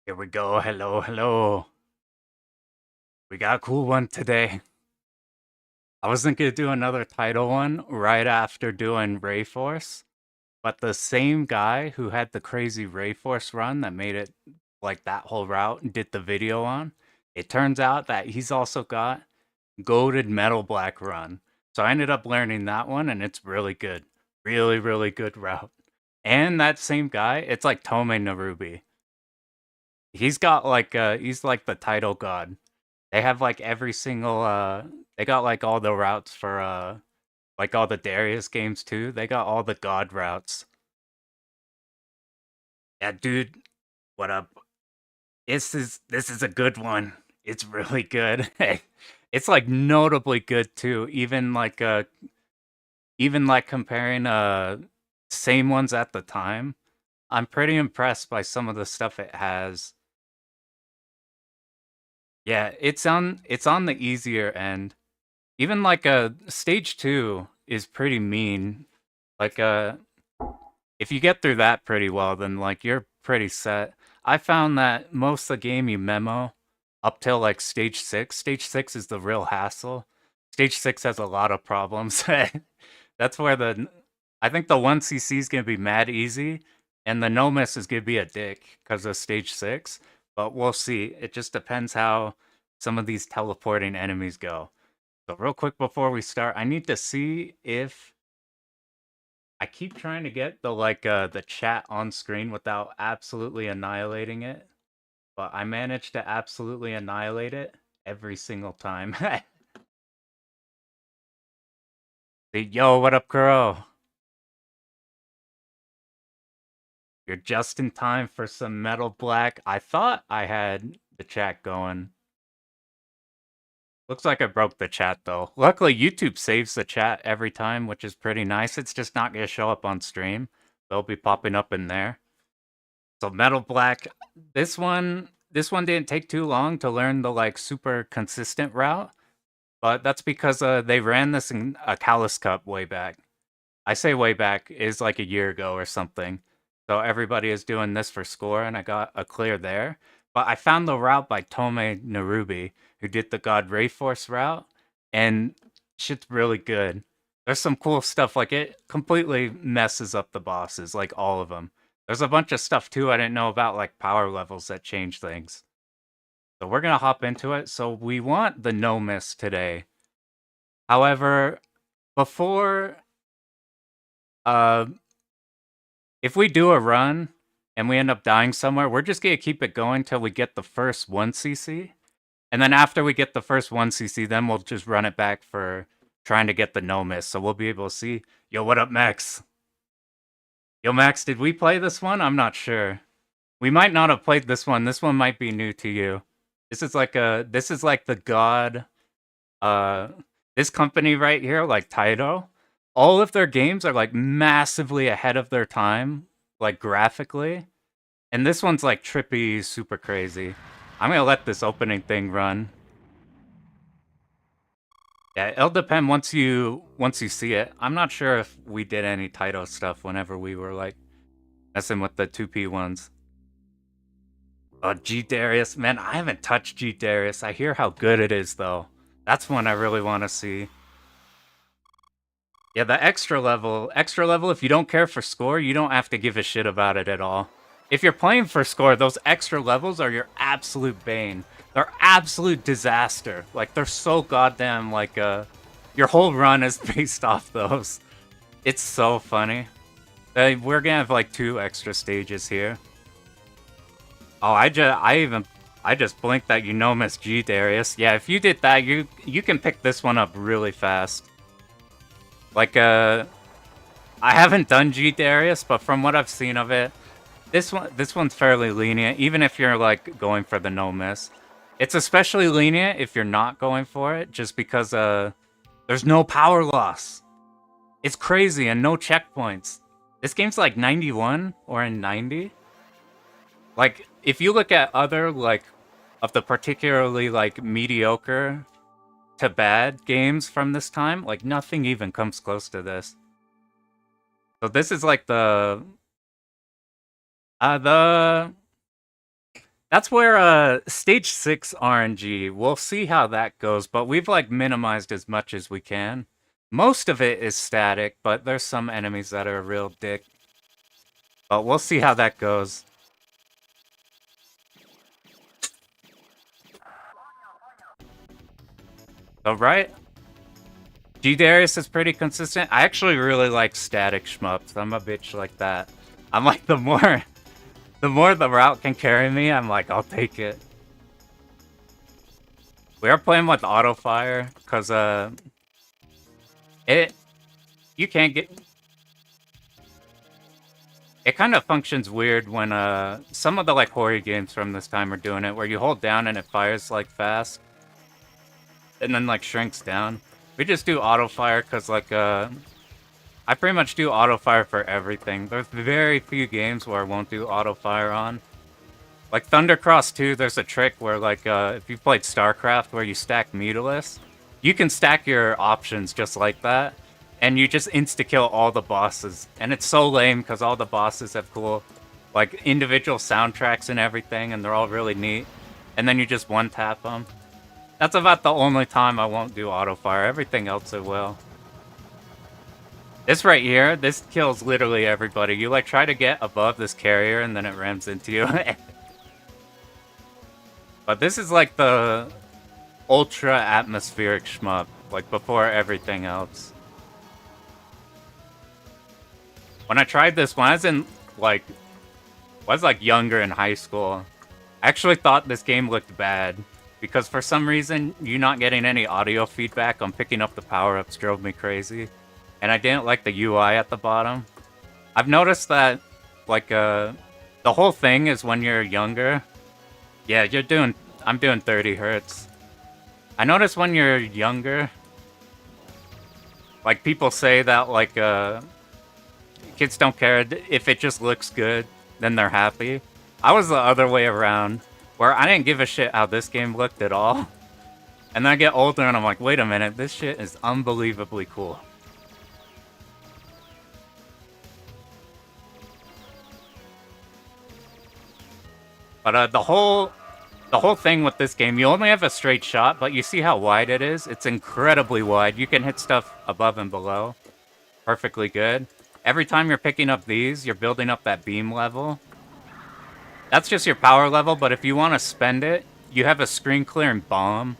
Here we go. Hello, hello. We got a cool one today. I was thinking to do another title one right after doing Rayforce, but the same guy who had the crazy Rayforce run that made it like that whole route and did the video on, it turns out that he's also got Goated Metal Black run. So I ended up learning that one and it's really good. Really, really good route. And that same guy, it's like Tome Narubi. He's like the title god. They have like every single they got like all the routes for like all the Darius games too. They got all the god routes. Yeah, dude, what up? This is a good one. It's really good. It's like notably good too. Even like comparing same ones at the time. I'm pretty impressed by some of the stuff it has. Yeah, it's on the easier end. Even like a stage 2 is pretty mean. Like if you get through that pretty well, then like you're pretty set. I found that most of the game you memo up till like stage 6. Stage 6 is the real hassle. Stage 6 has a lot of problems. That's where I think the 1cc is going to be mad easy and the no miss is going to be a dick because of stage 6, but we'll see. It just depends how some of these teleporting enemies go. So real quick before we start, I need to see if I keep trying to get the chat on screen without absolutely annihilating it, but I managed to absolutely annihilate it every single time. Yo, what up, girl? You're just in time for some Metal Black. I thought I had the chat going. Looks like I broke the chat though. Luckily, YouTube saves the chat every time, which is pretty nice. It's just not going to show up on stream. They'll be popping up in there. So Metal Black, this one didn't take too long to learn the like super consistent route, but that's because they ran this in a Callus Cup way back. I say way back is like a year ago or something. So everybody is doing this for score, and I got a clear there. But I found the route by Tome Narubi, who did the God Rayforce route, and shit's really good. There's some cool stuff, like it completely messes up the bosses, like all of them. There's a bunch of stuff too I didn't know about, like power levels that change things. So we're gonna hop into it. So we want the no miss today. However, before uh if we do a run and we end up dying somewhere, we're just gonna keep it going till we get the first 1cc. And then after we get the first 1cc, then we'll just run it back for trying to get the no miss. So we'll be able to see. Yo, what up, Max? Yo, Max, did we play this one? I'm not sure. We might not have played this one. This one might be new to you. This is like the god uh this company right here, like Taito. All of their games are like massively ahead of their time, like graphically. And this one's like trippy, super crazy. I'm gonna let this opening thing run. Yeah, it'll depend once you see it. I'm not sure if we did any Taito stuff whenever we were like messing with the 2P ones. Oh, G Darius, man, I haven't touched G Darius. I hear how good it is though. That's one I really want to see. Yeah, the extra level, if you don't care for score, you don't have to give a shit about it at all. If you're playing for score, those extra levels are your absolute bane. They're absolute disaster. Like, they're so goddamn, like, your whole run is based off those. It's so funny. We're gonna have, like, 2 extra stages here. Oh, I just blinked that you know Miss G, Darius. Yeah, if you did that, you can pick this one up really fast. Like, I haven't done G Darius, but from what I've seen of it, this one's fairly lenient, even if you're like going for the no miss. It's especially lenient if you're not going for it, just because there's no power loss. It's crazy and no checkpoints. This game's like 91 or in 90. Like if you look at other like of the particularly like mediocre to bad games from this time, like nothing even comes close to this. So this is like the That's where stage 6 RNG, we'll see how that goes, but we've like minimized as much as we can. Most of it is static, but there's some enemies that are a real dick. But we'll see how that goes. So right, G Darius is pretty consistent. I actually really like static shmups. I'm a bitch like that. I'm like the more the route can carry me, I'm like, I'll take it. We are playing with auto fire, cause you can't get. It kind of functions weird when some of the like horror games from this time are doing it, where you hold down and it fires like fast, and then like shrinks down. We just do auto fire because like I pretty much do auto fire for everything. There's very few games where I won't do auto fire on. Like Thundercross 2, there's a trick where like if you played StarCraft where you stack Mutalisk, you can stack your options just like that, and you just insta-kill all the bosses. And it's so lame because all the bosses have cool like individual soundtracks and everything, and they're all really neat. And then you just one-tap them. That's about the only time I won't do auto fire. Everything else I will. This right here, this kills literally everybody. You like try to get above this carrier and then it rams into you. But this is like the ultra atmospheric shmup, like before everything else. When I tried this, when I was in like younger in high school, I actually thought this game looked bad because for some reason you not getting any audio feedback on picking up the power-ups drove me crazy, and I didn't like the UI at the bottom. I've noticed that like the whole thing is when you're younger. Yeah, I'm doing 30 hertz. I notice when you're younger, like people say that like kids don't care if it just looks good, then they're happy. I was the other way around, where I didn't give a shit how this game looked at all. And then I get older and I'm like, wait a minute, this shit is unbelievably cool. But the whole thing with this game, you only have a straight shot, but you see how wide it is? It's incredibly wide. You can hit stuff above and below. Perfectly good. Every time you're picking up these, you're building up that beam level. That's just your power level, but if you want to spend it, you have a screen clearing bomb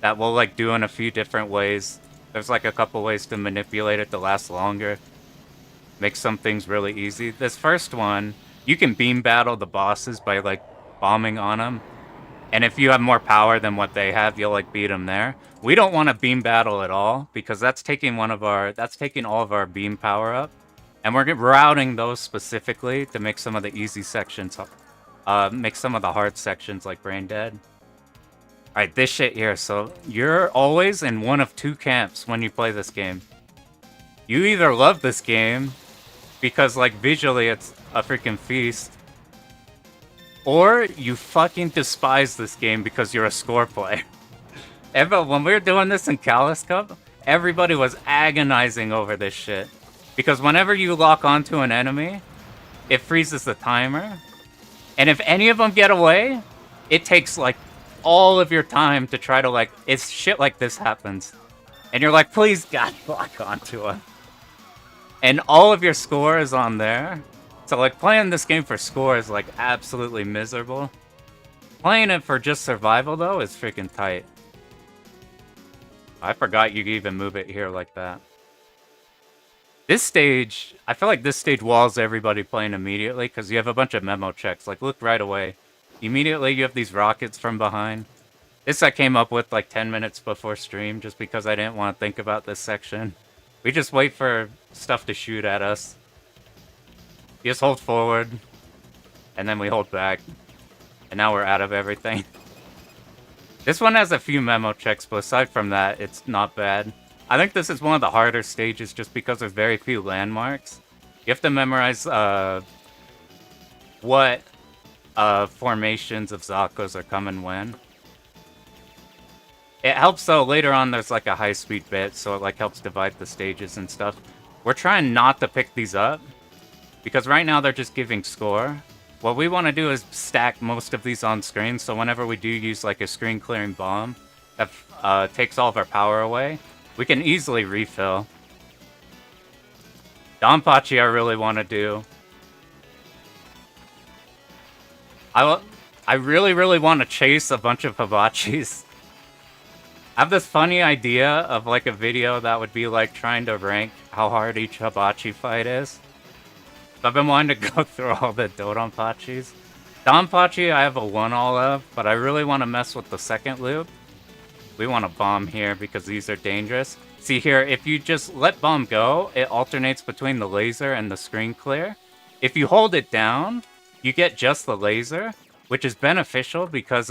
that will like do in a few different ways. There's like a couple ways to manipulate it to last longer. Make some things really easy. This first one, you can beam battle the bosses by like bombing on them. And if you have more power than what they have, you'll like beat them there. We don't want to beam battle at all because that's taking all of our beam power up. And we're routing those specifically to make some of the easy sections, make some of the hard sections like Brain Dead. Alright, this shit here. So you're always in one of two camps when you play this game. You either love this game because like visually it's a freaking feast, or you fucking despise this game because you're a score player. When we were doing this in Callus Cup, everybody was agonizing over this shit. Because whenever you lock onto an enemy, it freezes the timer. And if any of them get away, it takes like all of your time to try to like... It's shit like this happens. And you're like, please God, lock onto it. And all of your score is on there. So like playing this game for score is like absolutely miserable. Playing it for just survival though is freaking tight. I forgot you could even move it here like that. This stage, I feel like this stage walls everybody playing immediately because you have a bunch of memo checks. Like, look right away. Immediately, you have these rockets from behind. This I came up with like 10 minutes before stream just because I didn't want to think about this section. We just wait for stuff to shoot at us. You just hold forward, and then we hold back. And now we're out of everything. This one has a few memo checks, but aside from that, it's not bad. I think this is one of the harder stages just because there's very few landmarks. You have to memorize what formations of Zakos are coming when. It helps though, later on there's like a high-speed bit, so it like helps divide the stages and stuff. We're trying not to pick these up, because right now they're just giving score. What we want to do is stack most of these on screen, so whenever we do use like a screen clearing bomb that takes all of our power away, we can easily refill. Donpachi I really want to do. I really want to chase a bunch of Hibachis. I have this funny idea of like a video that would be like trying to rank how hard each Hibachi fight is. So I've been wanting to go through all the Dodonpachis. Donpachi I have a 1-all of, but I really want to mess with the second loop. We want to bomb here because these are dangerous. See here, if you just let bomb go, it alternates between the laser and the screen clear. If you hold it down, you get just the laser, which is beneficial because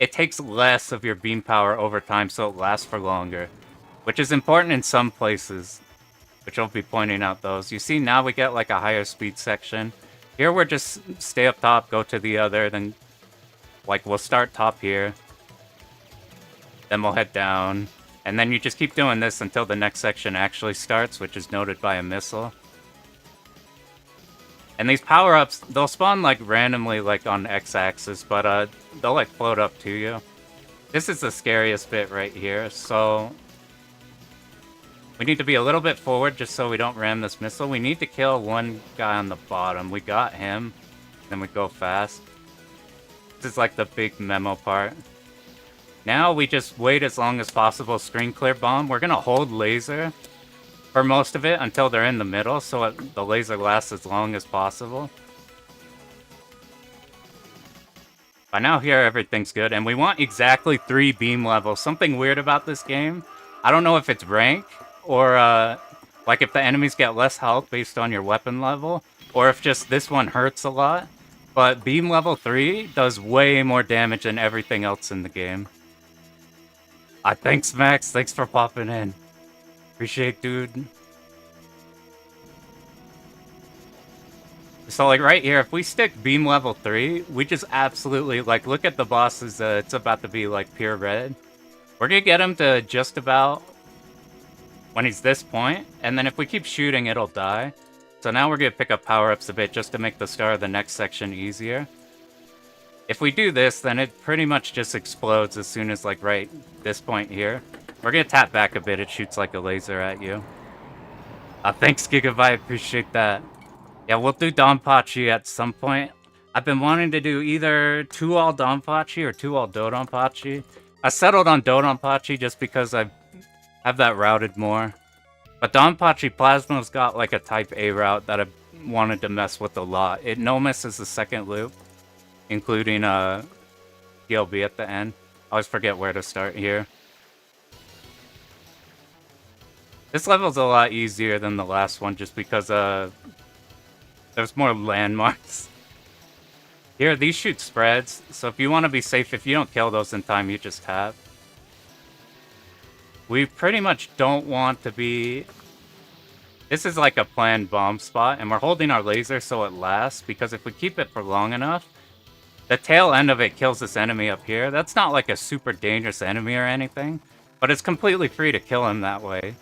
it takes less of your beam power over time, so it lasts for longer, which is important in some places, which I'll be pointing out those. You see now we get like a higher speed section. Here we're just stay up top, go to the other, then like we'll start top here. Then we'll head down. And then you just keep doing this until the next section actually starts, which is noted by a missile. And these power-ups, they'll spawn like randomly like on X-axis, but they'll like float up to you. This is the scariest bit right here, so we need to be a little bit forward just so we don't ram this missile. We need to kill one guy on the bottom. We got him, then we go fast. This is like the big memo part. Now we just wait as long as possible, screen clear bomb. We're gonna hold laser for most of it until they're in the middle, so the laser lasts as long as possible. By now here, everything's good, and we want exactly 3 beam levels. Something weird about this game, I don't know if it's rank, or like if the enemies get less health based on your weapon level, or if just this one hurts a lot, but beam level 3 does way more damage than everything else in the game. Thanks, Max. Thanks for popping in. Appreciate, dude. So, like, right here, if we stick beam level 3, we just absolutely, like, look at the bosses. It's about to be, like, pure red. We're gonna get him to just about when he's this point, and then if we keep shooting, it'll die. So now we're gonna pick up power-ups a bit just to make the start of the next section easier. If we do this, then it pretty much just explodes as soon as, like, right this point here. We're gonna tap back a bit, it shoots like a laser at you. Thanks, Gigabyte, appreciate that. Yeah, we'll do Donpachi at some point. I've been wanting to do either 2-all Donpachi or 2-all Dodonpachi. I settled on Dodonpachi just because I have that routed more. But Donpachi Plasma's got, like, a type A route that I wanted to mess with a lot. It no misses the second loop, including PLB at the end. I always forget where to start here. This level's a lot easier than the last one just because there's more landmarks. Here, these shoot spreads, so if you want to be safe, if you don't kill those in time, you just tap. We pretty much don't want to be... This is like a planned bomb spot, and we're holding our laser so it lasts, because if we keep it for long enough, the tail end of it kills this enemy up here. That's not like a super dangerous enemy or anything, but it's completely free to kill him that way.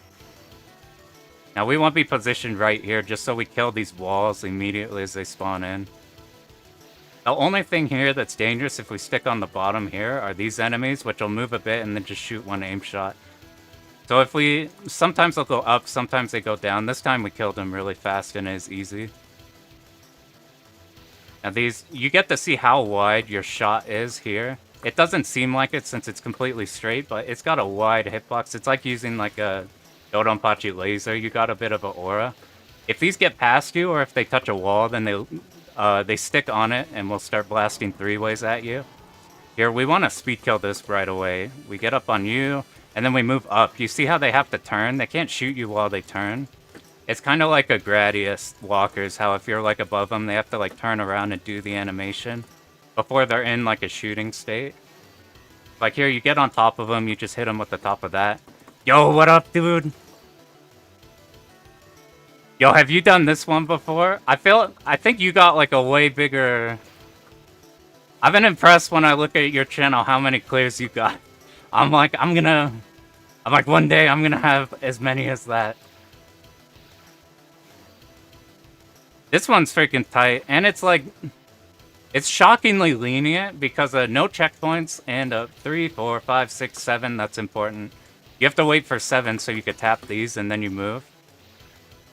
Now we want to be positioned right here just so we kill these walls immediately as they spawn in. The only thing here that's dangerous if we stick on the bottom here are these enemies, which will move a bit and then just shoot one aim shot. So if we... Sometimes they'll go up, sometimes they go down. This time we killed them really fast and it is easy. Now these... You get to see how wide your shot is here. It doesn't seem like it since it's completely straight, but it's got a wide hitbox. It's like using like a Dodonpachi laser. You got a bit of an aura. If these get past you or if they touch a wall, then they stick on it and we'll start blasting 3-ways at you. Here, we want to speed kill this right away. We get up on you, and then we move up. You see how they have to turn? They can't shoot you while they turn. It's kind of like a Gradius walkers, how if you're like above them, they have to like turn around and do the animation before they're in like a shooting state. Like here, you get on top of them, you just hit them with the top of that. Yo, what up, dude? Yo, have you done this one before? I think you got like a way bigger... I've been impressed when I look at your channel how many clears you got. I'm like, one day I'm gonna have as many as that. This one's freaking tight, and it's like, it's shockingly lenient because no checkpoints and 3, 4, 5, 6, 7. That's important. You have to wait for 7 so you could tap these and then you move.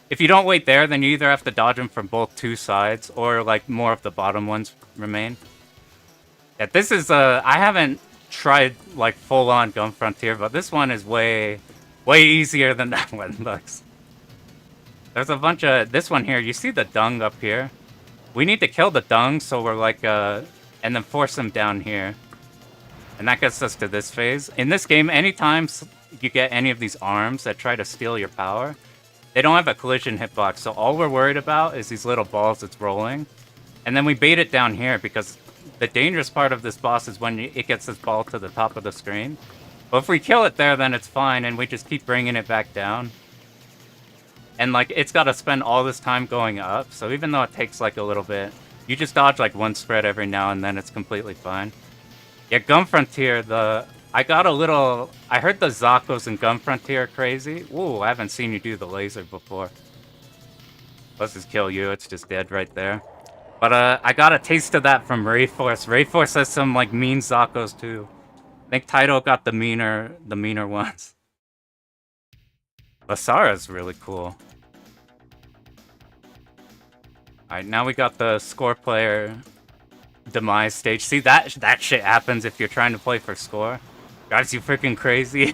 If you don't wait there, then you either have to dodge them from both 2 sides or like more of the bottom ones remain. Yeah, this is I haven't tried like full on Gun Frontier, but this one is way easier than that one looks. There's a bunch of this one here. You see the dung up here? We need to kill the dung, so we're like, and then force them down here. And that gets us to this phase. In this game, anytime you get any of these arms that try to steal your power, they don't have a collision hitbox, so all we're worried about is these little balls that's rolling. And then we bait it down here, because the dangerous part of this boss is when it gets this ball to the top of the screen. But if we kill it there, then it's fine, and we just keep bringing it back down. And, like, it's got to spend all this time going up, so even though it takes, like, a little bit, you just dodge, like, one spread every now and then, it's completely fine. Yeah, Gun Frontier, I got a little... I heard the Zakos in Gun Frontier are crazy. Ooh, I haven't seen you do the laser before. Let's just kill you, it's just dead right there. But, I got a taste of that from Rayforce. Rayforce has some, like, mean Zakos, too. I think Taito got the meaner ones. Basara's really cool. Alright, now we got the score player demise stage. See, that shit happens if you're trying to play for score. Drives you freaking crazy.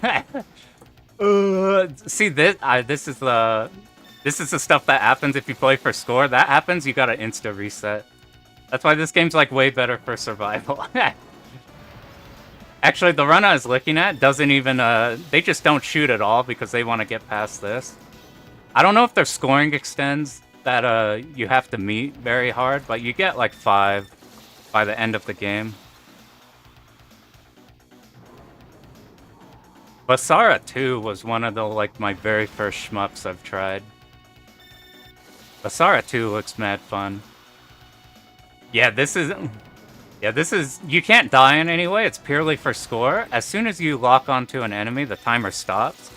See, this is the stuff that happens if you play for score. That happens, you gotta insta reset. That's why this game's like way better for survival. Actually, the run I was looking at doesn't even, they just don't shoot at all because they want to get past this. I don't know if their scoring extends that you have to meet very hard, but you get like 5 by the end of the game. Basara 2 was one of the, like, my very first shmups I've tried. Basara 2 looks mad fun. Yeah, this is... you can't die in any way, it's purely for score. As soon as you lock onto an enemy, the timer stops.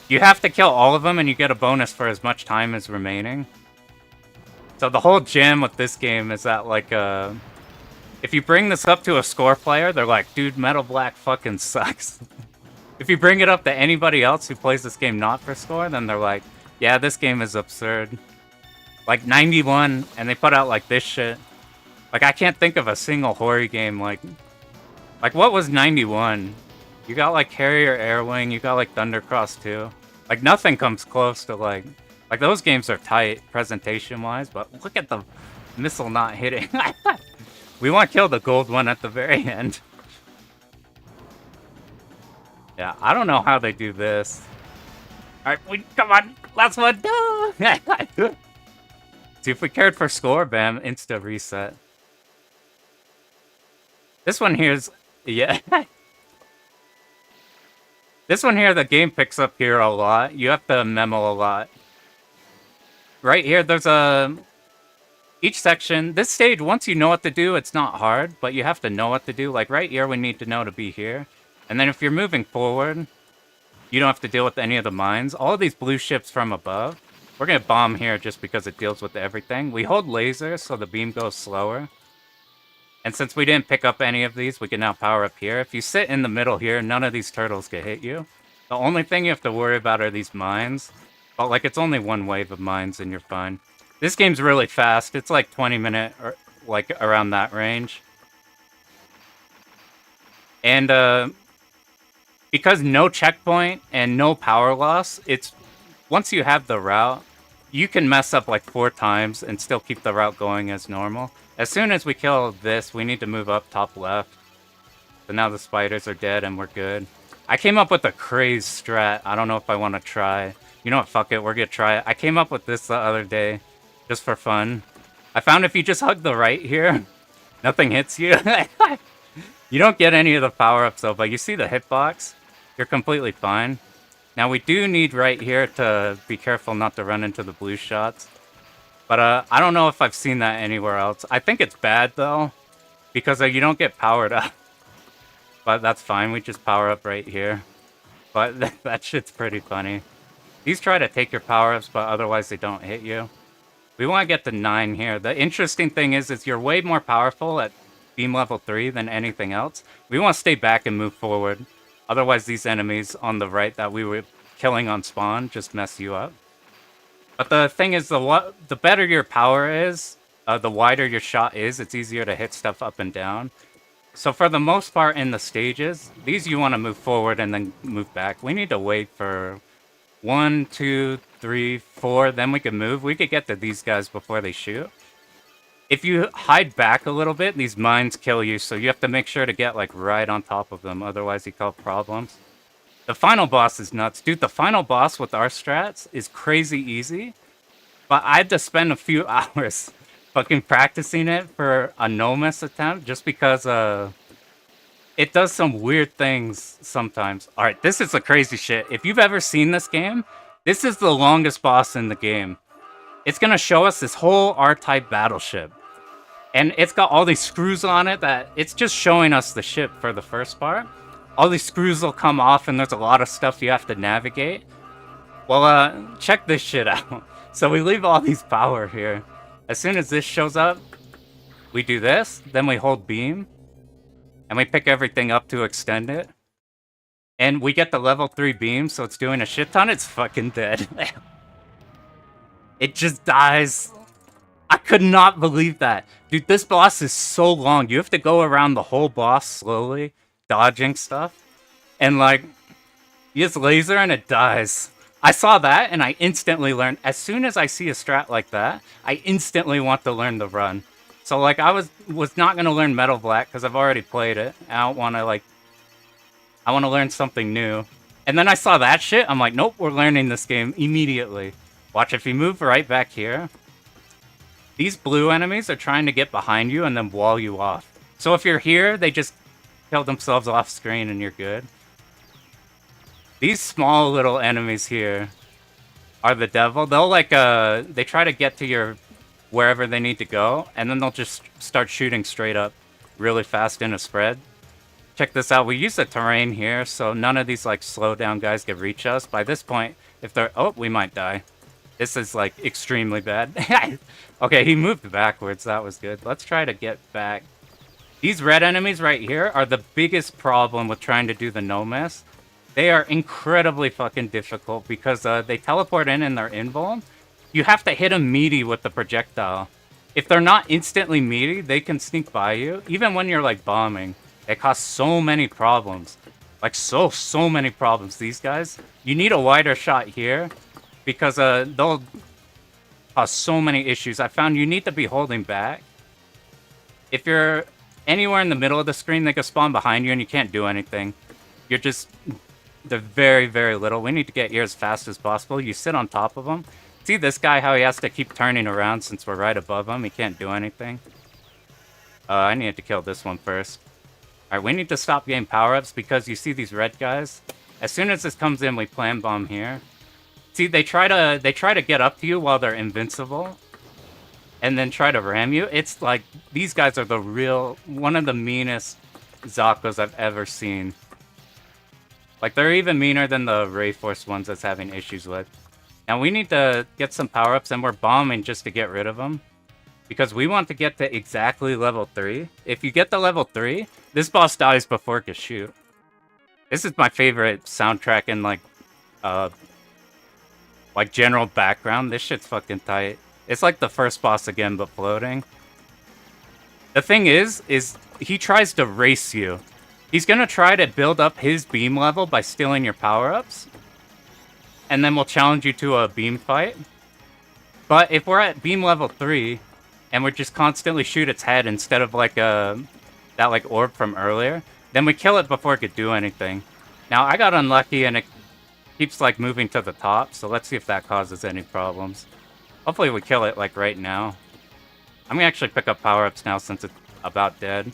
You have to kill all of them and you get a bonus for as much time as remaining. So the whole jam with this game is that, like, if you bring this up to a score player, they're like, dude, Metal Black fucking sucks. If you bring it up to anybody else who plays this game not for score, then they're like, yeah, this game is absurd. Like, 91, and they put out, like, this shit. Like, I can't think of a single horror game, like, what was 91? You got, like, Harrier Airwing, you got, like, Thundercross 2. Like, nothing comes close to, like, those games are tight, presentation-wise, but look at the missile not hitting. We want to kill the gold one at the very end. Yeah, I don't know how they do this. Alright, come on, last one. No! See, if we cared for score, bam, insta reset. This one here's... yeah. This one here, the game picks up here a lot. You have to memo a lot. Right here, there's a... each section, this stage, once you know what to do, it's not hard, but you have to know what to do. Like, right here, we need to know to be here. And then if you're moving forward, you don't have to deal with any of the mines. All of these blue ships from above, we're going to bomb here just because it deals with everything. We hold laser, so the beam goes slower. And since we didn't pick up any of these, we can now power up here. If you sit in the middle here, none of these turtles can hit you. The only thing you have to worry about are these mines. But, like, it's only one wave of mines and you're fine. This game's really fast. It's like 20-minute, or like around that range. And because no checkpoint and no power loss, it's once you have the route, you can mess up like 4 times and still keep the route going as normal. As soon as we kill this, we need to move up top left. So now the spiders are dead and we're good. I came up with a crazy strat. I don't know if I want to try. You know what, fuck it, we're gonna try it. I came up with this the other day, just for fun. I found if you just hug the right here, nothing hits you. You don't get any of the power-ups though, but you see the hitbox? You're completely fine. Now we do need right here to be careful not to run into the blue shots. But I don't know if I've seen that anywhere else. I think it's bad though, because you don't get powered up. But that's fine, we just power up right here. But that shit's pretty funny. These try to take your power-ups, but otherwise they don't hit you. We want to get to 9 here. The interesting thing is you're way more powerful at beam level 3 than anything else. We want to stay back and move forward. Otherwise, these enemies on the right that we were killing on spawn just mess you up. But the thing is, the better your power is, the wider your shot is, it's easier to hit stuff up and down. So for the most part in the stages, these you want to move forward and then move back. We need to wait for 1, 2, 3, 4, then we can move. We could get to these guys before they shoot. If you hide back a little bit, these mines kill you, so you have to make sure to get like right on top of them, otherwise you cause problems. The final boss is nuts. Dude, the final boss with our strats is crazy easy, but I had to spend a few hours fucking practicing it for a no-miss attempt just because it does some weird things sometimes. Alright, this is the crazy shit. If you've ever seen this game, this is the longest boss in the game. It's gonna show us this whole R-type battleship. And it's got all these screws on it that it's just showing us the ship for the first part. All these screws will come off and there's a lot of stuff you have to navigate. Well, check this shit out. So we leave all these power here. As soon as this shows up, we do this, then we hold beam. And we pick everything up to extend it. And we get the level 3 beam, so it's doing a shit ton. It's fucking dead. It just dies. I could not believe that. Dude, this boss is so long. You have to go around the whole boss slowly, dodging stuff. And like, you just laser and it dies. I saw that and I instantly learned. As soon as I see a strat like that, I instantly want to learn the run. So like, I was not going to learn Metal Black because I've already played it. I don't want to like, I want to learn something new. And then I saw that shit. I'm like, nope, we're learning this game immediately. Watch, if you move right back here, these blue enemies are trying to get behind you and then wall you off. So if you're here, they just kill themselves off screen and you're good. These small little enemies here are the devil. They'll like, they try to get to your wherever they need to go, and then they'll just start shooting straight up really fast in a spread. Check this out. We use the terrain here, so none of these like slow down guys can reach us. By this point, if they're... Oh, we might die. This is like extremely bad. Okay, he moved backwards. That was good. Let's try to get back. These red enemies right here are the biggest problem with trying to do the no-miss. They are incredibly fucking difficult because they teleport in and they're invuln. You have to hit them meaty with the projectile. If they're not instantly meaty, they can sneak by you. Even when you're like bombing, it causes so many problems. Like so many problems. These guys, you need a wider shot here because they'll cause so many issues. I found you need to be holding back. If you're anywhere in the middle of the screen, they can spawn behind you and you can't do anything. You're just... They're very, very little. We need to get here as fast as possible. You sit on top of them. See this guy, how he has to keep turning around since we're right above him? He can't do anything. I need to kill this one first. Alright, we need to stop getting power-ups because you see these red guys? As soon as this comes in, we plan bomb here. See, they try to get up to you while they're invincible. And then try to ram you. It's like, these guys are the real... One of the meanest Zakos I've ever seen. Like, they're even meaner than the Rayforce ones that's having issues with. Now, we need to get some power-ups, and we're bombing just to get rid of them. Because we want to get to exactly level 3. If you get to level 3, this boss dies before it can shoot. This is my favorite soundtrack in, like general background. This shit's fucking tight. It's like the first boss again, but floating. The thing is he tries to race you. He's gonna try to build up his beam level by stealing your power-ups. And then we'll challenge you to a beam fight. But if we're at beam level 3, and we just constantly shoot its head instead of like that like orb from earlier, then we kill it before it could do anything. Now, I got unlucky and it keeps like moving to the top, so let's see if that causes any problems. Hopefully we kill it like right now. I'm gonna actually pick up power-ups now since it's about dead.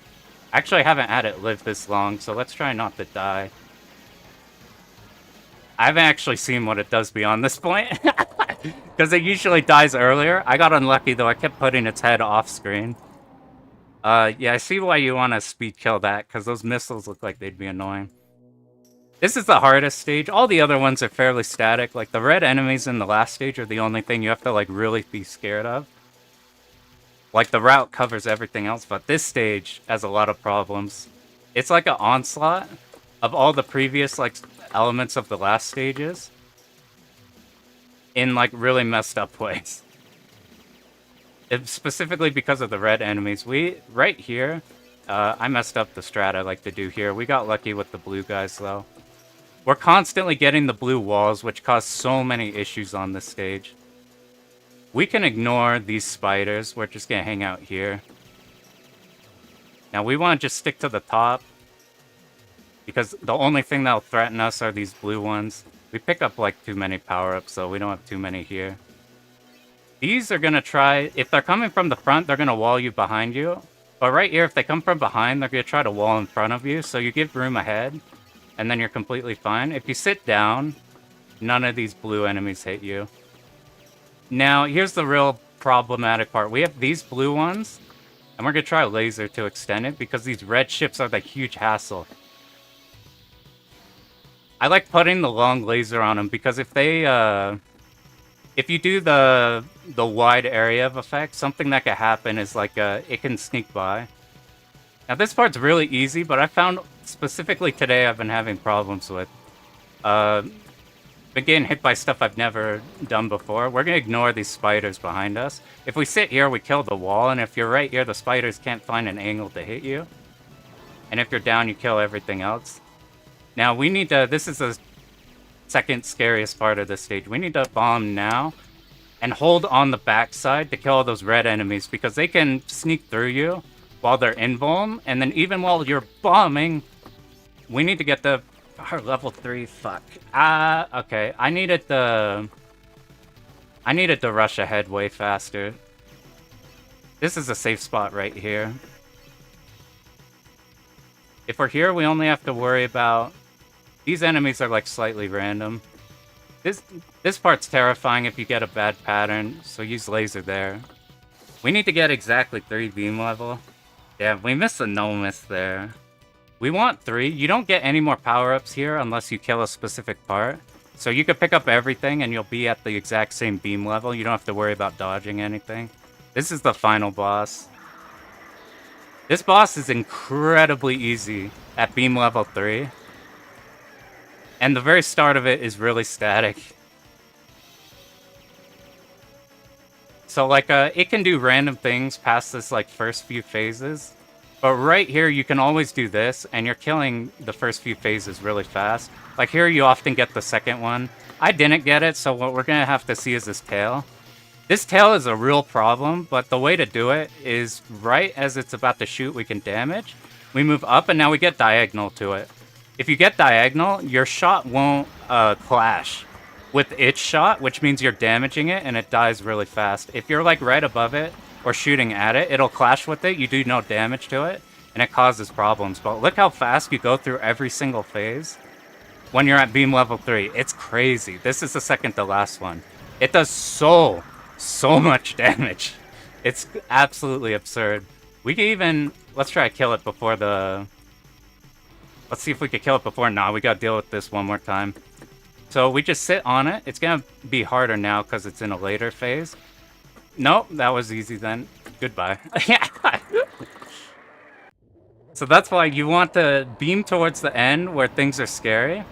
Actually, I haven't had it live this long, so let's try not to die. I haven't actually seen what it does beyond this point. Because it usually dies earlier. I got unlucky, though. I kept putting its head off screen. Yeah, I see why you want to speed kill that, because those missiles look like they'd be annoying. This is the hardest stage. All the other ones are fairly static. Like, the red enemies in the last stage are the only thing you have to, like, really be scared of. Like, the route covers everything else, but this stage has a lot of problems. It's like an onslaught of all the previous, like, elements of the last stages in, like, really messed up ways. It's specifically because of the red enemies. Right here, I messed up the strat I like to do here. We got lucky with the blue guys, though. We're constantly getting the blue walls, which cause so many issues on this stage. We can ignore these spiders. We're just gonna hang out here. Now, we want to just stick to the top, because the only thing that'll threaten us are these blue ones. We pick up, like, too many power-ups, so we don't have too many here. These are gonna try... If they're coming from the front, they're gonna wall you behind you. But right here, if they come from behind, they're gonna try to wall in front of you, so you give room ahead, and then you're completely fine. If you sit down, none of these blue enemies hit you. Now, here's the real problematic part. We have these blue ones, and we're going to try a laser to extend it, because these red ships are the huge hassle. I like putting the long laser on them, because if they, if you do the wide area of effect, something that can happen is, like, it can sneak by. Now, this part's really easy, but I found, specifically today, I've been having problems with. Been getting hit by stuff I've never done before. We're going to ignore these spiders behind us. If we sit here, we kill the wall, and if you're right here, the spiders can't find an angle to hit you. And if you're down, you kill everything else. Now, we need to... This is the second scariest part of this stage. We need to bomb now and hold on the backside to kill those red enemies, because they can sneak through you while they're invuln, and then even while you're bombing, we need to get the... Our level 3, fuck. Okay. I needed to rush ahead way faster. This is a safe spot right here. If we're here, we only have to worry about... These enemies are, like, slightly random. This part's terrifying if you get a bad pattern, so use laser there. We need to get exactly 3 beam level. Yeah, we missed the no miss there. We want 3. You don't get any more power-ups here unless you kill a specific part. So you could pick up everything and you'll be at the exact same beam level. You don't have to worry about dodging anything. This is the final boss. This boss is incredibly easy at beam level 3. And the very start of it is really static. So, like, it can do random things past this, like, first few phases. But right here, you can always do this, and you're killing the first few phases really fast. Like here, you often get the second one. I didn't get it, so what we're going to have to see is this tail. This tail is a real problem, but the way to do it is right as it's about to shoot, we can damage. We move up, and now we get diagonal to it. If you get diagonal, your shot won't clash with its shot, which means you're damaging it, and it dies really fast. If you're like right above it, or shooting at it, it'll clash with it, you do no damage to it, and it causes problems. But look how fast you go through every single phase when you're at beam level 3. It's crazy. This is the second to last one. It does so much damage. It's absolutely absurd. We can even... Let's try to kill it before the... Let's see if we can kill it before... Nah, we gotta deal with this one more time. So we just sit on it. It's gonna be harder now because it's in a later phase. Nope, that was easy then. Goodbye. So that's why you want to beam towards the end where things are scary.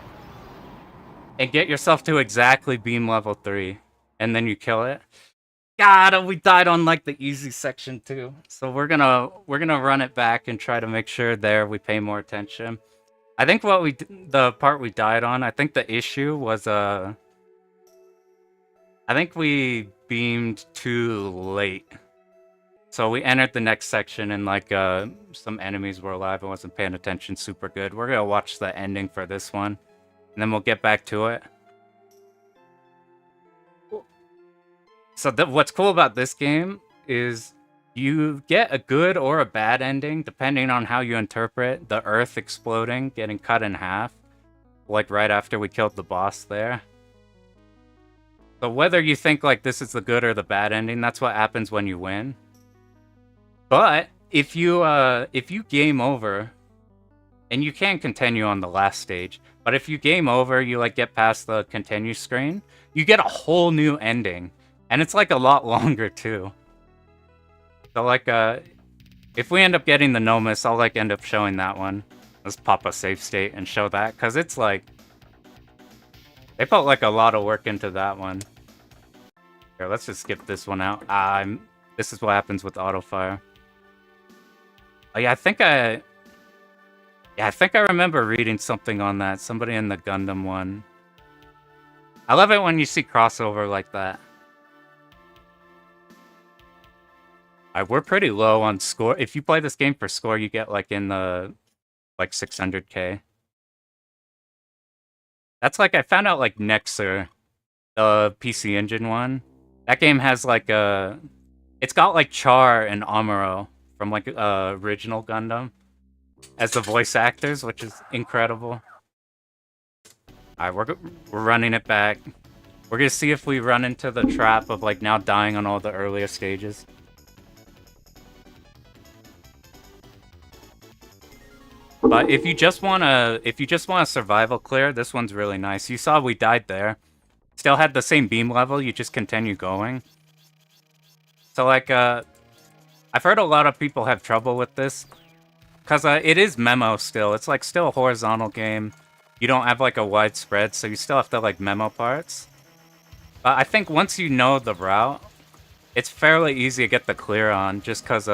And get yourself to exactly beam level 3. And then you kill it. God, we died on like the easy section too. So we're gonna run it back and try to make sure there we pay more attention. I think the part we died on, I think the issue was I think we beamed too late. So we entered the next section and like some enemies were alive. I wasn't paying attention super good. We're gonna watch the ending for this one, and then we'll get back to it. So what's cool about this game is you get a good or a bad ending depending on how you interpret the Earth exploding, getting cut in half, like right after we killed the boss there. So whether you think like this is the good or the bad ending, that's what happens when you win. But if you game over, and you can continue on the last stage, but if you game over, you like get past the continue screen, you get a whole new ending, and it's like a lot longer too. So like, if we end up getting the Nomus, I'll like end up showing that one. Let's pop a save state and show that, because it's like, they put like a lot of work into that one. Here, let's just skip this one out. This is what happens with auto fire. Oh yeah, I think I remember reading something on that. Somebody in the Gundam one. I love it when you see crossover like that. We're pretty low on score. If you play this game for score, you get like in the like 600k. That's like, I found out like Nexer, the PC Engine one. That game has like it's got like Char and Amuro from like original Gundam as the voice actors, which is incredible. Alright, we're running it back. We're gonna see if we run into the trap of like now dying on all the earlier stages. But if you just want a survival clear, this one's really nice. You saw we died there. Still had the same beam level, you just continue going. So like, I've heard a lot of people have trouble with this. Because it is memo still. It's like still a horizontal game. You don't have like a wide spread, so you still have to like memo parts. But I think once you know the route, it's fairly easy to get the clear on, just because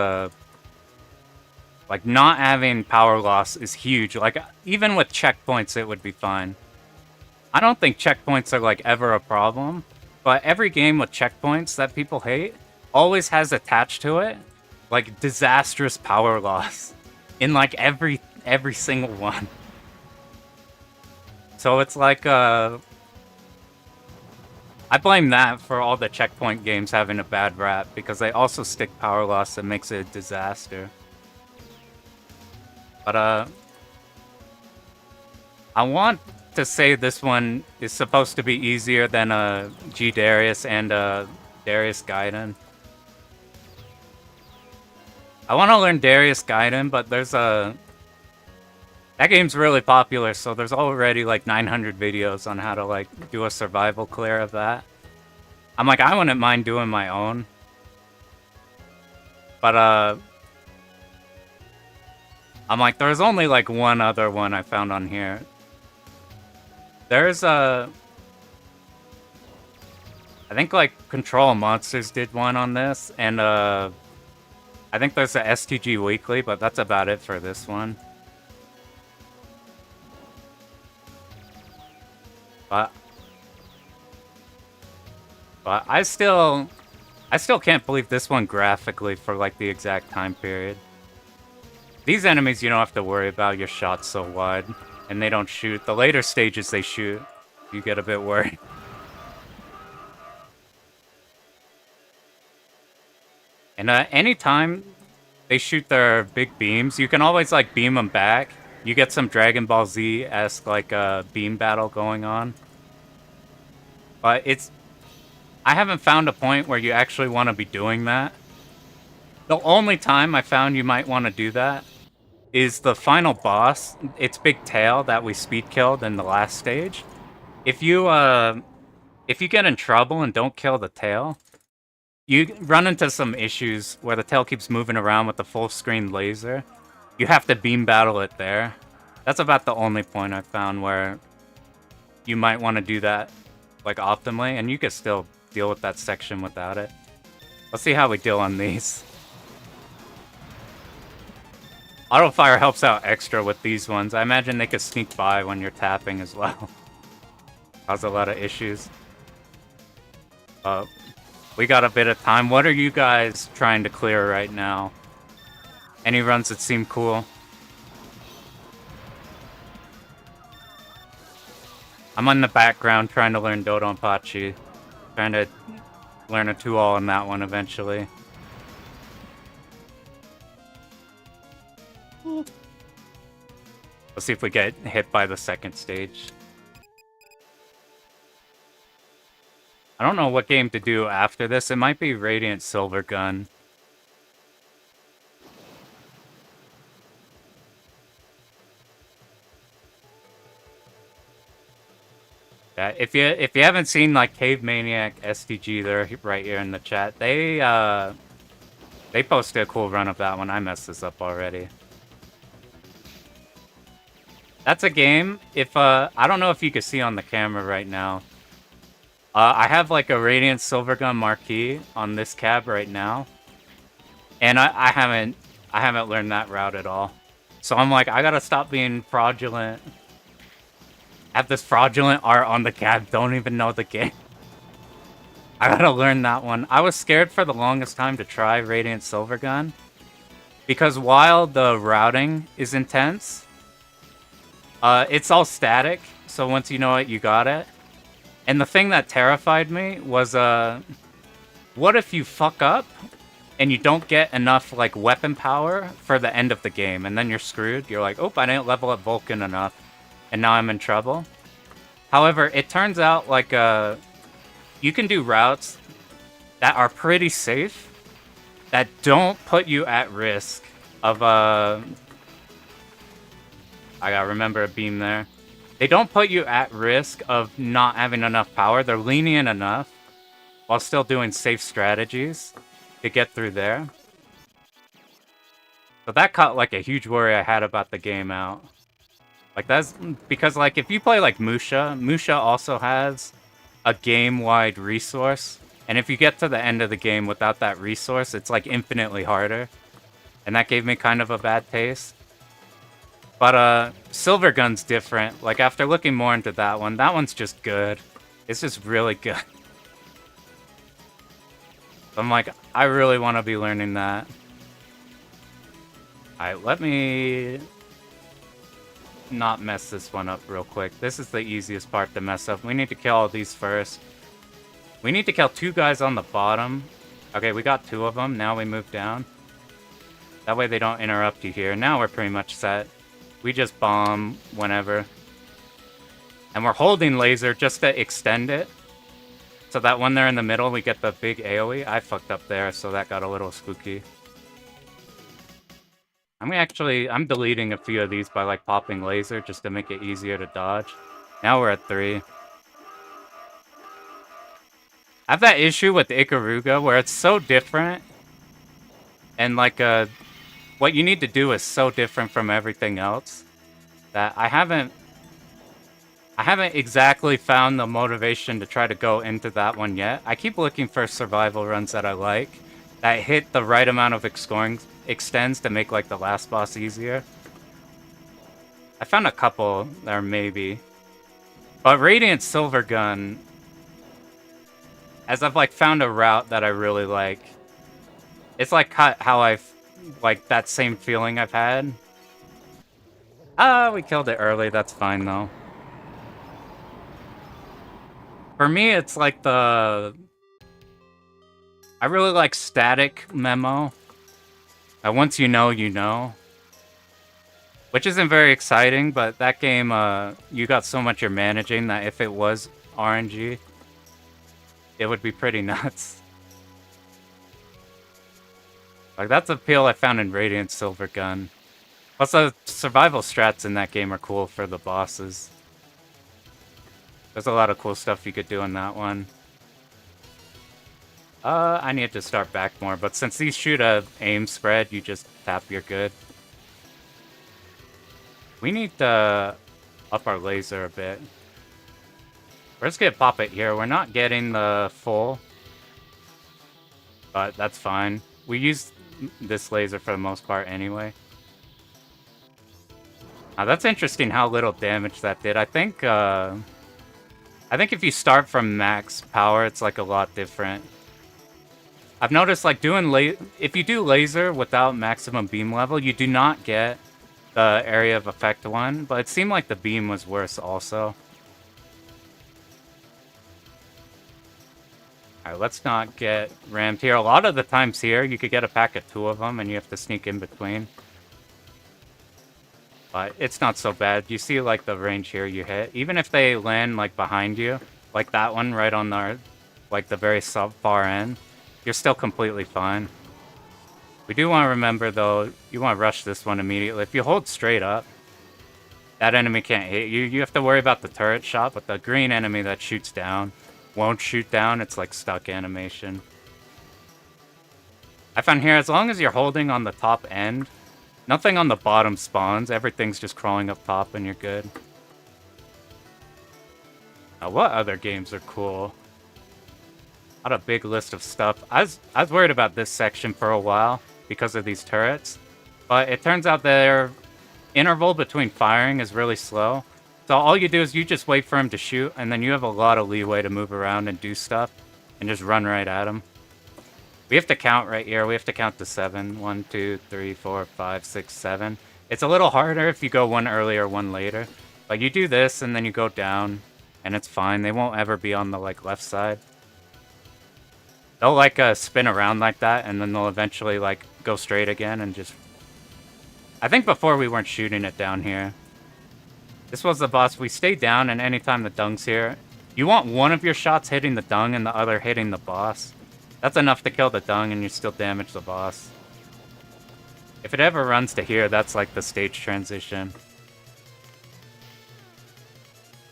like not having power loss is huge. Like even with checkpoints, it would be fine. I don't think checkpoints are like ever a problem, but every game with checkpoints that people hate always has attached to it like disastrous power loss in like every single one. So it's like I blame that for all the checkpoint games having a bad rap, because they also stick power loss that makes it a disaster. But I want to say this one is supposed to be easier than G Darius and Darius Gaiden. I want to learn Darius Gaiden, but there's that game's really popular, so there's already like 900 videos on how to like do a survival clear of that. I'm like, I wouldn't mind doing my own. But I'm like, there's only like one other one I found on here. There's I think like Control Monsters did one on this, and I think there's a STG Weekly, but that's about it for this one. But I still can't believe this one graphically for like the exact time period. These enemies you don't have to worry about, your shot's so wide, and they don't shoot. The later stages they shoot, you get a bit worried. And anytime they shoot their big beams, you can always like beam them back. You get some Dragon Ball Z-esque like beam battle going on. But I haven't found a point where you actually want to be doing that. The only time I found you might want to do that is the final boss. It's Big Tail that we speed killed in the last stage. If you get in trouble and don't kill the tail, you run into some issues where the tail keeps moving around with the full screen laser. You have to beam battle it there. That's about the only point I've found where you might want to do that like optimally, and you could still deal with that section without it. Let's see how we deal on these. Auto fire helps out extra with these ones. I imagine they could sneak by when you're tapping as well. Cause a lot of issues. We got a bit of time. What are you guys trying to clear right now? Any runs that seem cool? I'm in the background trying to learn Dodonpachi. Trying to learn a 2-all in that one eventually. Let's see if we get hit by the second stage. I don't know what game to do after this. It might be Radiant Silvergun. Yeah, if you haven't seen like Cave Maniac STG, they're right here in the chat. They They posted a cool run of that one. I messed this up already. That's a game. If I don't know if you can see on the camera right now. I have like a Radiant Silvergun marquee on this cab right now, and I haven't learned that route at all. So I'm like, I gotta stop being fraudulent. Have this fraudulent art on the cab. Don't even know the game. I gotta learn that one. I was scared for the longest time to try Radiant Silvergun because while the routing is intense, it's all static. So once you know it, you got it. And the thing that terrified me was, what if you fuck up and you don't get enough, like, weapon power for the end of the game, and then you're screwed? You're like, oh, I didn't level up Vulcan enough, and now I'm in trouble. However, it turns out, like, you can do routes that are pretty safe, that don't put you at risk of, I gotta remember a beam there. They don't put you at risk of not having enough power. They're lenient enough while still doing safe strategies to get through there. So that caught like a huge worry I had about the game out. Like that's because like if you play like Musha, Musha also has a game-wide resource. And if you get to the end of the game without that resource, it's like infinitely harder. And that gave me kind of a bad taste. But Silvergun's different. Like after looking more into that one's just good. It's just really good. I'm like, I really want to be learning that. Alright, let me not mess this one up real quick. This is the easiest part to mess up. We need to kill all these first. We need to kill 2 guys on the bottom. Okay, we got 2 of them. Now we move down. That way they don't interrupt you here. Now we're pretty much set. We just bomb whenever. And we're holding laser just to extend it. So that when they're in the middle, we get the big AoE. I fucked up there, so that got a little spooky. I'm deleting a few of these by like popping laser just to make it easier to dodge. Now we're at 3. I have that issue with Ikaruga where it's so different. And like what you need to do is so different from everything else that I haven't exactly found the motivation to try to go into that one yet. I keep looking for survival runs that I like, that hit the right amount of extends to make like the last boss easier. I found a couple there maybe. But Radiant Silvergun, as I've like found a route that I really like, it's like how I've like that same feeling I've had. We killed it early, that's fine though. For me, it's like I really like static memo. Once you know, you know. Which isn't very exciting, but that game, you got so much you're managing that if it was RNG, it would be pretty nuts. Like, that's the appeal I found in Radiant Silvergun. Plus, the survival strats in that game are cool for the bosses. There's a lot of cool stuff you could do in that one. I need to start back more, but since these shoot a aim spread, you just tap, you're good. We need to up our laser a bit. We're just gonna pop it here. We're not getting the full, but that's fine. We use this laser for the most part anyway. Now that's interesting how little damage that did. I think if you start from max power, it's like a lot different. I've noticed like if you do laser without maximum beam level, you do not get the area of effect one, but it seemed like the beam was worse also. Alright, let's not get rammed here. A lot of the times here, you could get a pack of 2 of them and you have to sneak in between. But it's not so bad. You see like the range here you hit. Even if they land like behind you, like that one right on the like the very far end, you're still completely fine. We do want to remember though, you want to rush this one immediately. If you hold straight up, that enemy can't hit you. You have to worry about the turret shot, but the green enemy that shoots down won't shoot down. It's like stuck animation. I found here, as long as you're holding on the top end, nothing on the bottom spawns. Everything's just crawling up top and you're good. Now, what other games are cool? Not a big list of stuff. I was worried about this section for a while because of these turrets. But it turns out their interval between firing is really slow. So all you do is you just wait for him to shoot, and then you have a lot of leeway to move around and do stuff. And just run right at him. We have to count right here. We have to count to 7. 1, 2, 3, 4, 5, 6, 7. It's a little harder if you go one earlier, one later. But you do this, and then you go down, and it's fine. They won't ever be on the like left side. They'll like spin around like that, and then they'll eventually like go straight again and just... I think before we weren't shooting it down here. This was the boss. We stay down, and anytime the dung's here, you want one of your shots hitting the dung and the other hitting the boss. That's enough to kill the dung, and you still damage the boss. If it ever runs to here, that's like the stage transition.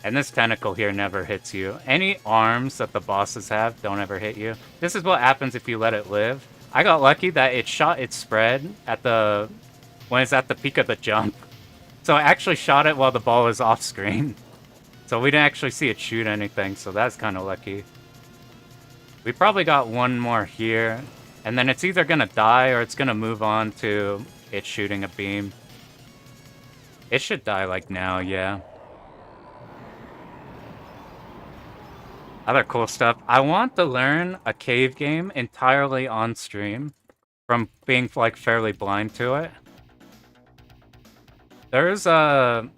And this tentacle here never hits you. Any arms that the bosses have don't ever hit you. This is what happens if you let it live. I got lucky that it shot its spread at the... when it's at the peak of the jump. So I actually shot it while the ball was off screen. So we didn't actually see it shoot anything, so that's kind of lucky. We probably got one more here. And then it's either going to die or it's going to move on to it shooting a beam. It should die like now, yeah. Other cool stuff. I want to learn a cave game entirely on stream from being like fairly blind to it. There's a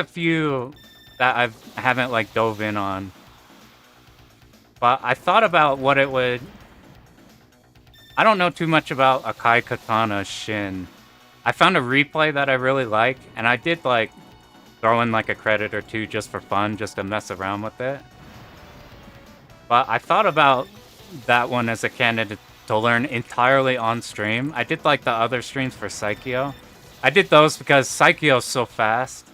few that I haven't like dove in on. But I thought about what it would... I don't know too much about Akai Katana Shin. I found a replay that I really like, and I did like throw in like a credit or two just for fun, just to mess around with it. But I thought about that one as a candidate to learn entirely on stream. I did like the other streams for Psycho. I did those because Psycho's so fast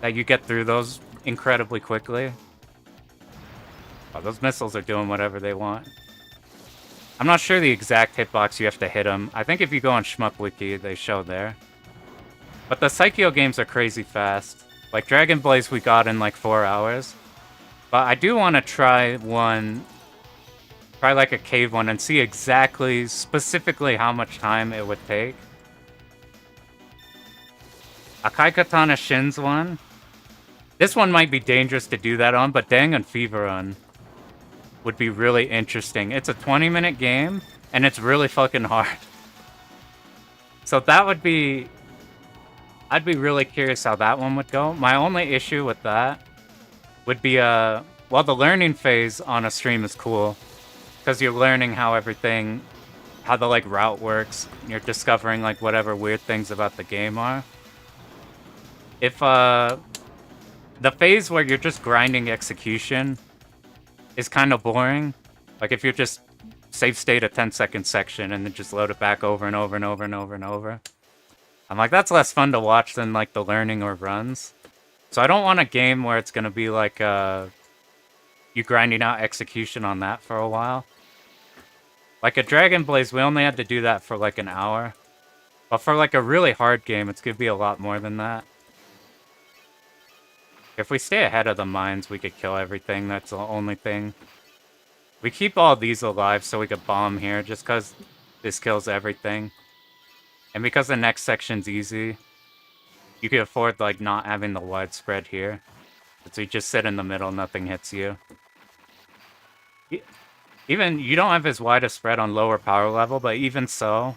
that you get through those incredibly quickly. Oh, those missiles are doing whatever they want. I'm not sure the exact hitbox you have to hit them. I think if you go on Shmup Wiki, they show there. But the Psycho games are crazy fast. Like Dragon Blaze we got in like 4 hours. But I do want to try like a cave one and see exactly, specifically how much time it would take. Akai Katana Shin's one. This one might be dangerous to do that on, but Dangan Fever Run would be really interesting. It's a 20-minute game, and it's really fucking hard. So that would be... I'd be really curious how that one would go. My only issue with that would be, well, the learning phase on a stream is cool. Because you're learning how everything... how the, like, route works. You're discovering, like, whatever weird things about the game are. If, the phase where you're just grinding execution is kind of boring. Like, if you're just save state a 10-second section and then just load it back over and over and over and over and over. I'm like, that's less fun to watch than, like, the learning or runs. So I don't want a game where it's going to be, like, you grinding out execution on that for a while. Like a Dragon Blaze, we only had to do that for, like, an hour. But for, like, a really hard game, it's going to be a lot more than that. If we stay ahead of the mines, we could kill everything. That's the only thing. We keep all these alive so we could bomb here, just because this kills everything. And because the next section's easy, you can afford, like, not having the widespread here. So you just sit in the middle, nothing hits you. Even, you don't have as wide a spread on lower power level, but even so,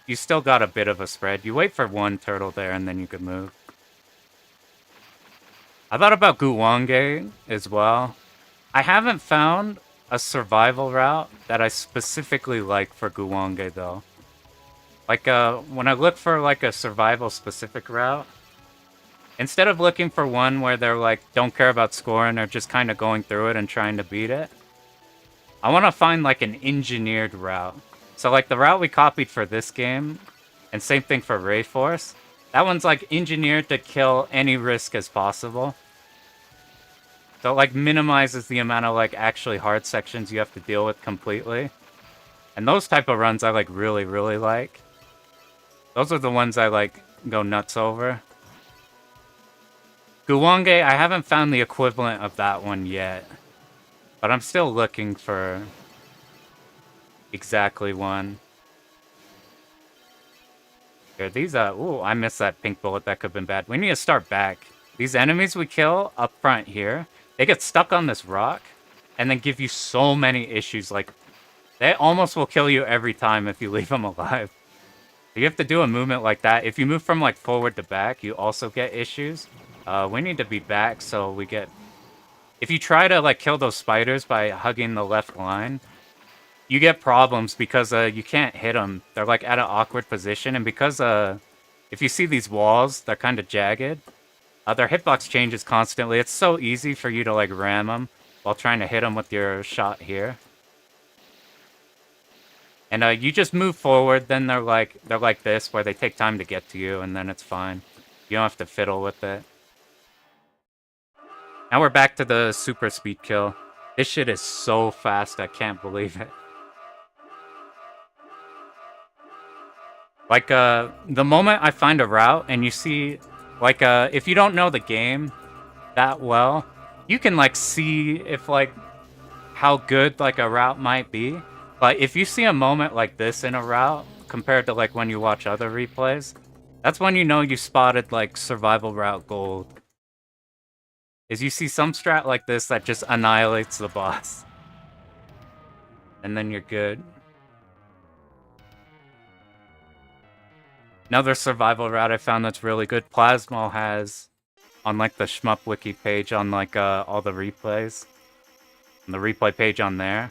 you still got a bit of a spread. You wait for one turtle there, and then you could move. I thought about Guwange as well. I haven't found a survival route that I specifically like for Guwange, though. Like, when I look for, like, a survival-specific route, instead of looking for one where they're, like, don't care about scoring or just kind of going through it and trying to beat it, I want to find, like, an engineered route. So, like, the route we copied for this game, and same thing for Rayforce, that one's, like, engineered to kill any risk as possible. So it, like, minimizes the amount of, like, actually hard sections you have to deal with completely. And those type of runs I like really, really like. Those are the ones I like go nuts over. Guwange, I haven't found the equivalent of that one yet. But I'm still looking for exactly one. Here, these, ooh, I missed that pink bullet. That could have been bad. We need to start back. These enemies we kill up front here, they get stuck on this rock and then give you so many issues. Like, they almost will kill you every time if you leave them alive. You have to do a movement like that. If you move from, like, forward to back, you also get issues. We need to be back so we get... If you try to, like, kill those spiders by hugging the left line, you get problems because you can't hit them. They're, like, at an awkward position. And because if you see these walls, they're kind of jagged. Their hitbox changes constantly. It's so easy for you to, like, ram them while trying to hit them with your shot here. And you just move forward, then they're like this, where they take time to get to you, and then it's fine. You don't have to fiddle with it. Now we're back to the super speed kill. This shit is so fast, I can't believe it. Like, the moment I find a route, and you see, like, if you don't know the game that well, you can, like, see if, like, how good, like, a route might be. But if you see a moment like this in a route, compared to, like, when you watch other replays, that's when you know you spotted, like, survival route gold. Is you see some strat like this that just annihilates the boss. And then you're good. Another survival route I found that's really good, Plasmal has on, like, the Shmup Wiki page on, like, all the replays. On the replay page on there.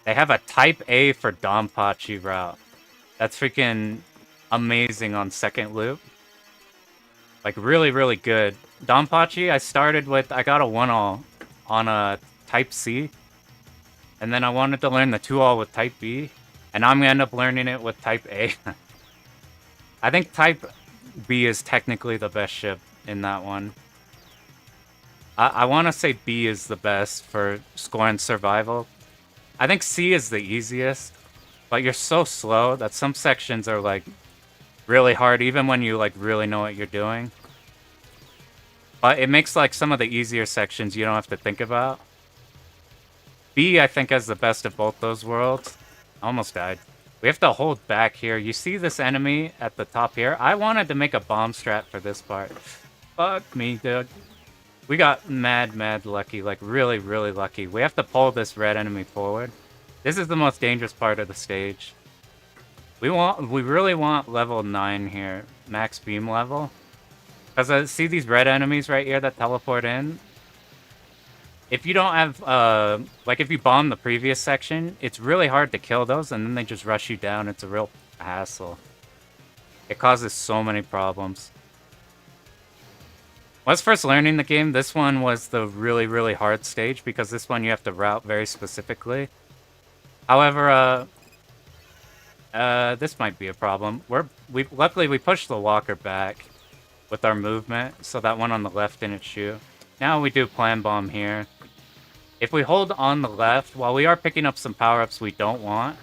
They have a Type A for Donpachi route. That's freaking amazing on second loop. Like, really, really good. Donpachi, I started with... I got a 1-all on a Type C. And then I wanted to learn the 2-all with Type B. And I'm going to end up learning it with Type A. I think Type B is technically the best ship in that one. I want to say B is the best for scoring survival. I think C is the easiest, but you're so slow that some sections are, like, really hard, even when you, like, really know what you're doing. But it makes, like, some of the easier sections you don't have to think about. B, I think, has the best of both those worlds. Almost died. We have to hold back here. You see this enemy at the top here? I wanted to make a bomb strat for this part. Fuck me, dude. We got mad lucky, like really, really lucky. We have to pull this red enemy forward. This is the most dangerous part of the stage. We really want level 9 here, max beam level. Because I see these red enemies right here that teleport in. If you don't have, like if you bomb the previous section, it's really hard to kill those and then they just rush you down. It's a real hassle. It causes so many problems. When I was first learning the game, this one was the really, really hard stage because this one you have to route very specifically. However, this might be a problem. Luckily we pushed the walker back with our movement, so that one on the left didn't shoot. Now we do plan bomb here. If we hold on the left, while we are picking up some power-ups we don't want,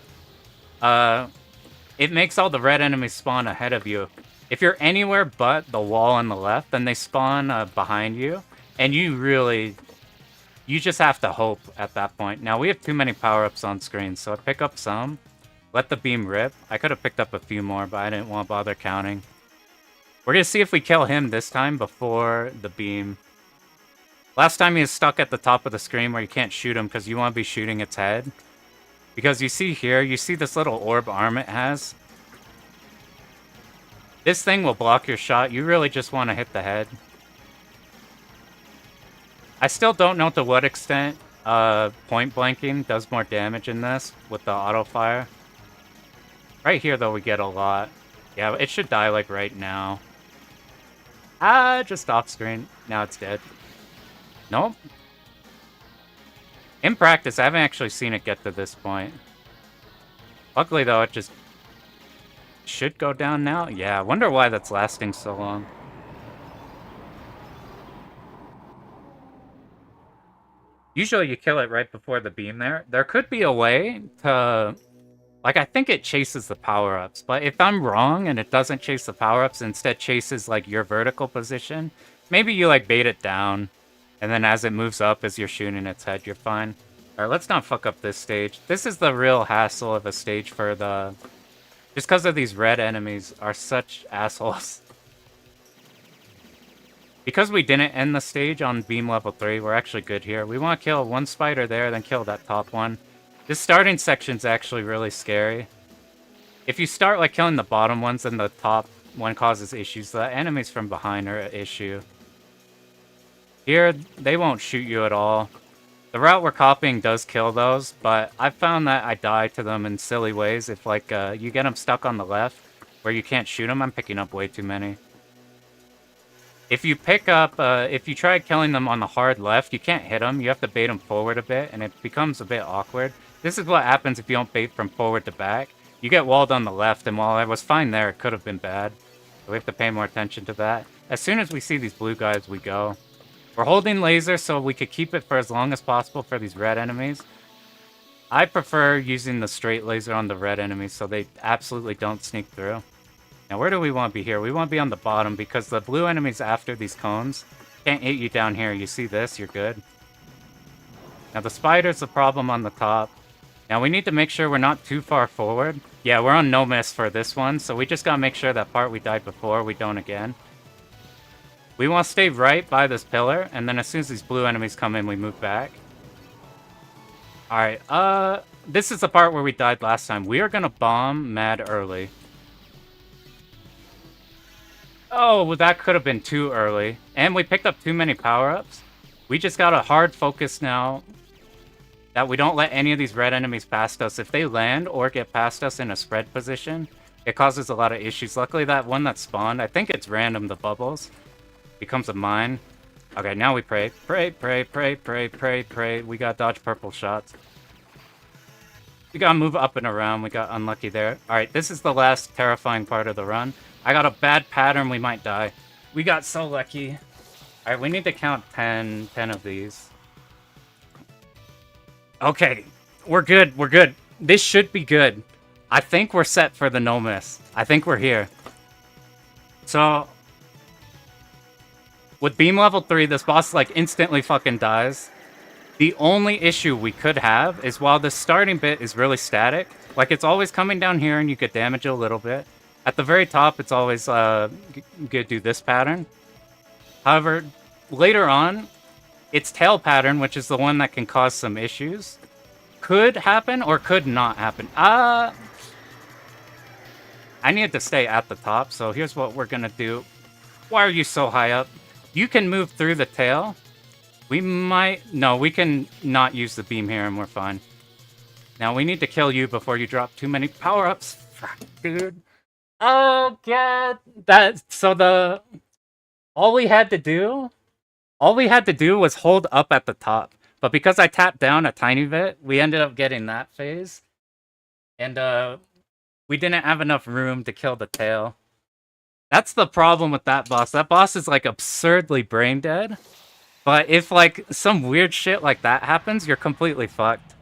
it makes all the red enemies spawn ahead of you. If you're anywhere but the wall on the left, then they spawn behind you, and you just have to hope at that point. Now, we have too many power-ups on screen, so I pick up some, let the beam rip. I could have picked up a few more, but I didn't want to bother counting. We're going to see if we kill him this time before the beam. Last time he was stuck at the top of the screen where you can't shoot him because you want to be shooting its head. Because you see here, you see this little orb arm it has? This thing will block your shot. You really just want to hit the head. I still don't know to what extent point blanking does more damage in this with the auto fire. Right here, though, we get a lot. Yeah, it should die, like, right now. Just off screen. Now it's dead. Nope. In practice, I haven't actually seen it get to this point. Luckily, though, it just should go down now. Yeah, I wonder why that's lasting so long. Usually you kill it right before the beam there. There could be a way to Like, I think it chases the power-ups, but if I'm wrong and it doesn't chase the power-ups, instead chases, like, your vertical position, maybe you, like, bait it down, and then as it moves up, as you're shooting its head, you're fine. Alright, let's not fuck up this stage. This is the real hassle of a stage for the... Just because of these red enemies are such assholes. Because we didn't end the stage on beam level 3, we're actually good here. We want to kill one spider there, then kill that top one. This starting section's actually really scary. If you start like killing the bottom ones, then the top one causes issues. The enemies from behind are an issue. Here, they won't shoot you at all. The route we're copying does kill those, but I've found that I die to them in silly ways. If like you get them stuck on the left, where you can't shoot them, I'm picking up way too many. If you pick up, if you try killing them on the hard left, you can't hit them. You have to bait them forward a bit, and it becomes a bit awkward. This is what happens if you don't bait from forward to back. You get walled on the left, and while I was fine there, it could have been bad. So we have to pay more attention to that. As soon as we see these blue guys, we go. We're holding laser so we could keep it for as long as possible for these red enemies. I prefer using the straight laser on the red enemies so they absolutely don't sneak through. Now, where do we want to be here? We want to be on the bottom because the blue enemies after these cones can't hit you down here. You see this, you're good. Now, the spider's the problem on the top. Now, we need to make sure we're not too far forward. Yeah, we're on no miss for this one, so we just gotta make sure that part we died before, we don't again. We want to stay right by this pillar, and then as soon as these blue enemies come in, we move back. Alright, this is the part where we died last time. We are gonna bomb mad early. Oh, well, that could have been too early. And we picked up too many power-ups. We just got a hard focus now that we don't let any of these red enemies past us. If they land or get past us in a spread position, it causes a lot of issues. Luckily, that one that spawned, I think it's random, the bubbles, becomes a mine. Okay, now we pray. Pray, pray, pray, pray, pray, pray. We got dodge purple shots. We gotta move up and around. We got unlucky there. Alright, this is the last terrifying part of the run. I got a bad pattern, we might die. We got so lucky. Alright, we need to count 10 of these. Okay, we're good, we're good. This should be good. I think we're set for the no miss. I think we're here. So, with beam level 3, this boss like instantly fucking dies. The only issue we could have is while the starting bit is really static, like it's always coming down here and you could damage it a little bit. At the very top, it's always good to do this pattern. However, later on, its tail pattern, which is the one that can cause some issues, could happen or could not happen. I need to stay at the top, so here's what we're gonna do. Why are you so high up? You can move through the tail. We might... No, we can not use the beam here and we're fine. Now, we need to kill you before you drop too many power-ups. Fuck, dude. Oh, God. All we had to do was hold up at the top. But because I tapped down a tiny bit, we ended up getting that phase. And, we didn't have enough room to kill the tail. That's the problem with that boss. That boss is, like, absurdly brain dead. But if, like, some weird shit like that happens, you're completely fucked.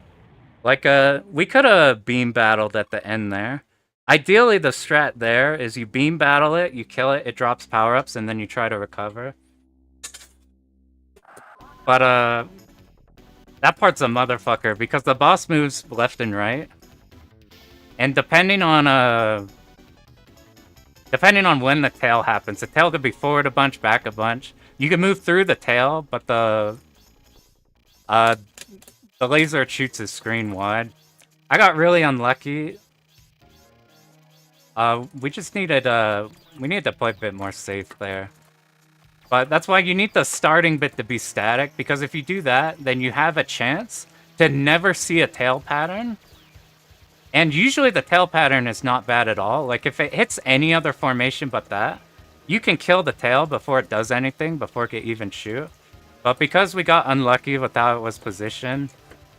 Like, we could have beam battled at the end there. Ideally, the strat there is you beam battle it, you kill it, it drops power-ups, and then you try to recover. But, that part's a motherfucker, because the boss moves left and right. And depending on when the tail happens, the tail could be forward a bunch, back a bunch. You can move through the tail, but the laser shoots his screen wide. I got really unlucky. We just needed, we needed to play a bit more safe there. But that's why you need the starting bit to be static, because if you do that, then you have a chance to never see a tail pattern. And usually the tail pattern is not bad at all. Like, if it hits any other formation but that, you can kill the tail before it does anything, before it can even shoot. But because we got unlucky with how it was positioned,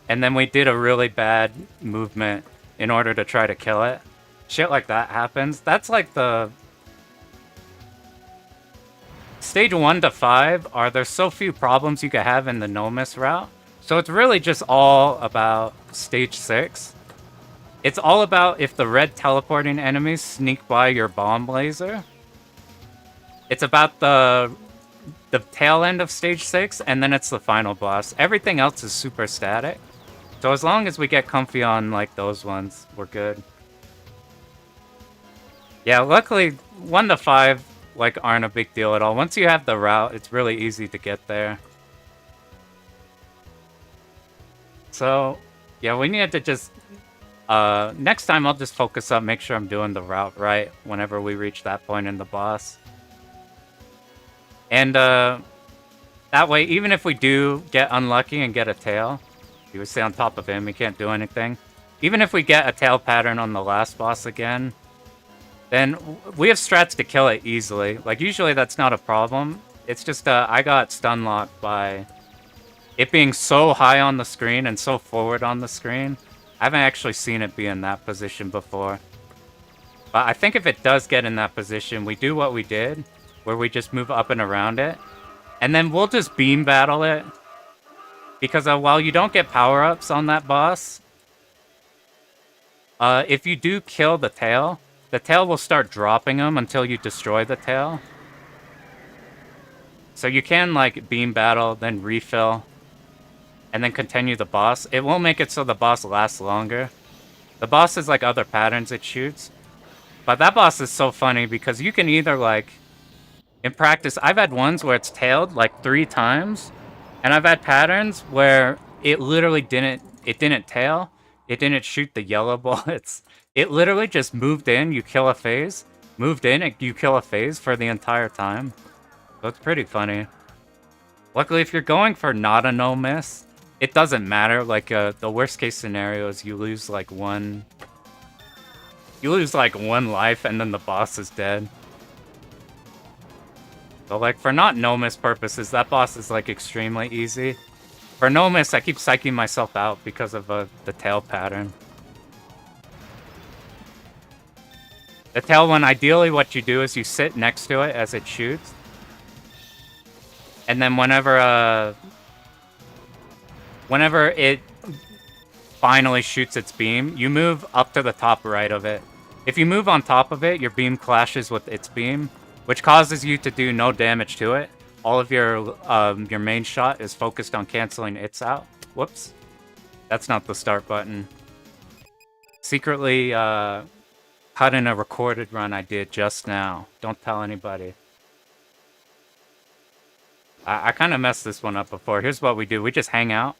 and then we did a really bad movement in order to try to kill it, shit like that happens. That's like the... Stage 1 to 5 are there's so few problems you could have in the no miss route. So it's really just all about stage 6. It's all about if the red teleporting enemies sneak by your bomb laser. It's about the tail end of stage 6, and then it's the final boss. Everything else is super static. So as long as we get comfy on like those ones, we're good. Yeah, luckily 1 to 5 like aren't a big deal at all. Once you have the route, it's really easy to get there. So, yeah, we need to just next time I'll just focus up, make sure I'm doing the route right whenever we reach that point in the boss. And that way, even if we do get unlucky and get a tail, you would stay on top of him, we can't do anything. Even if we get a tail pattern on the last boss again, then we have strats to kill it easily. Like, usually that's not a problem. It's just I got stun locked by it being so high on the screen and so forward on the screen. I haven't actually seen it be in that position before. But I think if it does get in that position, we do what we did, where we just move up and around it. And then we'll just beam battle it. Because while you don't get power-ups on that boss, if you do kill the tail will start dropping them until you destroy the tail. So you can, like, beam battle, then refill, and then continue the boss. It won't make it so the boss lasts longer. The boss is like other patterns it shoots. But that boss is so funny because you can either, like, in practice, I've had ones where it's tailed like 3 times, and I've had patterns where it literally didn't tail. It didn't shoot the yellow bullets. It literally just moved in, you kill a phase. Moved in, you kill a phase for the entire time. So it's pretty funny. Luckily, if you're going for not a no miss, it doesn't matter. Like, the worst case scenario is you lose like one life and then the boss is dead. So, like, for not no miss purposes, that boss is like extremely easy. For no miss, I keep psyching myself out because of the tail pattern. The tail one, ideally what you do is you sit next to it as it shoots. And then whenever it finally shoots its beam, you move up to the top right of it. If you move on top of it, your beam clashes with its beam, which causes you to do no damage to it. All of your main shot is focused on canceling its out. Whoops. That's not the start button. Secretly cut in a recorded run I did just now. Don't tell anybody. I kind of messed this one up before. Here's what we do. We just hang out.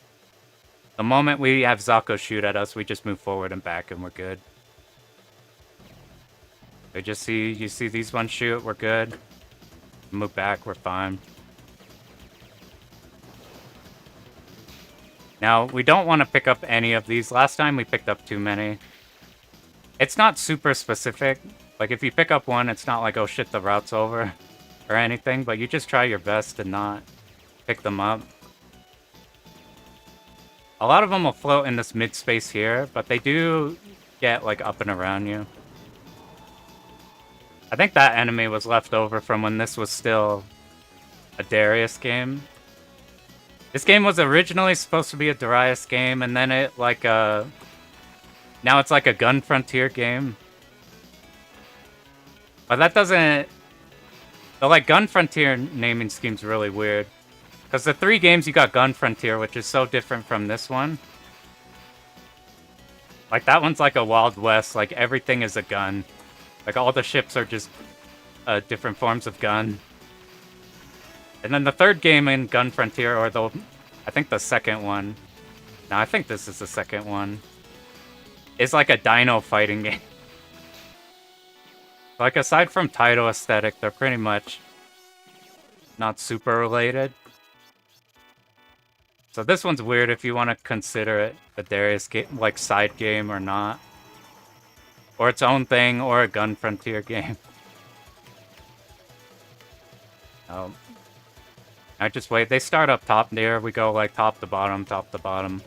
The moment we have Zako shoot at us, we just move forward and back and we're good. You see these ones shoot, we're good. Move back, we're fine. Now, we don't want to pick up any of these. Last time we picked up too many. It's not super specific. Like, if you pick up one, it's not like, oh shit, the route's over or anything, but you just try your best to not pick them up. A lot of them will float in this mid space here, but they do get, like, up and around you. I think that enemy was left over from when this was still a Darius game. This game was originally supposed to be a Darius game, and then it, like, now it's like a Gun Frontier game. But that doesn't... The, like, Gun Frontier naming scheme's really weird. Because the 3 games you got Gun Frontier, which is so different from this one. Like, that one's like a Wild West, like, everything is a gun. Like, all the ships are just different forms of gun. And then the 3rd game in Gun Frontier, or I think the 2nd one. No, I think this is the 2nd one. Is like a dino fighting game. Like, aside from title aesthetic, they're pretty much not super related. So this one's weird if you want to consider it a Darius game, like, side game or not. Or its own thing, or a Gun Frontier game. I just wait. They start up top there. We go, like, top to bottom, top to bottom.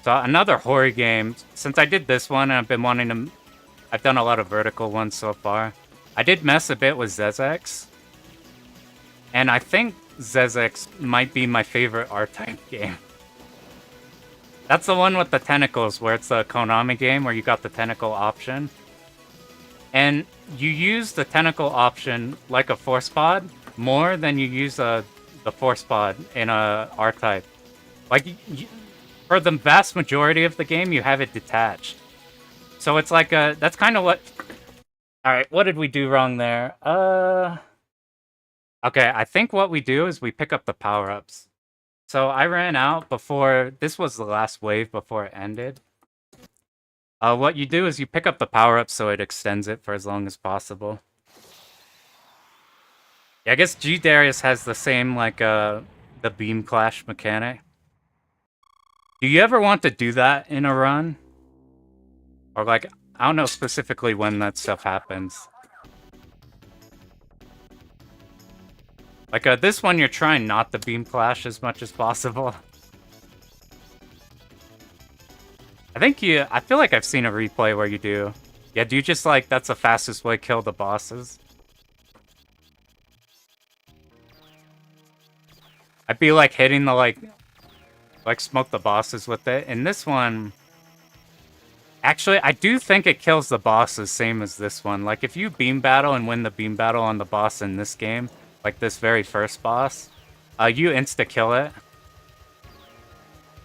So another Hori game. Since I did this one, and I've been wanting to... I've done a lot of vertical ones so far. I did mess a bit with Zezex. And I think Zezex might be my favorite R-Type game. That's the one with the tentacles, where it's the Konami game where you got the tentacle option. And you use the tentacle option like a Force Pod more than you use the Force Pod in a R-Type. Like, for the vast majority of the game, you have it detached. So it's like that's kind of what... Alright, what did we do wrong there? Okay, I think what we do is we pick up the power-ups. So I ran out before... This was the last wave before it ended. What you do is you pick up the power-up so it extends it for as long as possible. Yeah, I guess G Darius has the same, like, the beam clash mechanic. Do you ever want to do that in a run? Or, like, I don't know specifically when that stuff happens. Like, this one you're trying not to beam clash as much as possible. I feel like I've seen a replay where you do. Yeah, do you just, like, that's the fastest way to kill the bosses? I'd be, like, hitting the, like, smoke the bosses with it. In this one... Actually, I do think it kills the bosses, same as this one. Like, if you beam battle and win the beam battle on the boss in this game, like this very first boss, you insta-kill it.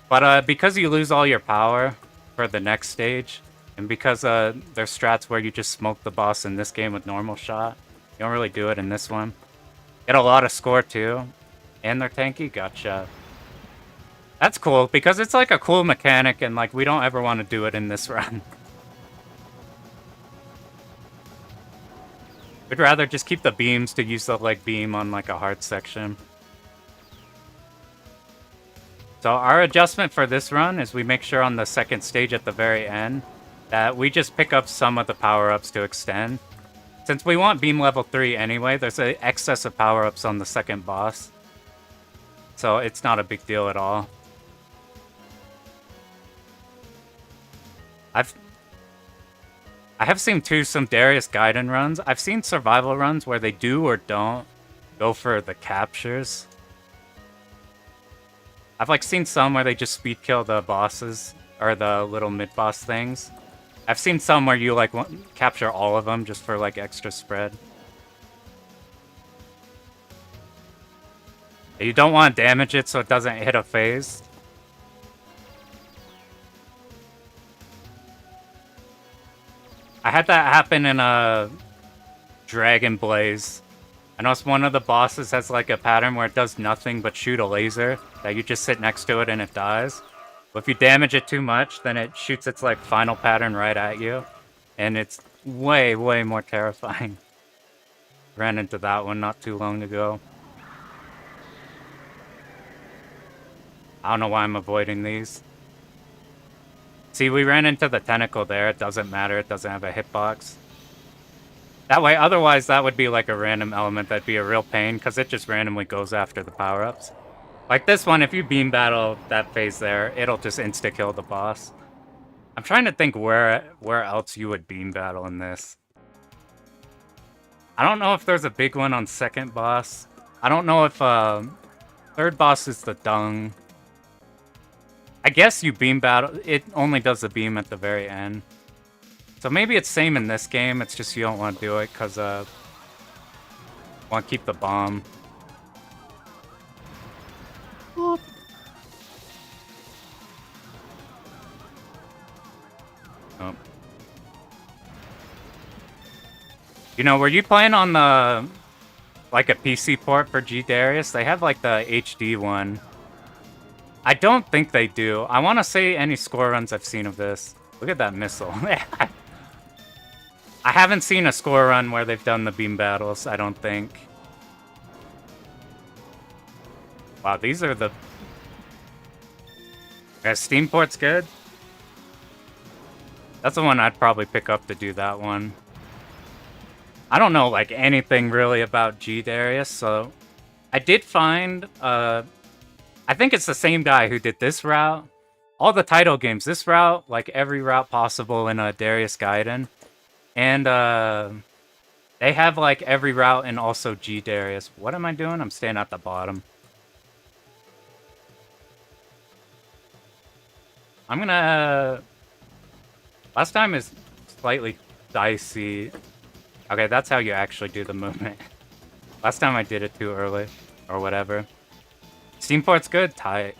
But because you lose all your power for the next stage, and because there's strats where you just smoke the boss in this game with normal shot, you don't really do it in this one. Get a lot of score, too. And they're tanky? Gotcha. That's cool, because it's like a cool mechanic, and like we don't ever want to do it in this run. We'd rather just keep the beams to use the like beam on like a hard section. So our adjustment for this run is we make sure on the second stage at the very end that we just pick up some of the power-ups to extend. Since we want beam level 3 anyway, there's an excess of power-ups on the second boss. So it's not a big deal at all. I have seen too some Darius Gaiden runs. I've seen survival runs where they do or don't go for the captures. I've like seen some where they just speed kill the bosses or the little mid-boss things. I've seen some where you like capture all of them just for like extra spread. You don't want to damage it so it doesn't hit a phase. I had that happen in a Dragon Blaze. I noticed one of the bosses has like a pattern where it does nothing but shoot a laser that you just sit next to it and it dies. But if you damage it too much, then it shoots its like final pattern right at you. And it's way, way more terrifying. Ran into that one not too long ago. I don't know why I'm avoiding these. See, we ran into the tentacle there. It doesn't matter. It doesn't have a hitbox. That way, otherwise, that would be like a random element that'd be a real pain, because it just randomly goes after the power-ups. Like this one, if you beam battle that phase there, it'll just insta-kill the boss. I'm trying to think where else you would beam battle in this. I don't know if there's a big one on second boss. I don't know if third boss is the dung. I guess you beam battle, it only does the beam at the very end. So maybe it's same in this game, it's just you don't want to do it because want to keep the bomb. Whoop. Oh. You know, were you playing on the like a PC port for G Darius? They have like the HD one. I don't think they do. I want to say any score runs I've seen of this. Look at that missile. I haven't seen a score run where they've done the beam battles, I don't think. Wow, these are the... Yeah, Steam port's good. That's the one I'd probably pick up to do that one. I don't know, like, anything really about G Darius, so... I did find, I think it's the same guy who did this route. All the title games, this route, like every route possible in Darius Gaiden. And they have like every route and also G Darius. What am I doing? I'm staying at the bottom. I'm gonna... Last time is slightly dicey. Okay, that's how you actually do the movement. Last time I did it too early. Or whatever. Steamport's good, tight.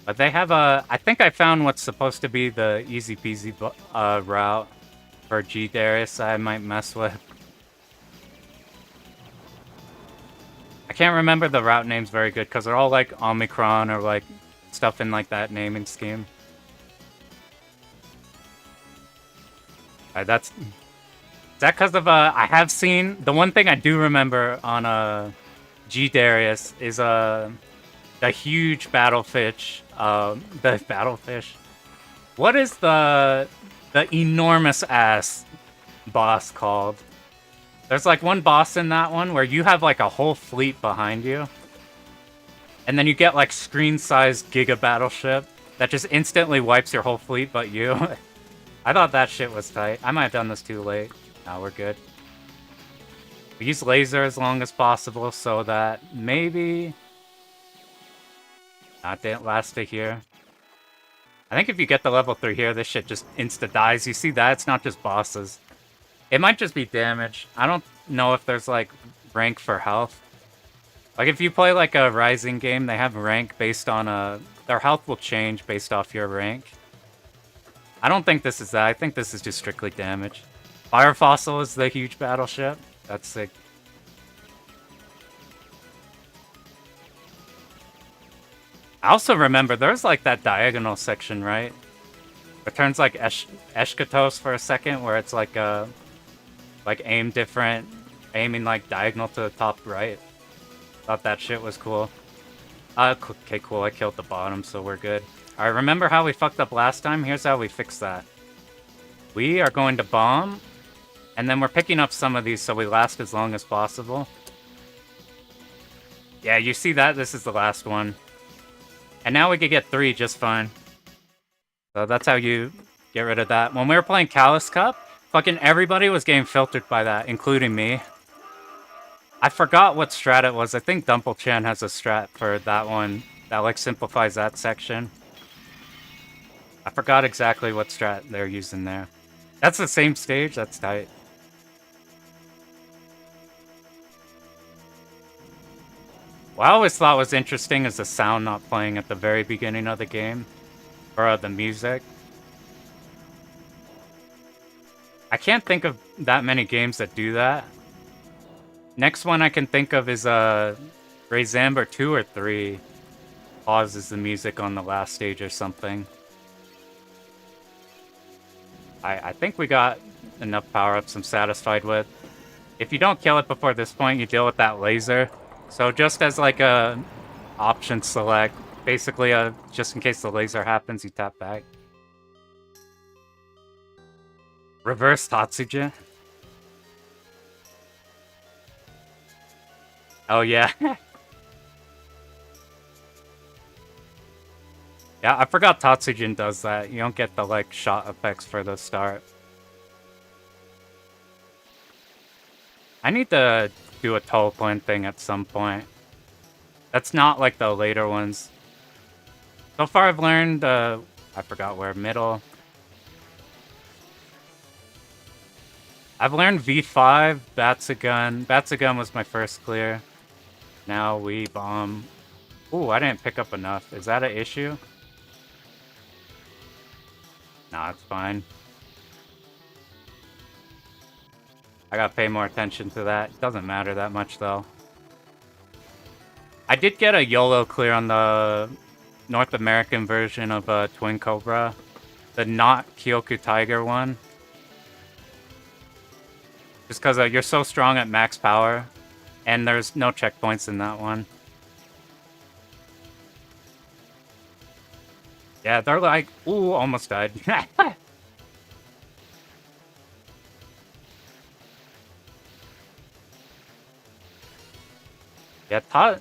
But they have a... I think I found what's supposed to be the easy peasy route for G Darius I might mess with. I can't remember the route names very good because they're all like Omicron or like stuff in like that naming scheme. That's... Is that because of, I have seen... The one thing I do remember on, G Darius is, the huge battlefish, the battlefish. What is the enormous ass boss called? There's like one boss in that one where you have like a whole fleet behind you. And then you get like screen-sized Giga Battleship that just instantly wipes your whole fleet but you. I thought that shit was tight. I might have done this too late. No, we're good. We use laser as long as possible so that maybe... That didn't last to here. I think if you get the level 3 here, this shit just insta-dies. You see that? It's not just bosses. It might just be damage. I don't know if there's, like, rank for health. Like, if you play, like, a Rising game, they have rank based on a... Their health will change based off your rank. I don't think this is that. I think this is just strictly damage. Fire Fossil is the huge battleship. That's sick. I also remember there's like that diagonal section, right? It turns like Eschatos for a second, where it's like aim different, aiming like diagonal to the top right. Thought that shit was cool. Okay, cool. I killed the bottom, so we're good. Alright, remember how we fucked up last time? Here's how we fix that. We are going to bomb, and then we're picking up some of these so we last as long as possible. Yeah, you see that? This is the last one. And now we could get 3 just fine. So that's how you get rid of that. When we were playing Callus Cup, fucking everybody was getting filtered by that, including me. I forgot what strat it was. I think Dumple-chan has a strat for that one that like simplifies that section. I forgot exactly what strat they're using there. That's the same stage? That's tight. What I always thought was interesting is the sound not playing at the very beginning of the game. Or the music. I can't think of that many games that do that. Next one I can think of is Rayzamber 2 or 3 pauses the music on the last stage or something. I think we got enough power-ups I'm satisfied with. If you don't kill it before this point, you deal with that laser. So just as like a option select, basically just in case the laser happens, you tap back. Reverse Tatsujin. Oh yeah. Yeah, I forgot Tatsujin does that. You don't get the like shot effects for the start. I need to do a Tollpoint thing at some point. That's not like the later ones. So far I've learned, I forgot where, middle. I've learned V5, Batsugun. Batsugun was my first clear. Now we bomb. Ooh, I didn't pick up enough. Is that an issue? Nah, it's fine. I gotta pay more attention to that. It doesn't matter that much, though. I did get a YOLO clear on the North American version of Twin Cobra. The not Kyoku Tiger one. Just because you're so strong at max power. And there's no checkpoints in that one. Yeah, they're like... Ooh, almost died. Yeah, the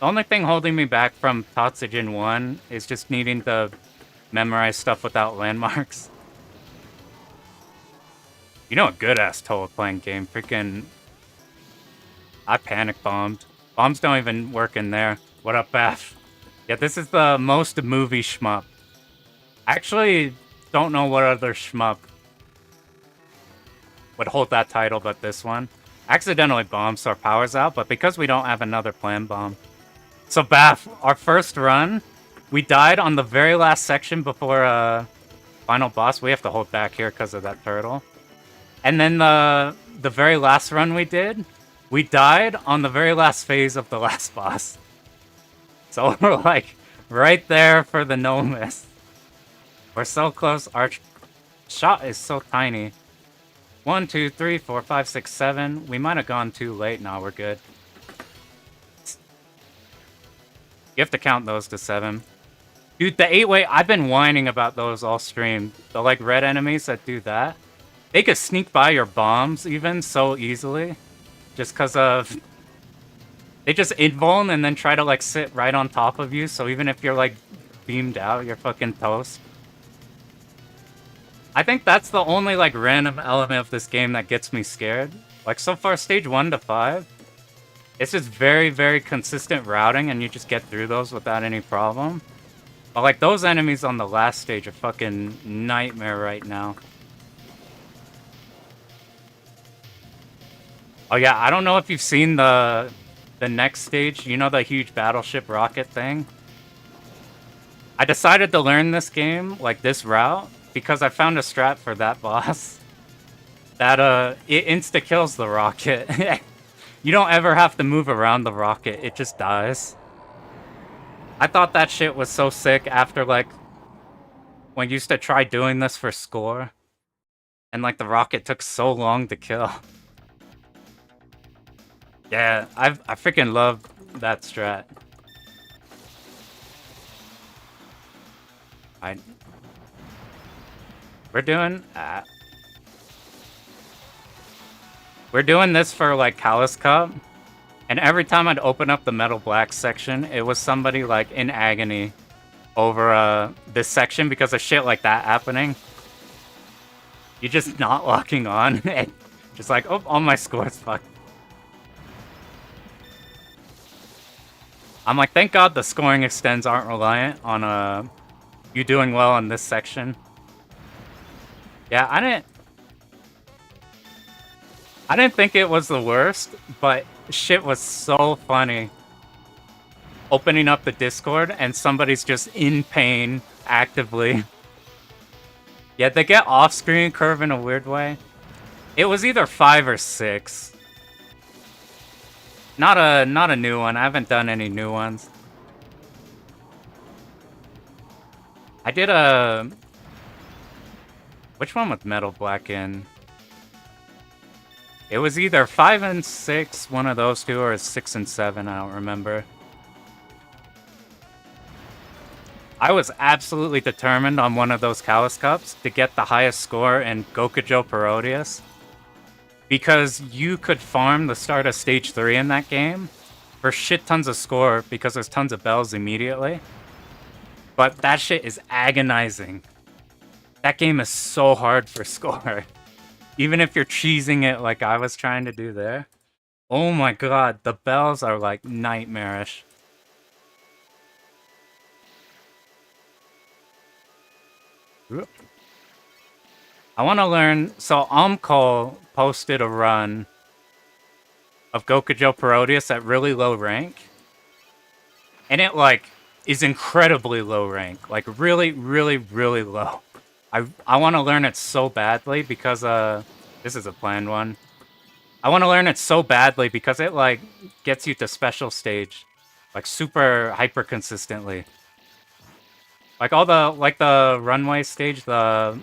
only thing holding me back from Tatsujin 1 is just needing to memorize stuff without landmarks. You know a good-ass Toa playing game. Freaking I panic bombed. Bombs don't even work in there. What up, Beth? Yeah, this is the most movie shmup. I actually don't know what other shmup would hold that title but this one. Accidentally bombed, so our power's out, but because we don't have another plan bomb. So, Bath, our first run, we died on the very last section before final boss. We have to hold back here because of that turtle. And then the very last run we did, we died on the very last phase of the last boss. So we're like right there for the no miss. We're so close. Our shot is so tiny. 1, 2, 3, 4, 5, 6, 7. We might have gone too late. Now we're good. You have to count those to 7. Dude, the 8-way, I've been whining about those all stream. The like red enemies that do that. They could sneak by your bombs even so easily. Just because of... They just invuln and then try to like sit right on top of you. So even if you're like beamed out, you're fucking toast. I think that's the only like random element of this game that gets me scared. Like so far, stage 1 to 5. It's just very, very consistent routing and you just get through those without any problem. But like those enemies on the last stage are fucking nightmare right now. Oh yeah, I don't know if you've seen the next stage. You know the huge battleship rocket thing? I decided to learn this game, like this route, because I found a strat for that boss. That it insta-kills the rocket. You don't ever have to move around the rocket, it just dies. I thought that shit was so sick after like when you used to try doing this for score. And like the rocket took so long to kill. Yeah, I freaking love that strat. We're doing this for like Callus Cup, and every time I'd open up the Metal Black section, it was somebody like in agony over this section because of shit like that happening. You're just not locking on, and just like, oh, all my scores fucked. I'm like, thank God the scoring extends aren't reliant on you doing well in this section. Yeah, I didn't think it was the worst, but shit was so funny. Opening up the Discord and somebody's just in pain actively. Yeah, they get off-screen curve in a weird way. It was either 5 or 6. Not a new one. I haven't done any new ones. I did a... Which one with Metal Black in? It was either 5 and 6, one of those two, or 6 and 7, I don't remember. I was absolutely determined on one of those Callus Cups to get the highest score in Gokujo Parodius. Because you could farm the start of Stage 3 in that game for shit tons of score because there's tons of bells immediately. But that shit is agonizing. That game is so hard for score. Even if you're cheesing it like I was trying to do there. Oh my god, the bells are like nightmarish. I want to learn... So Omcol posted a run of Gokujo Parodius at really low rank. And it, like, is incredibly low rank. Like, really, really, really low. I want to learn it so badly because, this is a planned one. I want to learn it so badly because it, like, gets you to special stage. Like, super hyper consistently. Like, all the, like, the runway stage, the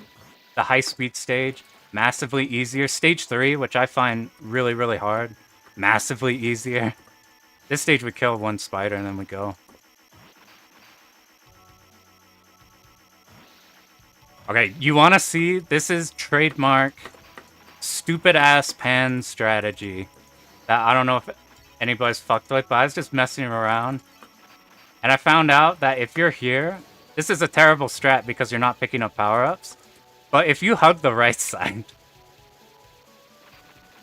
high-speed stage, massively easier. Stage 3, which I find really, really hard, massively easier. This stage we kill one spider and then we go. Okay, you want to see? This is trademark stupid-ass pan strategy that I don't know if anybody's fucked with, but I was just messing around. And I found out that if you're here, this is a terrible strat because you're not picking up power-ups. But if you hug the right side,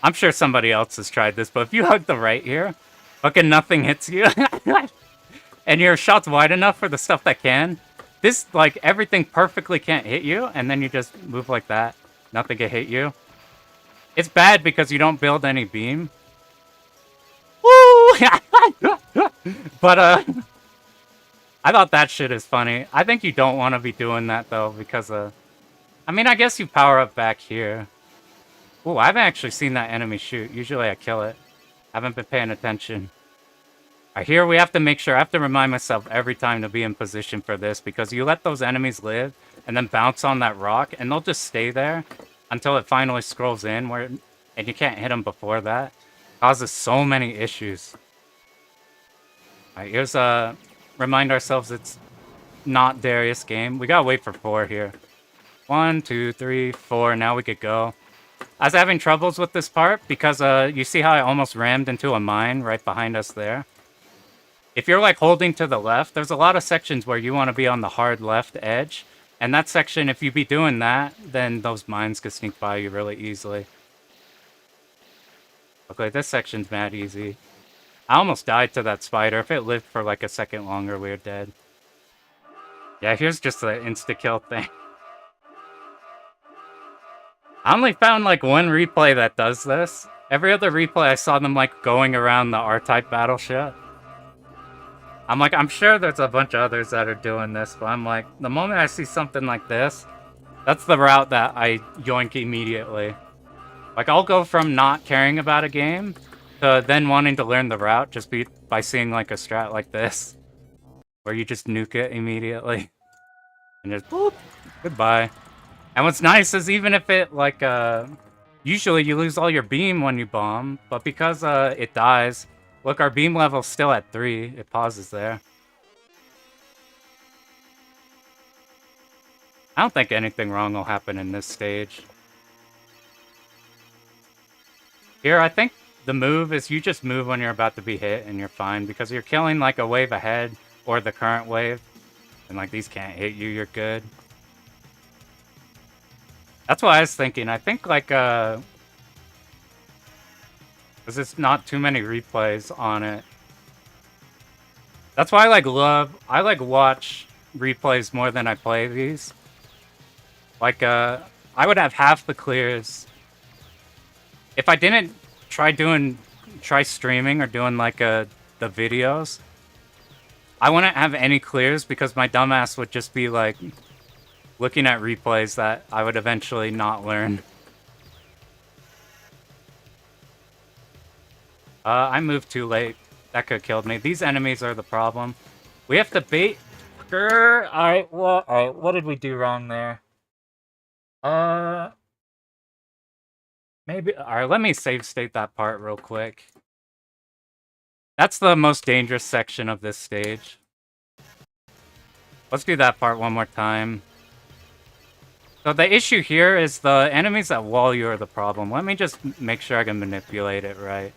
I'm sure somebody else has tried this, but if you hug the right here, fucking nothing hits you. And your shot's wide enough for the stuff that can. This, like, everything perfectly can't hit you, and then you just move like that. Nothing can hit you. It's bad because you don't build any beam. Woo! But, I thought that shit is funny. I think you don't want to be doing that, though, because, I mean, I guess you power up back here. Ooh, I haven't actually seen that enemy shoot. Usually I kill it. Haven't been paying attention. Alright, here we have to make sure, I have to remind myself every time to be in position for this, because you let those enemies live, and then bounce on that rock, and they'll just stay there until it finally scrolls in, and you can't hit them before that. Causes so many issues. Alright, here's remind ourselves it's not Darius' game. We gotta wait for 4 here. 1, 2, 3, 4, now we could go. I was having troubles with this part because you see how I almost rammed into a mine right behind us there? If you're like holding to the left, there's a lot of sections where you want to be on the hard left edge. And that section, if you be doing that, then those mines could sneak by you really easily. Okay, this section's mad easy. I almost died to that spider. If it lived for like a second longer, we're dead. Yeah, here's just the insta-kill thing. I only found like one replay that does this. Every other replay I saw them like going around the R-Type battle shit. I'm like, I'm sure there's a bunch of others that are doing this, but I'm like, the moment I see something like this, that's the route that I yoink immediately. Like, I'll go from not caring about a game to then wanting to learn the route just by seeing like a strat like this. Where you just nuke it immediately. And just boop, goodbye. And what's nice is even if it, like, usually you lose all your beam when you bomb, but because, it dies, look, our beam level's still at 3. It pauses there. I don't think anything wrong will happen in this stage. Here, I think the move is you just move when you're about to be hit and you're fine, because you're killing, like, a wave ahead or the current wave. And, like, these can't hit you, you're good. That's what I was thinking. I think, like, because there's not too many replays on it. That's why I like watch replays more than I play these. Like, I would have half the clears. If I didn't try streaming or doing, like, the videos, I wouldn't have any clears because my dumbass would just be, like, looking at replays that I would eventually not learn. I moved too late. That could have killed me. These enemies are the problem. We have to bait. Alright, what did we do wrong there? Maybe. Alright, let me save state that part real quick. That's the most dangerous section of this stage. Let's do that part one more time. So the issue here is the enemies that wall you are the problem. Let me just make sure I can manipulate it right.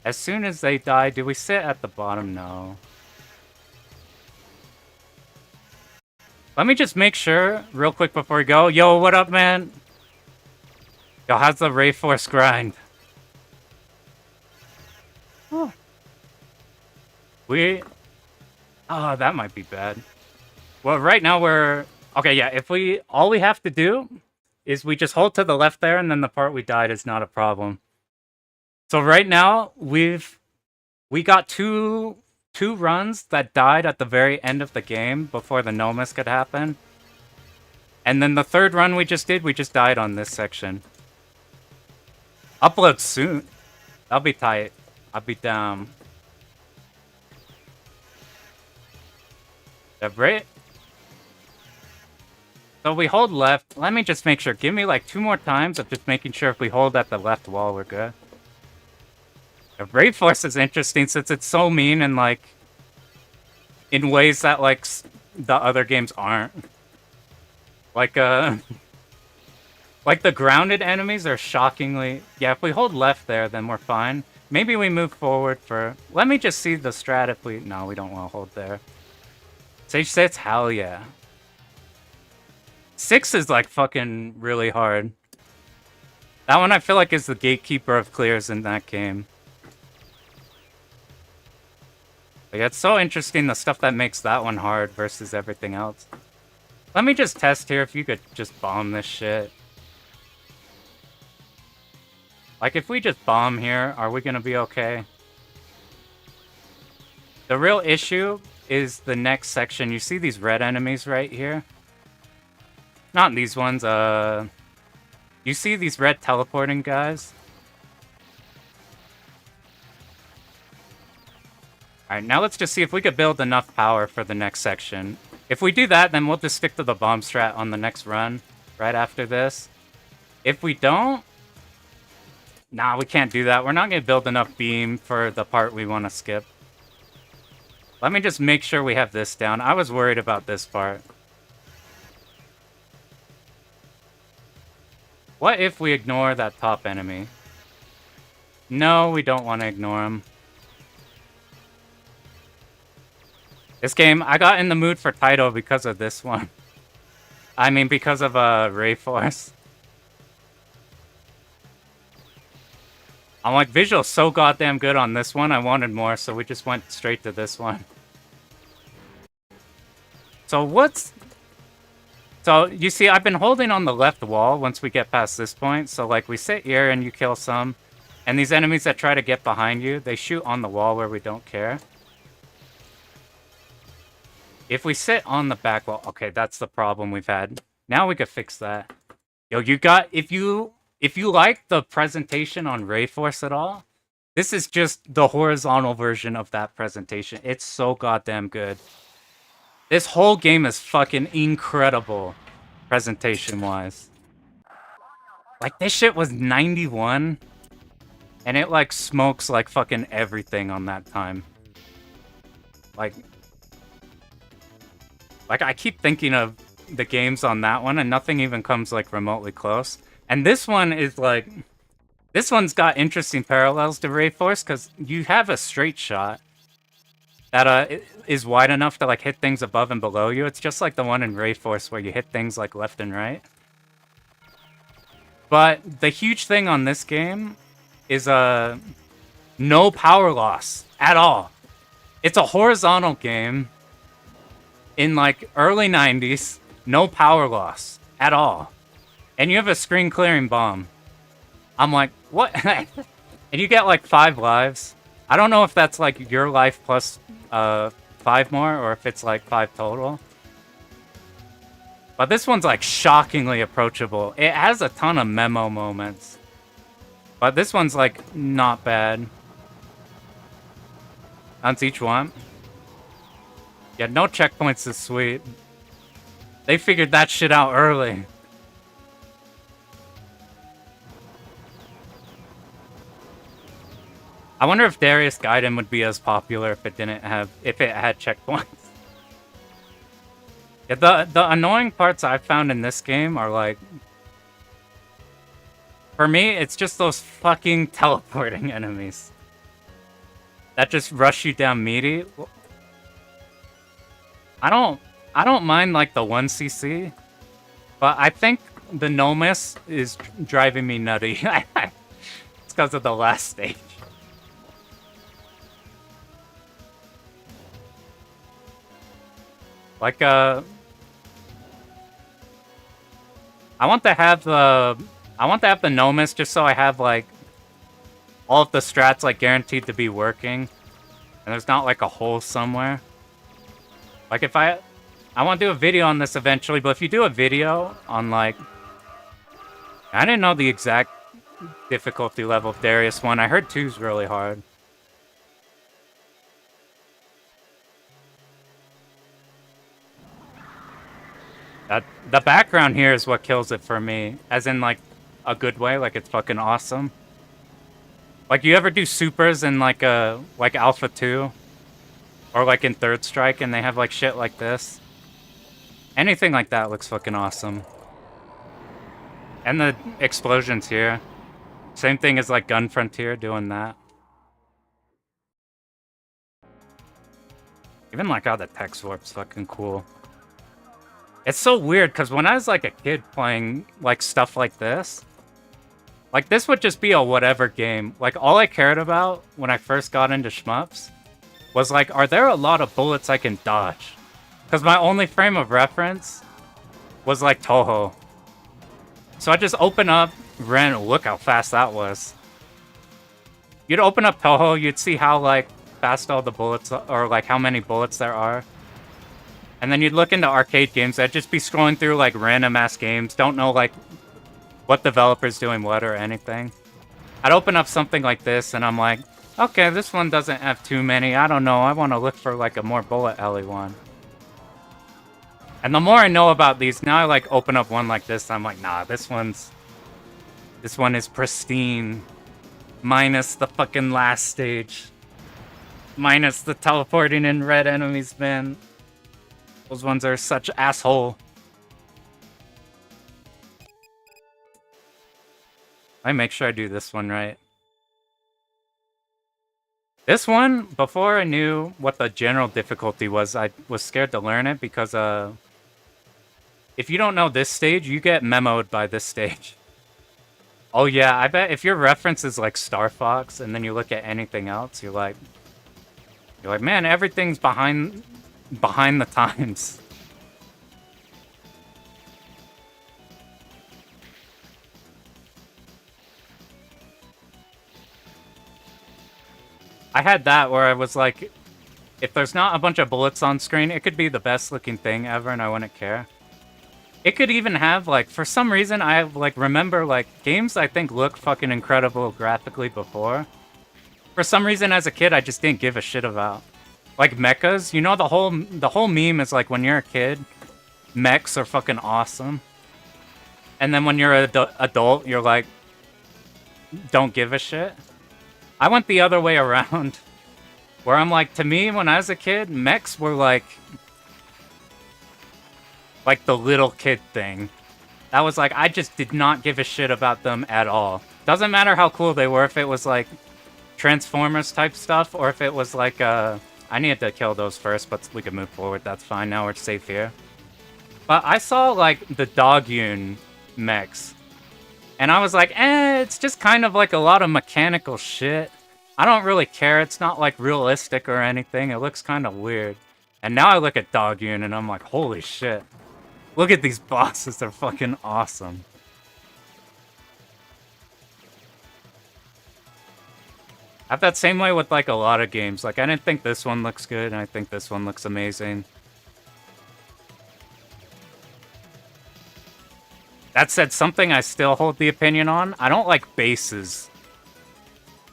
As soon as they die, do we sit at the bottom? No. Let me just make sure, real quick before we go. Yo, what up, man? Yo, how's the Ray Force grind? Oh. Oh, that might be bad. Well, right now we're... Okay, yeah, all we have to do is we just hold to the left there, and then the part we died is not a problem. So right now, we got two runs that died at the very end of the game before the no miss could happen. And then the third run we just died on this section. Upload soon. That'll be tight. I'll be down. Right? So we hold left. Let me just make sure. Give me like 2 more times of just making sure if we hold at the left wall, we're good. The Brave Force is interesting since it's so mean and like in ways that like the other games aren't. Like like the grounded enemies are shockingly... Yeah, if we hold left there, then we're fine. Maybe we move forward for... Let me just see the strat if we... No, we don't want to hold there. Sage 6, hell yeah. 6 is like fucking really hard. That one I feel like is the gatekeeper of clears in that game. Like, it's so interesting, the stuff that makes that one hard versus everything else. Let me just test here if you could just bomb this shit. Like, if we just bomb here, are we gonna be okay? The real issue is the next section. You see these red enemies right here? Not these ones, You see these red teleporting guys? Alright, now let's just see if we could build enough power for the next section. If we do that, then we'll just stick to the bomb strat on the next run, right after this. If we don't... Nah, we can't do that. We're not going to build enough beam for the part we want to skip. Let me just make sure we have this down. I was worried about this part. What if we ignore that top enemy? No, we don't want to ignore him. This game, I got in the mood for Taito because of this one. I mean, because of Rayforce. I'm like, visual's so goddamn good on this one. I wanted more, so we just went straight to this one. So you see, I've been holding on the left wall once we get past this point. So like, we sit here and you kill some. And these enemies that try to get behind you, they shoot on the wall where we don't care. If we sit on the back wall, okay, that's the problem we've had. Now we could fix that. Yo, if you like the presentation on Rayforce at all, this is just the horizontal version of that presentation. It's so goddamn good. This whole game is fucking incredible, presentation-wise. Like, this shit was 91, and it, like, smokes, like, fucking everything on that time. Like, I keep thinking of the games on that one, and nothing even comes, like, remotely close. And this one is, like... This one's got interesting parallels to Rayforce, because you have a straight shot that is wide enough to, like, hit things above and below you. It's just like the one in Rayforce where you hit things, like, left and right. But the huge thing on this game is, no power loss at all. It's a horizontal game in, like, early 90s. No power loss at all. And you have a screen-clearing bomb. I'm like, what? And you get, like, 5 lives. I don't know if that's, like, your life plus 5 more, or if it's, like, 5 total. But this one's, like, shockingly approachable. It has a ton of memo moments. But this one's, like, not bad. That's each one. Yeah, no checkpoints is sweet. They figured that shit out early. I wonder if Darius Gaiden would be as popular if it had checkpoints. Yeah, the annoying parts I've found in this game are like, for me, it's just those fucking teleporting enemies that just rush you down meaty. I don't mind like the 1cc, but I think the no miss is driving me nutty. It's because of the last stage. Like, I want to have the no miss just so I have, like, all of the strats, like, guaranteed to be working. And there's not, like, a hole somewhere. Like, if I want to do a video on this eventually, but if you do a video on, like... I didn't know the exact difficulty level of Darius 1. I heard 2's really hard. The background here is what kills it for me. As in, like, a good way. Like, it's fucking awesome. Like, you ever do supers in, like, Alpha 2? Or, like, in Third Strike, and they have, like, shit like this? Anything like that looks fucking awesome. And the explosions here. Same thing as, like, Gun Frontier doing that. Even, like, how the text warp's fucking cool. It's so weird, because when I was, like, a kid playing, like, stuff like this, Like, this would just be a whatever game. Like, all I cared about when I first got into shmups was like, are there a lot of bullets I can dodge? Because my only frame of reference was like Touhou. So I just open up, look how fast that was. You'd open up Touhou, you'd see how like fast all the bullets, or like how many bullets there are. And then you'd look into arcade games, I'd just be scrolling through like random ass games, don't know like what developer's doing what or anything. I'd open up something like this and I'm like, okay, this one doesn't have too many, I don't know, I want to look for like a more bullet alley one. And the more I know about these, now I like open up one like this, I'm like, nah, this one is pristine. Minus the fucking last stage. Minus the teleporting in red enemies, man. Those ones are such asshole. I make sure I do this one right. This one, before I knew what the general difficulty was, I was scared to learn it because if you don't know this stage, you get memoed by this stage. Oh yeah, I bet if your reference is like Star Fox and then you look at anything else, you're like, man, everything's behind the times. I had that where I was like, if there's not a bunch of bullets on screen, it could be the best looking thing ever and I wouldn't care. It could even have, like, for some reason, I, like, remember, like, games I think look fucking incredible graphically before. For some reason, as a kid, I just didn't give a shit about. Like, mechas, you know, the whole meme is, like, when you're a kid, mechs are fucking awesome. And then when you're an adult, you're like, don't give a shit. I went the other way around. Where I'm like, to me, when I was a kid, mechs were, like the little kid thing. That was like, I just did not give a shit about them at all. Doesn't matter how cool they were, if it was like Transformers type stuff, or if it was like, I needed to kill those first, but we can move forward, that's fine, now we're safe here. But I saw like the Dogyun mechs, and I was like, it's just kind of like a lot of mechanical shit. I don't really care, it's not like realistic or anything, it looks kind of weird. And now I look at Dogyun and I'm like, holy shit. Look at these bosses, they're fucking awesome. I have that same way with like a lot of games. Like, I didn't think this one looks good, and I think this one looks amazing. That said, something I still hold the opinion on, I don't like bases.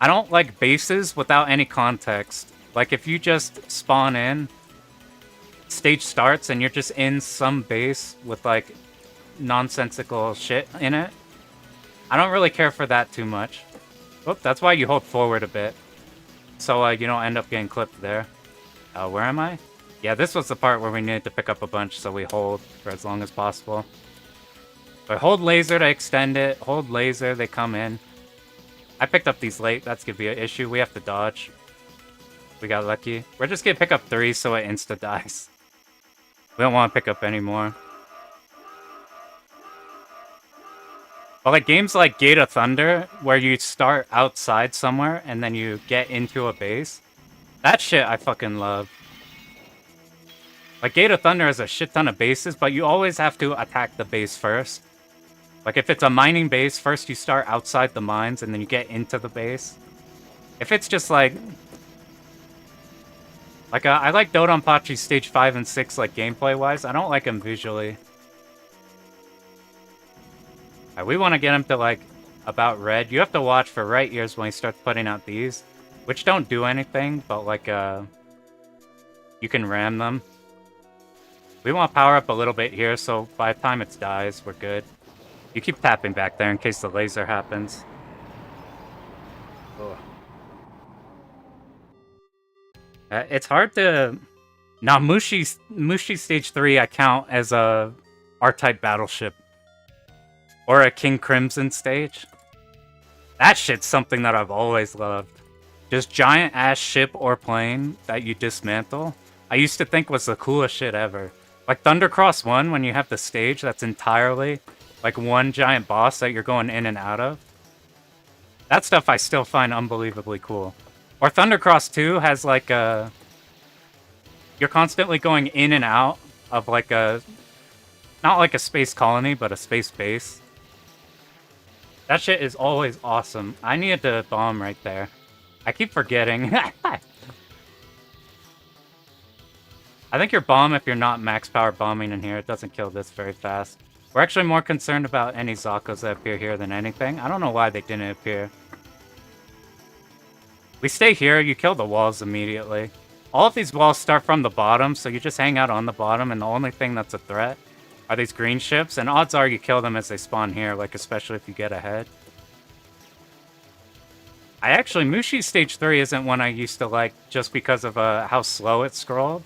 I don't like bases without any context. Like, if you just spawn in, stage starts and you're just in some base with like nonsensical shit in it, I don't really care for that too much. Oh, that's why you hold forward a bit, so you don't end up getting clipped there. Where am I? Yeah, this was the part where we needed to pick up a bunch, so we hold for as long as possible. But hold laser to extend it, hold laser, they come in. I picked up these late, that's gonna be an issue, we have to dodge. We got lucky. We're just gonna pick up 3 so it insta dies. We don't want to pick up anymore. But like games like Gate of Thunder, where you start outside somewhere and then you get into a base, that shit I fucking love. Like Gate of Thunder has a shit ton of bases, but you always have to attack the base first. Like if it's a mining base, first you start outside the mines and then you get into the base. If it's just like I like Dodonpachi's stage 5 and 6, like, gameplay-wise. I don't like him visually. Right, we want to get him to, like, about red. You have to watch for right ears when he starts putting out these, which don't do anything, but, like, you can ram them. We want to power up a little bit here, so by the time it dies, we're good. You keep tapping back there in case the laser happens. Ugh. It's hard to... Now, Mushi Stage 3 I count as a R-Type battleship. Or a King Crimson stage. That shit's something that I've always loved. Just giant-ass ship or plane that you dismantle. I used to think was the coolest shit ever. Like Thundercross 1, when you have the stage that's entirely like one giant boss that you're going in and out of. That stuff I still find unbelievably cool. Or Thundercross 2 has like a... You're constantly going in and out of like a... Not like a space colony, but a space base. That shit is always awesome. I needed to bomb right there. I keep forgetting. I think your bomb, if you're not max power bombing in here, it doesn't kill this very fast. We're actually more concerned about any Zakos that appear here than anything. I don't know why they didn't appear. We stay here, you kill the walls immediately. All of these walls start from the bottom, so you just hang out on the bottom, and the only thing that's a threat are these green ships, and odds are you kill them as they spawn here, like especially if you get ahead. Mushi Stage 3 isn't one I used to like just because of how slow it scrolled.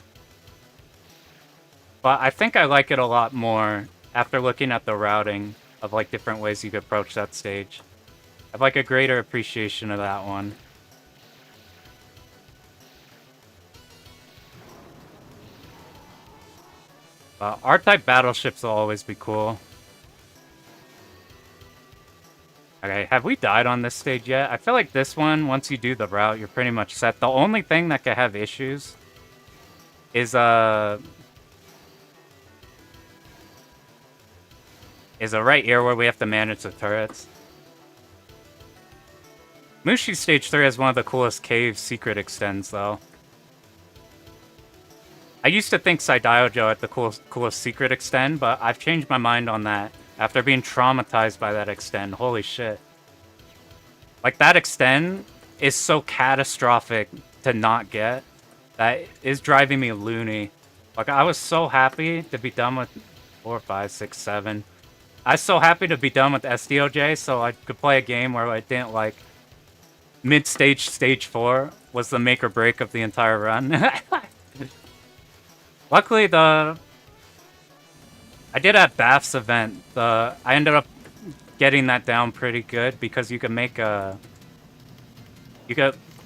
But I think I like it a lot more after looking at the routing of like different ways you could approach that stage. I have like a greater appreciation of that one. R-type battleships will always be cool. Okay, have we died on this stage yet? I feel like this one, once you do the route, you're pretty much set. The only thing that could have issues is a right here where we have to manage the turrets. Mushi Stage 3 is one of the coolest cave secret extends, though. I used to think Saidaijo had the coolest secret extend, but I've changed my mind on that after being traumatized by that extend. Holy shit. Like, that extend is so catastrophic to not get. That is driving me loony. Like, I was so happy to be done with 4, 5, 6, 7. I was so happy to be done with SDOJ so I could play a game where I didn't, like, mid-stage, stage 4 was the make or break of the entire run. Luckily, I did at Bath's event. I ended up getting that down pretty good because you can make a...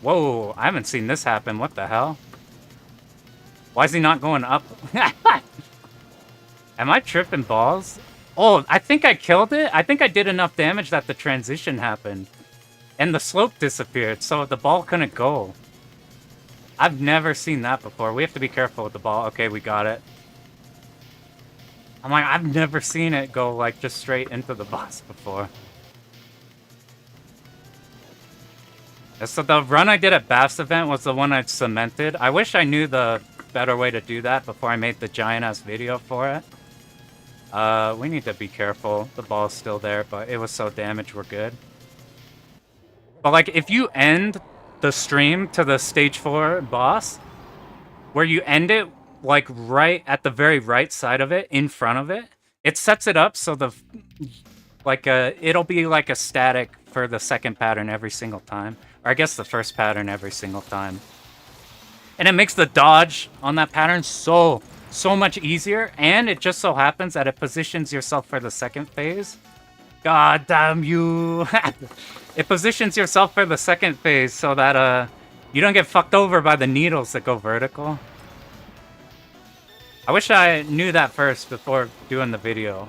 Whoa, I haven't seen this happen. What the hell? Why is he not going up? Am I tripping balls? Oh, I think I killed it. I think I did enough damage that the transition happened. And the slope disappeared, so the ball couldn't go. I've never seen that before. We have to be careful with the ball. Okay, we got it. I'm like, I've never seen it go, like, just straight into the boss before. So the run I did at Bath's event was the one I'd cemented. I wish I knew the better way to do that before I made the giant-ass video for it. We need to be careful. The ball's still there, but it was so damaged, we're good. But, like, if you end the stream to the stage 4 boss, where you end it, like, right at the very right side of it, in front of it, it sets it up so it'll be like a static for the second pattern every single time. Or I guess the first pattern every single time. And it makes the dodge on that pattern so much easier, and it just so happens that it positions yourself for the second phase. God damn you! It positions yourself for the second phase so that you don't get fucked over by the needles that go vertical. I wish I knew that first before doing the video.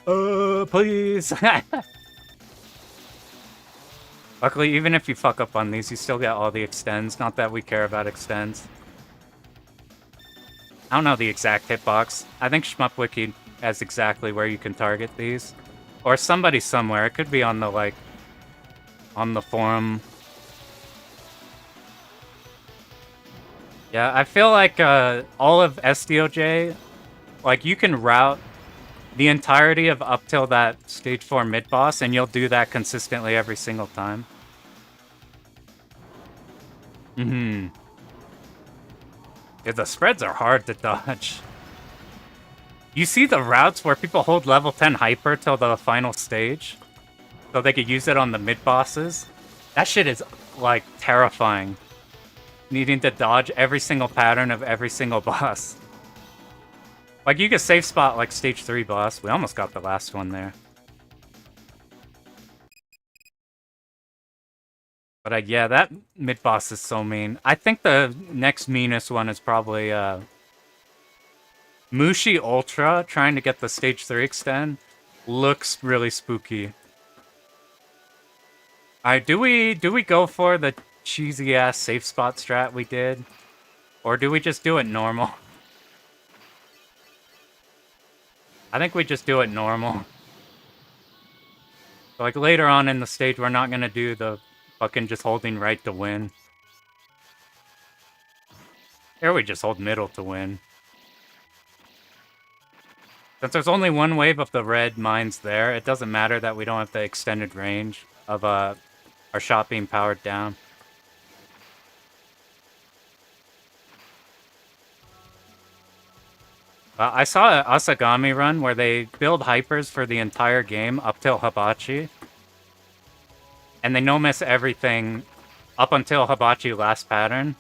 Please! Luckily, even if you fuck up on these, you still get all the extends. Not that we care about extends. I don't know the exact hitbox. I think ShmuppWiki has exactly where you can target these. Or somebody somewhere. It could be on the, like, on the forum. Yeah, I feel like all of SDOJ, like, you can route the entirety of up till that stage 4 mid-boss, and you'll do that consistently every single time. Yeah, the spreads are hard to dodge. You see the routes where people hold level 10 hyper till the final stage, so they could use it on the mid-bosses? That shit is, like, terrifying. Needing to dodge every single pattern of every single boss. Like, you could safe spot, like, stage 3 boss. We almost got the last one there. But, yeah, that mid-boss is so mean. I think the next meanest one is probably, Mushi Ultra, trying to get the stage 3 extend. Looks really spooky. Alright, do we go for the cheesy ass safe spot strat we did? Or do we just do it normal? I think we just do it normal. So, like later on in the stage, we're not gonna do the fucking just holding right to win. Here we just hold middle to win. Since there's only one wave of the red mines there, it doesn't matter that we don't have the extended range of our shot being powered down. I saw an Asagami run where they build hypers for the entire game up till Hibachi. And they no-miss everything up until Hibachi last pattern.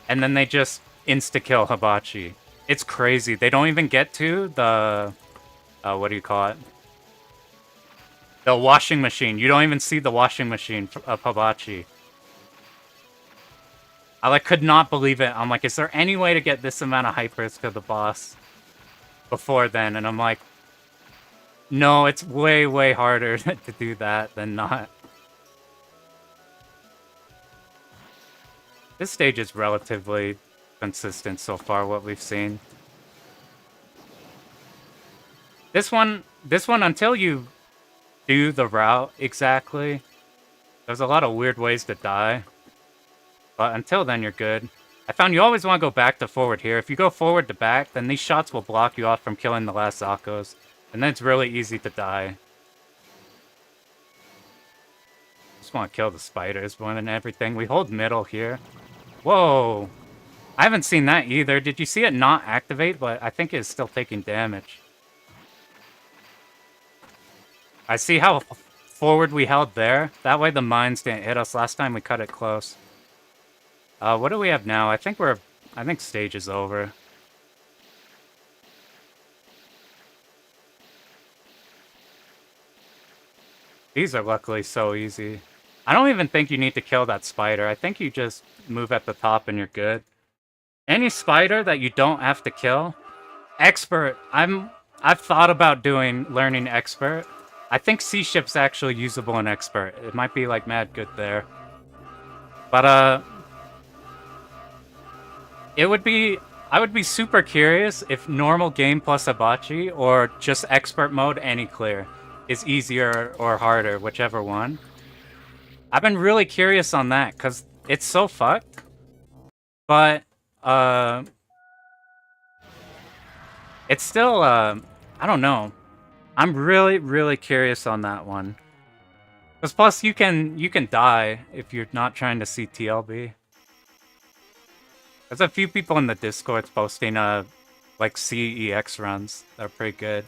And then they just insta-kill Hibachi. It's crazy. They don't even get to the... what do you call it? The washing machine. You don't even see the washing machine of Hibachi. I like could not believe it. I'm like, is there any way to get this amount of hypers to the boss before then? And I'm like, no, it's way, way harder to do that than not. This stage is relatively consistent so far, what we've seen. This one, until you do the route exactly, there's a lot of weird ways to die. But until then, you're good. I found you always want to go back to forward here. If you go forward to back, then these shots will block you off from killing the last Zakos. And then it's really easy to die. Just want to kill the spiders more than everything. We hold middle here. Whoa! I haven't seen that either. Did you see it not activate? But I think it's still taking damage. I see how forward we held there. That way the mines didn't hit us. Last time we cut it close. What do we have now? I think stage is over. These are luckily so easy. I don't even think you need to kill that spider. I think you just move at the top and you're good. Any spider that you don't have to kill. Expert. I've thought about learning expert. I think Sea Ship's actually usable in expert. It might be like mad good there. But I would be super curious if normal game plus Hibachi or just expert mode any clear is easier or harder, whichever one. I've been really curious on that because it's so fucked. But it's still I don't know. I'm really, really curious on that one. Because plus you can die if you're not trying to see TLB. There's a few people in the Discord posting like CEX runs. They're pretty good.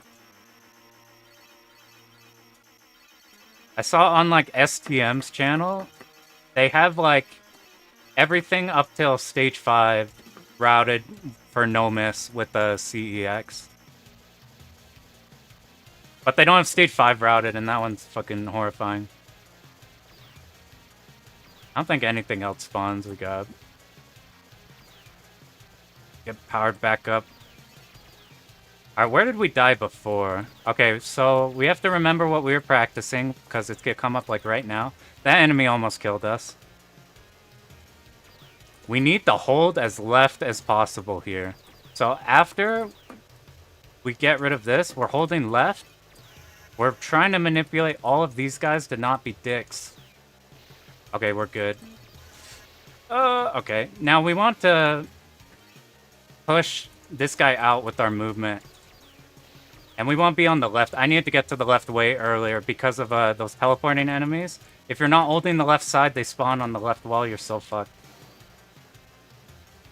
I saw on like STM's channel, they have like everything up till stage 5 routed for no miss with the CEX. But they don't have stage 5 routed, and that one's fucking horrifying. I don't think anything else spawns. We got... Get powered back up. Alright, where did we die before? Okay, so we have to remember what we were practicing, because it's gonna come up like right now. That enemy almost killed us. We need to hold as left as possible here. So after we get rid of this, we're holding left. We're trying to manipulate all of these guys to not be dicks. Okay, we're good. Okay. Now we want to push this guy out with our movement. And we won't be on the left. I need to get to the left way earlier because of those teleporting enemies. If you're not holding the left side, they spawn on the left wall. You're so fucked.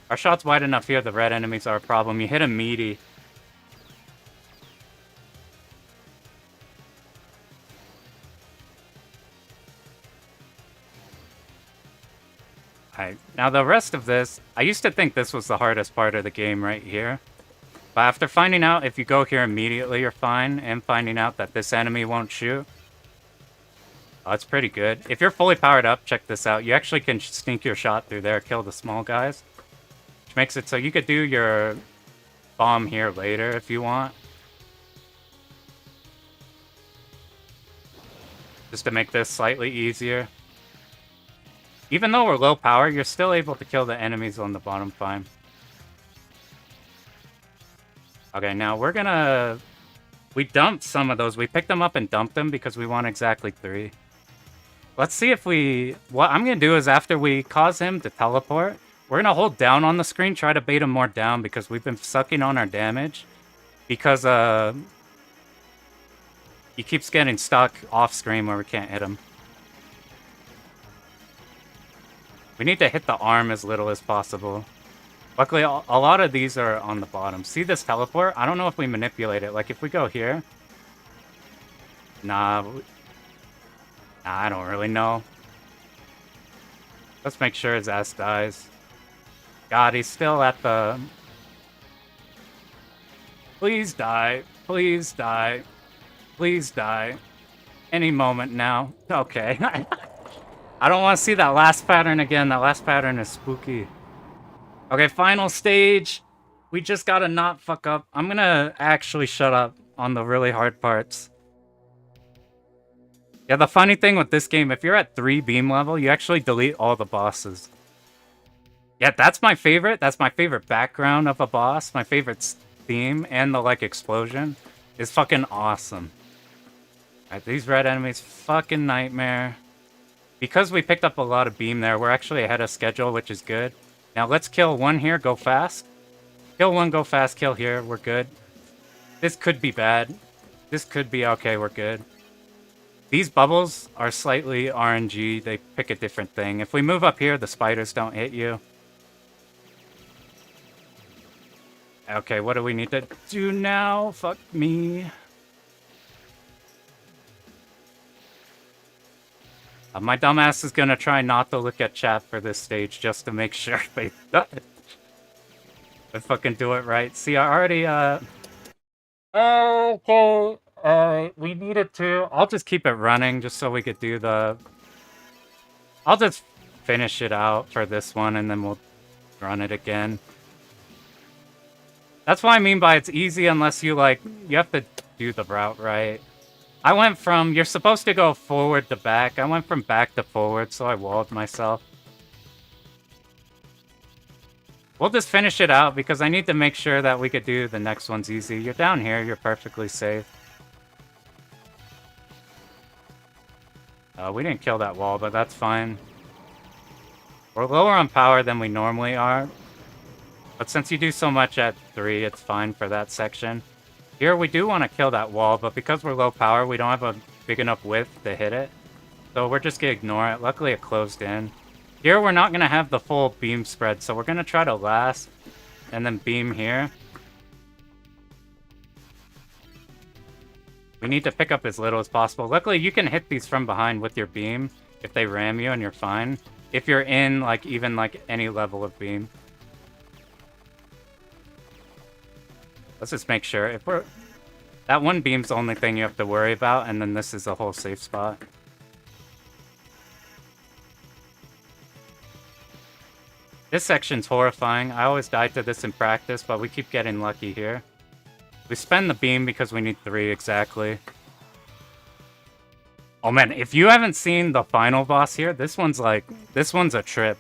Our shot's wide enough here. The red enemies are a problem. You hit a meaty. Alright, now the rest of this, I used to think this was the hardest part of the game right here. But after finding out if you go here immediately you're fine, and finding out that this enemy won't shoot, oh, it's pretty good. If you're fully powered up, check this out. You actually can sneak your shot through there, kill the small guys. Which makes it so you could do your bomb here later if you want. just to make this slightly easier. Even though we're low power, you're still able to kill the enemies on the bottom fine. Okay, now we're gonna... We dumped some of those. We picked them up and dumped them because we want exactly 3. Let's see if we... What I'm gonna do is after we cause him to teleport, we're gonna hold down on the screen, try to bait him more down because we've been sucking on our damage. Because, he keeps getting stuck off screen where we can't hit him. We need to hit the arm as little as possible. Luckily, a lot of these are on the bottom. See this teleport? I don't know if we manipulate it. Like, if we go here... Nah, I don't really know. Let's make sure his ass dies. God, he's still at the... Please die. Please die. Please die. Any moment now. Okay. I don't want to see that last pattern again. That last pattern is spooky. Okay, final stage. We just gotta not fuck up. I'm gonna actually shut up on the really hard parts. Yeah, the funny thing with this game, if you're at 3 beam level, you actually delete all the bosses. Yeah, that's my favorite. That's my favorite background of a boss. My favorite theme and the, like, explosion is fucking awesome. Alright, these red enemies, fucking nightmare. Because we picked up a lot of beam there, we're actually ahead of schedule, which is good. Now let's kill one here, go fast. Kill one, go fast, kill here, we're good. This could be bad. This could be okay, we're good. These bubbles are slightly RNG, they pick a different thing. If we move up here, the spiders don't hit you. Okay, what do we need to do now? Fuck me. My dumbass is gonna try not to look at chat for this stage just to make sure they fucking do it right. See, I already, okay, we needed to... I'll just keep it running just so we could do the... I'll just finish it out for this one and then we'll run it again. That's what I mean by it's easy unless you, like, you have to do the route right. I went from, you're supposed to go forward to back. I went from back to forward, so I walled myself. We'll just finish it out because I need to make sure that we could do the next one's easy. You're down here, you're perfectly safe. We didn't kill that wall, but that's fine. We're lower on power than we normally are. But since you do so much at 3, it's fine for that section. Here, we do want to kill that wall, but because we're low power, we don't have a big enough width to hit it. So we're just going to ignore it. Luckily, it closed in. Here, we're not going to have the full beam spread, so we're going to try to last and then beam here. We need to pick up as little as possible. Luckily, you can hit these from behind with your beam if they ram you and you're fine. If you're in, like, even, like, any level of beam. Let's just make sure. If we're... That one beam's the only thing you have to worry about, and then this is a whole safe spot. This section's horrifying. I always die to this in practice, but we keep getting lucky here. We spend the beam because we need 3 exactly. Oh man, if you haven't seen the final boss here, this one's like... This one's a trip.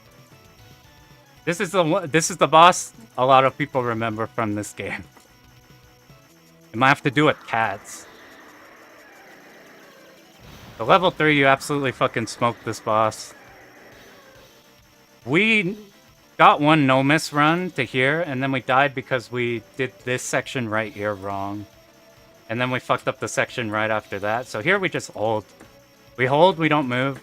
This is the boss a lot of people remember from this game. You might have to do it cats. The level 3, you absolutely fucking smoked this boss. We got one no-miss run to here, and then we died because we did this section right here wrong. And then we fucked up the section right after that. So here we just hold. We hold, we don't move.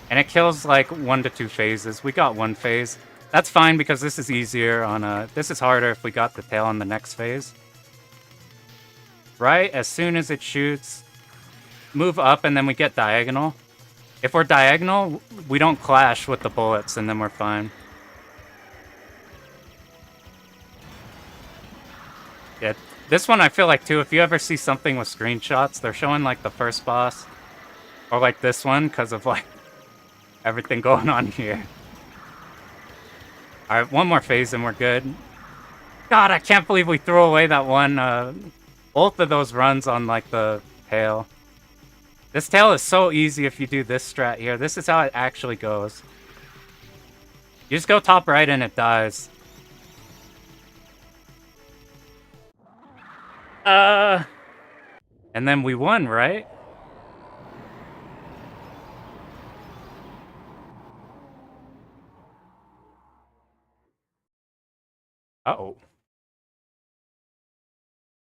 And it kills like 1 to 2 phases. We got 1 phase. That's fine because this is easier on a... This is harder if we got the tail on the next phase. Right as soon as it shoots, move up and then we get diagonal. If we're diagonal, we don't clash with the bullets and then we're fine. Yeah, this one I feel like too, if you ever see something with screenshots, they're showing like the first boss. Or like this one, because of like everything going on here. Alright, 1 more phase and we're good. God, I can't believe we threw away that one, both of those runs on like the tail. This tail is so easy if you do this strat here. This is how it actually goes. You just go top right and it dies. And then we won, right? Uh-oh.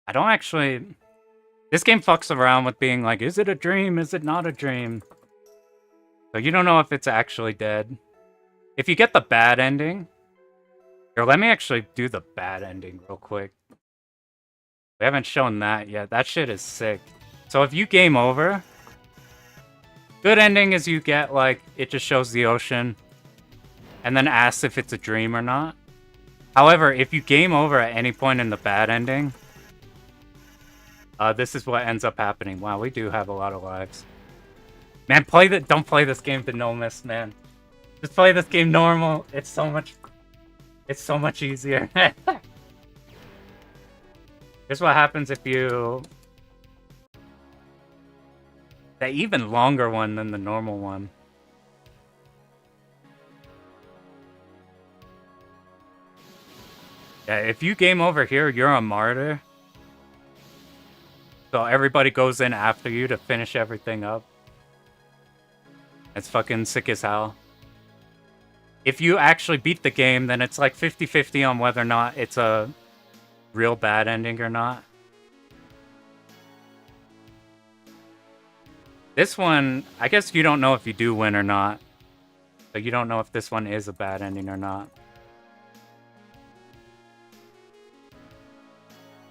I don't actually... This game fucks around with being like, is it a dream? Is it not a dream? So you don't know if it's actually dead. If you get the bad ending... Here, let me actually do the bad ending real quick. We haven't shown that yet. That shit is sick. So if you game over... Good ending is you get, like, it just shows the ocean. And then asks if it's a dream or not. However, if you game over at any point in the bad ending... this is what ends up happening. Wow, we do have a lot of lives. Man, don't play this game to no miss, man. Just play this game normal. It's so much easier. Here's what happens if you... The even longer one than the normal one. Yeah, if you game over here, you're a martyr. So everybody goes in after you to finish everything up. It's fucking sick as hell. If you actually beat the game, then it's like 50-50 on whether or not it's a real bad ending or not. This one, I guess you don't know if you do win or not. But you don't know if this one is a bad ending or not.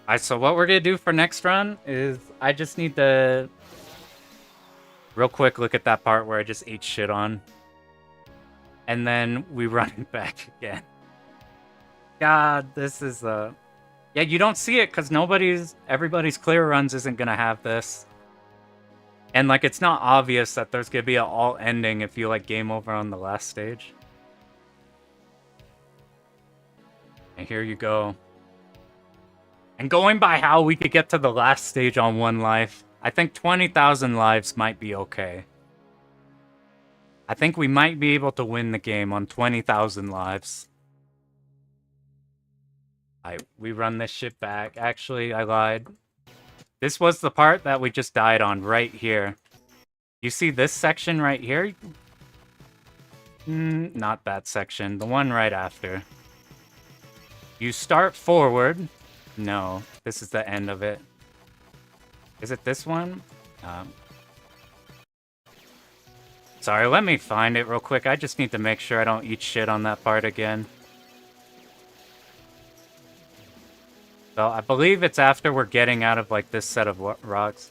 Alright, so what we're gonna do for next run is I just need to real quick look at that part where I just ate shit on. And then we run it back again. God, this is yeah, you don't see it because everybody's clear runs isn't gonna have this. And like it's not obvious that there's gonna be an alt ending if you like game over on the last stage. And here you go. And going by how we could get to the last stage on 1 life, I think 20,000 lives might be okay. I think we might be able to win the game on 20,000 lives. We run this shit back. Actually, I lied. This was the part that we just died on right here. You see this section right here? Not that section. The one right after. You start forward. No, this is the end of it. Is it this one? Sorry, let me find it real quick. I just need to make sure I don't eat shit on that part again. So I believe it's after we're getting out of like this set of rocks.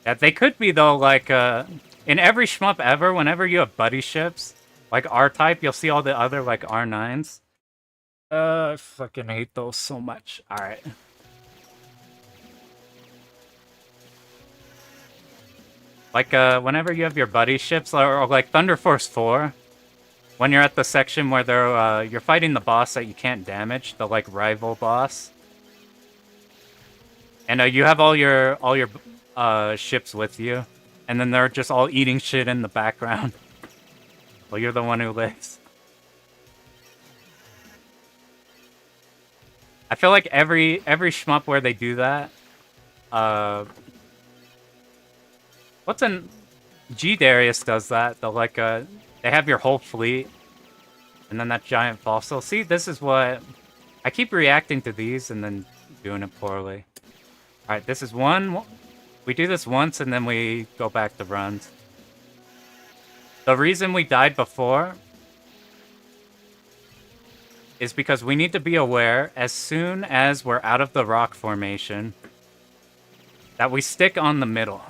Yeah, they could be though, like in every shmup ever, whenever you have buddy ships, like R-Type, you'll see all the other like R9s. I fucking hate those so much. Alright. Like, whenever you have your buddy ships, or like Thunder Force 4, when you're at the section where you're fighting the boss that you can't damage, the, like, rival boss. And you have all your ships with you, and then they're just all eating shit in the background. Well, you're the one who lives. I feel like every shmup where they do that, what's an... G Darius does that. They'll like, they have your whole fleet, and then that giant fossil. See, this is what... I keep reacting to these and then doing it poorly. Alright, this is one. We do this once and then we go back to runs. The reason we died before is because we need to be aware as soon as we're out of the rock formation that we stick on the middle.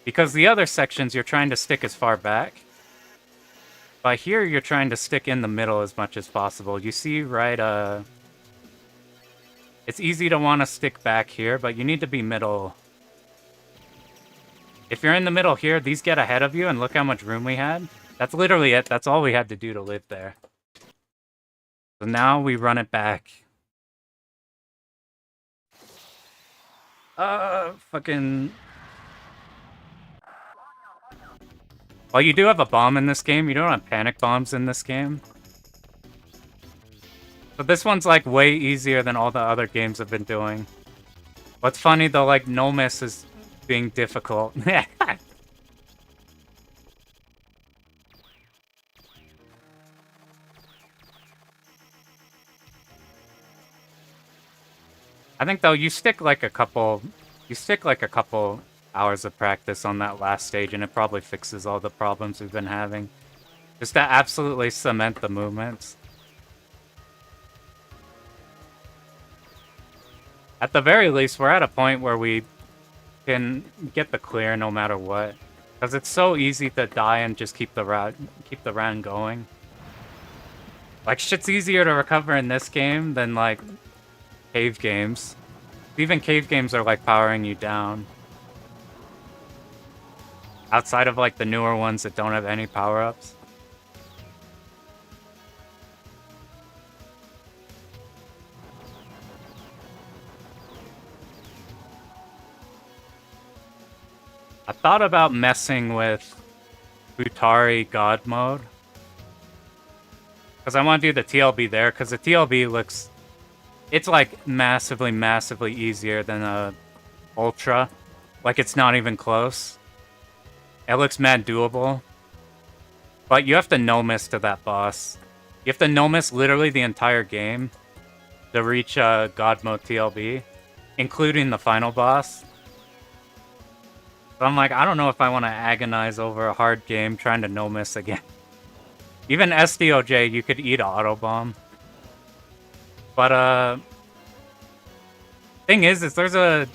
Because the other sections you're trying to stick as far back. By here you're trying to stick in the middle as much as possible. You see, right, it's easy to want to stick back here, but you need to be middle. If you're in the middle here, these get ahead of you, and look how much room we had. That's literally it. That's all we had to do to live there. So now we run it back. Fucking... Well, you do have a bomb in this game. You don't have panic bombs in this game. But this one's, like, way easier than all the other games I've been doing. What's funny, though, like, no miss is being difficult. I think, though, you stick like a couple hours of practice on that last stage, and it probably fixes all the problems we've been having. Just to absolutely cement the movements. At the very least, we're at a point where we can get the clear no matter what. Because it's so easy to die and just keep the round going. Like, shit's easier to recover in this game than, like, cave games. Even cave games are, like, powering you down. Outside of, like, the newer ones that don't have any power-ups. I thought about messing with Futari God mode. Because I want to do the TLB there, because the TLB looks... It's like massively, massively easier than a Ultra. Like it's not even close. It looks mad doable. But you have to no-miss to that boss. You have to no-miss literally the entire game to reach God mode TLB, including the final boss. So I'm like, I don't know if I want to agonize over a hard game trying to no-miss again. Even SDOJ, you could eat an auto bomb. But thing is there's a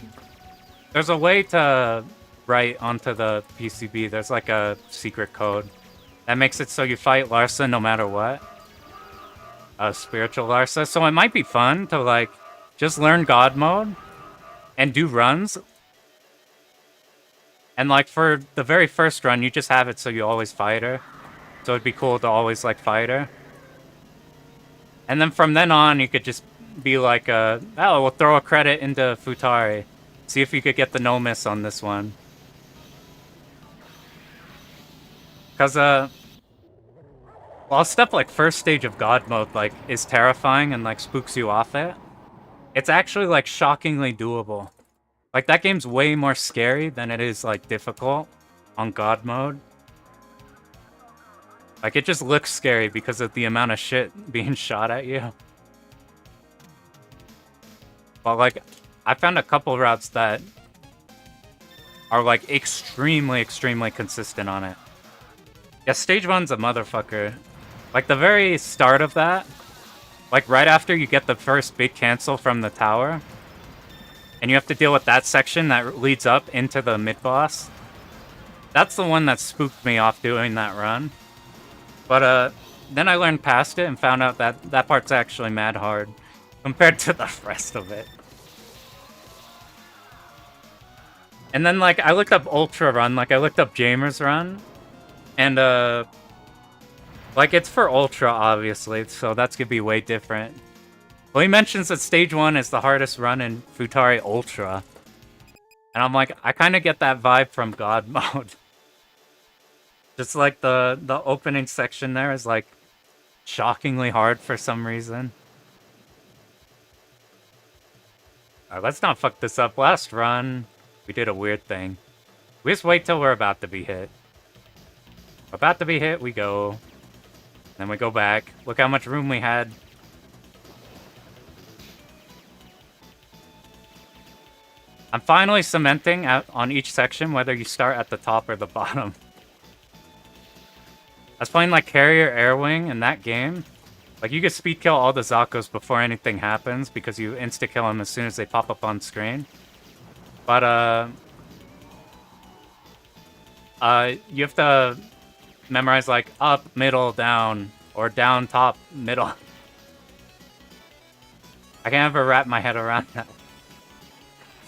way to write onto the PCB. There's like a secret code that makes it so you fight Larsa no matter what. Spiritual Larsa. So it might be fun to like just learn God mode and do runs. And like for the very first run, you just have it so you always fight her. So it'd be cool to always like fight her. And then from then on, you could just be like, oh, we'll throw a credit into Futari. See if you could get the no-miss on this one. Because, while stuff like first stage of God mode, like, is terrifying and, like, spooks you off it, it's actually, like, shockingly doable. Like, that game's way more scary than it is, like, difficult on God mode. Like, it just looks scary because of the amount of shit being shot at you. But, like, I found a couple routes that are, like, extremely, extremely consistent on it. Yeah, stage 1's a motherfucker. Like, the very start of that, like, right after you get the first big cancel from the tower, and you have to deal with that section that leads up into the mid-boss, that's the one that spooked me off doing that run. But, then I learned past it and found out that that part's actually mad hard compared to the rest of it. And then, like, I looked up Ultra Run, like, I looked up Jamer's Run, and, like, it's for Ultra, obviously, so that's gonna be way different. Well, he mentions that Stage 1 is the hardest run in Futari Ultra. And I'm like, I kind of get that vibe from God mode. Just like the opening section there is, like, shockingly hard for some reason. Alright, let's not fuck this up. Last run, we did a weird thing. We just wait till we're about to be hit. About to be hit, we go. Then we go back. Look how much room we had. I'm finally cementing out on each section whether you start at the top or the bottom. I was playing like Carrier Airwing in that game. Like you can speed kill all the Zakos before anything happens because you insta kill them as soon as they pop up on screen. But you have to memorize like up, middle, down, or down, top, middle. I can't ever wrap my head around that.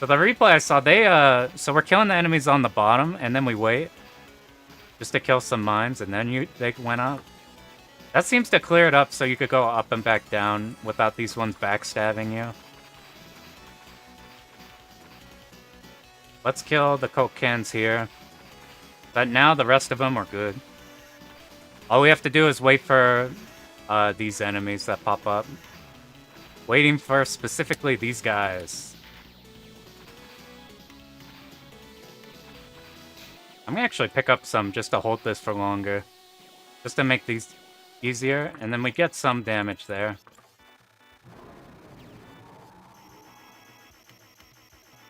So the replay I saw, so we're killing the enemies on the bottom, and then we wait. Just to kill some mines, and then they went up. That seems to clear it up so you could go up and back down without these ones backstabbing you. Let's kill the Coke cans here. But now the rest of them are good. All we have to do is wait for these enemies that pop up. Waiting for specifically these guys. I'm gonna actually pick up some just to hold this for longer. Just to make these easier, and then we get some damage there.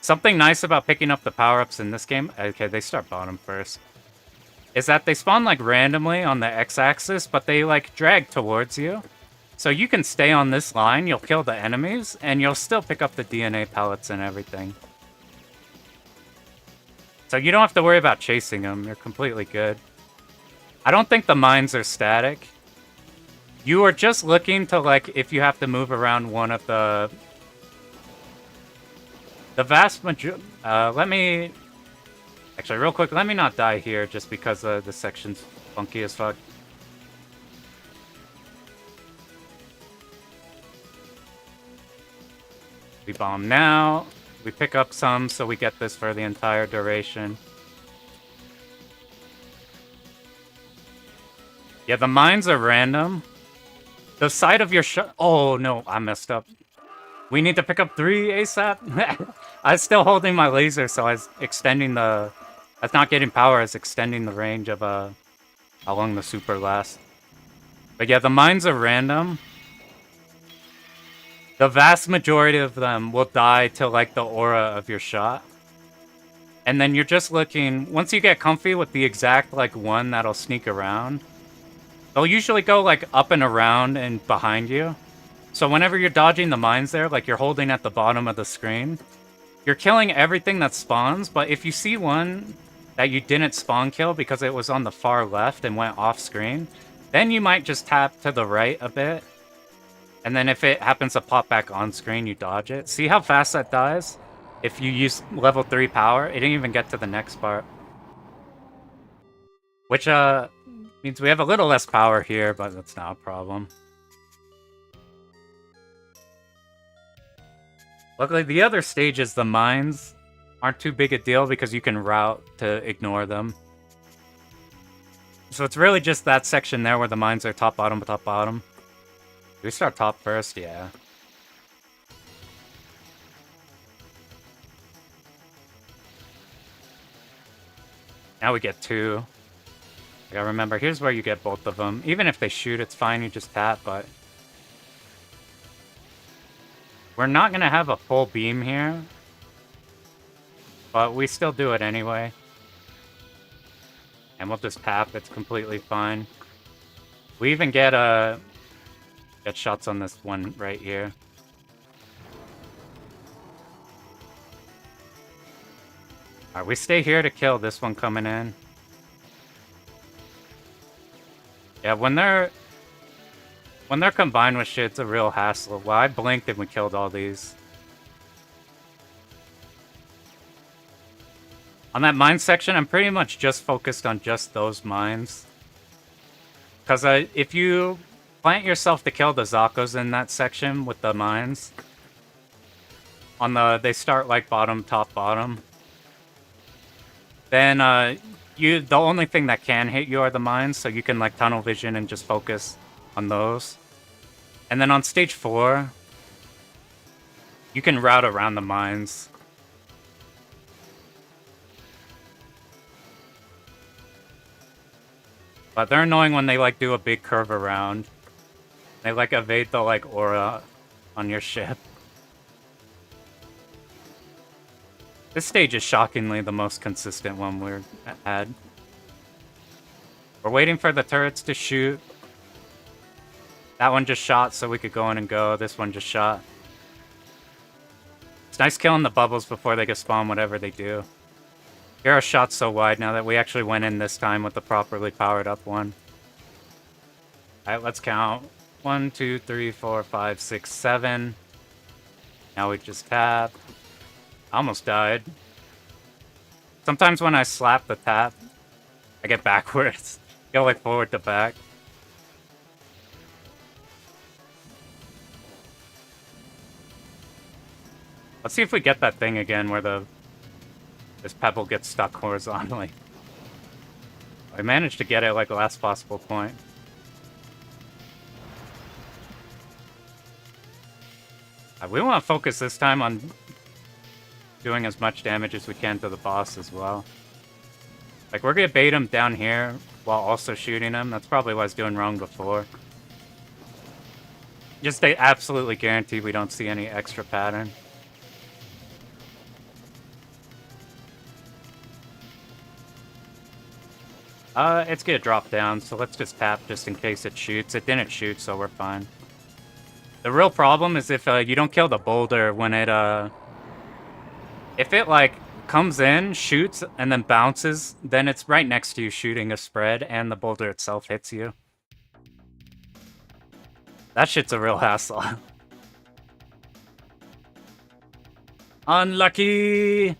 Something nice about picking up the power-ups in this game, okay, they start bottom first, is that they spawn like randomly on the x-axis, but they like drag towards you. So you can stay on this line, you'll kill the enemies, and you'll still pick up the DNA pellets and everything. So you don't have to worry about chasing them, you're completely good. I don't think the mines are static. You are just looking to, like, if you have to move around one of the vast majority... let me... Actually, real quick, let me not die here just because the section's funky as fuck. We bomb now. We pick up some so we get this for the entire duration. Yeah, the mines are random. The side of your shot... Oh, no, I messed up. We need to pick up 3 ASAP. I was still holding my laser, so I was extending the... I was not getting power, I was extending the range of how long the super lasts. But yeah, the mines are random. The vast majority of them will die to, like, the aura of your shot. And then you're just looking... Once you get comfy with the exact, like, one that'll sneak around, they'll usually go, like, up and around and behind you. So whenever you're dodging the mines there, like, you're holding at the bottom of the screen, you're killing everything that spawns, but if you see one that you didn't spawn kill because it was on the far left and went off screen, then you might just tap to the right a bit. And then if it happens to pop back on screen, you dodge it. See how fast that dies? If you use level 3 power, it didn't even get to the next part. Which means we have a little less power here, but that's not a problem. Luckily, the other stages, the mines, aren't too big a deal because you can route to ignore them. So it's really just that section there where the mines are top, bottom, top, bottom. Do we start top first? Yeah. Now we get 2. I gotta remember, here's where you get both of them. Even if they shoot, it's fine, you just tap, but... We're not gonna have a full beam here. But we still do it anyway. And we'll just tap, it's completely fine. We even get shots on this one right here. Alright, we stay here to kill this one coming in. Yeah, when they're combined with shit, it's a real hassle. Well, I blinked and we killed all these. On that mine section, I'm pretty much just focused on just those mines. Because if you plant yourself to kill the Zakos in that section with the mines, they start like bottom, top, bottom. Then the only thing that can hit you are the mines, so you can like tunnel vision and just focus on those. And then on stage 4, you can route around the mines. But they're annoying when they like do a big curve around. They like evade the like aura on your ship. This stage is shockingly the most consistent one we've had. We're waiting for the turrets to shoot. That one just shot so we could go in and go. This one just shot. It's nice killing the bubbles before they get spawned, whatever they do. Hero shot's so wide now that we actually went in this time with the properly powered up one. Alright, let's count. 1, 2, 3, 4, 5, 6, 7. Now we just tap. I almost died. Sometimes when I slap the tap, I get backwards. Go like forward to back. Let's see if we get that thing again where the... This pebble gets stuck horizontally. I managed to get it like the last possible point. We want to focus this time on doing as much damage as we can to the boss as well. Like, we're gonna bait him down here while also shooting him. That's probably what I was doing wrong before. Just to absolutely guarantee we don't see any extra pattern. It's gonna drop down, so let's just tap just in case it shoots. It didn't shoot, so we're fine. The real problem is if you don't kill the boulder when it, if it, like, comes in, shoots, and then bounces, then it's right next to you shooting a spread, and the boulder itself hits you. That shit's a real hassle. Unlucky!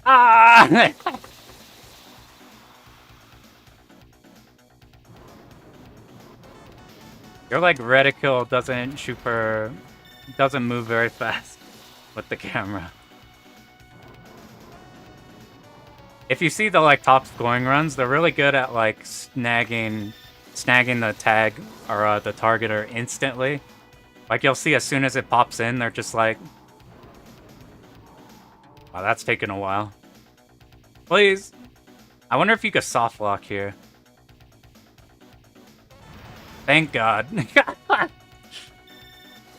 Ah! Your, like, reticle doesn't move very fast with the camera. If you see the, like, top scoring runs, they're really good at, like, snagging the tag or the targeter instantly. Like, you'll see as soon as it pops in, they're just like... Wow, that's taken a while. Please! I wonder if you could soft lock here. Thank God.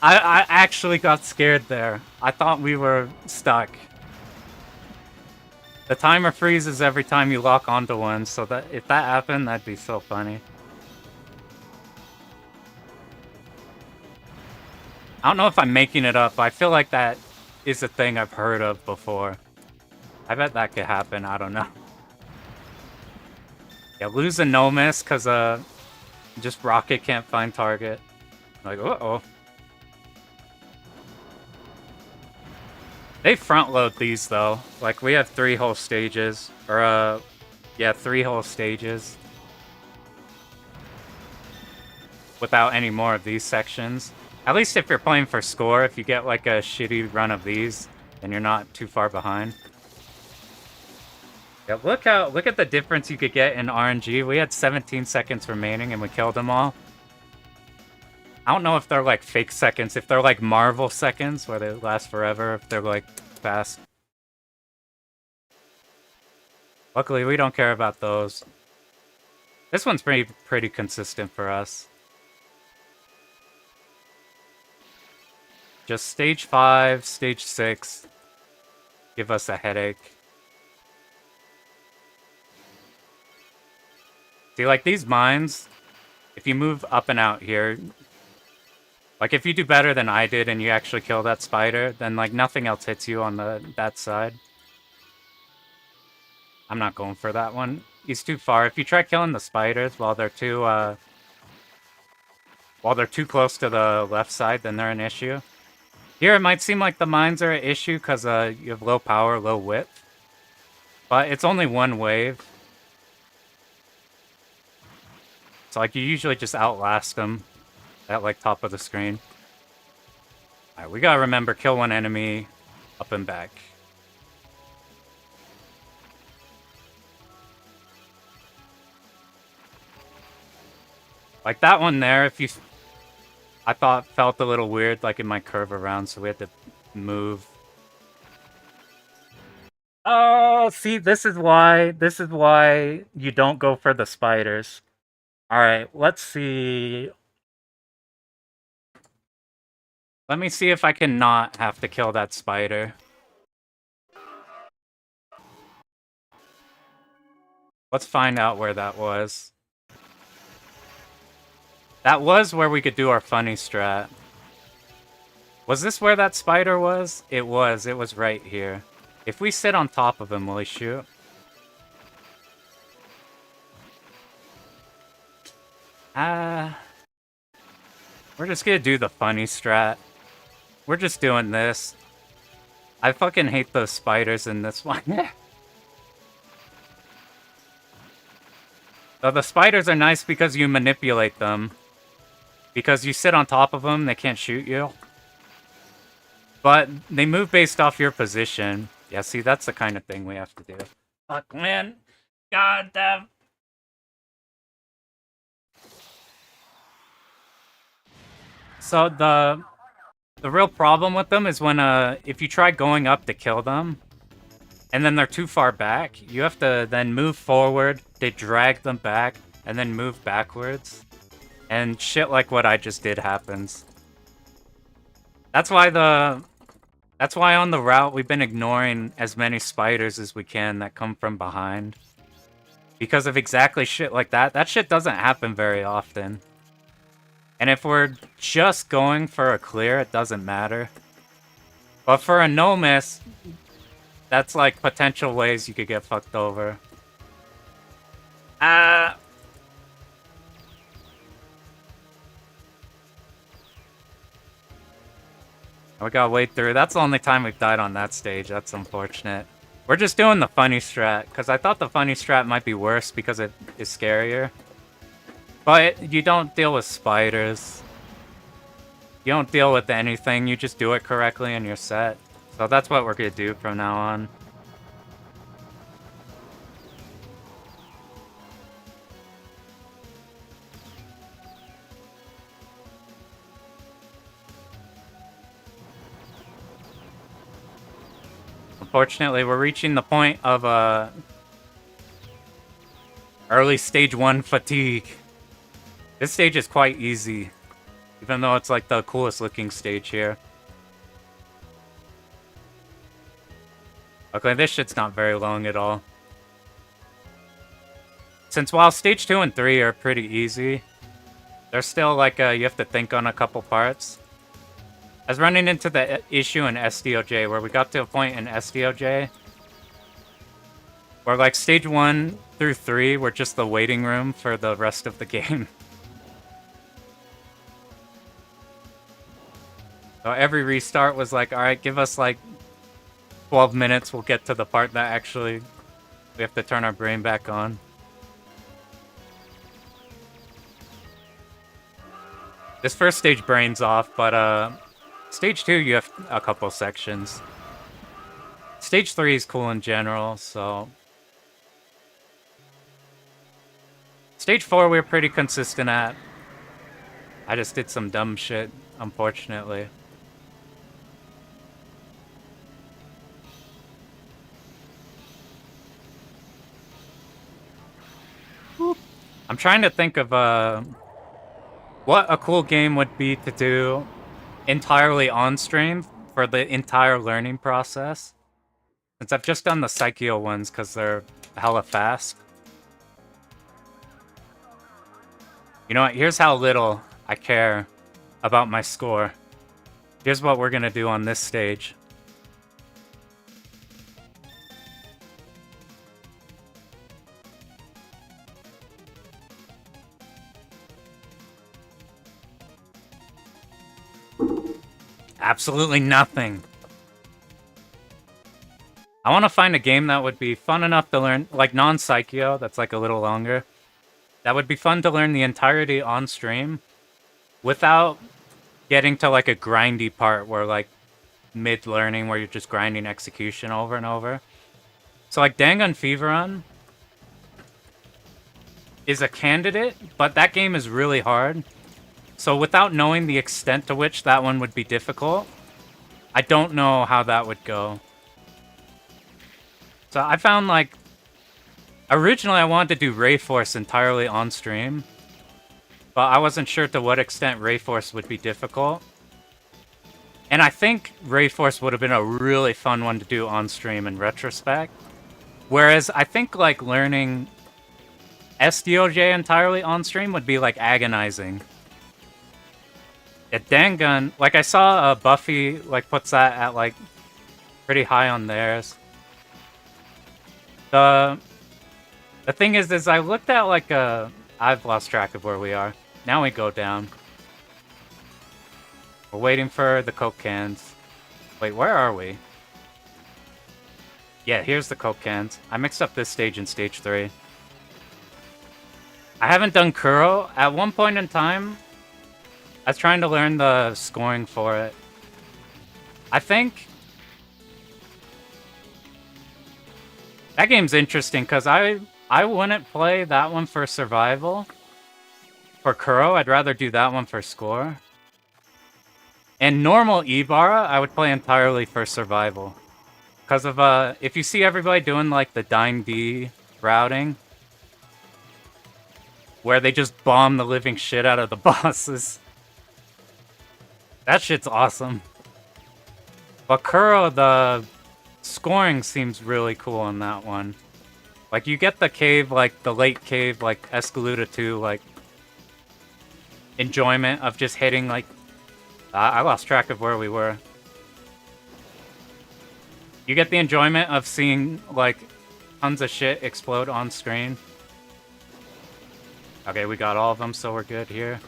I actually got scared there. I thought we were stuck. The timer freezes every time you lock onto one, so that if that happened, that'd be so funny. I don't know if I'm making it up. I feel like that is a thing I've heard of before. I bet that could happen. I don't know. Yeah, lose a no miss because just rocket can't find target. Like, uh-oh. They front load these though. Like, we have 3 whole stages. Or, yeah, 3 whole stages. Without any more of these sections. At least if you're playing for score, if you get like a shitty run of these, then you're not too far behind. Yeah, look at the difference you could get in RNG. We had 17 seconds remaining and we killed them all. I don't know if they're like fake seconds, if they're like Marvel seconds where they last forever, if they're like fast. Luckily, we don't care about those. This one's pretty consistent for us. Just stage 5, stage 6. Give us a headache. See, like these mines, if you move up and out here, like if you do better than I did and you actually kill that spider, then like nothing else hits you on that side. I'm not going for that one. He's too far. If you try killing the spiders while they're too close to the left side, then they're an issue. Here, it might seem like the mines are an issue because you have low power, low width. But it's only one wave. So, like, you usually just outlast them at, like, top of the screen. Alright, we gotta remember, kill one enemy, up and back. Like, that one there, if you... I thought felt a little weird, like, it might curve around, so we had to move. Oh, see, this is why you don't go for the spiders. Alright, let's see. Let me see if I can not have to kill that spider. Let's find out where that was. That was where we could do our funny strat. Was this where that spider was? It was. It was right here. If we sit on top of him, will he shoot? We're just gonna do the funny strat. We're just doing this. I fucking hate those spiders in this one. So the spiders are nice because you manipulate them. Because you sit on top of them, they can't shoot you. But they move based off your position. Yeah, see, that's the kind of thing we have to do. Fuck, man. God damn. So the real problem with them is when if you try going up to kill them, and then they're too far back, you have to then move forward, they drag them back, and then move backwards. And shit like what I just did happens. That's why on the route we've been ignoring as many spiders as we can that come from behind. Because of exactly shit like that. That shit doesn't happen very often. And if we're just going for a clear, it doesn't matter. But for a no miss, that's like potential ways you could get fucked over. We gotta wait through. That's the only time we've died on that stage. That's unfortunate. We're just doing the funny strat, because I thought the funny strat might be worse because it is scarier. But you don't deal with spiders. You don't deal with anything, you just do it correctly and you're set. So that's what we're gonna do from now on. Unfortunately, we're reaching the point of early stage 1 fatigue. This stage is quite easy, even though it's like the coolest looking stage here. Okay, this shit's not very long at all. Since while stage 2 and 3 are pretty easy, there's still like you have to think on a couple parts. I was running into the issue in SDOJ where we got to a point in SDOJ where like stage 1 through 3 were just the waiting room for the rest of the game. So every restart was like, alright, give us like 12 minutes, we'll get to the part that actually we have to turn our brain back on. This first stage brains off, but stage 2 you have a couple sections. Stage 3 is cool in general, so... Stage 4 we were pretty consistent at. I just did some dumb shit, unfortunately. I'm trying to think of what a cool game would be to do entirely on stream for the entire learning process. Since I've just done the Psycheo ones because they're hella fast. You know what? Here's how little I care about my score. Here's what we're gonna do on this stage. Absolutely nothing. I want to find a game that would be fun enough to learn, like non-Psycheo, that's like a little longer. That would be fun to learn the entirety on stream without getting to like a grindy part where like mid-learning where you're just grinding execution over and over. So like Danganronpa Run is a candidate, but that game is really hard. So without knowing the extent to which that one would be difficult, I don't know how that would go. So I found like, originally I wanted to do Rayforce entirely on stream, but I wasn't sure to what extent Rayforce would be difficult. And I think Rayforce would have been a really fun one to do on stream in retrospect. Whereas I think like learning SDOJ entirely on stream would be like agonizing. At Dangun, like I saw Buffy like puts that at like pretty high on theirs. The thing is I looked at like I've lost track of where we are. Now we go down. We're waiting for the Coke cans. Wait, where are we? Yeah, here's the Coke cans. I mixed up this stage in stage 3. I haven't done Kuro. At one point in time, I was trying to learn the scoring for it. I think That game's interesting because I wouldn't play that one for survival. For Kuro, I'd rather do that one for score. And normal Ibarra, I would play entirely for survival. Because of, if you see everybody doing, like, the Dying D routing, where they just bomb the living shit out of the bosses. That shit's awesome. But Kuro, the scoring seems really cool on that one. Like, you get the cave, like, the late cave, like, Escaluda 2, like, enjoyment of just hitting, like... I lost track of where we were. You get the enjoyment of seeing, like, tons of shit explode on screen. Okay, we got all of them, so we're good here.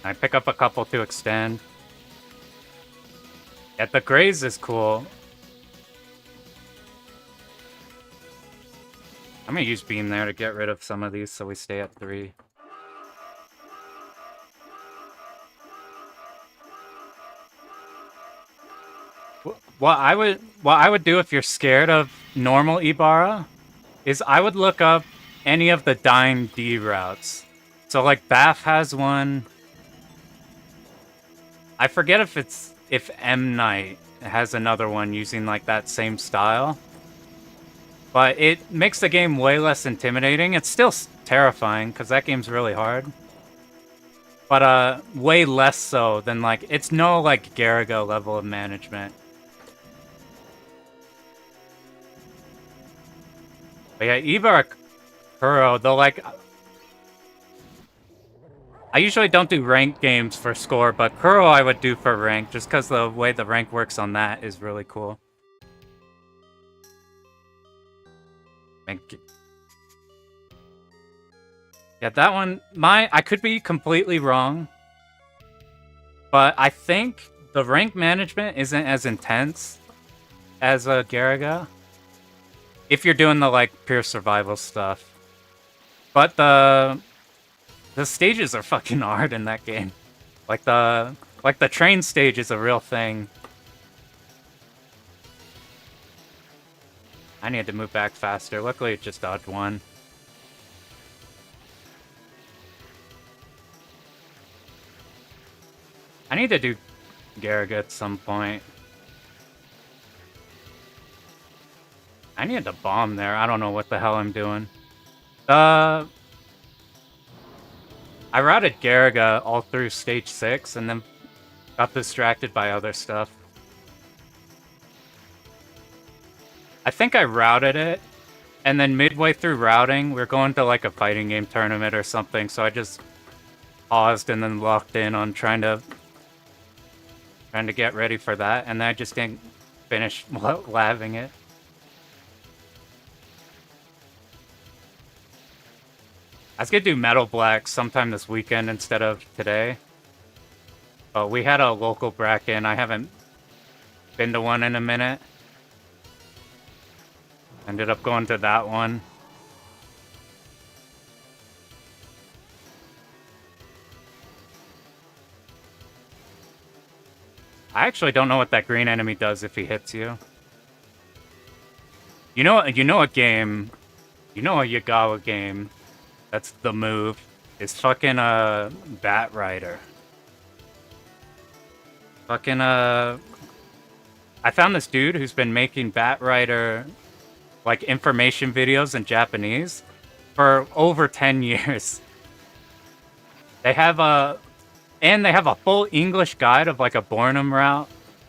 I pick up a couple to extend. Yeah, the Graze is cool. I'm gonna use Beam there to get rid of some of these so we stay at 3. What I would do if you're scared of normal Ibarra is I would look up any of the Dying D routes. So like Bath has one. I forget if M Night has another one using like that same style. But it makes the game way less intimidating. It's still terrifying because that game's really hard. But way less so than like it's no like Garaga level of management. But yeah, Ibarra Kuro, though, like... I usually don't do ranked games for score, but Kuro I would do for rank, just because the way the rank works on that is really cool. Yeah, that one... I could be completely wrong, but I think the rank management isn't as intense as a Garaga. If you're doing the, like, pure survival stuff. But the stages are fucking hard in that game. Like the train stage is a real thing. I need to move back faster. Luckily, it just dodged one. I need to do Garaga at some point. I need to bomb there. I don't know what the hell I'm doing. I routed Garaga all through stage 6 and then got distracted by other stuff. I think I routed it, and then midway through routing, we were going to like a fighting game tournament or something, so I just paused and then locked in on trying to get ready for that, and then I just didn't finish laving it. I was gonna do Metal Black sometime this weekend instead of today. But we had a local bracket and I haven't been to one in a minute. Ended up going to that one. I actually don't know what that green enemy does if he hits you. You know a game, you know a Yagawa game. That's the move. It's fucking Bat Rider. Fucking I found this dude who's been making Bat Rider like information videos in Japanese for over 10 years. They have a full English guide of like a Bornum route.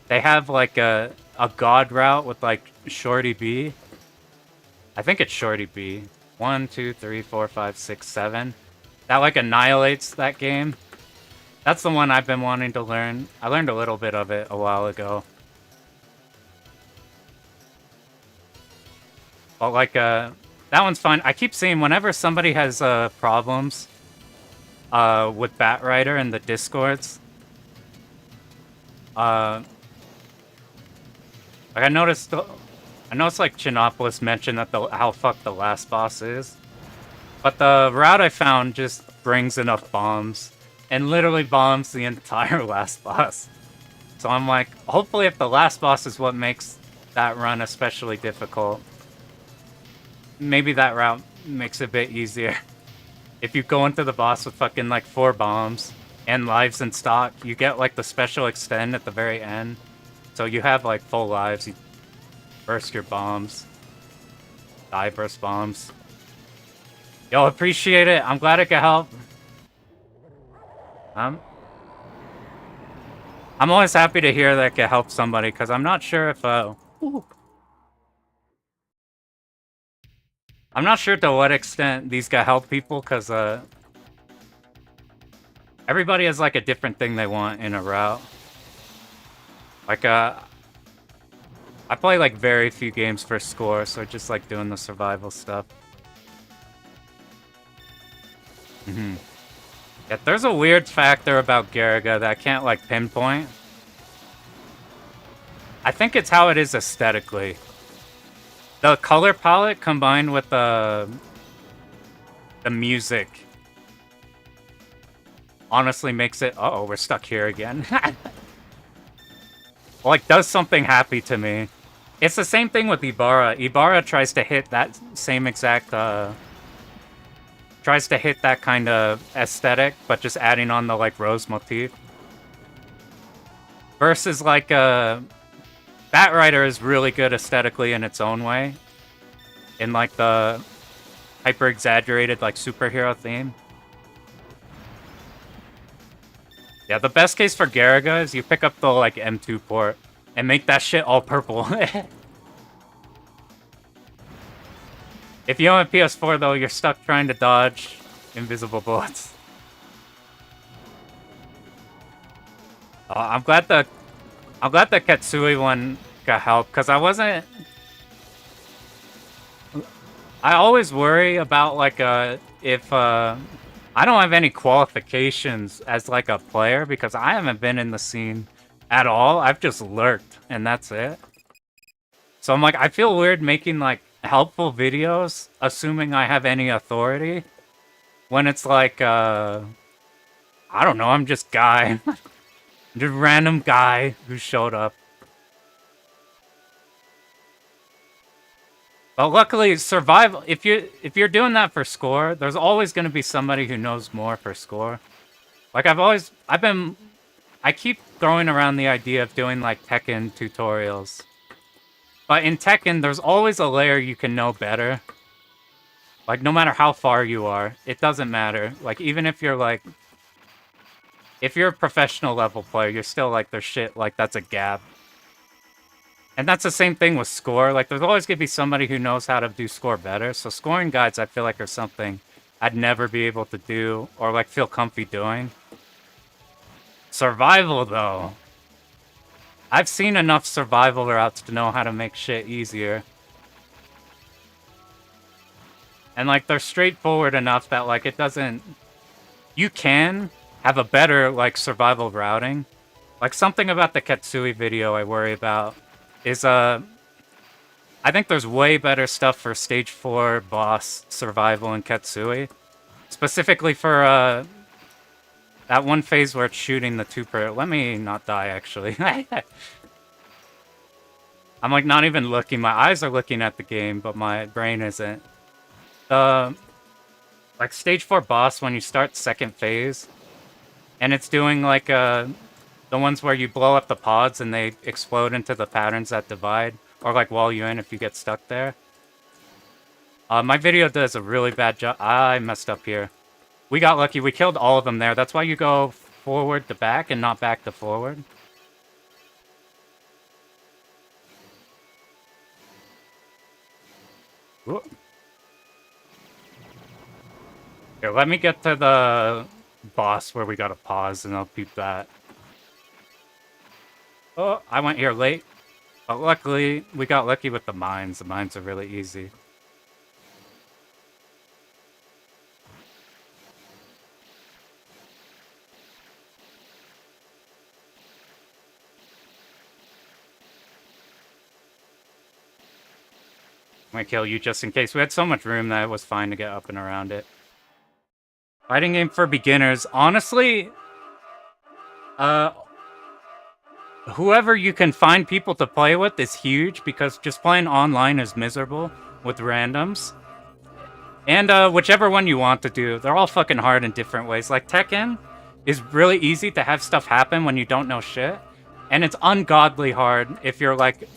They have like a God route with like Shorty B. I think it's Shorty B. 1, 2, 3, 4, 5, 6, 7. That like annihilates that game. That's the one I've been wanting to learn. I learned a little bit of it a while ago. But like that one's fun. I keep seeing whenever somebody has problems with Bat Rider in the Discords. Like I noticed like Chinopolis mentioned that how fucked the last boss is. But the route I found just brings enough bombs and literally bombs the entire last boss. So I'm like, hopefully if the last boss is what makes that run especially difficult, maybe that route makes it a bit easier. If you go into the boss with fucking like 4 bombs and lives in stock, you get like the special extend at the very end. So you have like full lives, you burst your bombs. Die burst bombs. Yo, appreciate it. I'm glad it could help. I'm always happy to hear that it could help somebody, because I'm not sure if I'm not sure to what extent these could help people, because everybody has like a different thing they want in a route. Like I play like very few games for score, so just like doing the survival stuff. Yeah, there's a weird factor about Garaga that I can't like pinpoint. I think it's how it is aesthetically. The color palette combined with the music honestly makes it... Uh-oh, we're stuck here again. Like, does something happy to me. It's the same thing with Ibarra. Ibarra tries to hit that same exact... tries to hit that kind of aesthetic, but just adding on the, like, rose motif. Versus, like, Batrider is really good aesthetically in its own way. In, like, the hyper-exaggerated, like, superhero theme. Yeah, the best case for Garaga is you pick up the, like, M2 port and make that shit all purple. If you own a PS4, though, you're stuck trying to dodge invisible bullets. I'm glad the Ketsui one got help, because I wasn't... I always worry about, like, if, I don't have any qualifications as, like, a player, because I haven't been in the scene at all. I've just lurked, and that's it. So I'm like, I feel weird making, like, helpful videos, assuming I have any authority, when it's like, I don't know, I'm just guy. Just random guy who showed up. But luckily, survival, if you're doing that for score, there's always going to be somebody who knows more for score. Like, I keep throwing around the idea of doing, like, Tekken tutorials. But in Tekken, there's always a layer you can know better. Like, no matter how far you are, it doesn't matter. Like, even if you're, like... If you're a professional level player, you're still, like, there's shit, like, that's a gap. And that's the same thing with score. Like, there's always going to be somebody who knows how to do score better. So scoring guides, I feel like, are something I'd never be able to do or, like, feel comfy doing. Survival, though. I've seen enough survival routes to know how to make shit easier. And, like, they're straightforward enough that, like, it doesn't... You can have a better, like, survival routing. Like, something about the Ketsui video I worry about is, I think there's way better stuff for Stage 4 boss survival in Ketsui. Specifically for, that one phase where it's shooting the 2 per... Let me not die, actually. I'm, like, not even looking. My eyes are looking at the game, but my brain isn't. Like, Stage 4 boss, when you start second phase, and it's doing, like, the ones where you blow up the pods and they explode into the patterns that divide, or, like, wall you in if you get stuck there. My video does a really bad job. I messed up here. We got lucky. We killed all of them there. That's why you go forward to back and not back to forward. Ooh. Here, let me get to the boss where we gotta pause, and I'll peep that. Oh, I went here late. But luckily, we got lucky with the mines. The mines are really easy. I'm gonna kill you just in case. We had so much room that it was fine to get up and around it. Fighting game for beginners. Honestly, whoever you can find people to play with is huge, because just playing online is miserable with randoms. And whichever one you want to do, they're all fucking hard in different ways. Like Tekken is really easy to have stuff happen when you don't know shit, and it's ungodly hard if you're like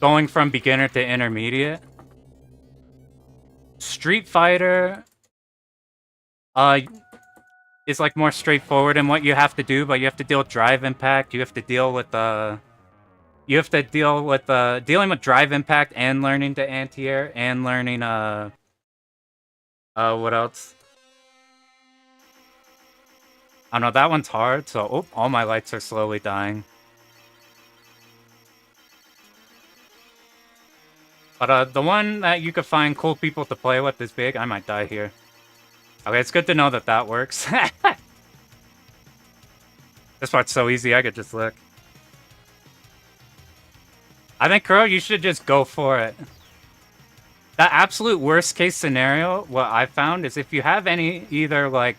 going from beginner to intermediate. Street Fighter is like more straightforward in what you have to do, but you have to deal with drive impact. You have to deal with dealing with drive impact and learning to anti-air and learning what else? I don't know, that one's hard, so all my lights are slowly dying. But the one that you could find cool people to play with is big. I might die here. Okay, it's good to know that that works. This part's so easy, I could just look. I think, Kuro, you should just go for it. The absolute worst case scenario, what I found, is if you have any, either like,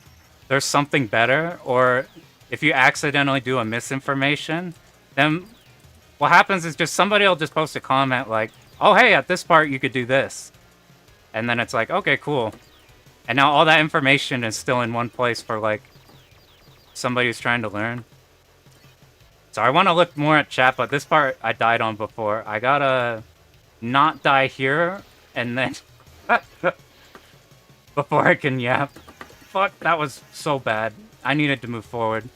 there's something better, or if you accidentally do a misinformation, then what happens is just somebody will just post a comment like, oh, hey, at this part you could do this. And then it's like, okay, cool. And now all that information is still in one place for, like, somebody who's trying to learn. So I want to look more at chat, but this part I died on before. I gotta not die here, and then... before I can yap. Fuck, that was so bad. I needed to move forward.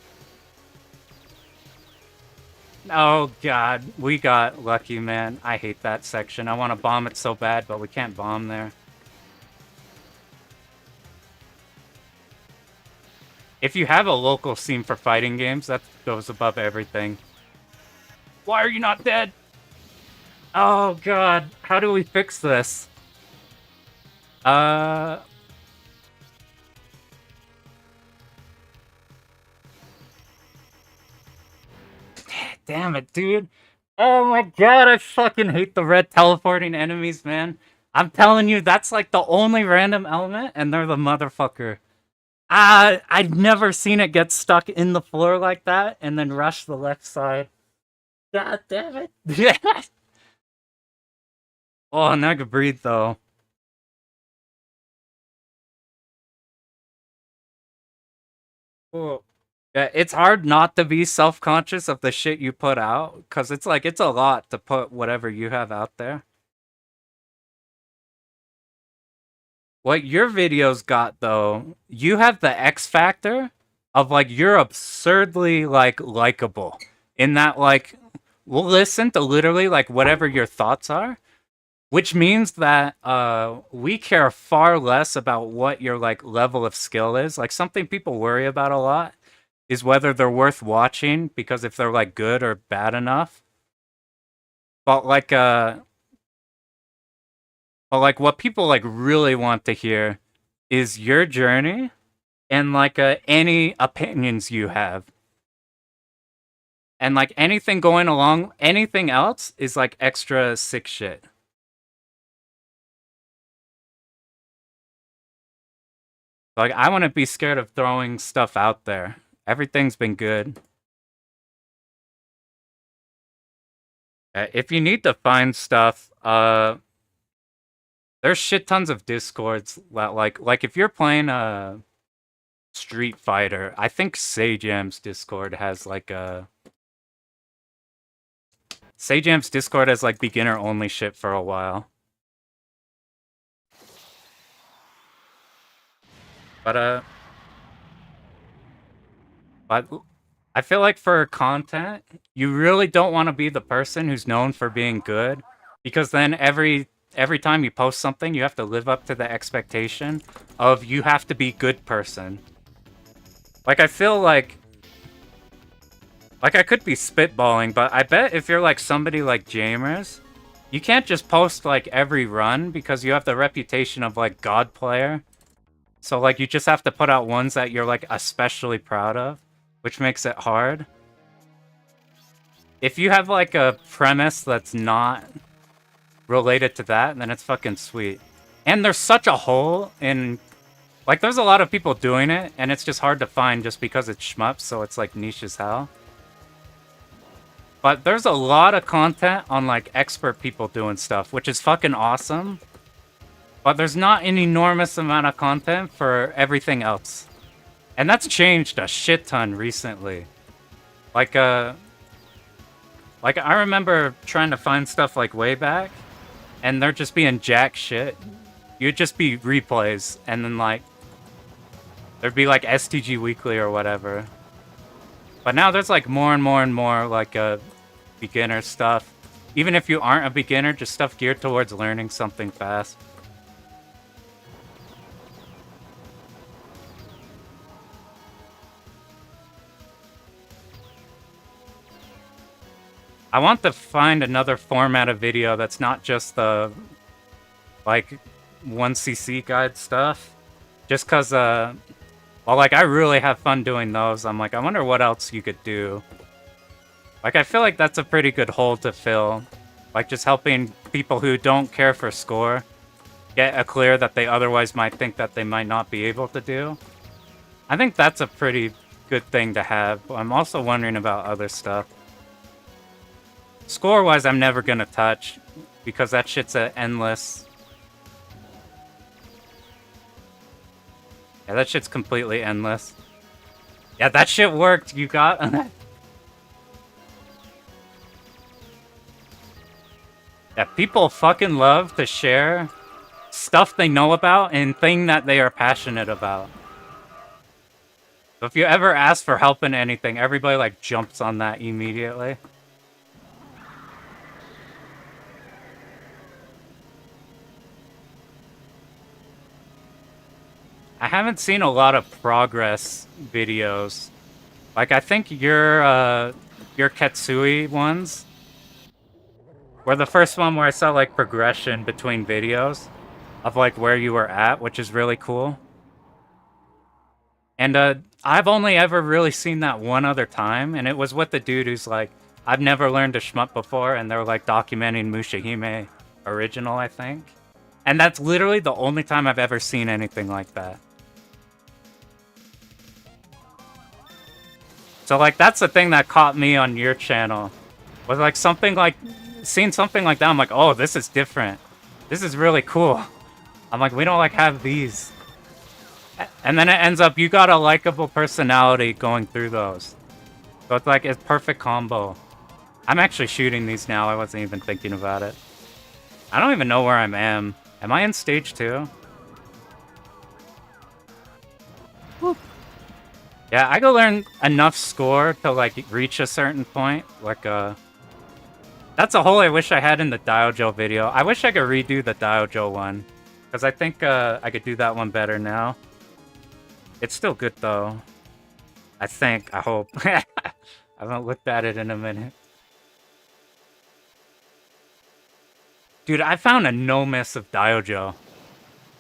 Oh god, we got lucky, man. I hate that section. I want to bomb it so bad, but we can't bomb there. If you have a local scene for fighting games, that goes above everything. Why are you not dead? Oh god, how do we fix this? Damn it, dude. Oh my god, I fucking hate the red teleporting enemies, man. I'm telling you, that's like the only random element, and they're the motherfucker. I've never seen it get stuck in the floor like that, and then rush the left side. God damn it. Yeah. Oh, now I can breathe, though. Oh. Yeah, it's hard not to be self-conscious of the shit you put out, because it's like, it's a lot to put whatever you have out there. What your videos got, though, you have the X factor of, like, you're absurdly, like, likable. In that, like, we'll listen to literally, like, whatever your thoughts are, which means that we care far less about what your, like, level of skill is. Like, something people worry about a lot is whether they're worth watching, because if they're, like, good or bad enough. But, like, what people, like, really want to hear is your journey and, like, any opinions you have. And, like, anything going along, anything else is, like, extra sick shit. Like, I wouldn't be scared of throwing stuff out there. Everything's been good. If you need to find stuff, there's shit tons of Discords. Like if you're playing Street Fighter, I think Sajam's Discord has like a... Sajam's Discord has like beginner only shit for a while. But I feel like for content, you really don't want to be the person who's known for being good, because then every time you post something, you have to live up to the expectation of you have to be good person. Like, I feel like I could be spitballing, but I bet if you're like somebody like Jamers, you can't just post like every run, because you have the reputation of like God player. So like you just have to put out ones that you're like especially proud of, which makes it hard. If you have like a premise that's not related to that, then it's fucking sweet. And there's such a hole in... Like, there's a lot of people doing it, and it's just hard to find just because it's shmups, so it's like niche as hell. But there's a lot of content on like expert people doing stuff, which is fucking awesome. But there's not an enormous amount of content for everything else. And that's changed a shit ton recently. Like I remember trying to find stuff like way back, and there just being jack shit. You'd just be replays, and then like there'd be like STG Weekly or whatever. But now there's like more and more and more like beginner stuff. Even if you aren't a beginner, just stuff geared towards learning something fast. I want to find another format of video that's not just the like 1cc guide stuff. Just cause well, like I really have fun doing those. I'm like, I wonder what else you could do. Like I feel like that's a pretty good hole to fill. Like just helping people who don't care for score get a clear that they otherwise might think that they might not be able to do. I think that's a pretty good thing to have. I'm also wondering about other stuff. Score-wise, I'm never gonna touch, because that shit's endless. Yeah, that shit's completely endless. Yeah, that shit worked, you got... Yeah, people fucking love to share stuff they know about and thing that they are passionate about. So if you ever ask for help in anything, everybody like jumps on that immediately. I haven't seen a lot of progress videos. Like I think your Ketsui ones were the first one where I saw like progression between videos of like where you were at, which is really cool. And I've only ever really seen that one other time, and it was with the dude who's like, I've never learned to shmup before, and they're like documenting Mushihime original, I think. And that's literally the only time I've ever seen anything like that. So like that's the thing that caught me on your channel. Was like something like seeing something like that, I'm like, oh, this is different. This is really cool. I'm like, we don't like have these. And then it ends up you got a likable personality going through those. So it's like it's perfect combo. I'm actually shooting these now. I wasn't even thinking about it. I don't even know where I am. Am I in stage 2? Woo. Yeah, I go learn enough score to like reach a certain point. Like that's a hole I wish I had in the Daojo video. I wish I could redo the Daojo one. Because I think I could do that one better now. It's still good though. I think, I hope. I haven't looked at it in a minute. Dude, I found a no-miss of Daojo.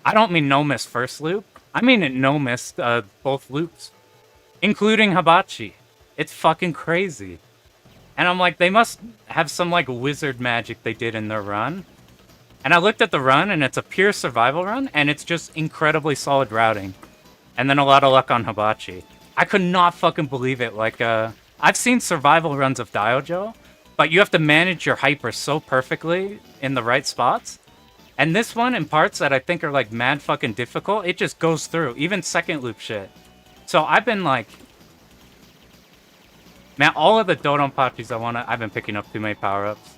I don't mean no-miss first loop. I mean it no-miss both loops. Including Hibachi. It's fucking crazy. And I'm like, they must have some like wizard magic they did in their run. And I looked at the run, and it's a pure survival run, and it's just incredibly solid routing. And then a lot of luck on Hibachi. I could not fucking believe it. Like, I've seen survival runs of Daojo, but you have to manage your hyper so perfectly in the right spots. And this one, in parts that I think are like mad fucking difficult, it just goes through. Even second loop shit. So I've been like... Man, all of the Dodonpachis I've been picking up too many power-ups.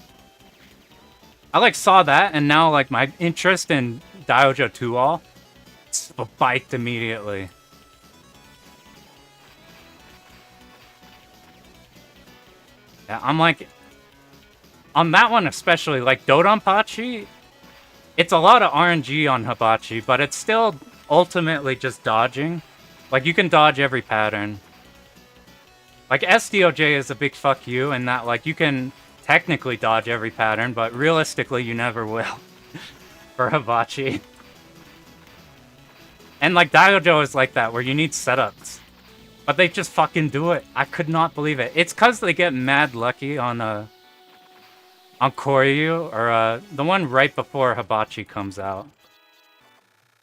I like saw that, and now like my interest in Daojo 2-all spiked immediately. Yeah, I'm like, on that one especially, like Dodonpachi, it's a lot of RNG on Hibachi, but it's still ultimately just dodging. Like you can dodge every pattern. Like SDOJ is a big fuck you in that like you can technically dodge every pattern, but realistically you never will. For Hibachi. And like Daojo is like that, where you need setups. But they just fucking do it. I could not believe it. It's cause they get mad lucky on Koryu, or the one right before Hibachi comes out.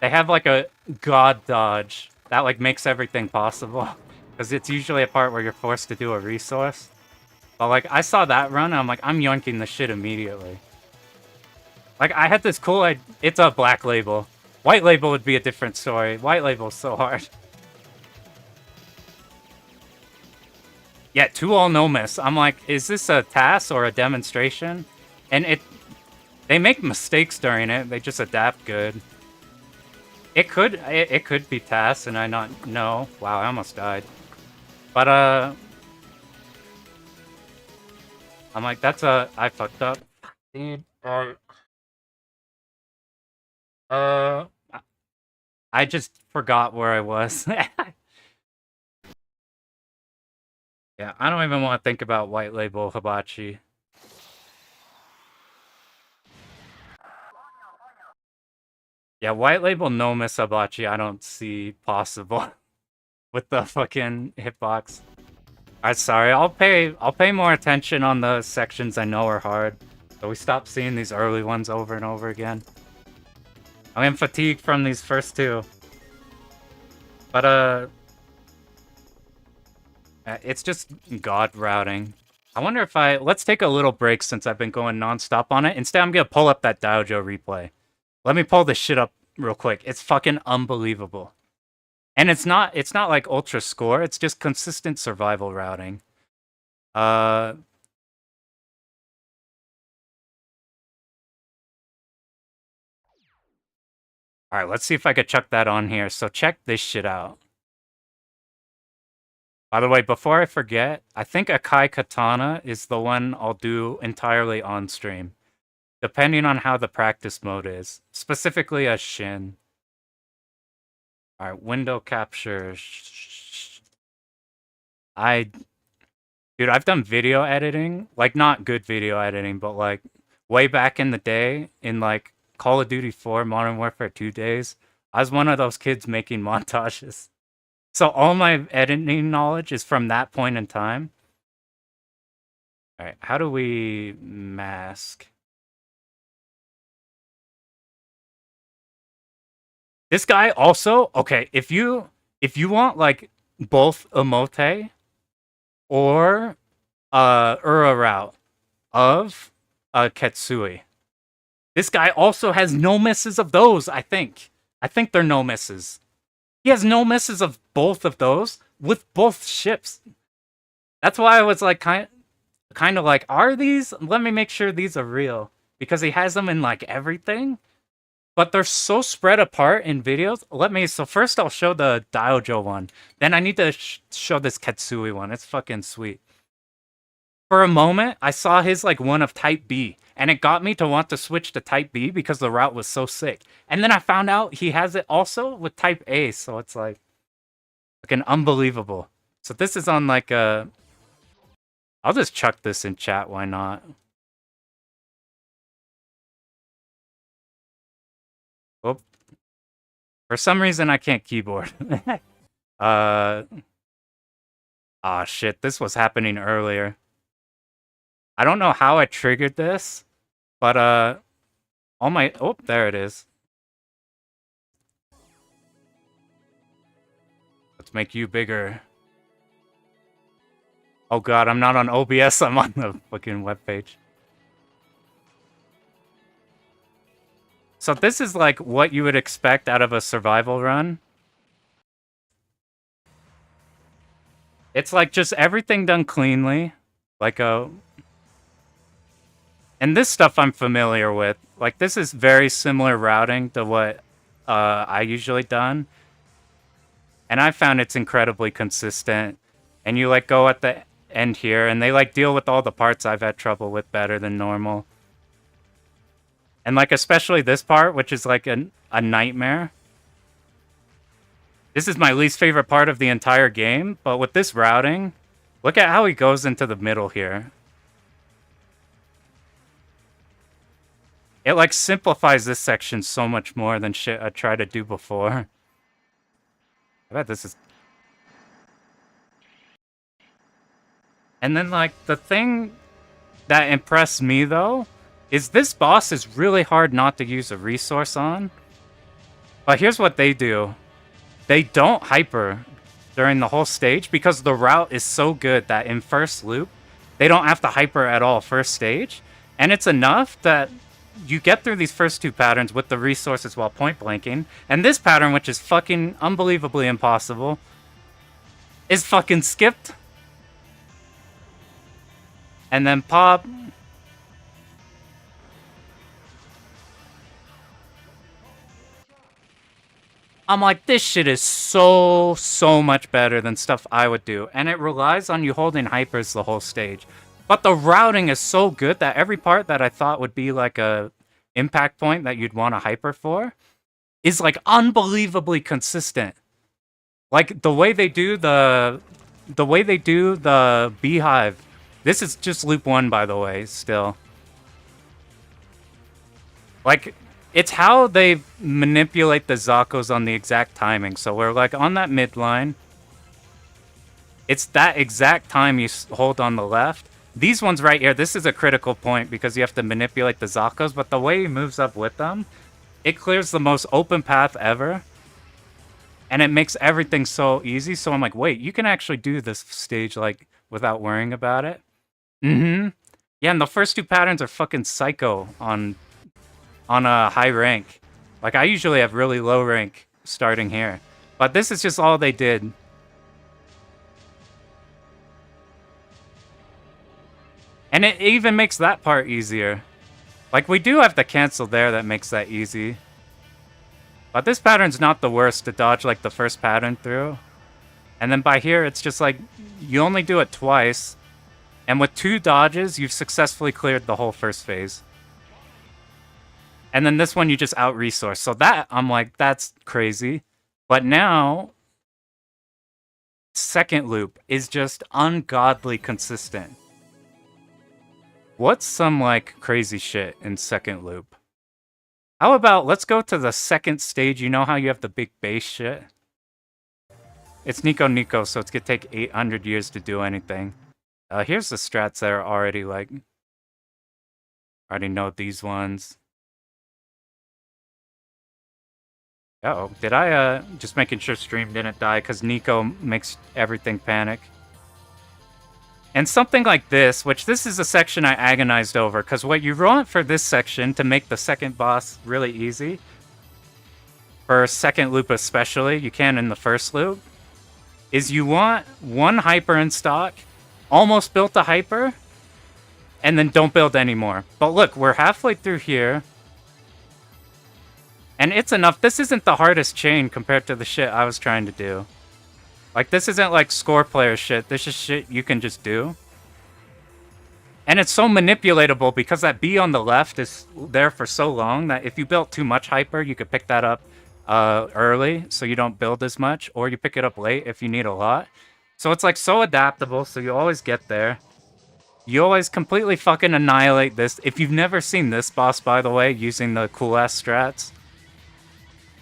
They have like a god dodge that like makes everything possible. Because it's usually a part where you're forced to do a resource. But like, I saw that run, and I'm like, I'm yoinking the shit immediately. Like, I had this cool it's a black label. White label would be a different story. White label's so hard. Yeah, 2-all no miss. I'm like, is this a TAS or a demonstration? And they make mistakes during it. They just adapt good. It could be TAS and I not know. Wow, I almost died. But I'm like, I fucked up. Dude, I just forgot where I was. Yeah, I don't even want to think about white label hibachi. Yeah, white label no miss hibachi I don't see possible with the fucking hitbox. Alright, sorry, I'll pay more attention on the sections I know are hard. So we stop seeing these early ones over and over again. I am fatigued from these first two. But it's just God routing. I wonder if let's take a little break since I've been going non-stop on it. Instead, I'm gonna pull up that Dojo replay. Let me pull this shit up real quick. It's fucking unbelievable. And it's not like ultra score, it's just consistent survival routing. Alright, let's see if I could chuck that on here. So check this shit out. By the way, before I forget, I think Akai Katana is the one I'll do entirely on stream. Depending on how the practice mode is. Specifically a Shin. Alright, window capture. Dude, I've done video editing. Like, not good video editing, but like, way back in the day, in like, Call of Duty 4 Modern Warfare 2 days, I was one of those kids making montages. So all my editing knowledge is from that point in time. Alright, how do we mask? This guy also, okay, if you want like both emote or Ura route of Ketsui. This guy also has no misses of those, I think. I think they're no misses. He has no misses of both of those with both ships. That's why I was like kind of like, are these? Let me make sure these are real. Because he has them in like everything. But they're so spread apart in videos. So first I'll show the Dojo one. Then I need to show this Ketsui one. It's fucking sweet. For a moment, I saw his like one of Type B. And it got me to want to switch to Type B because the route was so sick. And then I found out he has it also with Type A. So it's like fucking unbelievable. So this is on like a... I'll just chuck this in chat. Why not? Oh. For some reason, I can't keyboard. Ah, shit. This was happening earlier. I don't know how I triggered this, but, all my... Oh, there it is. Let's make you bigger. Oh god, I'm not on OBS, I'm on the fucking webpage. So this is like what you would expect out of a survival run. It's like just everything done cleanly. Like a... And this stuff I'm familiar with. Like this is very similar routing to what I usually done. And I found it's incredibly consistent. And you like go at the end here and they like deal with all the parts I've had trouble with better than normal. And like especially this part, which is like a nightmare. This is my least favorite part of the entire game, but with this routing, look at how he goes into the middle here. It like simplifies this section so much more than shit I tried to do before. I bet this is... And then like the thing that impressed me though, is this boss is really hard not to use a resource on. But here's what they do. They don't hyper during the whole stage because the route is so good that in first loop, They don't have to hyper at all first stage. And it's enough that you get through these first two patterns with the resources while point blanking. And this pattern, which is fucking unbelievably impossible, is fucking skipped. And then pop. I'm like, this shit is so much better than stuff I would do. And it relies on you holding hypers the whole stage. But the routing is so good that every part that I thought would be like a impact point that you'd want a hyper for is like unbelievably consistent. Like the way they do the beehive. This is just loop 1, by the way, still. Like, it's how they manipulate the Zakos on the exact timing. So we're like on that midline. It's that exact time you hold on the left. These ones right here, this is a critical point because you have to manipulate the Zakos, but the way he moves up with them, it clears the most open path ever. And it makes everything so easy. So I'm like, wait, you can actually do this stage like without worrying about it. Yeah, and the first two patterns are fucking psycho on a high rank. Like, I usually have really low rank starting here. But this is just all they did. And it even makes that part easier. Like, we do have the cancel there that makes that easy. But this pattern's not the worst to dodge, like, the first pattern through. And then by here, it's just like, you only do it twice. And with 2 dodges, you've successfully cleared the whole first phase. And then this one, you just out-resource. So that, I'm like, that's crazy. But now, second loop is just ungodly consistent. What's some, like, crazy shit in second loop? How about, let's go to the second stage. You know how you have the big base shit? It's Nico Nico, so it's gonna take 800 years to do anything. Here's the strats that are already, like... already know these ones. Uh-oh, did I, just making sure stream didn't die, because Nico makes everything panic. And something like this, which this is a section I agonized over, because what you want for this section to make the second boss really easy, for second loop especially, you can in the first loop, is you want one hyper in stock, almost built a hyper, and then don't build anymore. But look, we're halfway through here. And it's enough. This isn't the hardest chain compared to the shit I was trying to do. Like, this isn't like score player shit. This is shit you can just do. And it's so manipulatable because that B on the left is there for so long that if you built too much hyper, you could pick that up early so you don't build as much. Or you pick it up late if you need a lot. So it's like so adaptable, so you always get there. You always completely fucking annihilate this. If you've never seen this boss, by the way, using the cool-ass strats,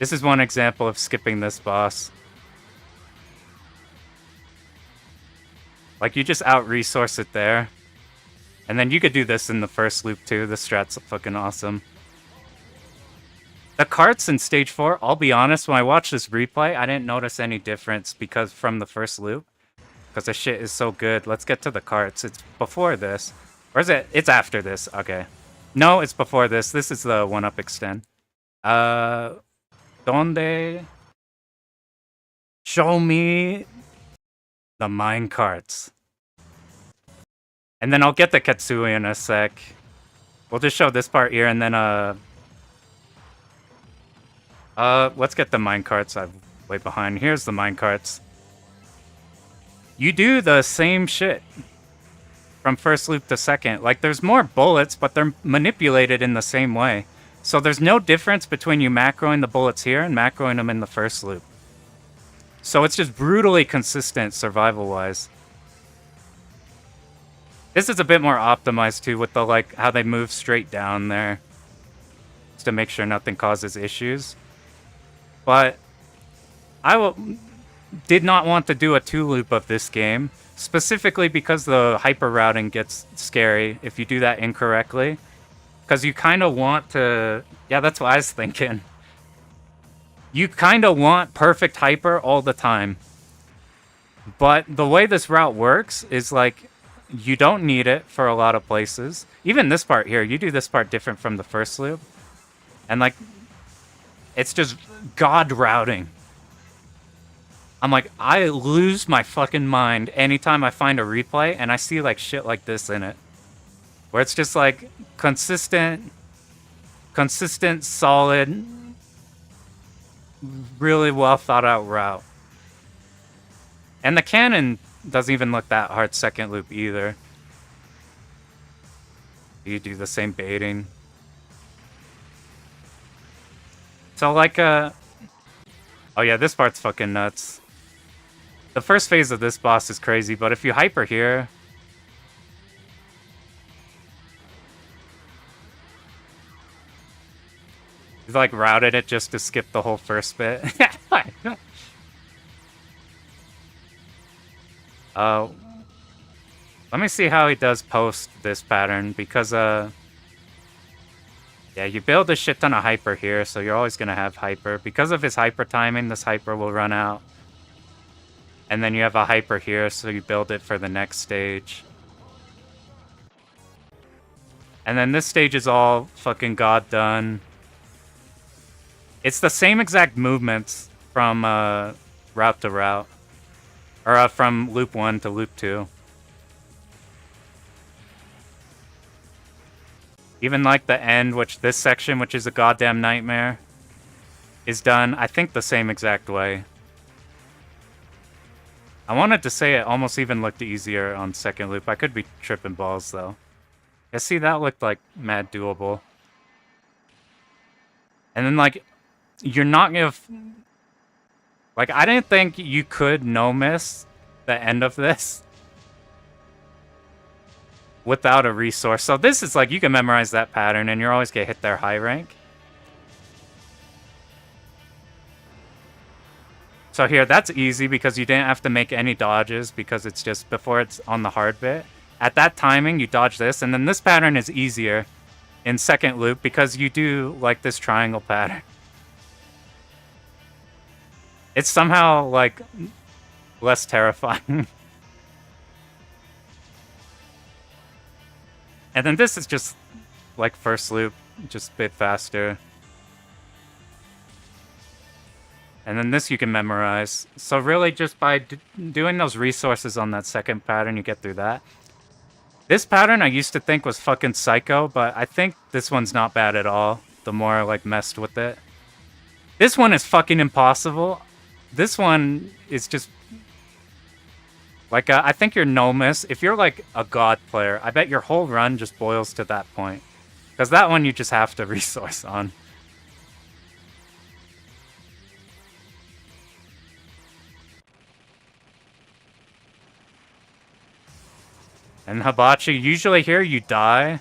this is one example of skipping this boss. Like, you just out-resource it there. And then you could do this in the first loop, too. The strat's fucking awesome. The carts in Stage 4, I'll be honest, when I watched this replay, I didn't notice any difference because from the first loop. Because the shit is so good. Let's get to the carts. It's before this. Or is it? It's after this. Okay. No, it's before this. This is the 1-up extend. Donde? Show me the mine carts. And then I'll get the Ketsui in a sec. We'll just show this part here and then let's get the mine carts. I'm way behind. Here's the mine carts. You do the same shit from first loop to second. Like, there's more bullets, but they're manipulated in the same way. So there's no difference between you macroing the bullets here and macroing them in the first loop. So it's just brutally consistent survival-wise. This is a bit more optimized too with the, like, how they move straight down there. Just to make sure nothing causes issues. But I did not want to do a 2-loop of this game. Specifically because the hyper routing gets scary if you do that incorrectly. Because you kind of want to... Yeah, that's what I was thinking. You kind of want perfect hyper all the time. But the way this route works is like... you don't need it for a lot of places. Even this part here, you do this part different from the first loop. And like, it's just god routing. I'm like, I lose my fucking mind anytime I find a replay and I see like shit like this in it. Where it's just like consistent, solid, really well thought out route. And the cannon doesn't even look that hard second loop either. You do the same baiting. So like oh yeah, this part's fucking nuts. The first phase of this boss is crazy, but if you hyper here, he's like routed it just to skip the whole first bit. Let me see how he does post this pattern, because yeah, you build a shit ton of hyper here, so you're always gonna have hyper. Because of his hyper timing, this hyper will run out. And then you have a hyper here, so you build it for the next stage. And then this stage is all fucking god done. It's the same exact movements from route to route. Or from loop 1 to loop 2. Even like the end, which this section, which is a goddamn nightmare, is done, I think, the same exact way. I wanted to say it almost even looked easier on second loop. I could be tripping balls, though. Yeah, see, that looked like mad doable. And then, like, you're not gonna... Like, I didn't think you could no-miss the end of this without a resource. So this is like, you can memorize that pattern and you're always gonna hit their high rank. So here, that's easy because you didn't have to make any dodges, because it's just before it's on the hard bit. At that timing, you dodge this, and then this pattern is easier in second loop because you do like this triangle pattern. It's somehow like less terrifying. And then this is just like first loop, just a bit faster. And then this you can memorize. So really just by doing those resources on that second pattern, you get through that. This pattern I used to think was fucking psycho, but I think this one's not bad at all, the more I like messed with it. This one is fucking impossible. This one is just... Like, I think you're no-miss. If you're like a god player, I bet your whole run just boils to that point. Because that one you just have to resource on. And Hibachi, usually here you die,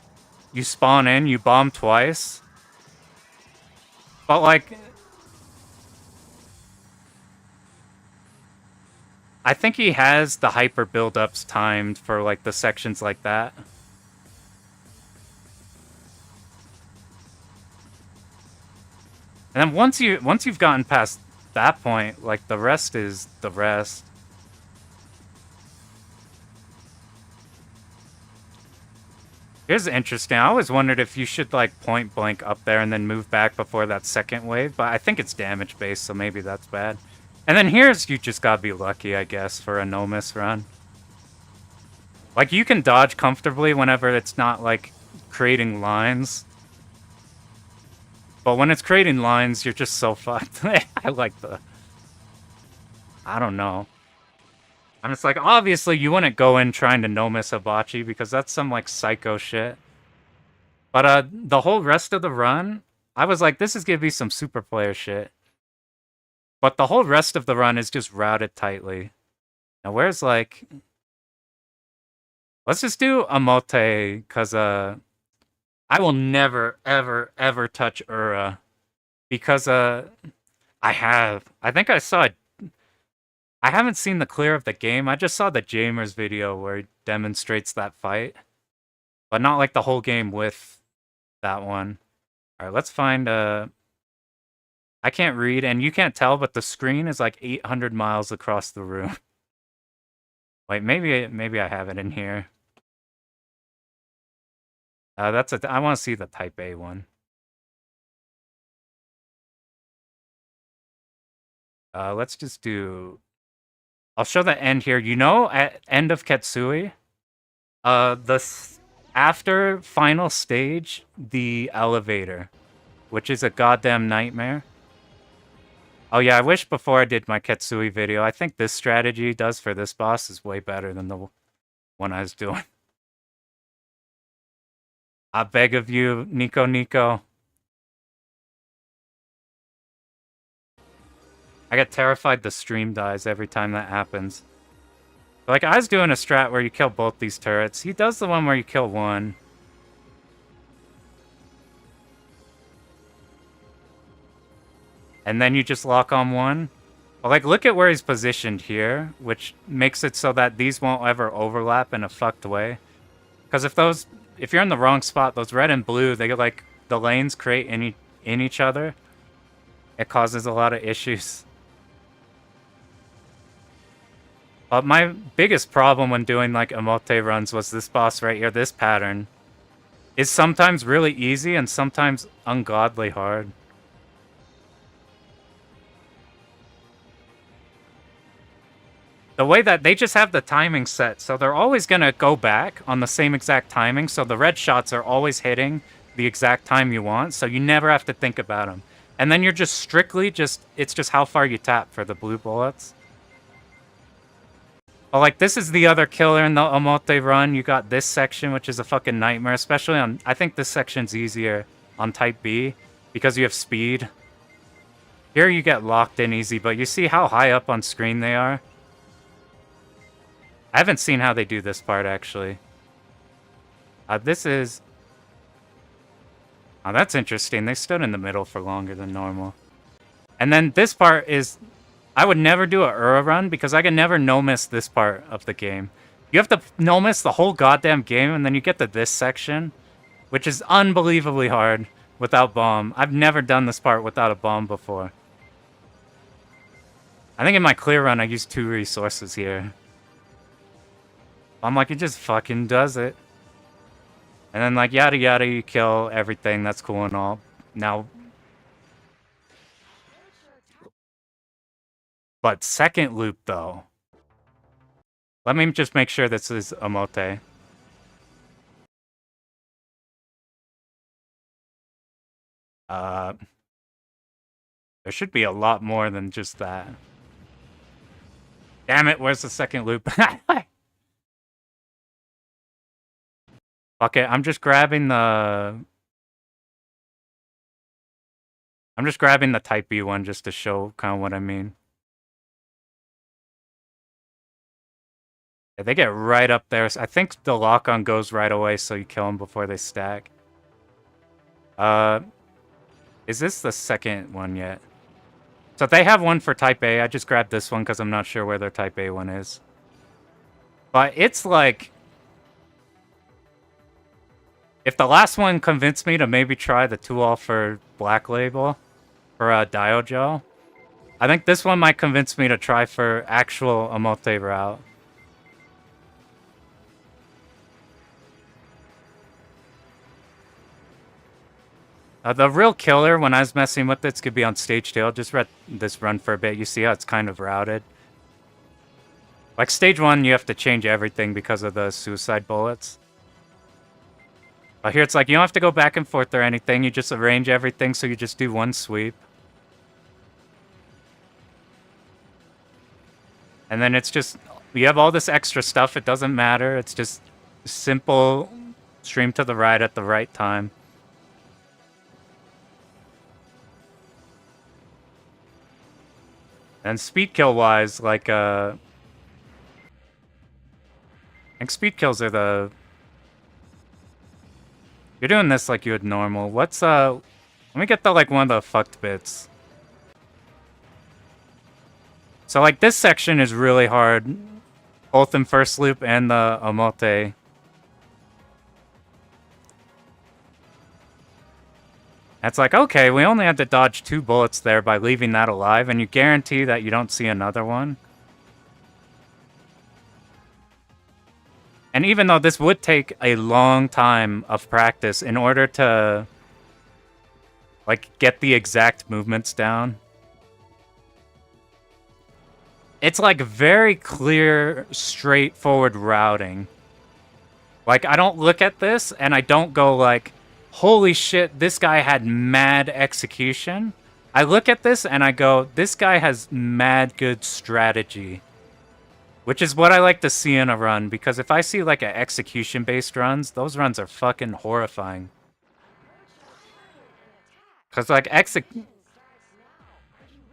you spawn in, you bomb twice. But like... I think he has the hyper build-ups timed for like the sections like that. And then once you've gotten past that point, like the rest is the rest. Here's interesting. I always wondered if you should like point blank up there and then move back before that second wave, but I think it's damage based, so maybe that's bad. And then here's you just gotta be lucky, I guess, for a no-miss run. Like, you can dodge comfortably whenever it's not like creating lines. But when it's creating lines, you're just so fucked. I like the... I don't know. I'm just like, obviously you wouldn't go in trying to no-miss Hibachi because that's some like psycho shit. But the whole rest of the run, I was like, this is gonna be some super player shit. But the whole rest of the run is just routed tightly. Now where's like... Let's just do Amote, because I will never, ever, ever touch Ura. Because I think I saw... I haven't seen the clear of the game. I just saw the Jamers video where he demonstrates that fight. But not like the whole game with that one. Alright, let's find I can't read, and you can't tell, but the screen is like 800 miles across the room. Wait, maybe I have it in here. That's a. I want to see the Type A one. Let's just do. I'll show the end here. You know, at end of Ketsui, after final stage, the elevator, which is a goddamn nightmare. Oh yeah, I wish before I did my Ketsui video, I think this strategy does for this boss is way better than the one I was doing. I beg of you, Nico. I get terrified the stream dies every time that happens. Like, I was doing a strat where you kill both these turrets. He does the one where you kill one. And then you just lock on one. But, like, look at where he's positioned here, which makes it so that these won't ever overlap in a fucked way. Because if you're in the wrong spot, those red and blue, they get, like, the lanes create in each other. It causes a lot of issues. My biggest problem when doing, like, Emote runs was this boss right here, this pattern. Is sometimes really easy and sometimes ungodly hard. The way that they just have the timing set, so they're always going to go back on the same exact timing, so the red shots are always hitting the exact time you want, so you never have to think about them. And then you're just strictly it's just how far you tap for the blue bullets. Oh, like, this is the other killer in the Emote run. You got this section, which is a fucking nightmare, especially on... I think this section's easier on Type B, because you have speed. Here you get locked in easy, but you see how high up on screen they are? I haven't seen how they do this part, actually. This is... Oh, that's interesting. They stood in the middle for longer than normal. And then this part is... I would never do a Ura run because I can never no-miss this part of the game. You have to no-miss the whole goddamn game, and then you get to this section, which is unbelievably hard without bomb. I've never done this part without a bomb before. I think in my clear run, I used 2 resources here. I'm like, it just fucking does it. And then, like, yada yada, you kill everything. That's cool and all. Now... But second loop, though. Let me just make sure this is Emote. There should be a lot more than just that. Damn it, where's the second loop? Fuck it, I'm just grabbing the Type B one just to show kind of what I mean. Yeah, they get right up there. I think the lock-on goes right away, so you kill them before they stack. Is this the second one yet? So they have one for Type A. I just grabbed this one because I'm not sure where their Type A one is. But it's like... If the last one convinced me to maybe try the 2-all for Black Label, for Diogel, I think this one might convince me to try for actual Emote route. The real killer, when I was messing with this, could be on stage 2. I'll just let this run for a bit. You see how it's kind of routed? Like, stage 1, you have to change everything because of the suicide bullets. But here it's like, you don't have to go back and forth or anything. You just arrange everything, so you just do one sweep. And then it's just... You have all this extra stuff. It doesn't matter. It's just simple stream to the right at the right time. And speed kill wise, like, I think speed kills are the... You're doing this like you would normal. What's, let me get the, like, one of the fucked bits. So, like, this section is really hard. Both in first loop and the Emote. It's like, okay, we only had to dodge 2 bullets there by leaving that alive, and you guarantee that you don't see another one. And even though this would take a long time of practice in order to, like, get the exact movements down, it's, like, very clear, straightforward routing. Like, I don't look at this and I don't go like, holy shit, this guy had mad execution. I look at this and I go, this guy has mad good strategy. Which is what I like to see in a run, because if I see like an execution-based runs, those runs are fucking horrifying. Because like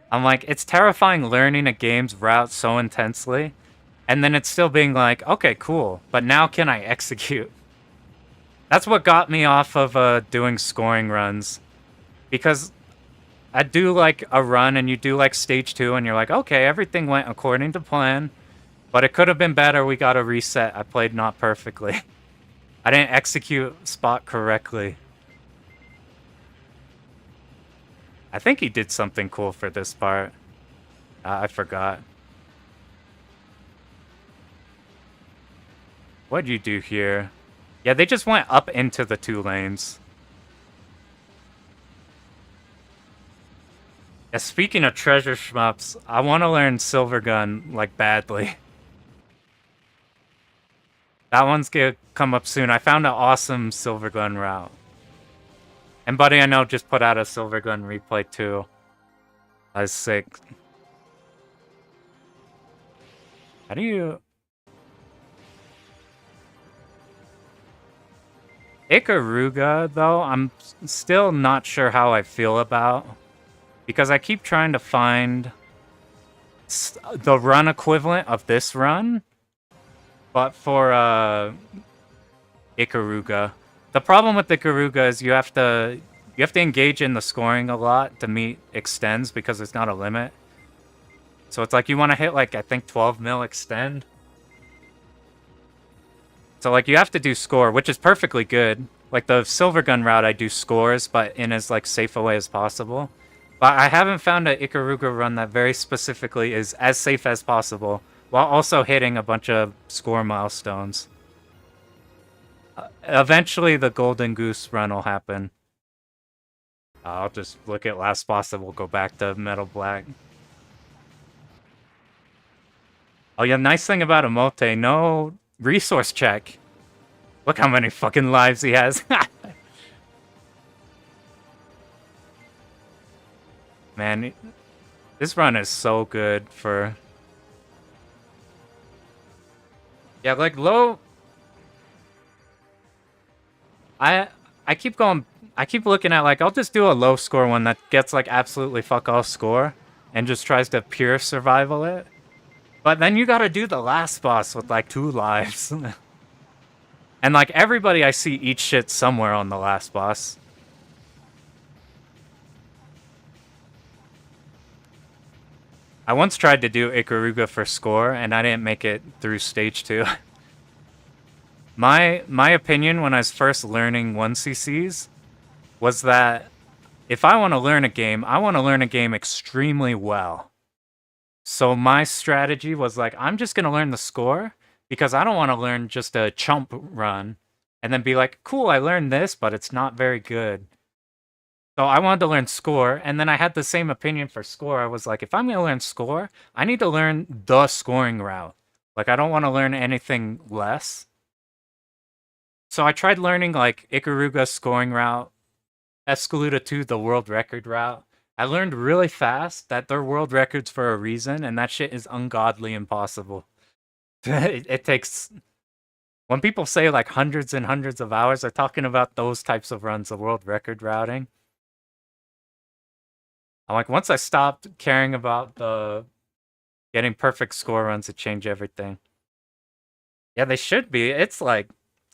I'm like, it's terrifying learning a game's route so intensely, and then it's still being like, okay, cool, but now can I execute? That's what got me off of doing scoring runs. Because I do like a run and you do like stage 2 and you're like, okay, everything went according to plan, but it could have been better, we got a reset, I played not perfectly. I didn't execute spot correctly. I think he did something cool for this part. I forgot. What'd you do here? Yeah, they just went up into the 2 lanes. Yeah, speaking of treasure shmups, I want to learn Silvergun, like, badly. That one's gonna come up soon. I found an awesome Silvergun route. And Buddy I Know just put out a Silvergun replay too. That's sick. How do you... Ikaruga, though, I'm still not sure how I feel about. Because I keep trying to find the run equivalent of this run. But for Ikaruga. The problem with Ikaruga is you have to engage in the scoring a lot to meet extends because there's not a limit. So it's like you want to hit like, I think 12 mil extend. So like you have to do score, which is perfectly good. Like the Silvergun route I do scores, but in as like safe a way as possible. But I haven't found an Ikaruga run that very specifically is as safe as possible, while also hitting a bunch of score milestones. Eventually the Golden Goose run will happen. I'll just look at last boss and we'll go back to Metal Black. Oh yeah, nice thing about Emote, no resource check. Look how many fucking lives he has. Man, this run is so good for... Yeah, like low... I keep going... I keep looking at like, I'll just do a low score one that gets like absolutely fuck all score and just tries to pure survival it. But then you gotta do the last boss with like 2 lives. And like everybody I see eats shit somewhere on the last boss. I once tried to do Ikaruga for score and I didn't make it through stage 2. My opinion when I was first learning 1cc's was that if I want to learn a game, I want to learn a game extremely well. So my strategy was like, I'm just going to learn the score because I don't want to learn just a chump run and then be like, cool, I learned this, but it's not very good. So I wanted to learn score, and then I had the same opinion for score. I was like, if I'm going to learn score, I need to learn the scoring route. Like, I don't want to learn anything less. So I tried learning, like, Ikaruga's scoring route, Escaluda 2, the world record route. I learned really fast that they're world records for a reason, and that shit is ungodly impossible. It takes... When people say, like, hundreds and hundreds of hours, they're talking about those types of runs, the world record routing. I'm like, once I stopped caring about the getting perfect score runs, it changed everything. Yeah, they should be. It's like,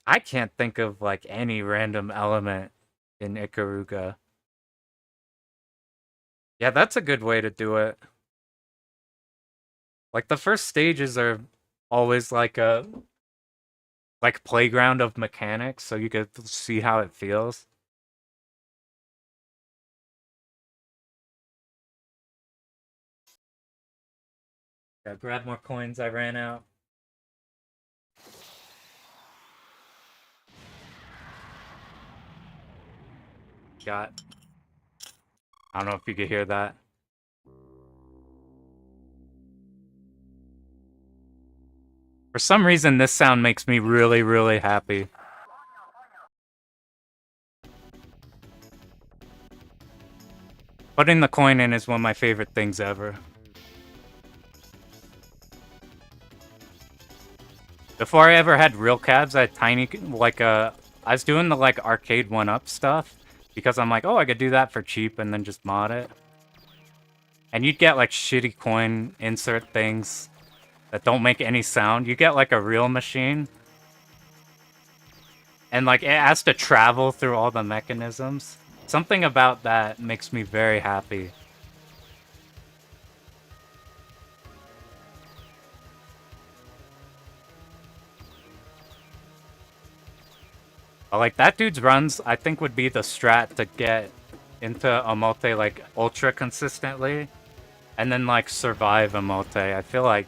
I can't think of, like, any random element in Ikaruga. Yeah, that's a good way to do it. Like, the first stages are always like a playground of mechanics, so you get to see how it feels. Yeah, grab more coins, I ran out. got. I don't know if you could hear that. For some reason, this sound makes me really, really happy. Putting the coin in is one of my favorite things ever. Before I ever had real cabs, I had tiny, like, I was doing the, like, arcade 1-up stuff, because I'm like, oh, I could do that for cheap and then just mod it. And you'd get, like, shitty coin insert things that don't make any sound. You get, like, a real machine. And, like, it has to travel through all the mechanisms. Something about that makes me very happy. But, like, that dude's runs, I think, would be the strat to get into Emote, like, ultra consistently. And then, like, survive Emote. I feel like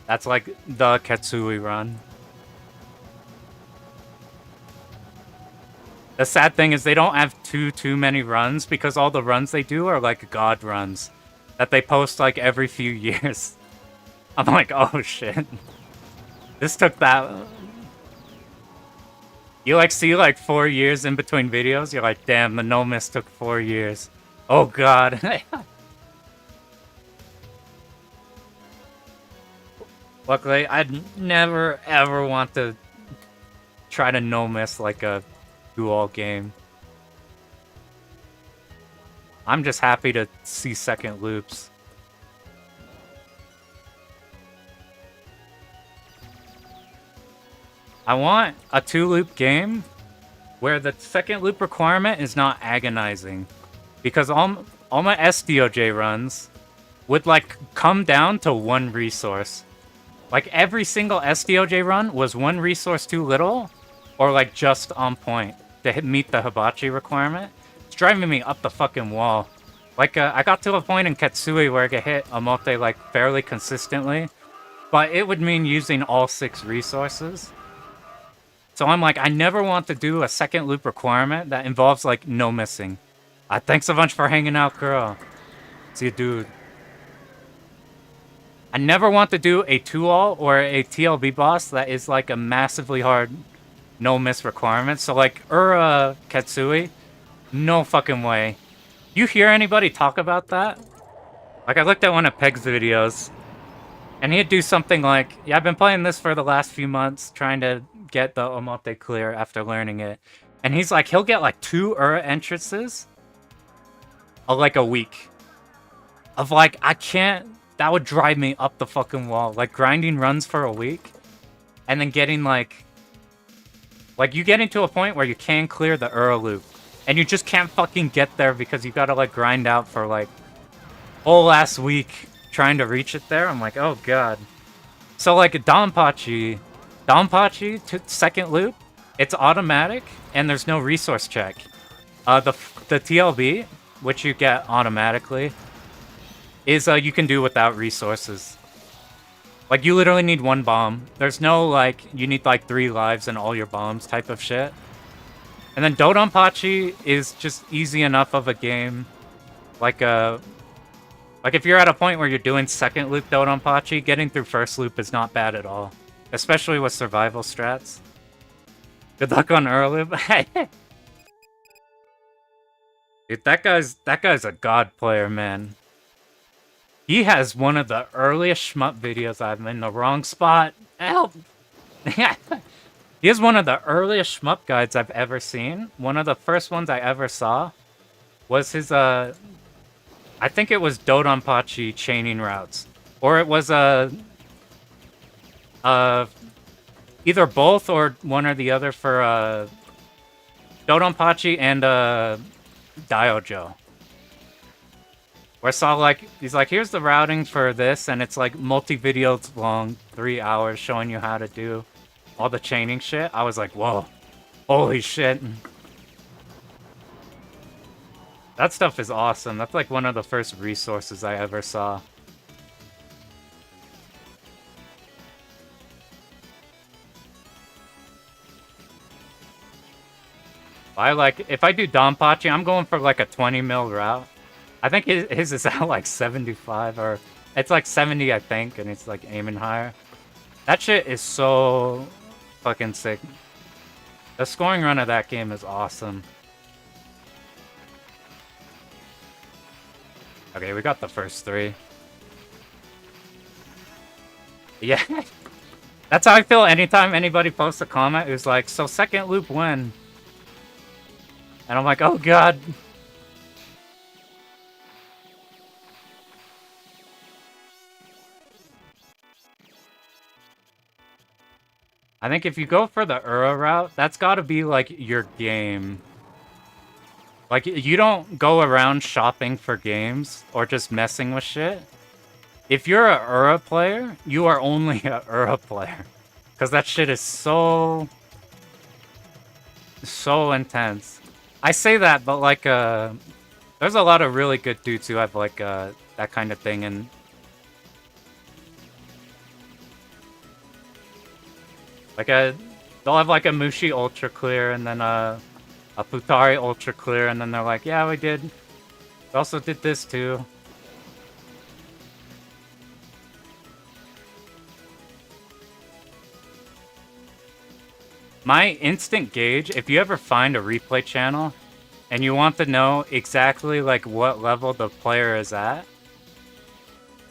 that's, like, the Ketsui run. The sad thing is they don't have too many runs because all the runs they do are, like, god runs. That they post, like, every few years. I'm like, oh, shit. This took that... You, like, see, like, 4 years in between videos? You're like, damn, the No Miss took 4 years. Oh, God. Luckily, I'd never, ever want to try to No Miss, like, a do-all game. I'm just happy to see second loops. I want a 2-loop game where the second loop requirement is not agonizing. Because all my SDOJ runs would, like, come down to 1 resource. Like, every single SDOJ run was 1 resource too little, or, like, just on point to meet the Hibachi requirement. It's driving me up the fucking wall. Like, I got to a point in Ketsui where I could hit Emote, like, fairly consistently, but it would mean using all 6 resources. So I'm like, I never want to do a second loop requirement that involves, like, no missing. Thanks a bunch for hanging out, girl. See you, dude. I never want to do a 2-all or a TLB boss that is, like, a massively hard no-miss requirement. So, like, Ketsui, no fucking way. You hear anybody talk about that? Like, I looked at one of Peg's videos, and he'd do something like, yeah, I've been playing this for the last few months, trying to get the Omote clear after learning it. And he's like, he'll get, like, 2 entrances of, like, a week. Of, like, I can't... That would drive me up the fucking wall. Like, grinding runs for a week, and then getting, like... Like, you get into a point where you can clear the loop, and you just can't fucking get there because you gotta, like, grind out for, like, whole last week trying to reach it there. I'm like, oh, God. So, like, Donpachi, second loop, it's automatic, and there's no resource check. The TLB, which you get automatically, is you can do without resources. Like, you literally need 1 bomb. There's no, like, you need, like, 3 lives and all your bombs type of shit. And then Dodonpachi is just easy enough of a game. Like, if you're at a point where you're doing second loop Dodonpachi, getting through first loop is not bad at all. Especially with survival strats. Good luck on loop. Dude, that guy's a god player, man. He has one of the earliest shmup videos. I'm in the wrong spot. Help! He has one of the earliest shmup guides I've ever seen. One of the first ones I ever saw was his, I think it was Dodonpachi chaining routes. Or it was, either both or one or the other for, Dodonpachi and, Diojo. Where I saw, like, he's like, here's the routing for this, and it's, like, multi-videos long, 3 hours, showing you how to do all the chaining shit. I was like, whoa. Holy shit. That stuff is awesome. That's, like, one of the first resources I ever saw. If I do Donpachi, I'm going for like a 20 mil route. I think his is at like 75 or it's like 70, I think, and it's like aiming higher. That shit is so fucking sick. The scoring run of that game is awesome. Okay, we got the first 3. Yeah. That's how I feel anytime anybody posts a comment who's like, so second loop when? And I'm like, oh god. I think if you go for the Ura route, that's gotta be like your game. Like, you don't go around shopping for games or just messing with shit. If you're a Ura player, you are only a Ura player. Because that shit is so intense. I say that, but like, there's a lot of really good dudes who have like, that kind of thing, and like they'll have like a Mushi Ultra Clear, and then a Futari Ultra Clear, and then they're like, yeah, we also did this too. My instant gauge, if you ever find a replay channel and you want to know exactly like what level the player is at,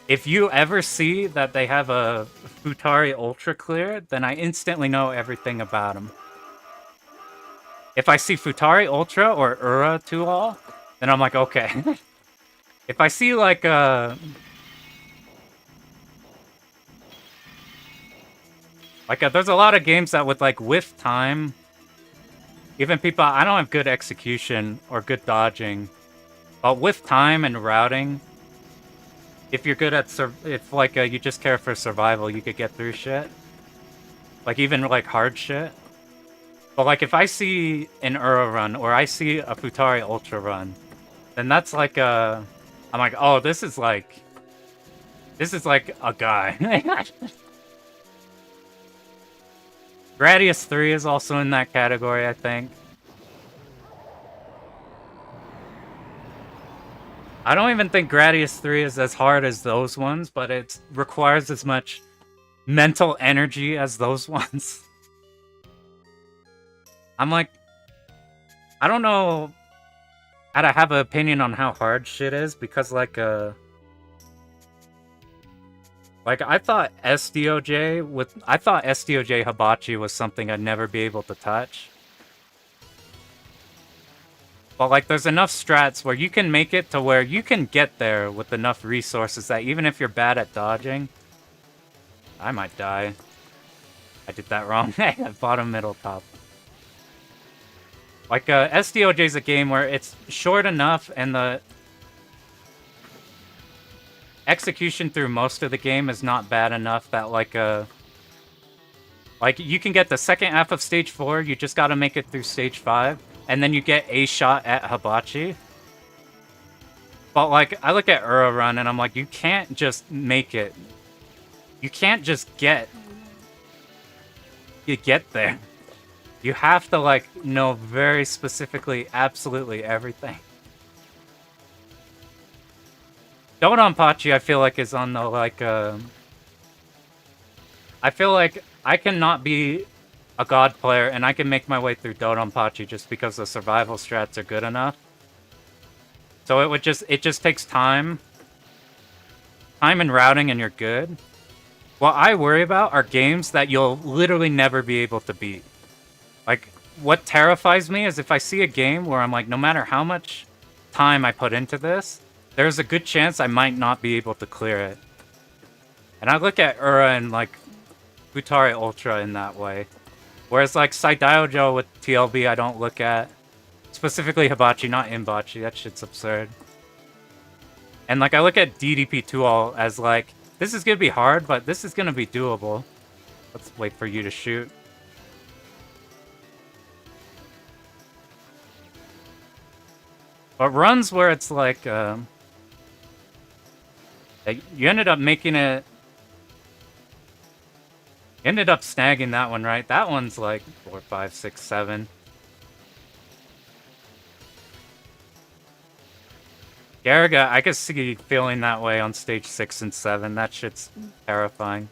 if you ever see that they have a Futari Ultra Clear, then I instantly know everything about them. If I see Futari Ultra or Ura 2-all, then I'm like, okay. If I see like there's a lot of games that with like with time, even people, I don't have good execution or good dodging, but with time and routing, if you're good at if like you just care for survival, you could get through shit. Like even like hard shit. But like if I see an Ura run or I see a Futari Ultra run, then that's like I'm like, oh, this is like a guy. Gradius 3 is also in that category, I think. I don't even think Gradius 3 is as hard as those ones, but it requires as much mental energy as those ones. I'm like, I don't know how to have an opinion on how hard shit is, because like I thought SDOJ Hibachi was something I'd never be able to touch. But like there's enough strats where you can make it to where you can get there with enough resources that even if you're bad at dodging, I might die. I did that wrong. Bottom, middle, top. Like SDOJ is a game where it's short enough and the execution through most of the game is not bad enough that like you can get the second half of stage 4, you just gotta make it through stage 5, and then you get a shot at Hibachi. But like I look at Ura Run and I'm like, you can't just make it. You can't just get there. You have to like know very specifically absolutely everything. Dodonpachi, I feel like, is on the, like, I feel like I cannot be a god player, and I can make my way through Dodonpachi just because the survival strats are good enough. So it just takes time. Time and routing, and you're good. What I worry about are games that you'll literally never be able to beat. Like, what terrifies me is if I see a game where I'm like, no matter how much time I put into this, there's a good chance I might not be able to clear it. And I look at Ura and, like, Futari Ultra in that way. Whereas, like, Saidaijo with TLB I don't look at. Specifically Hibachi, not Imbachi. That shit's absurd. And, like, I look at DDP 2-all as, like, this is gonna be hard, but this is gonna be doable. Let's wait for you to shoot. But runs where it's like, you ended up making it... You ended up snagging that one, right? That one's like 4, 5, 6, 7. Garaga, I can see feeling that way on stage 6 and 7. That shit's terrifying.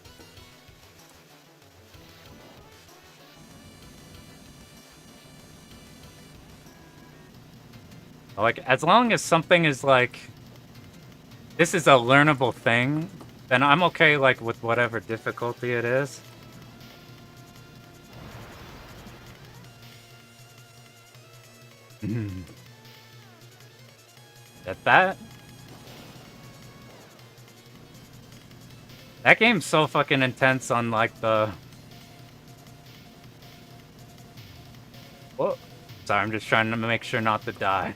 Like, as long as something is like, this is a learnable thing, then I'm okay, like, with whatever difficulty it is. That game's so fucking intense on, like, the... Whoa. Sorry, I'm just trying to make sure not to die.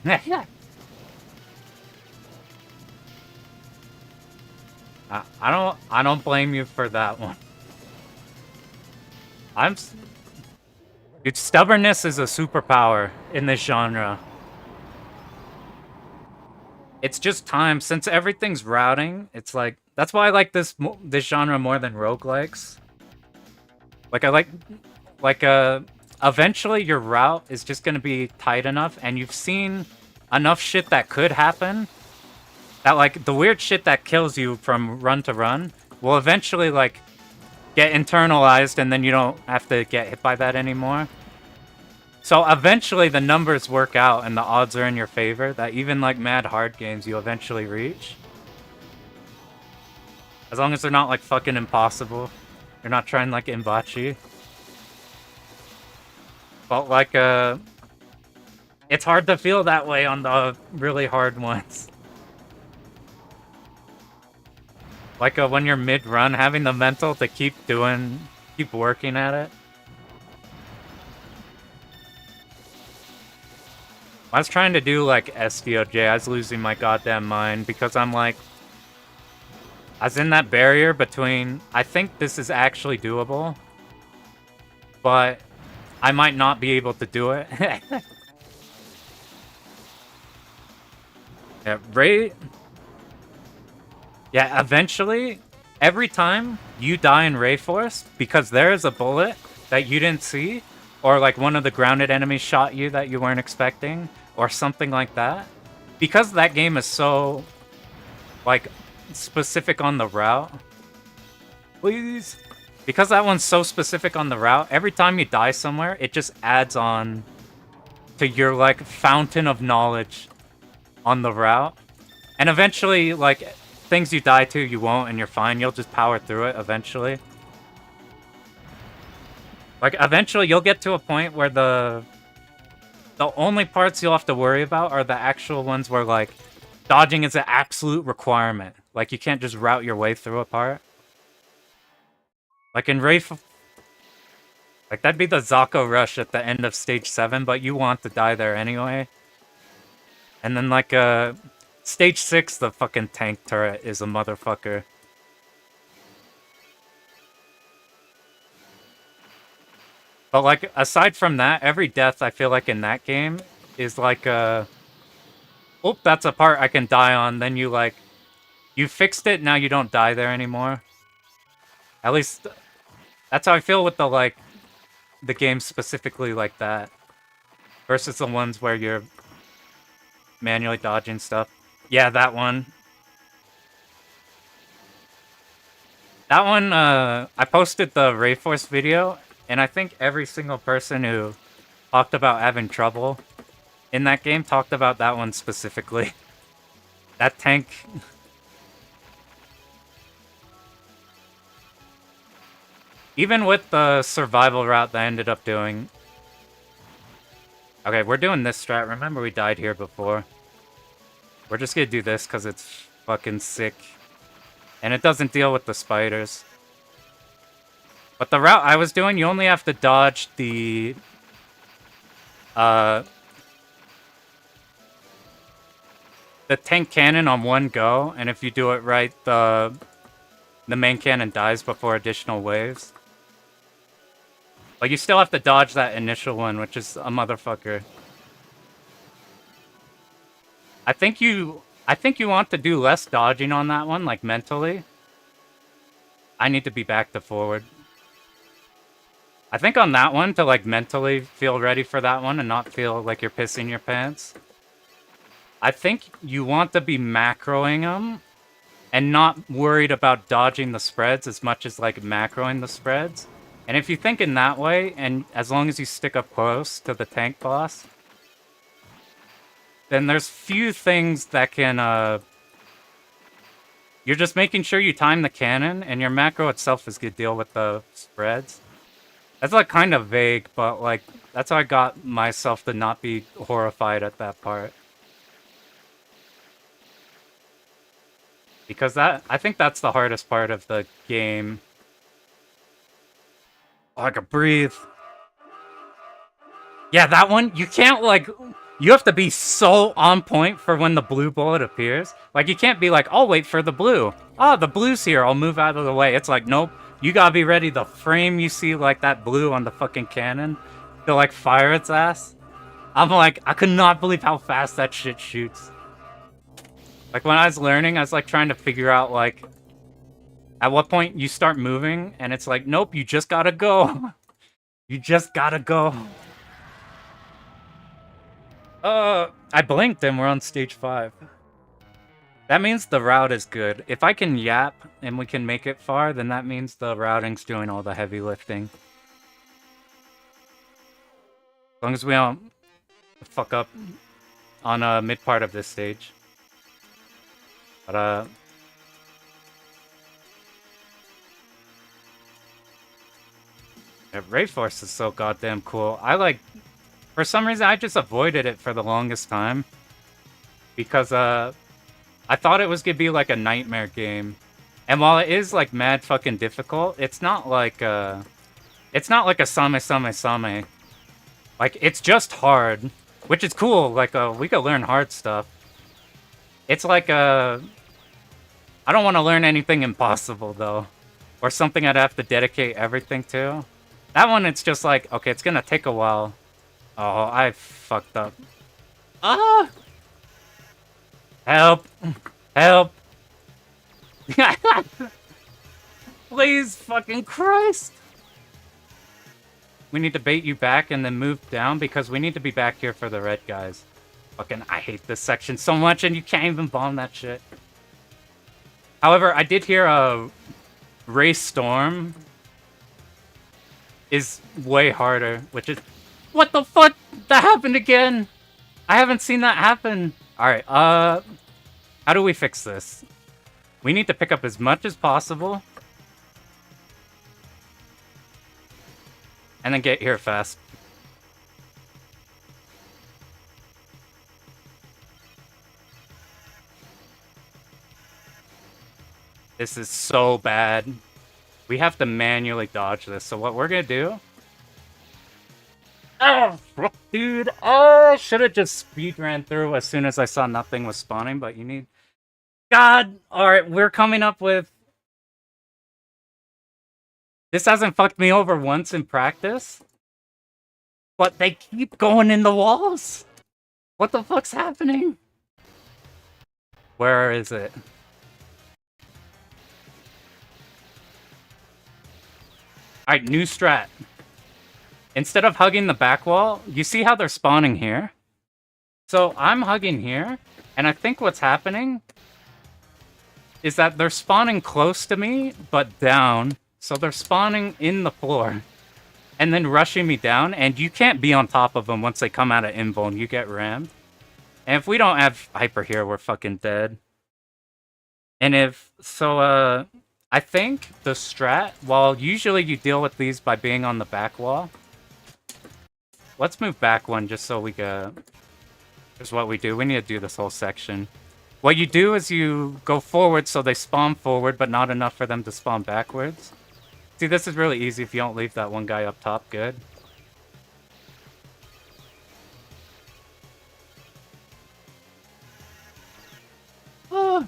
I don't blame you for that one. Dude, stubbornness is a superpower in this genre. It's just time. Since everything's routing, it's like... That's why I like this genre more than roguelikes. Like, I like, eventually your route is just gonna be tight enough, and you've seen enough shit that could happen, that, like, the weird shit that kills you from run to run will eventually, like, get internalized, and then you don't have to get hit by that anymore. So eventually the numbers work out and the odds are in your favor, that even, like, mad hard games you eventually reach. As long as they're not, like, fucking impossible. You're not trying, like, Imbachi. But, like, it's hard to feel that way on the really hard ones. Like, when you're mid-run, having the mental to keep working at it. I was trying to do, like, SDOJ, I was losing my goddamn mind, because I'm like... I was in that barrier between, I think this is actually doable, but I might not be able to do it. Yeah, yeah, eventually, every time you die in Ray Force, because there is a bullet that you didn't see, or like one of the grounded enemies shot you that you weren't expecting, or something like that, because that game is so, like, specific on the route, please, because that one's so specific on the route, every time you die somewhere, it just adds on to your, like, fountain of knowledge on the route, and eventually, like, things you die to, you won't, and you're fine, you'll just power through it eventually. Like, eventually you'll get to a point where the only parts you'll have to worry about are the actual ones where, like, dodging is an absolute requirement. Like, you can't just route your way through a part. Like, in Wraith... Like, that'd be the Zako rush at the end of stage 7, but you want to die there anyway. And then, like, stage 6, the fucking tank turret is a motherfucker. But, like, aside from that, every death I feel like in that game is like a... Oop, that's a part I can die on. Then you, like... You fixed it, now you don't die there anymore. At least... That's how I feel with the, like... The games specifically like that. Versus the ones where you're... manually dodging stuff. Yeah, that one. That one, I posted the Rayforce video, and I think every single person who talked about having trouble in that game talked about that one specifically. That tank... Even with the survival route that I ended up doing... Okay, we're doing this strat. Remember we died here before. We're just gonna do this because it's fucking sick. And it doesn't deal with the spiders. But the route I was doing, you only have to dodge the... the tank cannon on one go, and if you do it right, the main cannon dies before additional waves. Like, you still have to dodge that initial one, which is a motherfucker. I think you want to do less dodging on that one, like, mentally. I need to be back to forward. I think on that one, to, like, mentally feel ready for that one and not feel like you're pissing your pants. I think you want to be macroing them and not worried about dodging the spreads as much as like macroing the spreads. And if you think in that way, and as long as you stick up close to the tank boss, then there's few things that can you're just making sure you time the cannon, and your macro itself is gonna deal with the spreads. That's like kind of vague, but like that's how I got myself to not be horrified at that part. Because I think that's the hardest part of the game. Oh, I could breathe. Yeah, that one, you can't like, you have to be so on point for when the blue bullet appears. Like, you can't be like, I'll wait for the blue. Oh, the blue's here, I'll move out of the way. It's like, nope, you gotta be ready the frame you see like that blue on the fucking cannon to like fire its ass. I'm like, I could not believe how fast that shit shoots. Like, when I was learning, I was like trying to figure out like, at what point you start moving, and it's like, nope, you just gotta go. You just gotta go. I blinked and we're on stage 5. That means the route is good. If I can yap and we can make it far, then that means the routing's doing all the heavy lifting. As long as we don't fuck up on mid part of this stage. But yeah, Ray Force is so goddamn cool. For some reason, I just avoided it for the longest time. Because, I thought it was gonna be like a nightmare game. And while it is, like, mad fucking difficult, it's not like a Same. Like, it's just hard. Which is cool, like, we could learn hard stuff. It's like, I don't want to learn anything impossible, though. Or something I'd have to dedicate everything to. That one, it's just like, okay, it's gonna take a while. Oh, I fucked up. Ah! Help! Help! Please, fucking Christ! We need to bait you back and then move down because we need to be back here for the red guys. Fucking, I hate this section so much and you can't even bomb that shit. However, I did hear Ray Storm is way harder, which is... What the fuck? That happened again! I haven't seen that happen. Alright, how do we fix this? We need to pick up as much as possible. And then get here fast. This is so bad. We have to manually dodge this. So what we're gonna do... Oh, dude. Oh, should have just speed ran through as soon as I saw nothing was spawning, but you need... God! Alright, we're coming up with... This hasn't fucked me over once in practice. But they keep going in the walls! What the fuck's happening? Where is it? Alright, new strat. Instead of hugging the back wall, you see how they're spawning here? So I'm hugging here, and I think what's happening is that they're spawning close to me, but down. So they're spawning in the floor, and then rushing me down, and you can't be on top of them once they come out of invuln. You get rammed. And if we don't have hyper here, we're fucking dead. And if... So, I think the strat, while usually you deal with these by being on the back wall... Let's move back one just so we go... Here's what we do. We need to do this whole section. What you do is you go forward so they spawn forward, but not enough for them to spawn backwards. See, this is really easy if you don't leave that one guy up top. Good. Ah.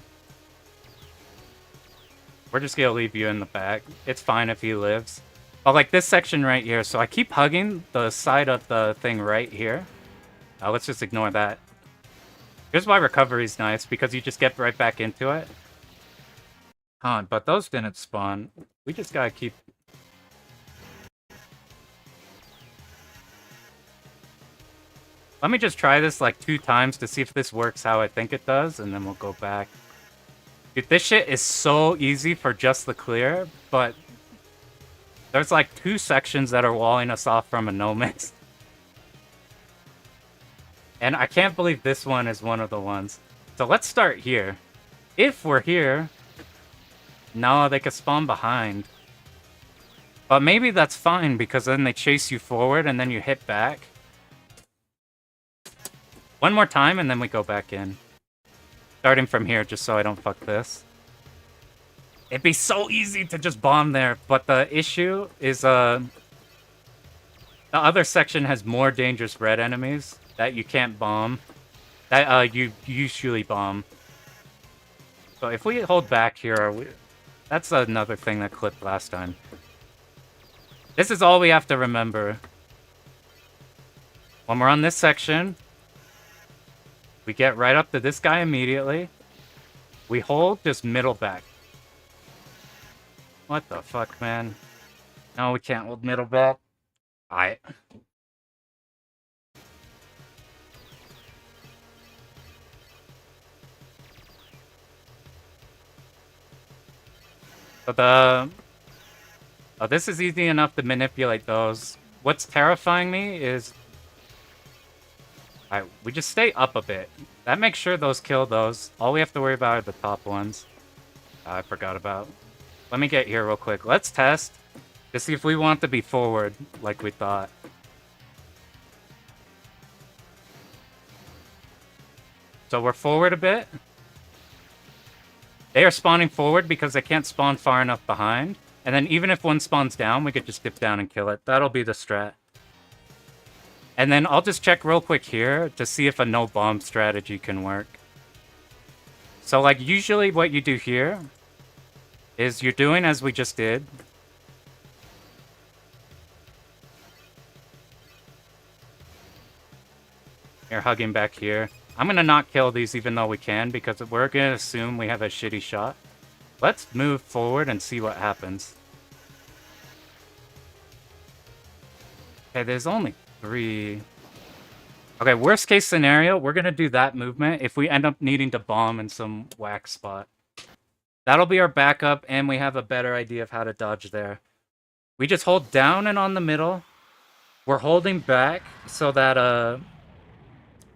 We're just gonna leave you in the back. It's fine if he lives. But like this section right here, so I keep hugging the side of the thing right here. Let's just ignore that. Here's why recovery's nice, because you just get right back into it. Huh, but those didn't spawn. We just gotta keep... Let me just try this like 2 times to see if this works how I think it does, and then we'll go back. Dude, this shit is so easy for just the clear, but there's like 2 sections that are walling us off from a no-miss. And I can't believe this one is one of the ones. So let's start here. If we're here... No, they could spawn behind. But maybe that's fine, because then they chase you forward and then you hit back. One more time and then we go back in. Starting from here, just so I don't fuck this. It'd be so easy to just bomb there, but the issue is the other section has more dangerous red enemies that you can't bomb. That you usually bomb. So if we hold back here, that's another thing that clipped last time. This is all we have to remember. When we're on this section, we get right up to this guy immediately. We hold just middle back. What the fuck, man? No, we can't hold middle back. Alright. But oh, this is easy enough to manipulate those. What's terrifying me is... Alright, we just stay up a bit. That makes sure those kill those. All we have to worry about are the top ones. I forgot about. Let me get here real quick. Let's test to see if we want to be forward like we thought. So we're forward a bit. They are spawning forward because they can't spawn far enough behind. And then even if one spawns down, we could just dip down and kill it. That'll be the strat. And then I'll just check real quick here to see if a no bomb strategy can work. So like usually what you do here is you're doing as we just did. You're hugging back here. I'm gonna not kill these even though we can, because we're gonna assume we have a shitty shot. Let's move forward and see what happens. Okay, there's only 3. Okay, worst case scenario, we're gonna do that movement if we end up needing to bomb in some whack spot. That'll be our backup, and we have a better idea of how to dodge there. We just hold down and on the middle. We're holding back so that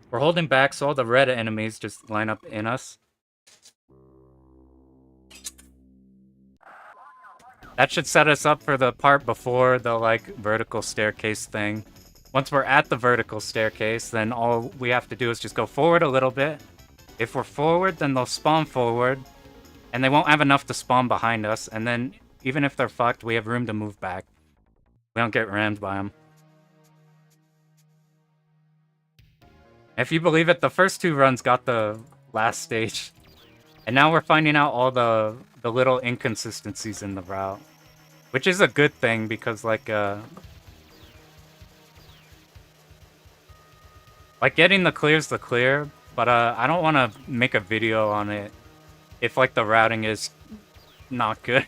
we're holding back so all the red enemies just line up in us. That should set us up for the part before the, like, vertical staircase thing. Once we're at the vertical staircase, then all we have to do is just go forward a little bit. If we're forward, then they'll spawn forward. And they won't have enough to spawn behind us. And then, even if they're fucked, we have room to move back. We don't get rammed by them. If you believe it, the first 2 runs got the last stage. And now we're finding out all the little inconsistencies in the route. Which is a good thing, because, like getting the clear's the clear, but I don't want to make a video on it if, like, the routing is not good.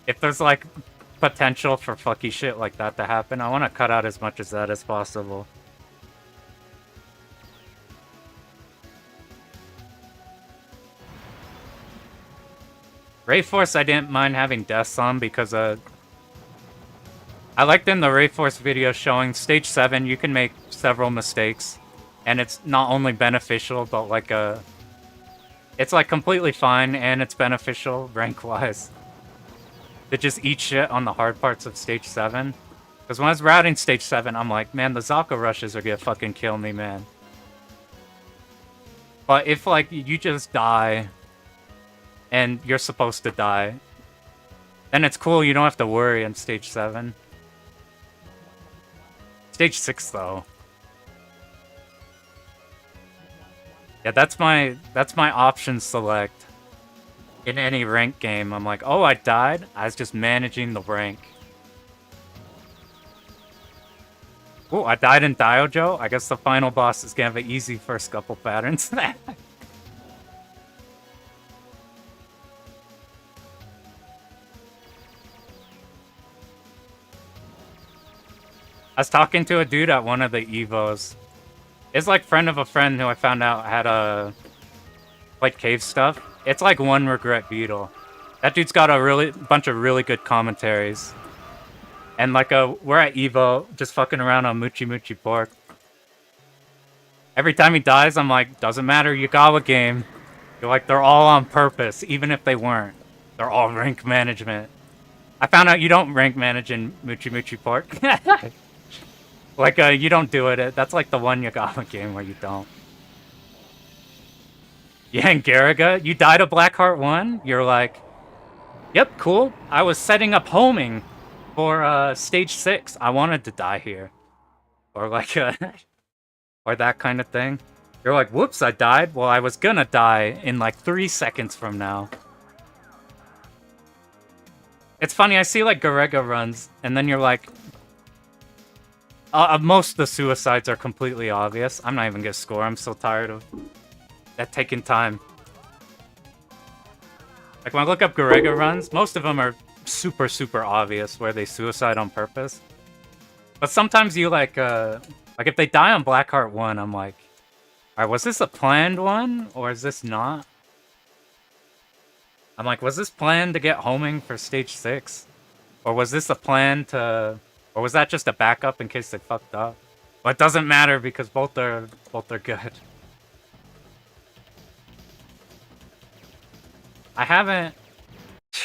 If there's, like, potential for fucky shit like that to happen, I want to cut out as much of that as possible. Rayforce I didn't mind having deaths on because I liked in the Rayforce video showing stage 7 you can make several mistakes, and it's not only beneficial but like it's like completely fine, and it's beneficial rank-wise to just eat shit on the hard parts of stage 7. Because when I was routing stage 7, I'm like, man, the Zaka rushes are gonna fucking kill me, man. But if, like, you just die and you're supposed to die, then it's cool, you don't have to worry in stage 7. Stage 6, though. Yeah, that's my option select. In any rank game, I'm like, oh, I died? I was just managing the rank. Oh, I died in Diojo? I guess the final boss is gonna have an easy first couple patterns. I was talking to a dude at one of the Evos. It's like friend of a friend who I found out had a like cave stuff. It's like One Regret Beetle. That dude's got a bunch of really good commentaries. And like we're at Evo, just fucking around on Moochie Moochie Pork. Every time he dies, I'm like, doesn't matter, Yugawa game. You're like, they're all on purpose, even if they weren't. They're all rank management. I found out you don't rank manage in Moochie Moochie Pork. Like, you don't do it. That's like the one Yugawa game where you don't. Yeah, and Garaga, you died of Blackheart 1? You're like, yep, cool. I was setting up homing for stage 6. I wanted to die here. Or like, or that kind of thing. You're like, whoops, I died. Well, I was gonna die in like 3 seconds from now. It's funny, I see like Garega runs, and then you're like, most of the suicides are completely obvious. I'm not even gonna score. I'm so tired of that taking time. Like when I look up Garega runs, most of them are super, super obvious where they suicide on purpose. But sometimes you like if they die on Blackheart 1, I'm like, alright, was this a planned one? Or is this not? I'm like, was this planned to get homing for stage 6? Or was this a plan to... Or was that just a backup in case they fucked up? Well, it doesn't matter because both are good. I haven't...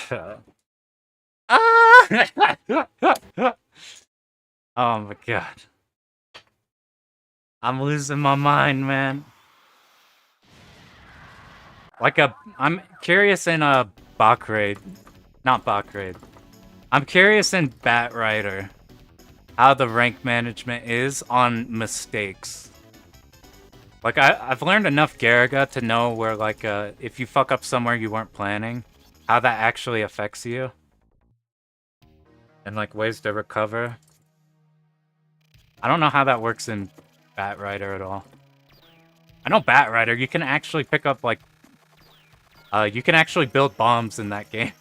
Oh my god. I'm losing my mind, man. Like I'm curious in a Bach raid. Not Bach raid. I'm curious in Batrider how the rank management is on mistakes. Like I've learned enough Garaga to know where like if you fuck up somewhere you weren't planning, how that actually affects you. And like ways to recover. I don't know how that works in Batrider at all. I know Batrider, you can actually pick up like you can actually build bombs in that game.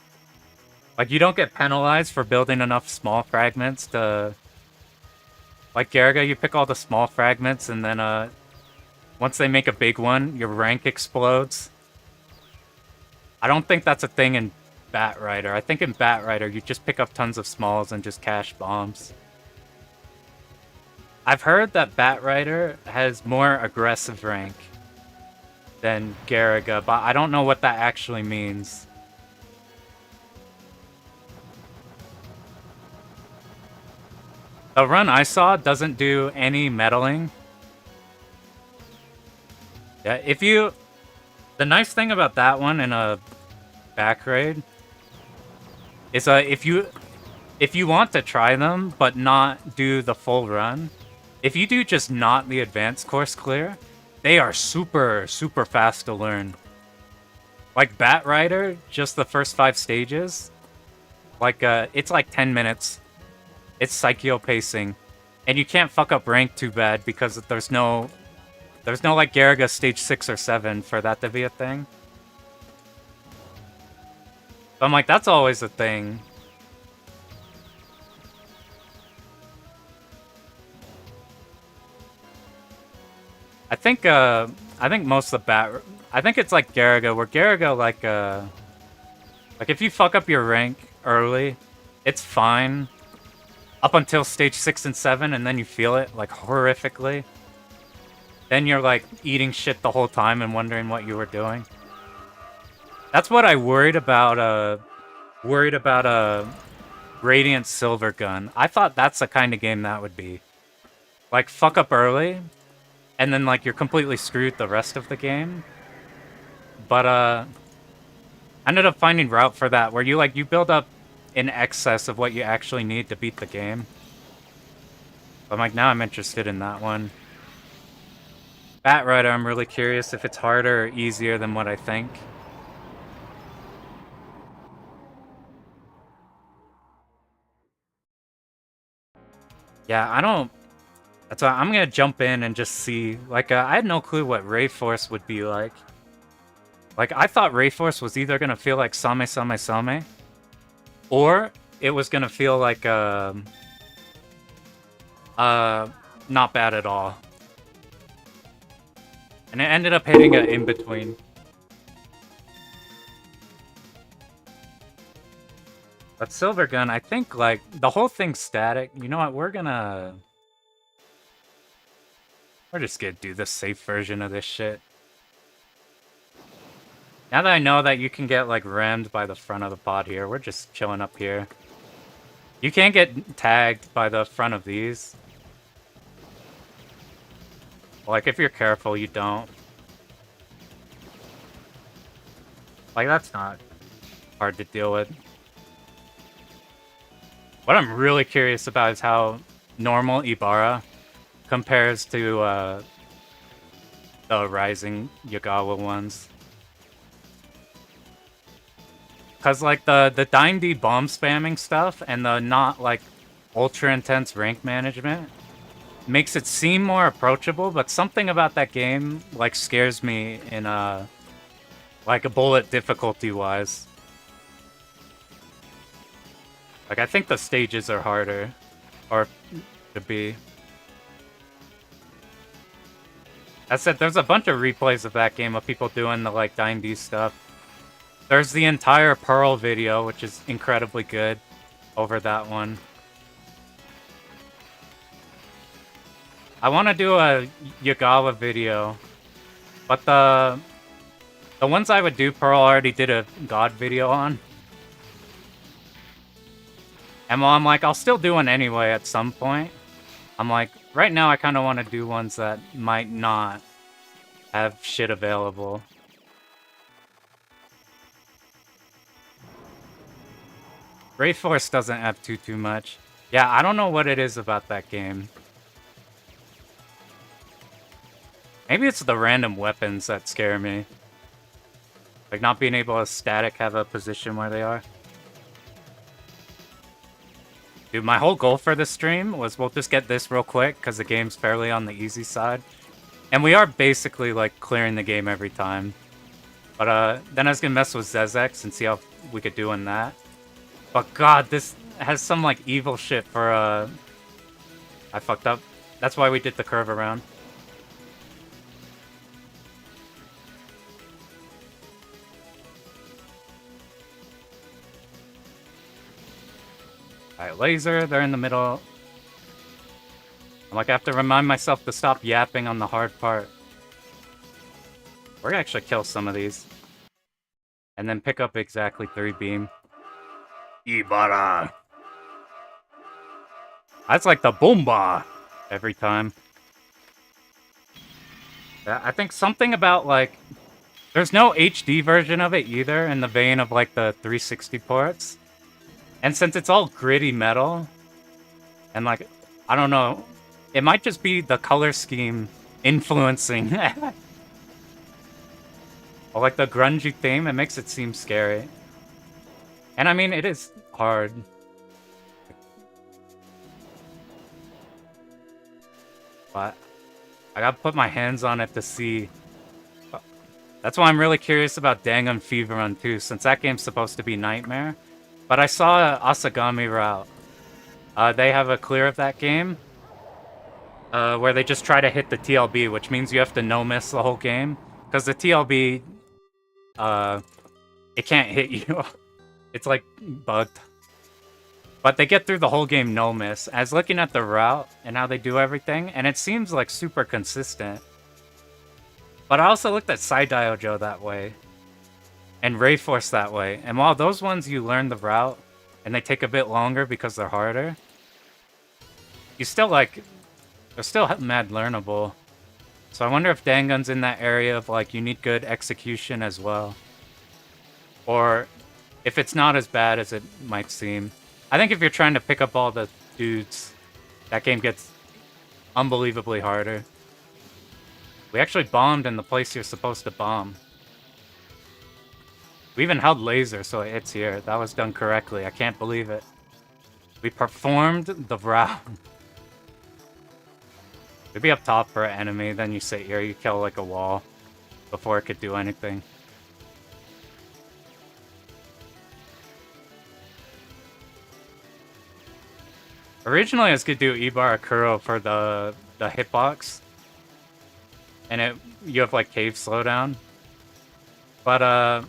Like you don't get penalized for building enough small fragments to... Like Garaga, you pick all the small fragments and then once they make a big one, your rank explodes. I don't think that's a thing in Batrider. I think in Batrider, you just pick up tons of smalls and just cash bombs. I've heard that Batrider has more aggressive rank than Garaga, but I don't know what that actually means. The run I saw doesn't do any meddling. Yeah, if you... The nice thing about that one in a back raid is if you want to try them but not do the full run, if you do just not the advanced course clear, they are super, super fast to learn. Like Batrider, just the first 5 stages, like it's like 10 minutes. It's Psycho pacing, and you can't fuck up rank too bad because there's no like Garaga stage 6 or 7 for that to be a thing. But I'm like, that's always a thing. I think most of the I think it's like Garaga, where Garaga like if you fuck up your rank early, it's fine. Up until stage 6 and 7, and then you feel it, like, horrifically. Then you're, like, eating shit the whole time and wondering what you were doing. That's what I worried about Radiant Silvergun. I thought that's the kind of game that would be. Like, fuck up early, and then, like, you're completely screwed the rest of the game. But, I ended up finding route for that, where you build up in excess of what you actually need to beat the game. But I'm like, now I'm interested in that one. Batrider, I'm really curious if it's harder or easier than what I think. Yeah, I don't... That's why I'm gonna jump in and just see. Like, I had no clue what Ray Force would be like. Like, I thought Ray Force was either gonna feel like Same Same Same, or it was gonna feel like Not bad at all. And it ended up hitting an in-between. But Silvergun, I think, like, the whole thing's static. You know what, we're just gonna do the safe version of this shit. Now that I know that you can get, like, rammed by the front of the pod here, we're just chilling up here. You can't get tagged by the front of these. Like, if you're careful, you don't. Like, that's not hard to deal with. What I'm really curious about is how normal Ibarra compares to the Rising Yagawa ones. Because, like, the Dime bomb spamming stuff and the not, like, ultra intense rank management makes it seem more approachable, but something about that game, like, scares me in like, a bullet difficulty-wise. Like, I think the stages are harder. Or to be. That said, there's a bunch of replays of that game of people doing the, like, Dime stuff. There's the entire Pearl video, which is incredibly good over that one. I want to do a Yagawa video, but the ones I would do, Pearl already did a God video on. And while I'm like, I'll still do one anyway at some point, I'm like, right now I kind of want to do ones that might not have shit available. Ray Force doesn't have too much. Yeah, I don't know what it is about that game. Maybe it's the random weapons that scare me. Like not being able to static have a position where they are. Dude, my whole goal for this stream was we'll just get this real quick because the game's fairly on the easy side. And we are basically like clearing the game every time. But then I was gonna mess with Zezex and see how we could do in that. But god, this has some like evil shit for I fucked up. That's why we did the curve around. Alright, laser, they're in the middle. I'm like, I have to remind myself to stop yapping on the hard part. We're gonna actually kill some of these. And then pick up exactly 3 beam. Ibarra! That's like the bomba every time. I think something about like... There's no HD version of it either in the vein of like the 360 ports. And since it's all gritty metal, and like, I don't know, it might just be the color scheme influencing. Or like the grungy theme, it makes it seem scary. And I mean, it is hard. But I gotta put my hands on it to see. That's why I'm really curious about Dangan Fever Run 2, since that game's supposed to be Nightmare. But I saw Asagami Route. They have a clear of that game. Where they just try to hit the TLB, which means you have to no-miss the whole game. Because the TLB, it can't hit you. It's like bugged. But they get through the whole game no-miss. I was looking at the route and how they do everything, and it seems like super consistent. But I also looked at Saidaijo that way. And Rayforce that way. And while those ones you learn the route, and they take a bit longer because they're harder, you still like... They're still mad learnable. So I wonder if Dangun's in that area of like, you need good execution as well. Or if it's not as bad as it might seem. I think if you're trying to pick up all the dudes, that game gets unbelievably harder. We actually bombed in the place you're supposed to bomb. We even held laser so it hits here. That was done correctly. I can't believe it. We performed the route. We'd be up top for an enemy, then you sit here, you kill like a wall before it could do anything. Originally, I was gonna do Ibarakuro for the hitbox, and you have like cave slowdown, but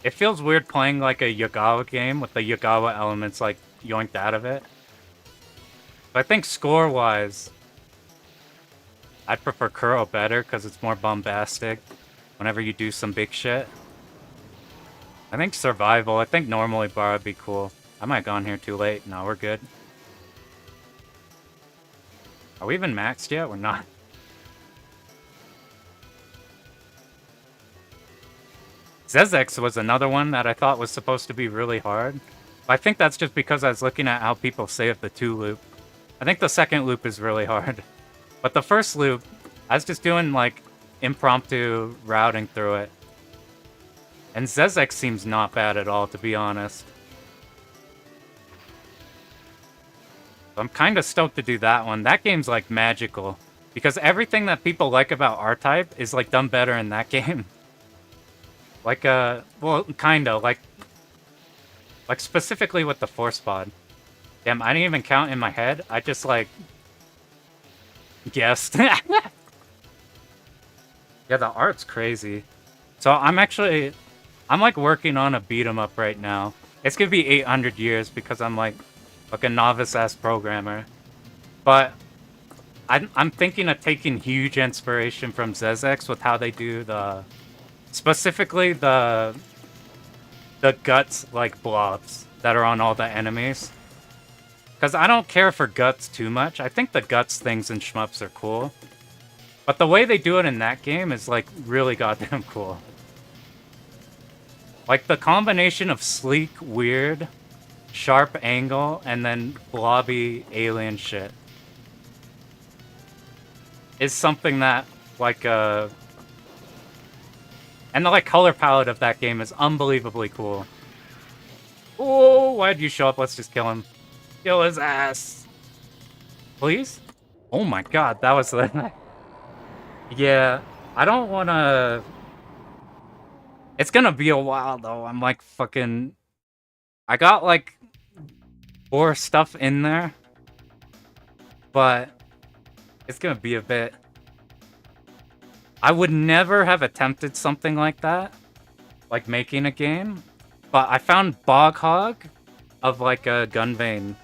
it feels weird playing like a Yagawa game with the Yagawa elements like yoinked out of it. But I think score-wise, I'd prefer Kuro better because it's more bombastic whenever you do some big shit. I think survival, I think normally bar would be cool. I might have gone here too late. No, we're good. Are we even maxed yet? We're not. Zezex was another one that I thought was supposed to be really hard. I think that's just because I was looking at how people say of the 2 loop. I think the second loop is really hard. But the first loop, I was just doing like impromptu routing through it. And Zezex seems not bad at all, to be honest. I'm kind of stoked to do that one. That game's like magical. Because everything that people like about R-Type is like done better in that game. Like, well, kinda, like specifically with the Force Pod. Damn, I didn't even count in my head. I just, like, guessed. Yeah, the art's crazy. So I'm like working on a beat 'em up right now. It's gonna be 800 years because I'm like a novice-ass programmer. But I'm thinking of taking huge inspiration from Zezex with how they do specifically the guts like blobs that are on all the enemies. Because I don't care for guts too much. I think the guts things in shmups are cool. But the way they do it in that game is like really goddamn cool. Like the combination of sleek, weird, sharp angle, and then blobby alien shit is something that like and the like color palette of that game is unbelievably cool. Oh, why'd you show up? Let's just kill him. Kill his ass. Please? Oh my god, that was the... Yeah, I don't wanna... It's gonna be a while though. I'm like fucking... I got like 4 stuff in there. But it's gonna be a bit... I would never have attempted something like that. Like making a game. But I found Bog Hog of like a Gunvein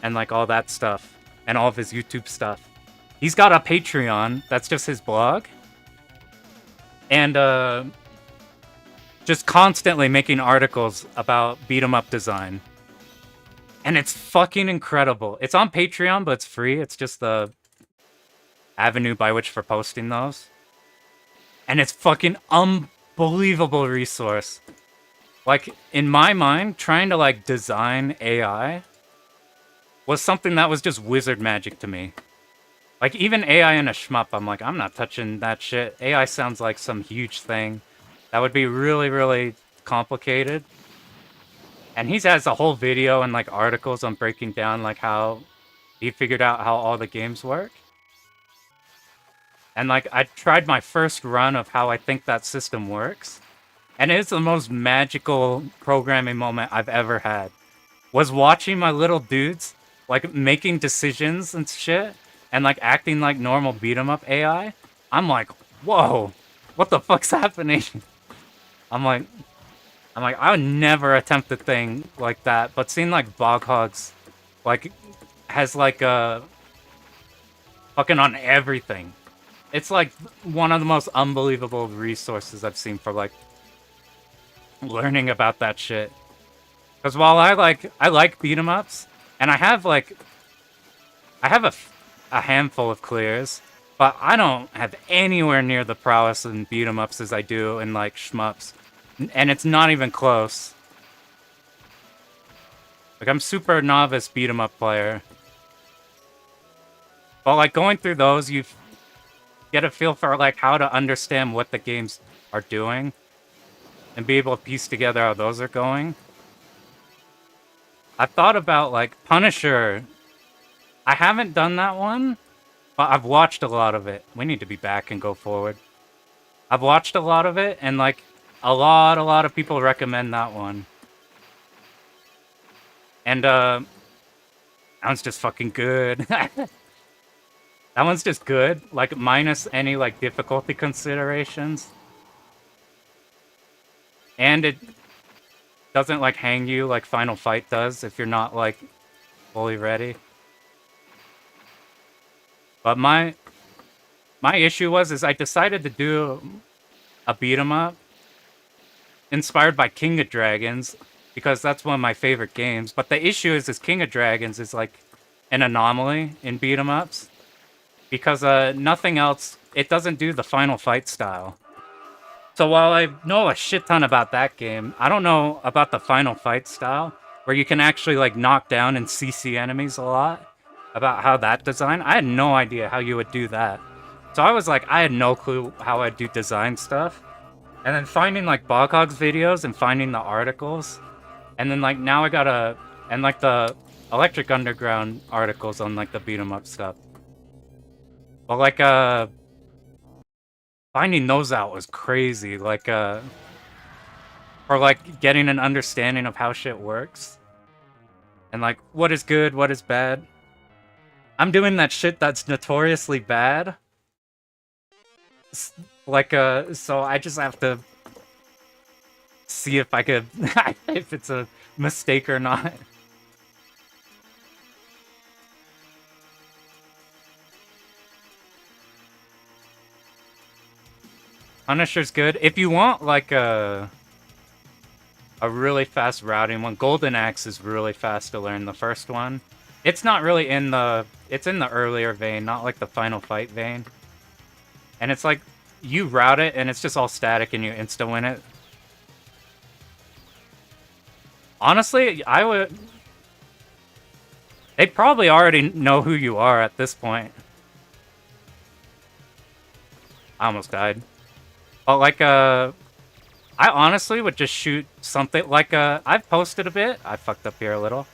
and like all that stuff. And all of his YouTube stuff. He's got a Patreon. That's just his blog. And just constantly making articles about beat 'em up design. And it's fucking incredible. It's on Patreon, but it's free. It's just the avenue by which for posting those. And it's fucking unbelievable resource. Like, in my mind, trying to, like, design AI was something that was just wizard magic to me. Like, even AI in a shmup, I'm like, I'm not touching that shit. AI sounds like some huge thing that would be really, really complicated. And he has a whole video and, like, articles on breaking down, like, how he figured out how all the games work. And, like, I tried my first run of how I think that system works. And it's the most magical programming moment I've ever had. Was watching my little dudes, like, making decisions and shit, and, like, acting like normal beat-em-up AI. I'm like, whoa, what the fuck's happening? I'm like, I would never attempt a thing like that, but seeing, like, Bog Hogs, like, has, like, a... fucking on everything. It's, like, one of the most unbelievable resources I've seen for, like, learning about that shit. Because while I like beat-em-ups, and I have a handful of clears, but I don't have anywhere near the prowess in beat-em-ups as I do in, like, shmups. And it's not even close. Like, I'm super novice beat-em-up player. But, like, going through those, you get a feel for, like, how to understand what the games are doing. And be able to piece together how those are going. I've thought about, like, Punisher. I haven't done that one, but I've watched a lot of it. We need to be back and go forward. I've watched a lot of it, and, like, a lot of people recommend that one. And, That one's just fucking good. That one's just good, like minus any like difficulty considerations. And it doesn't like hang you like Final Fight does if you're not like fully ready. But my issue is I decided to do a beat 'em up inspired by King of Dragons because that's one of my favorite games. But the issue is King of Dragons is like an anomaly in beat 'em ups because nothing else, it doesn't do the Final Fight style. So while I know a shit ton about that game, I don't know about the Final Fight style where you can actually like knock down and CC enemies a lot. About how that design, I had no idea how you would do that. So I was like, I had no clue how I'd do design stuff. And then finding like Boghog's videos and finding the articles. And then like now I gotta, and like the Electric Underground articles on like the beat 'em up stuff. But like finding those out was crazy. Like for like getting an understanding of how shit works. And like what is good, what is bad. I'm doing that shit that's notoriously bad. Like, so I just have to see if I could, if it's a mistake or not. Punisher's good. If you want, like, a really fast routing one, Golden Axe is really fast to learn, the first one. It's not really in the, it's in the earlier vein, not like the Final Fight vein. And it's like, you route it, and it's just all static, and you insta-win it. Honestly, I would... They probably already know who you are at this point. I almost died. But, like, I honestly would just shoot something, like, I've posted a bit. I fucked up here a little.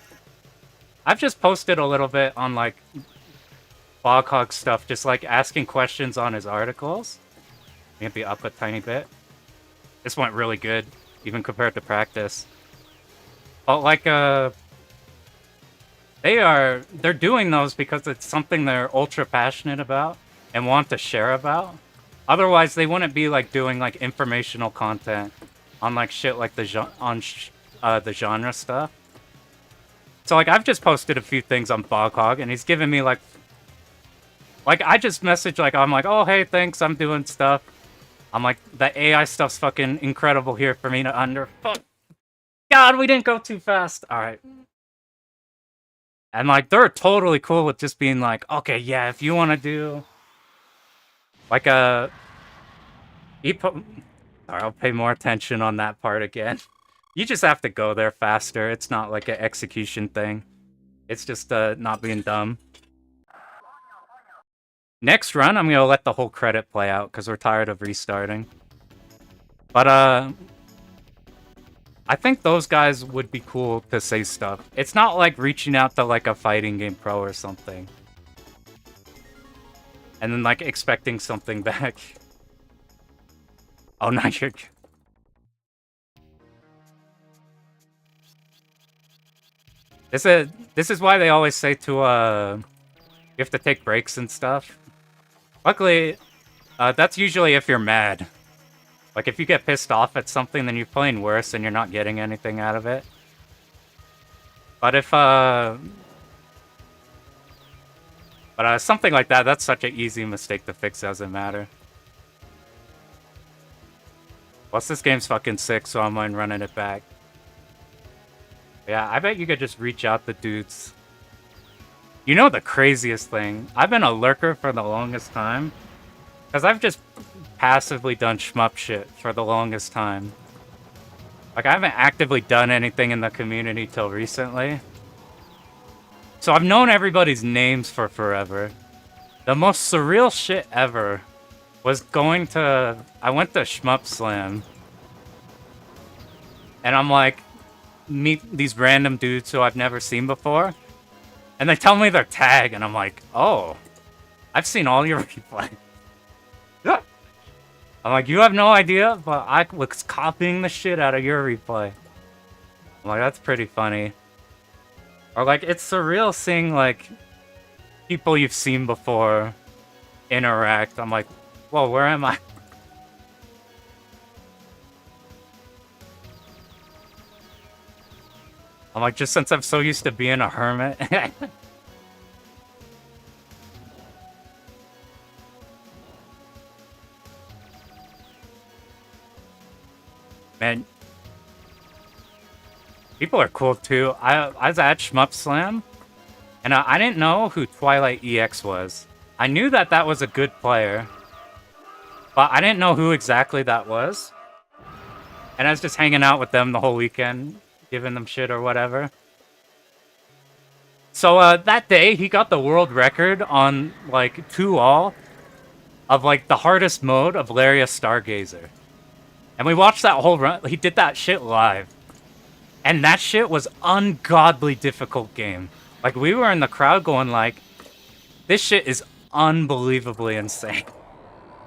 I've just posted a little bit on, like, Boghog stuff, just, like, asking questions on his articles. Maybe up a tiny bit. This went really good, even compared to practice. But, like, they're doing those because it's something they're ultra passionate about and want to share about. Otherwise, they wouldn't be, like, doing, like, informational content on, like, shit like the genre stuff. So, like, I've just posted a few things on Boghog, and he's giving me, like, I just messaged, like, I'm like, oh, hey, thanks, I'm doing stuff. I'm like, the AI stuff's fucking incredible here for me to fuck. God, we didn't go too fast. Alright. And, like, they're totally cool with just being like, okay, yeah, if you want to do... Like, Alright, I'll pay more attention on that part again. You just have to go there faster. It's not like an execution thing. It's just, not being dumb. Next run, I'm gonna let the whole credit play out, because we're tired of restarting. But, I think those guys would be cool to say stuff. It's not like reaching out to, like, a fighting game pro or something. And then, like, expecting something back. Oh, now you're... This is why they always say to, you have to take breaks and stuff. Luckily, that's usually if you're mad. Like, if you get pissed off at something, then you're playing worse and you're not getting anything out of it. But if, something like that, that's such an easy mistake to fix, doesn't matter. Plus, this game's fucking sick, so I'm running it back. Yeah, I bet you could just reach out to dudes. You know the craziest thing? I've been a lurker for the longest time. Because I've just passively done shmup shit for the longest time. Like, I haven't actively done anything in the community till recently. So I've known everybody's names for forever. The most surreal shit ever was going to... I went to Shmup Slam. And I'm like, meet these random dudes who I've never seen before. And they tell me their tag, and I'm like, oh, I've seen all your replay. I'm like, you have no idea, but I was copying the shit out of your replay. I'm like, that's pretty funny. Or like it's surreal seeing like people you've seen before interact. I'm like, whoa, where am I? I'm like, just since I'm so used to being a hermit. Man, people are cool too. I was at Shmup Slam, and I didn't know who Twilight EX was. I knew that that was a good player, but I didn't know who exactly that was. And I was just hanging out with them the whole weekend, giving them shit or whatever. So that day, he got the world record on like 2-all of like the hardest mode of Larius Stargazer. And we watched that whole run. He did that shit live. And that shit was ungodly difficult game. Like, we were in the crowd going like, this shit is unbelievably insane.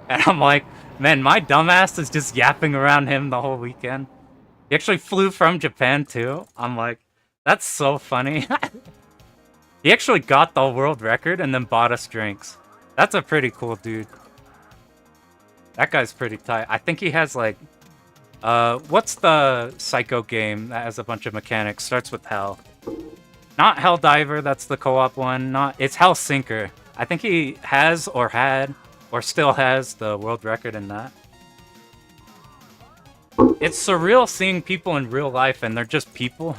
And I'm like, man, my dumbass is just yapping around him the whole weekend. He actually flew from Japan, too. I'm like, that's so funny. He actually got the world record and then bought us drinks. That's a pretty cool dude. That guy's pretty tight. I think he has, like... what's the Psycho game that has a bunch of mechanics? Starts with Hell. Not Helldiver, that's the co-op one. It's Hellsinker. I think he has or had or still has the world record in that. It's surreal seeing people in real life and they're just people.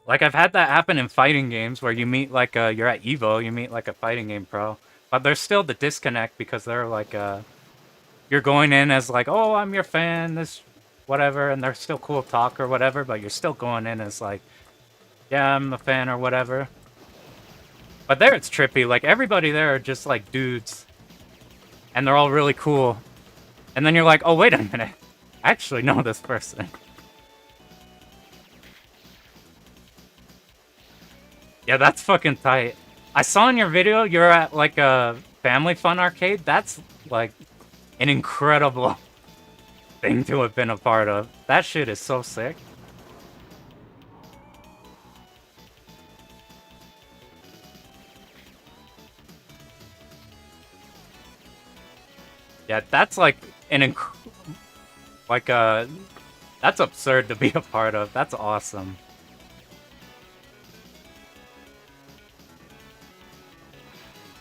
Like, I've had that happen in fighting games where you meet, like, you're at EVO, you meet, like, a fighting game pro. But there's still the disconnect because they're, like, you're going in as, like, oh, I'm your fan, this, whatever, and they're still cool talk or whatever, but you're still going in as, like, yeah, I'm a fan or whatever. But there it's trippy. Like, everybody there are just, like, dudes. And they're all really cool. And then you're like, oh, wait a minute. I actually know this person. Yeah, that's fucking tight. I saw in your video you're at, like, a Family Fun arcade. That's, like, an incredible thing to have been a part of. That shit is so sick. Yeah, that's like an that's absurd to be a part of. That's awesome.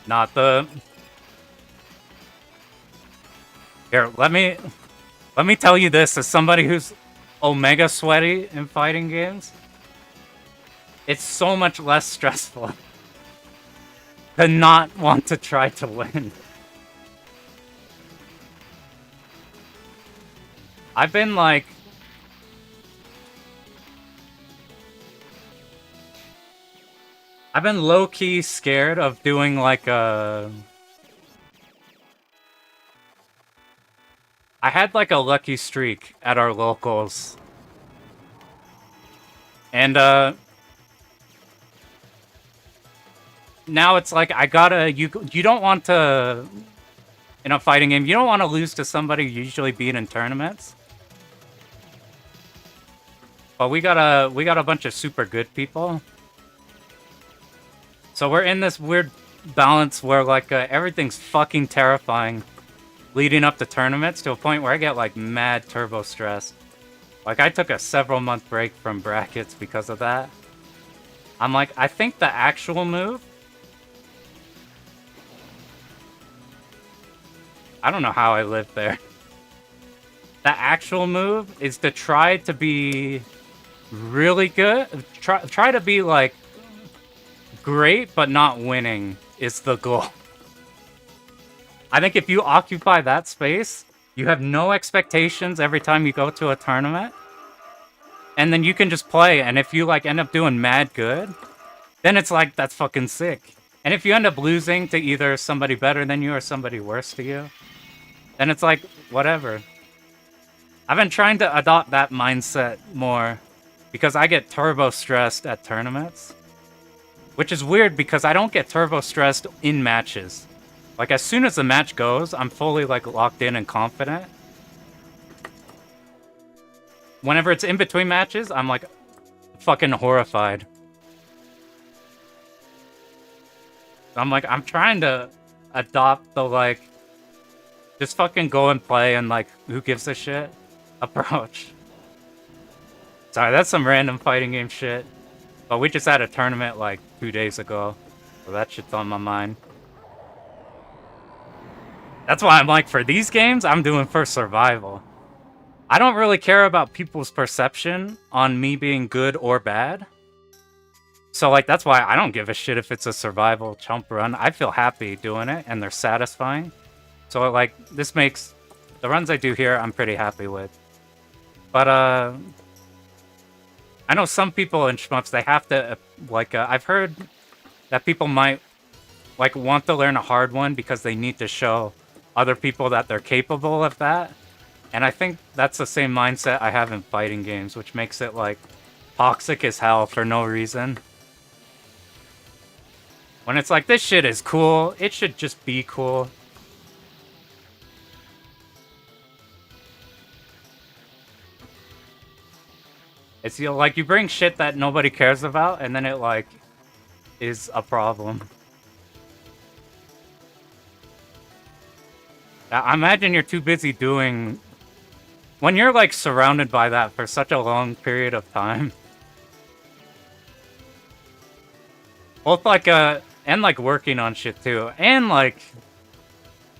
Not the... Here, let me tell you this as somebody who's omega sweaty in fighting games. It's so much less stressful to not want to try to win. I've been like... I've been low-key scared of doing like a... I had like a lucky streak at our locals. And now it's like I gotta... You don't want to... In a fighting game, you don't want to lose to somebody you usually beat in tournaments. But we got a bunch of super good people. So we're in this weird balance where like everything's fucking terrifying leading up to tournaments to a point where I get like mad turbo stressed. Like I took a several month break from brackets because of that. I'm like, I think the actual move... I don't know how I lived there. The actual move is to try to be really good. Try to be like great, but not winning is the goal. I think if you occupy that space, you have no expectations every time you go to a tournament. And then you can just play, and if you like end up doing mad good, then it's like, that's fucking sick. And if you end up losing to either somebody better than you or somebody worse to you, then it's like, whatever. I've been trying to adopt that mindset more because I get turbo stressed at tournaments. Which is weird because I don't get turbo stressed in matches. Like, as soon as the match goes, I'm fully, like, locked in and confident. Whenever it's in between matches, I'm, like, fucking horrified. I'm like, I'm trying to adopt the, like, just fucking go and play and, like, who gives a shit approach. Sorry, that's some random fighting game shit. But we just had a tournament, like, 2 days ago. So that shit's on my mind. That's why I'm like, for these games, I'm doing for survival. I don't really care about people's perception on me being good or bad. So, like, that's why I don't give a shit if it's a survival chump run. I feel happy doing it, and they're satisfying. So, like, this makes... The runs I do here, I'm pretty happy with. But, I know some people in shmups, they have to, like, I've heard that people might, like, want to learn a hard one because they need to show other people that they're capable of that. And I think that's the same mindset I have in fighting games, which makes it, like, toxic as hell for no reason. When it's like, this shit is cool, it should just be cool. It's, you know, like, you bring shit that nobody cares about, and then it, like, is a problem. I imagine you're too busy doing... When you're, like, surrounded by that for such a long period of time. Both, like, and, like, working on shit, too. And, like,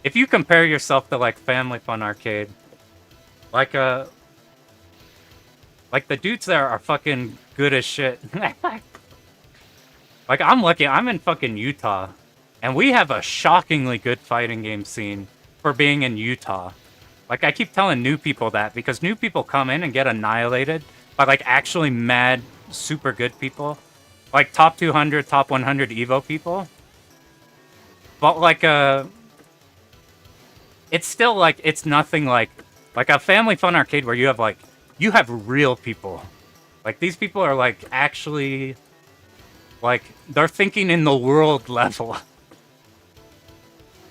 if you compare yourself to, like, Family Fun Arcade, like, the dudes there are fucking good as shit. Like, I'm lucky, I'm in fucking Utah. And we have a shockingly good fighting game scene for being in Utah. Like, I keep telling new people that, because new people come in and get annihilated by, like, actually mad, super good people. Like, top 200, top 100 Evo people. But, like, it's still, like, it's nothing like a Family Fun Arcade where you have, like, you have real people. Like, these people are, like, actually, like, they're thinking in the world level.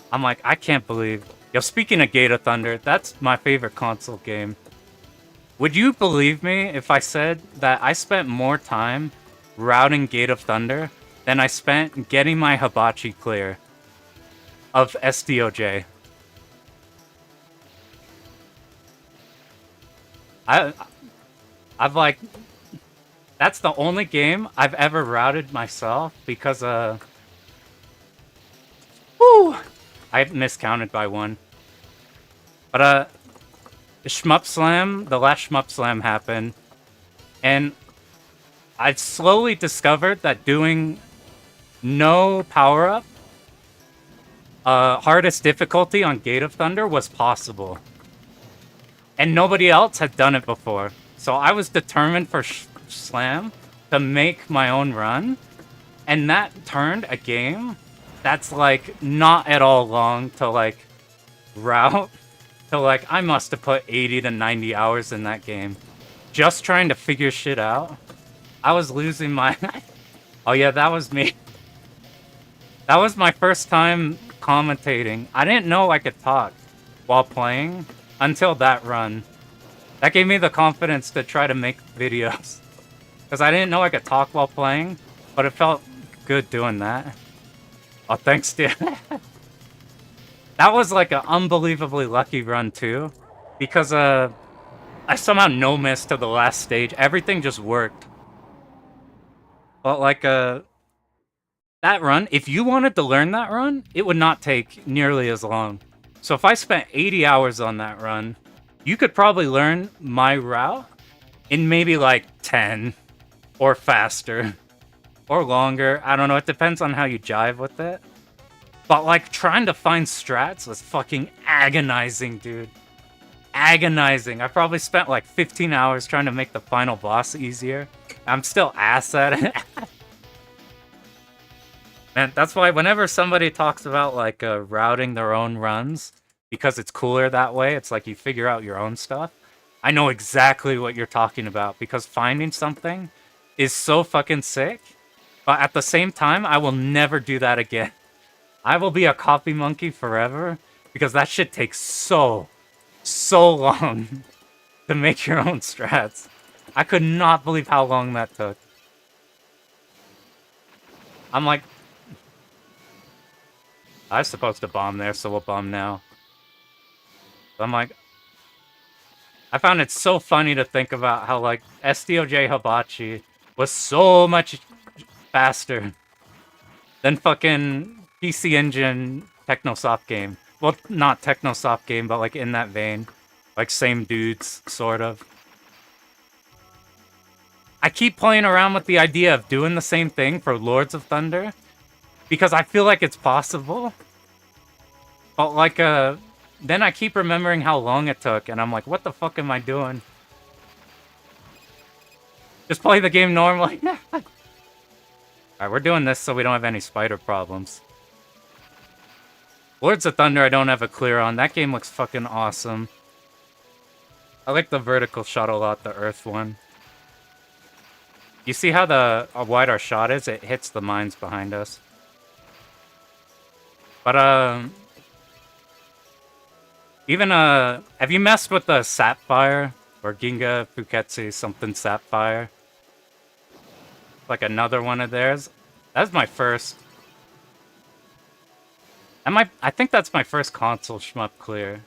I'm like, I can't believe... Yo, speaking of Gate of Thunder, that's my favorite console game. Would you believe me if I said that I spent more time routing Gate of Thunder than I spent getting my hibachi clear of SDOJ? I've like... That's the only game I've ever routed myself because, woo! I miscounted by one. But, Shmup Slam, the last Shmup Slam happened, and I've slowly discovered that doing no power-up, hardest difficulty on Gate of Thunder was possible. And nobody else had done it before. So I was determined for Slam to make my own run, and that turned a game that's, like, not at all long to, like, route. To, like, I must have put 80 to 90 hours in that game. Just trying to figure shit out. I was losing my... Oh yeah, that was me. That was my first time commentating. I didn't know I could talk while playing until that run. That gave me the confidence to try to make videos. Because I didn't know I could talk while playing, but it felt good doing that. Oh, thanks, dude. That was like an unbelievably lucky run, too. Because, I somehow no-missed to the last stage. Everything just worked. But, like, that run, if you wanted to learn that run, it would not take nearly as long. So if I spent 80 hours on that run, you could probably learn my route in maybe, like, 10. Or faster. Or longer. I don't know. It depends on how you jive with it. But, like, trying to find strats was fucking agonizing, dude. Agonizing. I probably spent, like, 15 hours trying to make the final boss easier. I'm still ass at it. Man, that's why whenever somebody talks about, like, routing their own runs, because it's cooler that way, it's like you figure out your own stuff. I know exactly what you're talking about, because finding something is so fucking sick. But at the same time, I will never do that again. I will be a copy monkey forever, because that shit takes so long to make your own strats. I could not believe how long that took. I'm like... I was supposed to bomb there, so we'll bomb now. So I'm like, I found it so funny to think about how, like, SDOJ Hibachi was so much faster than fucking PC Engine Technosoft game. Well, not Technosoft game, but, like, in that vein. Like, same dudes, sort of. I keep playing around with the idea of doing the same thing for Lords of Thunder, because I feel like it's possible. But, like, then I keep remembering how long it took, and I'm like, what the fuck am I doing? Just play the game normally. Alright, we're doing this so we don't have any spider problems. Lords of Thunder I don't have a clear on. That game looks fucking awesome. I like the vertical shot a lot, the earth one. You see how wide our shot is? It hits the mines behind us. But, even, have you messed with the Sapphire? Or Ginga Fuketsu something Sapphire? Like another one of theirs? That's my first. I think that's my first console shmup clear.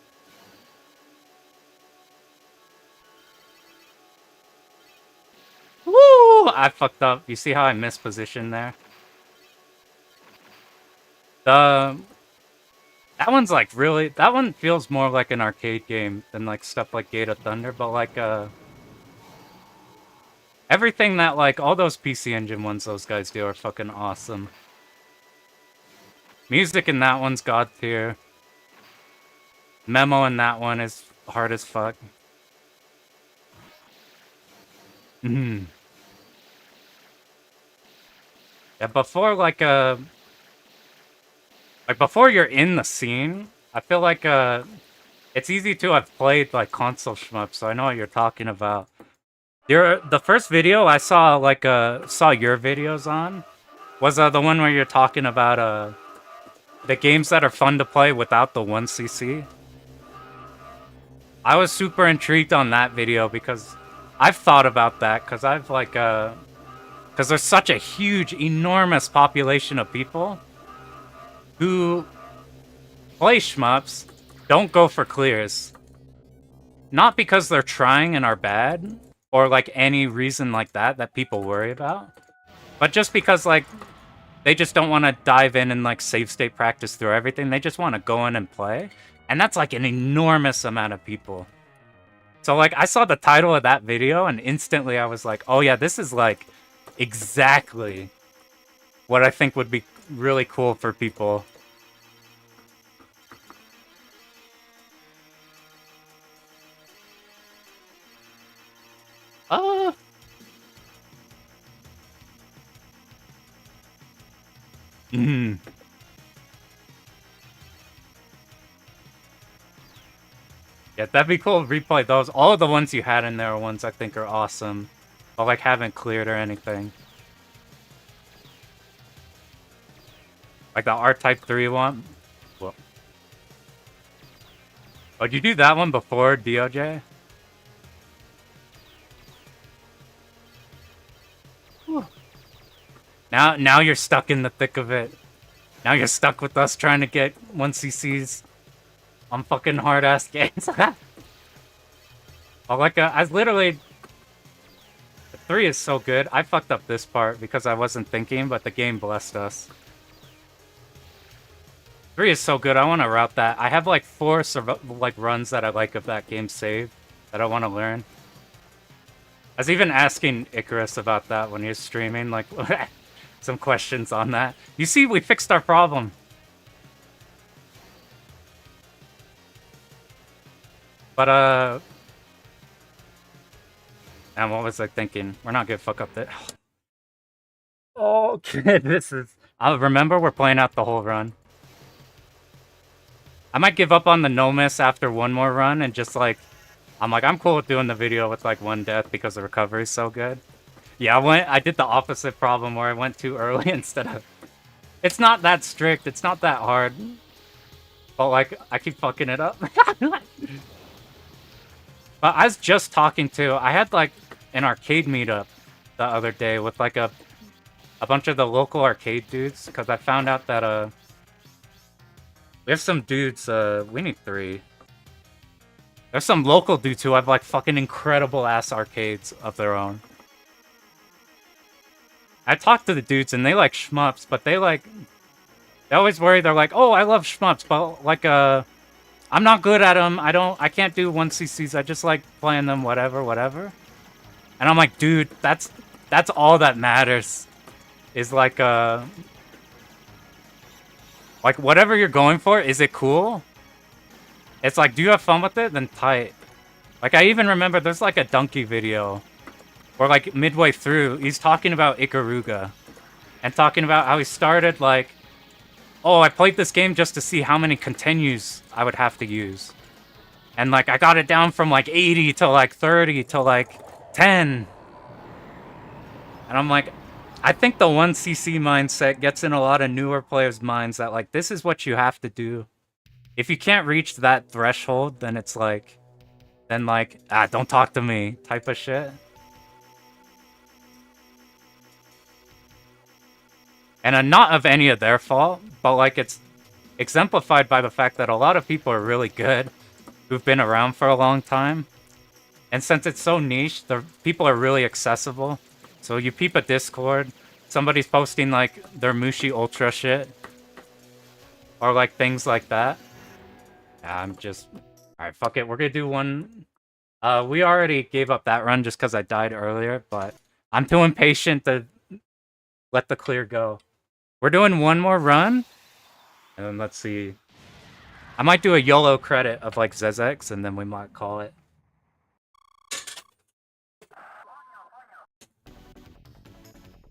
Woo! I fucked up. You see how I mispositioned there? That one's like really... That one feels more like an arcade game than like stuff like Gate of Thunder, but like everything that like all those PC Engine ones those guys do are fucking awesome. Music in that one's god tier. Memo in that one is hard as fuck. Yeah, before before you're in the scene, I feel like it's easy to have played like console shmups, so I know what you're talking about. The first video I saw saw your videos on was the one where you're talking about the games that are fun to play without the 1cc. I was super intrigued on that video because I've thought about that because I've like because there's such a huge, enormous population of people who play shmups, don't go for clears. Not because they're trying and are bad, or like any reason like that people worry about, but just because like they just don't want to dive in and like save state practice through everything. They just want to go in and play, and that's like an enormous amount of people. So like I saw the title of that video and instantly I was like, oh yeah, this is like exactly what I think would be really cool for people. Yeah, that'd be cool to replay those. All of the ones you had in there are ones I think are awesome, but like haven't cleared or anything. Like the R-Type 3 one. Well, oh, did you do that one before DOJ? Now you're stuck in the thick of it. Now you're stuck with us trying to get 1cc's on fucking hard-ass games. Oh, like, I literally... The 3 is so good. I fucked up this part because I wasn't thinking, but the game blessed us. 3 is so good, I want to route that. I have, like, 4 runs that I like of that game saved that I want to learn. I was even asking Icarus about that when he was streaming, like, some questions on that. You see, we fixed our problem. But, and what was I thinking? We're not gonna fuck up that. Oh, okay, this is... I'll remember we're playing out the whole run. I might give up on the no miss after one more run and just like... I'm like, I'm cool with doing the video with like 1 death because the recovery is so good. Yeah, I did the opposite problem where I went too early instead of... It's not that strict, it's not that hard. But like, I keep fucking it up. But I was just talking to... I had like an arcade meetup the other day with like a bunch of the local arcade dudes because I found out that We have some dudes, we need 3. There's some local dudes who have, like, fucking incredible-ass arcades of their own. I talked to the dudes, and they like shmups, but they always worry, they're like, oh, I love shmups, but, like, I'm not good at them, I can't do 1cc's, I just like playing them, whatever. And I'm like, dude, that's all that matters. Is, like, whatever you're going for, is it cool? It's like, do you have fun with it? Then tight. Like, I even remember there's, like, a Donkey video where, like, midway through, he's talking about Ikaruga. And talking about how he started, like, oh, I played this game just to see how many continues I would have to use. And, like, I got it down from, like, 80 to, like, 30 to, like, 10. And I'm like, I think the 1cc mindset gets in a lot of newer players' minds that, like, this is what you have to do. If you can't reach that threshold, then it's like, don't talk to me type of shit. And not of any of their fault, but, like, it's exemplified by the fact that a lot of people are really good who've been around for a long time. And since it's so niche, the people are really accessible. So you peep a Discord, somebody's posting, like, their Mushi Ultra shit. Or, like, things like that. I'm just... Alright, fuck it. We're gonna do one... we already gave up that run just because I died earlier, but I'm too impatient to let the clear go. We're doing one more run, and then let's see. I might do a YOLO credit of, like, Zezex, and then we might call it.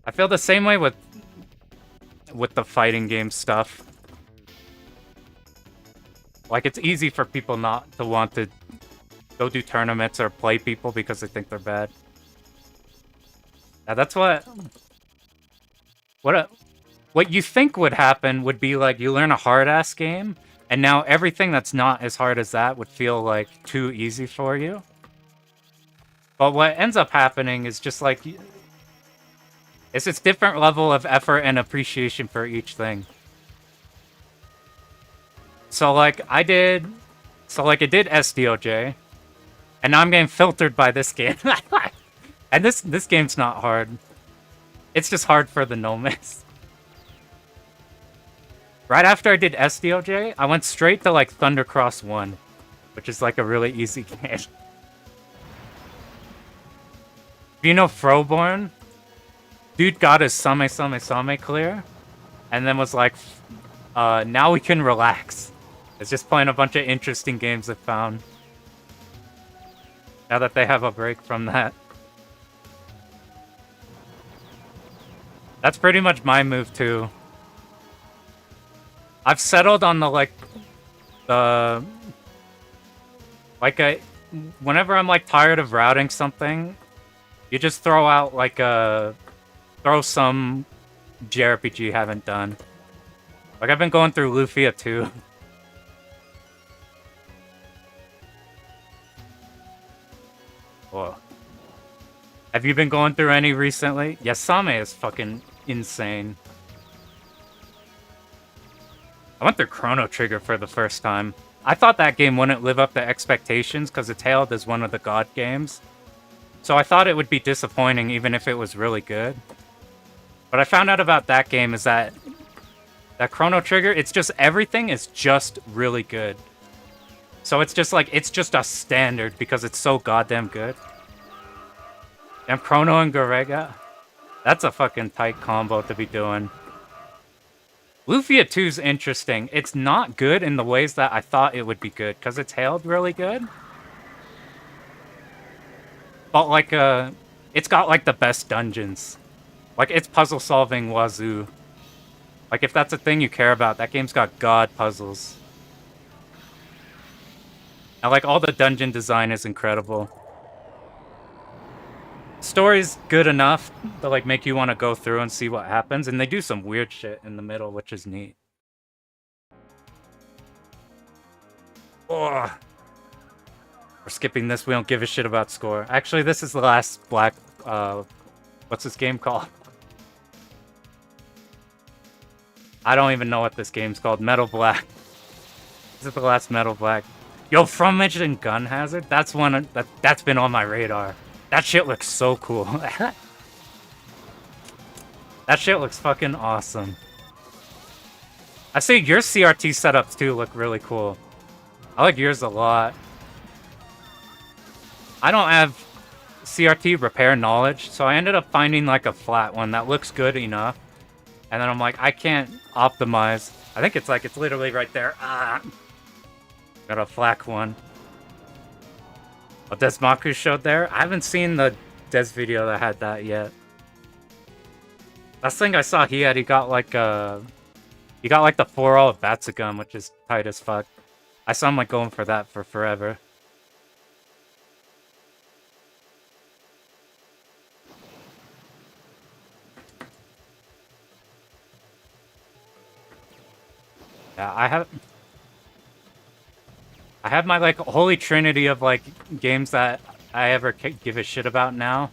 I feel the same way with the fighting game stuff. Like, it's easy for people not to want to go do tournaments or play people because they think they're bad. Yeah, that's what you think would happen would be, like, you learn a hard-ass game, and now everything that's not as hard as that would feel, like, too easy for you. But what ends up happening is just, like, it's this different level of effort and appreciation for each thing. So, like, I did SDOJ, and now I'm getting filtered by this game. And this game's not hard. It's just hard for the nomads. Right after I did SDOJ, I went straight to, like, Thundercross 1, which is, like, a really easy game. Do you know Froborn? Dude got his Same clear, and then was like, now we can relax. It's just playing a bunch of interesting games they found. Now that they have a break from that. That's pretty much my move, too. I've settled on the, whenever I'm, like, tired of routing something, you just throw out, like, throw some JRPG you haven't done. Like, I've been going through Lufia 2. Whoa. Have you been going through any recently? Yasame is fucking insane. I went through Chrono Trigger for the first time. I thought that game wouldn't live up to expectations because it's hailed as one of the god games. So I thought it would be disappointing even if it was really good. What I found out about that game is that Chrono Trigger, it's just everything is just really good. So it's just like, it's just a standard because it's so goddamn good. Damn, Chrono and Gorega. That's a fucking tight combo to be doing. Lufia 2's interesting. It's not good in the ways that I thought it would be good because it's hailed really good. But, like, it's got, like, the best dungeons. Like, it's puzzle-solving wazoo. Like, if that's a thing you care about, that game's got god puzzles. And, like, all the dungeon design is incredible. Story's good enough to, like, make you want to go through and see what happens, and they do some weird shit in the middle, which is neat. Oh. We're skipping this, we don't give a shit about score. Actually, this is the last black, what's this game called? I don't even know what this game's called. Metal Black. This is the last Metal Black. Yo, From mentioned Gun Hazard. That's one that's been on my radar. That shit looks so cool. That shit looks fucking awesome. I see your CRT setups too look really cool. I like yours a lot. I don't have CRT repair knowledge, so I ended up finding like a flat one that looks good enough. And then I'm like, I can't optimize. I think it's literally right there. Got a flak one. Oh, Desmaku showed there? I haven't seen the Des video that had that yet. Last thing I saw he got like the 4-all of Batsugun, which is tight as fuck. I saw him like going for that for forever. Yeah, I have my like holy trinity of like games that I ever give a shit about now.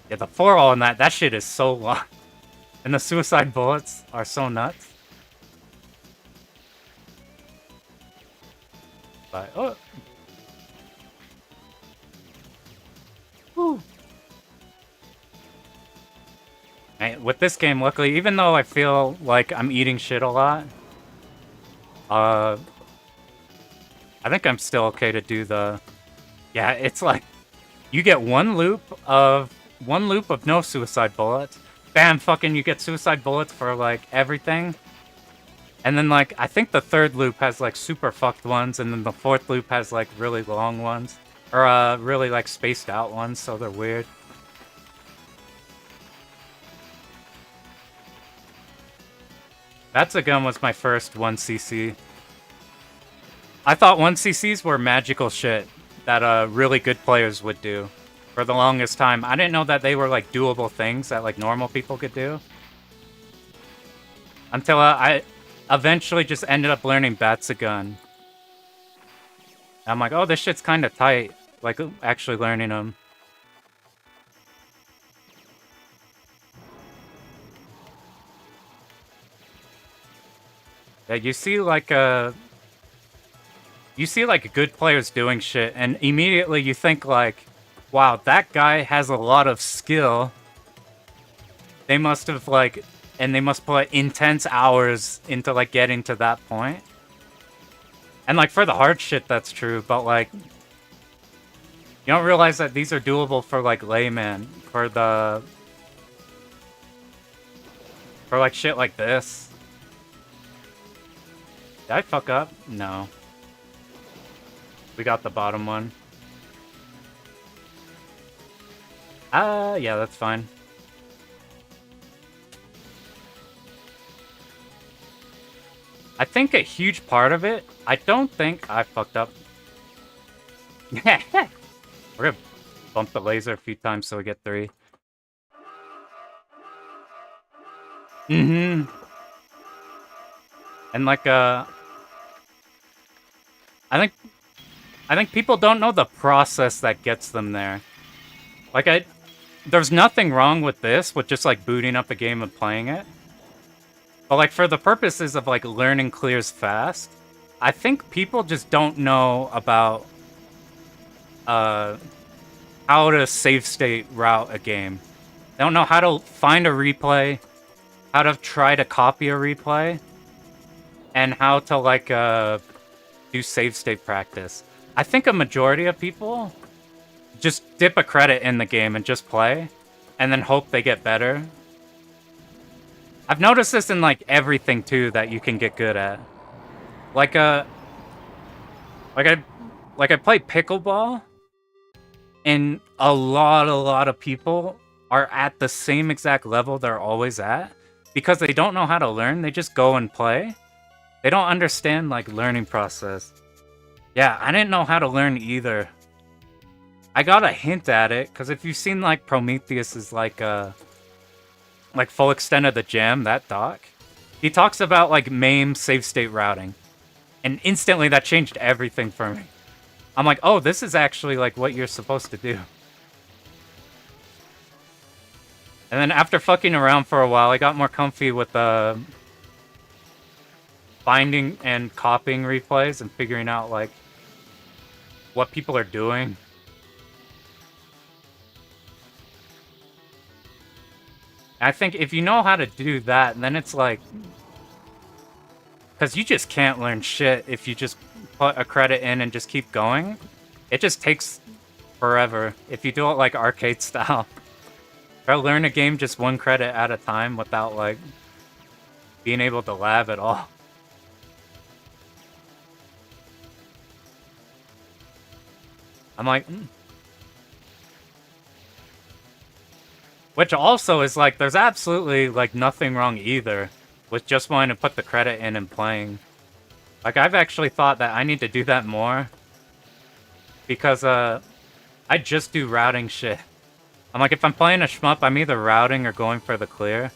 Yeah, the 4-all in that shit is so long. And the suicide bullets are so nuts. But, oh. Whew. And with this game, luckily, even though I feel like I'm eating shit a lot, I think I'm still okay to do the... Yeah, it's like, you get one loop of no suicide bullets. Bam, fucking you get suicide bullets for, like, everything. And then, like, I think the third loop has, like, super fucked ones, and then the fourth loop has, like, really long ones. Or, really, like, spaced out ones, so they're weird. Batsugun was my first 1cc. I thought 1cc's were magical shit that, really good players would do. For the longest time. I didn't know that they were, like, doable things that, like, normal people could do. Until I eventually just ended up learning Batsugun. I'm like, oh, this shit's kind of tight. Like, actually learning them. Yeah, you see, like, good players doing shit, and immediately you think, like, wow, that guy has a lot of skill. They must have, like... And they must put intense hours into, like, getting to that point. And, like, for the hard shit, that's true. But, like... You don't realize that these are doable for, like, layman. For the... For, like, shit like this. Did I fuck up? No. We got the bottom one. Yeah, that's fine. I think a huge part of it, I don't think I fucked up. We're gonna bump the laser a few times so we get 3. Mm-hmm. And like, I think people don't know the process that gets them there. Like, there's nothing wrong with this, with just, like, booting up a game and playing it. But, like, for the purposes of, like, learning clears fast, I think people just don't know about, how to save state route a game. They don't know how to find a replay, how to try to copy a replay, and how to, like, do save state practice. I think a majority of people just dip a credit in the game and just play, and then hope they get better. I've noticed this in, like, everything, too, that you can get good at. Like, I play pickleball, and a lot of people are at the same exact level they're always at, because they don't know how to learn, they just go and play. They don't understand, like, learning process. Yeah, I didn't know how to learn either. I got a hint at it, because if you've seen, like, Prometheus's, like, full extent of the jam, that doc, he talks about, like, MAME save state routing. And instantly that changed everything for me. I'm like, oh, this is actually, like, what you're supposed to do. And then after fucking around for a while, I got more comfy with, finding and copying replays and figuring out like what people are doing. I think if you know how to do that, then it's like, because you just can't learn shit if you just put a credit in and just keep going. It just takes forever if you do it like arcade style. Try to learn a game just one credit at a time without like being able to lab at all. I'm like, Which also is like, there's absolutely like nothing wrong either with just wanting to put the credit in and playing. Like, I've actually thought that I need to do that more because I just do routing shit. I'm like, if I'm playing a shmup, I'm either routing or going for the clear.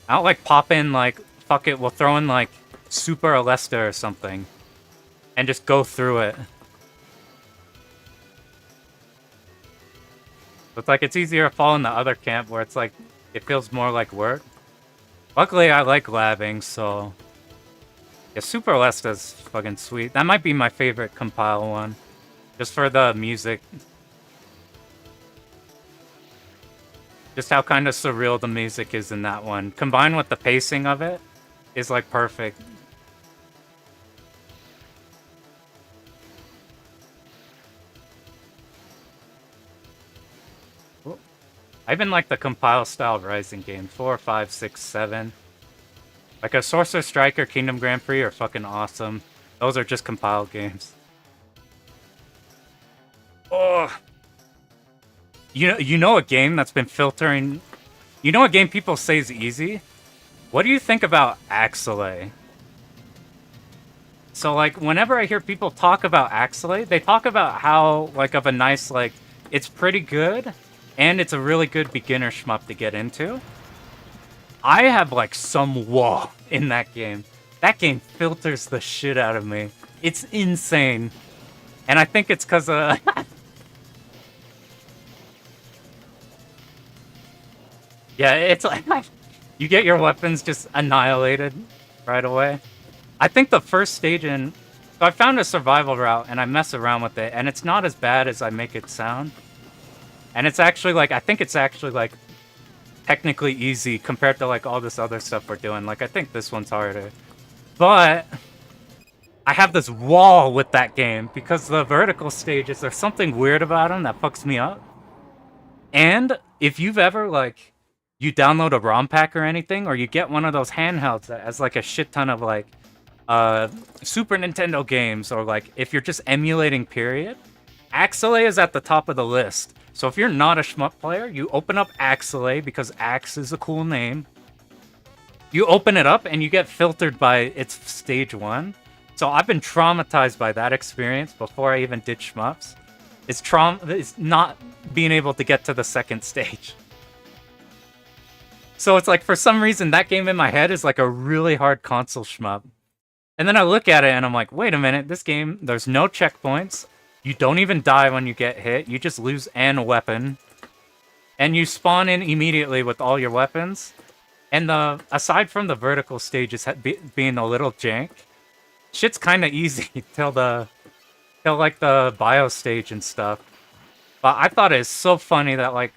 I don't like pop in like, fuck it, we'll throw in like Super Alesta or something and just go through it. It's like, it's easier to fall in the other camp where it's like, it feels more like work. Luckily, I like labbing, so... Yeah, Super Alesta's fucking sweet. That might be my favorite compile one. Just for the music. Just how kind of surreal the music is in that one. Combined with the pacing of it, is like perfect. I even like the compile style Rising games. 4, 5, 6, 7. Like a Sorcerer Striker, Kingdom Grand Prix are fucking awesome. Those are just compile games. Oh, you know a game that's been filtering. You know a game people say is easy. What do you think about Axelay? So like, whenever I hear people talk about Axelay, they talk about how like of a nice like it's pretty good. And it's a really good beginner shmup to get into. I have, like, some wall in that game. That game filters the shit out of me. It's insane. And I think it's because, yeah, it's like... You get your weapons just annihilated right away. I think the first stage in... So I found a survival route, and I mess around with it, and it's not as bad as I make it sound. And it's actually, like, I think it's actually, like, technically easy compared to, like, all this other stuff we're doing. Like, I think this one's harder. But I have this wall with that game because the vertical stages, there's something weird about them that fucks me up. And if you've ever, like, you download a ROM pack or anything, or you get one of those handhelds that has, like, a shit ton of, like, Super Nintendo games, or, like, if you're just emulating, period, Axelay is at the top of the list. So if you're not a shmup player, you open up Axelay because Axe is a cool name. You open it up and you get filtered by its stage 1. So I've been traumatized by that experience before I even did shmups. It's not being able to get to the second stage. So it's like, for some reason, that game in my head is like a really hard console shmup. And then I look at it and I'm like, wait a minute, this game, there's no checkpoints. You don't even die when you get hit. You just lose an weapon. And you spawn in immediately with all your weapons. And aside from the vertical stages being a little jank, shit's kind of easy till like the bio stage and stuff. But I thought it's so funny that like,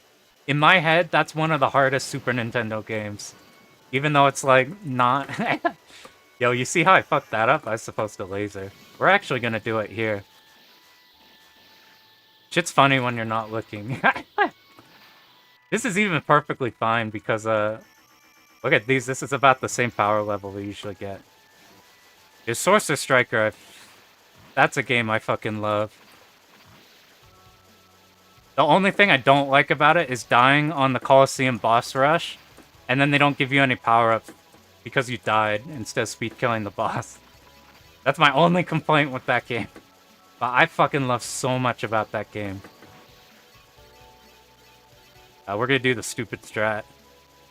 in my head, that's one of the hardest Super Nintendo games. Even though it's like not... Yo, you see how I fucked that up? I was supposed to laser. We're actually gonna do it here. Shit's funny when you're not looking. This is even perfectly fine because, look at these. This is about the same power level we usually get. Your Sorcerer Striker, that's a game I fucking love. The only thing I don't like about it is dying on the Coliseum boss rush, and then they don't give you any power-ups because you died instead of speed killing the boss. That's my only complaint with that game. But I fucking love so much about that game. We're gonna do the stupid strat,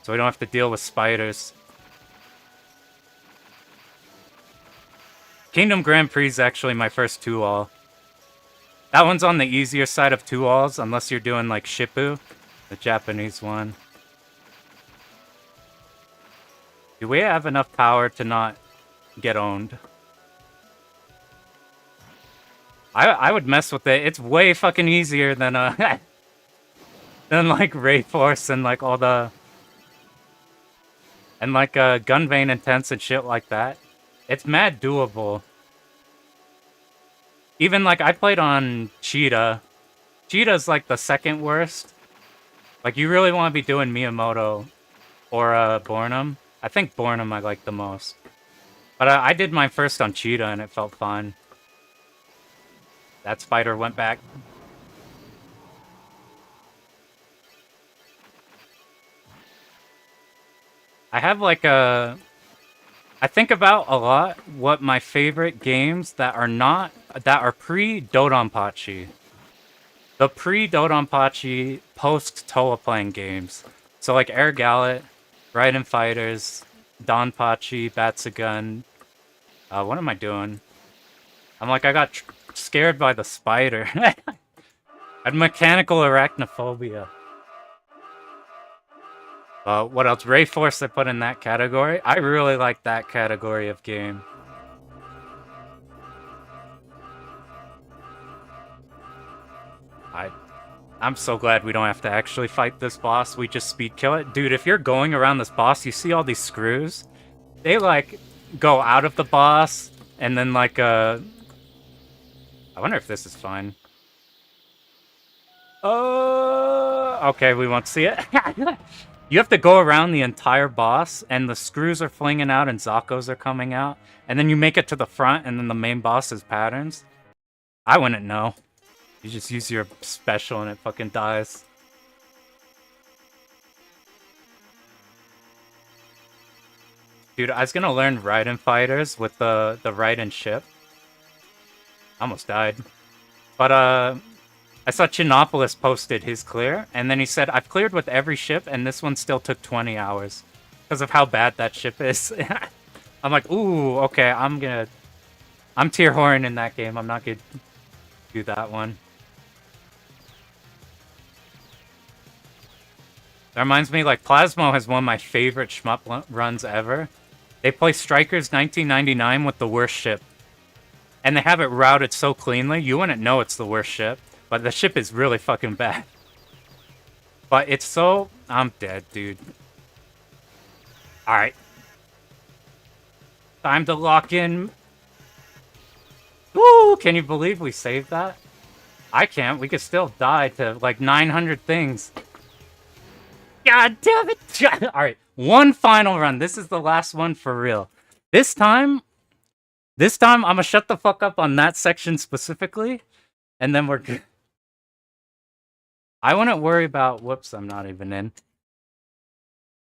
so we don't have to deal with spiders. Kingdom Grand Prix is actually my first 2-all. That one's on the easier side of 2-alls, unless you're doing like Shippu, the Japanese one. Do we have enough power to not get owned. I would mess with it. It's way fucking easier than than like Ray Force and like all the and like Gun Vein Intense and shit like that. It's mad doable. Even like I played on Cheetah. Cheetah's like the second worst. Like you really want to be doing Miyamoto or Bornum. I think Bornum I like the most. But I did my first on Cheetah and it felt fine. That spider went back. I have like a... I think about a lot what my favorite games that are not... that are pre-Dodonpachi. The pre-Dodonpachi, post-Toa playing games. So like Air Gallet, Raiden Fighters, Donpachi, Batsugun. What am I doing? I'm like, I got scared by the spider. I had mechanical arachnophobia. What else? Ray Force I put in that category. I really like that category of game. I'm so glad we don't have to actually fight this boss. We just speed kill it. Dude, if you're going around this boss, you see all these screws? They, like, go out of the boss, and then, like, I wonder if this is fine. Okay, we won't see it. You have to go around the entire boss, and the screws are flinging out and Zakos are coming out. And then you make it to the front, and then the main boss is patterns. I wouldn't know. You just use your special and it fucking dies. Dude, I was gonna learn Raiden Fighters with the Raiden ship. Almost died. But, I saw Chinopolis posted his clear, and then he said, I've cleared with every ship, and this one still took 20 hours. Because of how bad that ship is. I'm like, ooh, okay, I'm tier whoring in that game. I'm not gonna do that one. That reminds me, like, Plasmo has one of my favorite shmup runs ever. They play Strikers 1999 with the worst ship. And they have it routed so cleanly, you wouldn't know it's the worst ship. But the ship is really fucking bad. But it's so... I'm dead, dude. Alright. Time to lock in. Woo! Can you believe we saved that? I can't. We could still die to, like, 900 things. God damn it! Alright, one final run. This is the last one for real. This time, I'm gonna shut the fuck up on that section specifically, and then we're good. I wouldn't worry about... Whoops, I'm not even in.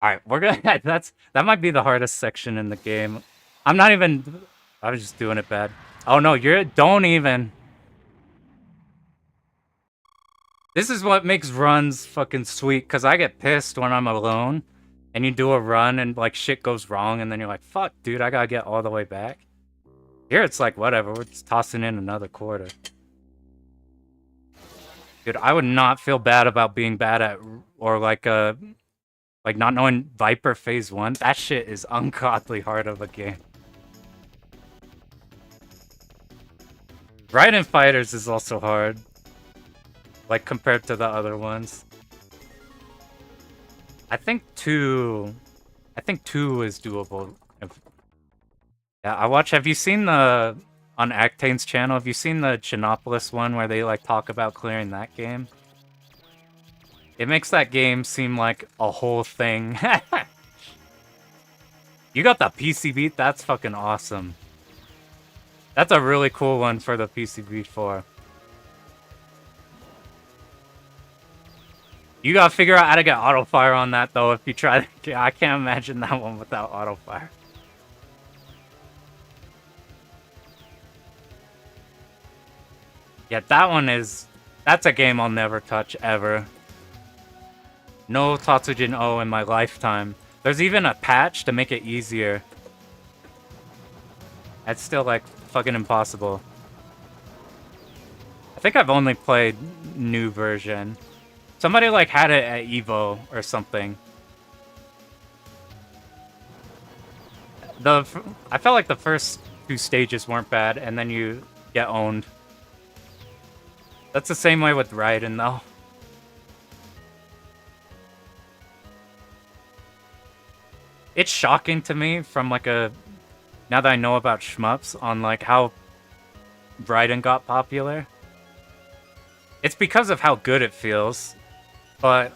Alright, we're gonna... that might be the hardest section in the game. I'm not even... I was just doing it bad. Oh no, don't even... This is what makes runs fucking sweet, because I get pissed when I'm alone, and you do a run and, like, shit goes wrong, and then you're like, fuck, dude, I gotta get all the way back. Here it's like, whatever, we're just tossing in another quarter. Dude, I would not feel bad about being bad at, or like not knowing Viper Phase 1. That shit is ungodly hard of a game. Raiden Fighters is also hard. Like, compared to the other ones. I think 2 is doable. Yeah, have you seen on Actane's channel, have you seen the Chinopolis one where they, like, talk about clearing that game? It makes that game seem like a whole thing. You got the PC beat? That's fucking awesome. That's a really cool one for the PC beat 4. You gotta figure out how to get auto fire on that, though, if you try. I can't imagine that one without auto fire. Yeah, that one is... That's a game I'll never touch, ever. No Tatsujin O in my lifetime. There's even a patch to make it easier. That's still, like, fucking impossible. I think I've only played new version. Somebody, like, had it at EVO or something. I felt like the first 2 stages weren't bad, and then you get owned. That's the same way with Raiden, though. It's shocking to me from like a... Now that I know about shmups, on like how Raiden got popular. It's because of how good it feels, but...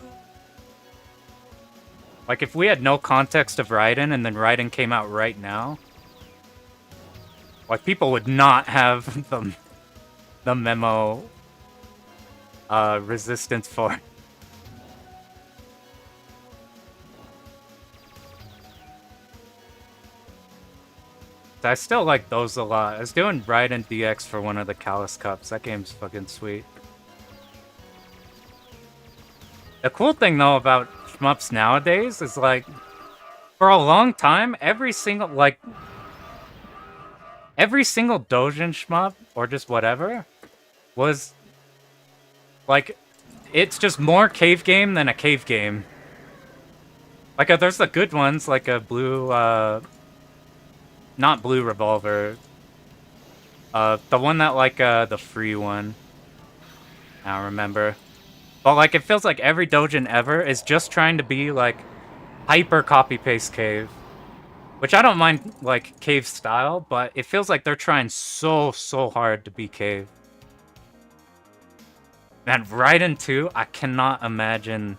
Like, if we had no context of Raiden, and then Raiden came out right now, like, people would not have the memo resistance for it. I still like those a lot. I was doing Raiden DX for one of the Callus Cups. That game's fucking sweet. The cool thing, though, about shmups nowadays is, like, for a long time, every single Dojin shmup, or just whatever, was, like, it's just more cave game than a cave game. Like, there's the good ones, like a blue, not Blue Revolver. The one that, like, the free one. I don't remember. But, like, it feels like every Dojin ever is just trying to be, like, hyper copy-paste cave. Which I don't mind, like, cave style, but it feels like they're trying so hard to be cave. Man, Raiden 2, I cannot imagine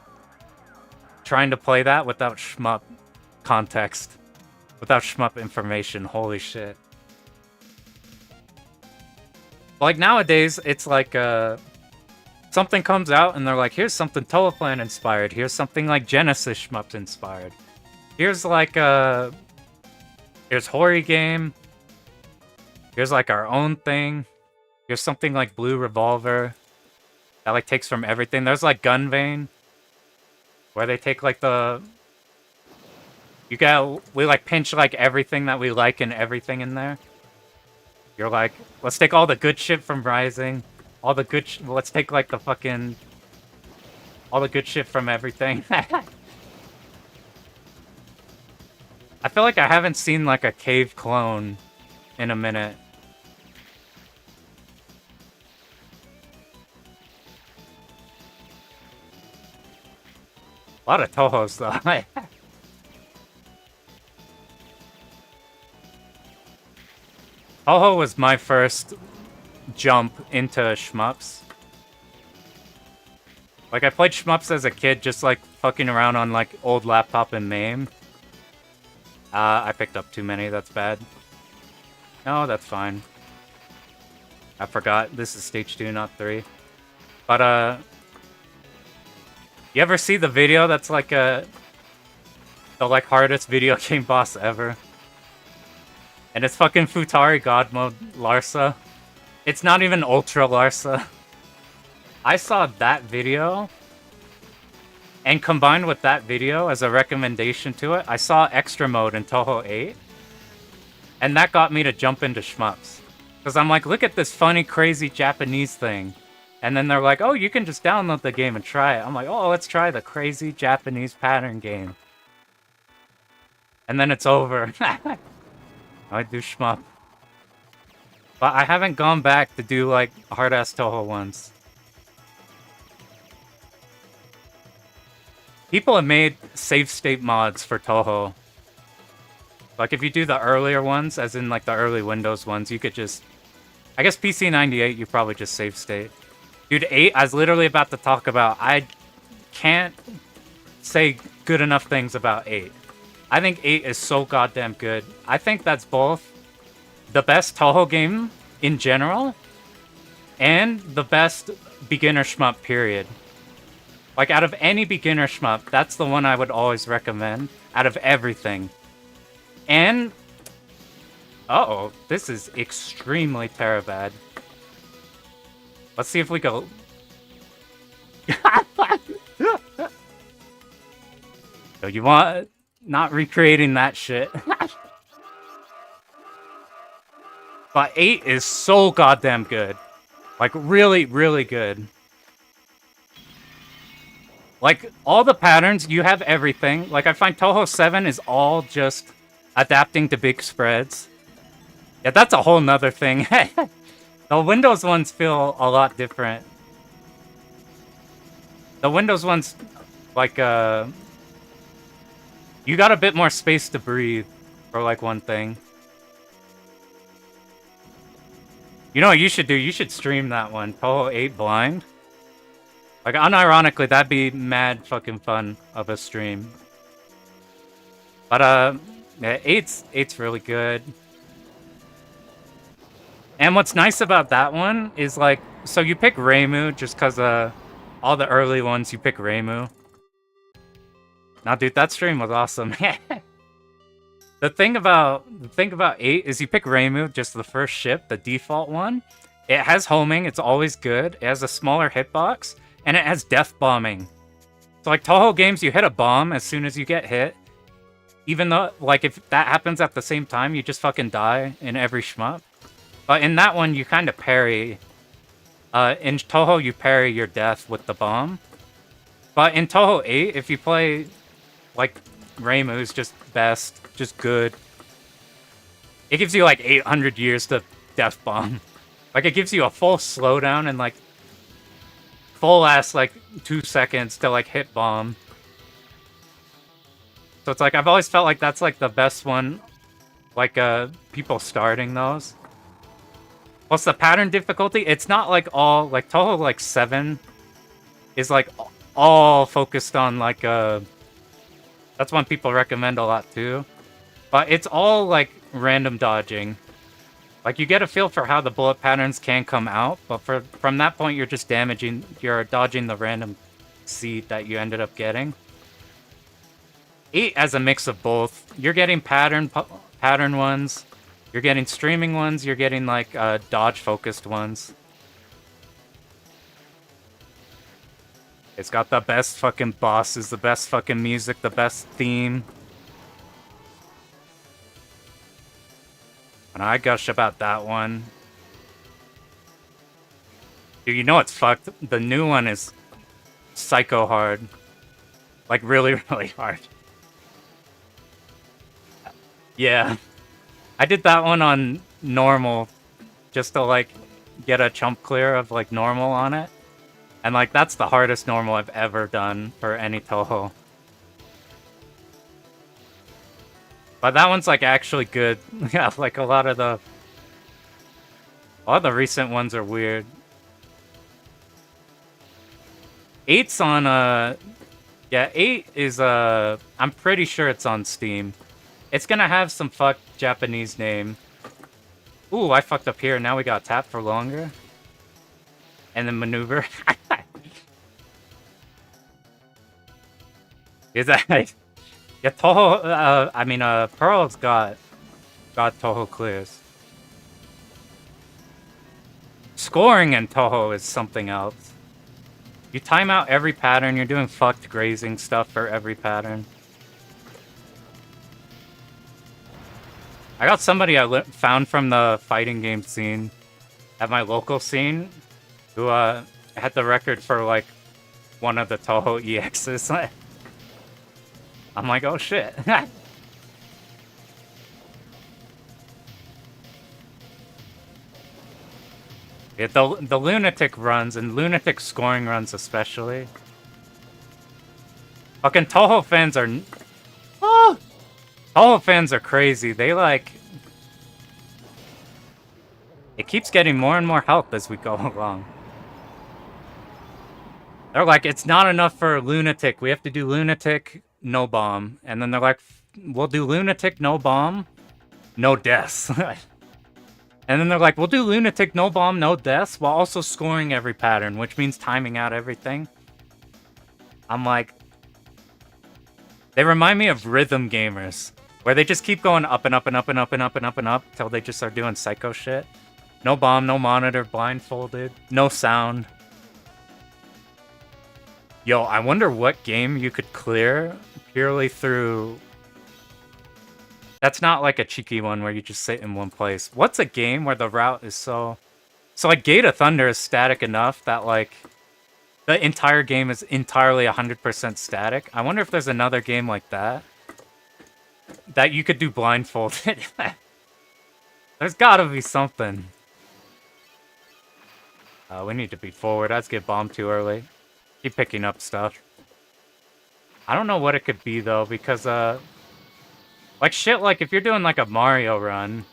trying to play that without shmup context. Without shmup information. Holy shit. Like, nowadays, it's like, something comes out and they're like, here's something Toaplan inspired. Here's something like Genesis shmups inspired. Here's like here's Hori game. Here's like our own thing. Here's something like Blue Revolver that like takes from everything. There's like Gunvein, where they take like we like pinch like everything that we like and everything in there. You're like, let's take all the good shit from Rising. All the good let's take, like, the fucking... all the good shit from everything. I feel like I haven't seen, like, a cave clone in a minute. A lot of Tohos, though. Toho was my first jump into shmups. Like, I played shmups as a kid, just like fucking around on like old laptop and MAME. I picked up too many, that's bad. No, that's fine. I forgot, this is stage 2, not 3. But, you ever see the video that's like the like hardest video game boss ever? And it's fucking Futari God Mode Larsa. It's not even Ultra Larsa. I saw that video, and combined with that video as a recommendation to it, I saw Extra Mode in Touhou 8, and that got me to jump into shmups. Because I'm like, look at this funny, crazy Japanese thing. And then they're like, oh, you can just download the game and try it. I'm like, oh, let's try the crazy Japanese pattern game. And then it's over. I do shmup. But I haven't gone back to do, like, hard-ass Touhou ones. People have made save-state mods for Touhou. Like, if you do the earlier ones, as in, like, the early Windows ones, you could just... I guess PC98, you probably just save-state. Dude, 8, I was literally about to talk about... I can't say good enough things about 8. I think 8 is so goddamn good. I think that's both the best Touhou game in general, and the best beginner shmup, period. Like, out of any beginner shmup, that's the one I would always recommend, out of everything. And... uh-oh, this is extremely Terabad. Let's see if we go... So you want... not recreating that shit. But 8 is so goddamn good. Like, really, really good. Like, all the patterns, you have everything. Like, I find Touhou 7 is all just Adapting to big spreads. Yeah, that's a whole nother thing. The Windows ones feel a lot different. The Windows ones, like, you got a bit more space to breathe, for, like, one thing. You know what you should do? You should stream that one. Toho 8 Blind. Like, unironically, that'd be mad fucking fun of a stream. But, yeah, 8's really good. And what's nice about that one is, like, so you pick Reimu just because, all the early ones you pick Reimu. Now, dude, that stream was awesome. The thing about 8 is you pick Reimu, just the first ship, the default one. It has homing, it's always good. It has a smaller hitbox, and it has death bombing. So, like, Toho games, you hit a bomb as soon as you get hit. Even though, like, if that happens at the same time, you just fucking die in every shmup. But in that one, you kind of parry. In Toho, you parry your death with the bomb. But in Toho 8, if you play, like, Reimu's just best, just good. It gives you, like, 800 years to death bomb. Like, it gives you a full slowdown and, like, full-ass, like, 2 seconds to, like, hit bomb. So it's like, I've always felt like that's, like, the best one. Like, people starting those. Plus the pattern difficulty, it's not like all, like Toho like 7 is like all focused on like that's one people recommend a lot too. But it's all like random dodging. Like you get a feel for how the bullet patterns can come out, but from that point you're just you're dodging the random seed that you ended up getting. 8 as a mix of both. You're getting pattern ones. You're getting streaming ones, you're getting, like, dodge-focused ones. It's got the best fucking bosses, the best fucking music, the best theme. And I gush about that one. Dude, you know it's fucked? The new one is psycho hard. Like, really, really hard. Yeah. I did that one on normal, just to, like, get a chump clear of, like, normal on it. And, like, that's the hardest normal I've ever done for any Toho. But that one's, like, actually good. Yeah, like, a lot of the recent ones are weird. 8's on, yeah, 8 is, I'm pretty sure it's on Steam. It's gonna have some fucked Japanese name. Ooh, I fucked up here. Now we got tap for longer. And then maneuver. Is that... Yeah, Toho... I mean, Pearl's got Toho clears. Scoring in Toho is something else. You time out every pattern. You're doing fucked grazing stuff for every pattern. I got somebody I found from the fighting game scene at my local scene who had the record for like one of the Toho EXs. I'm like, oh shit. Yeah, the Lunatic runs and Lunatic scoring runs especially. Fucking Toho fans are... Oh! Toho fans are crazy. They like... It keeps getting more and more health as we go along. They're like, it's not enough for Lunatic. We have to do Lunatic, no bomb. And then they're like, we'll do Lunatic, no bomb, no deaths. And then they're like, we'll do Lunatic, no bomb, no deaths, while also scoring every pattern, which means timing out everything. I'm like... They remind me of rhythm gamers, where they just keep going up and up and up and up and up and up and up till they just start doing psycho shit. No bomb, no monitor, blindfolded, no sound. Yo, I wonder what game you could clear purely through... That's not like a cheeky one where you just sit in one place. What's a game where the route is so... So like Gate of Thunder is static enough that like... The entire game is entirely 100% static. I wonder if there's another game like that. that you could do blindfolded. There's gotta be something. We need to be forward. Let's get bombed too early. Keep picking up stuff. I don't know what it could be though, because like shit, like if you're doing like a Mario run,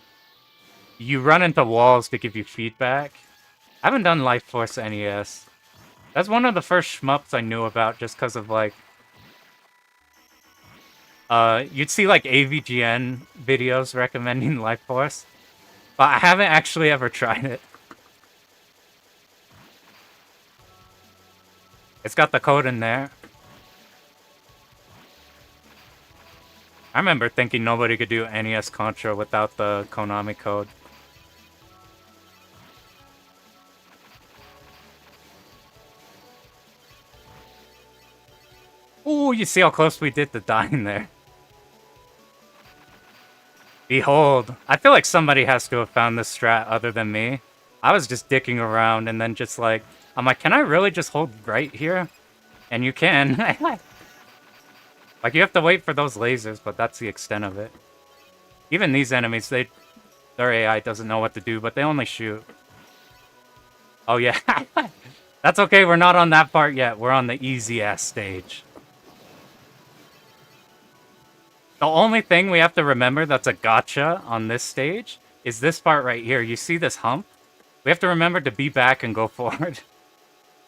you run into walls to give you feedback. I haven't done Life Force NES. That's one of the first shmups I knew about just because of like you'd see like AVGN videos recommending Life Force, but I haven't actually ever tried it. It's got the code in there. I remember thinking nobody could do NES Contra without the Konami code. Ooh, you see how close we did to dying there. Behold. I feel like somebody has to have found this strat other than me. I was just dicking around and then just like... I'm like, can I really just hold right here? And you can. Like, you have to wait for those lasers, but that's the extent of it. Even these enemies, their AI doesn't know what to do, but they only shoot. Oh, yeah. That's okay, we're not on that part yet. We're on the easy-ass stage. The only thing we have to remember that's a gotcha on this stage is this part right here. You see this hump? We have to remember to be back and go forward.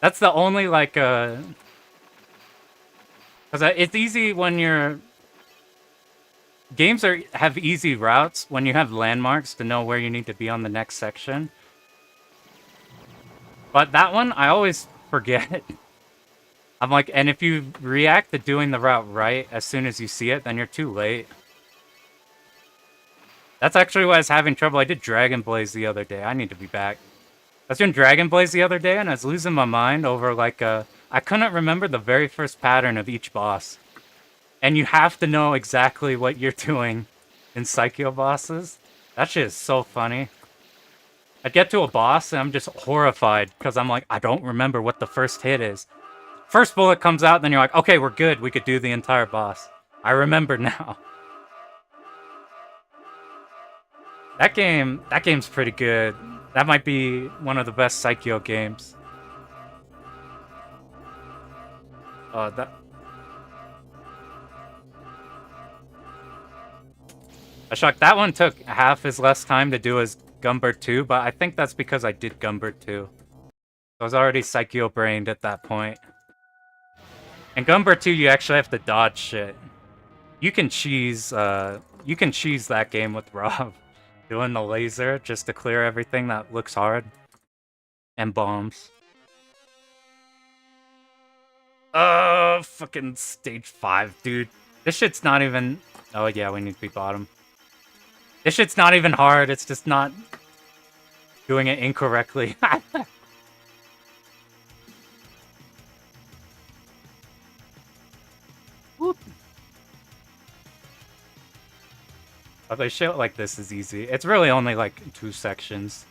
That's the only, like, Because it's easy when you're... Games have easy routes when you have landmarks to know where you need to be on the next section. But that one, I always forget. I'm like, and if you react to doing the route right as soon as you see it, then you're too late. That's actually why I was having trouble. I did Dragon Blaze the other day. I need to be back. I was doing Dragon Blaze the other day, and I was losing my mind over, like, I couldn't remember the very first pattern of each boss. And you have to know exactly what you're doing in Psycho bosses. That shit is so funny. I get to a boss, and I'm just horrified, because I'm like, I don't remember what the first hit is. First bullet comes out, then you're like, okay, we're good. We could do the entire boss. I remember now. That game's pretty good. That might be one of the best Psycho games. Ashok, that one took half as less time to do as Gumbert 2, but I think that's because I did Gumbert 2. I was already Psycho-brained at that point. In Gumbert 2, you actually have to dodge shit. You can cheese that game with Rob. Doing the laser just to clear everything that looks hard. And bombs. Fucking stage 5, dude. This shit's not even... Oh yeah, we need to be bottom. This shit's not even hard, it's just not doing it incorrectly. Whoop. Okay, shit like this is easy. It's really only like 2 sections.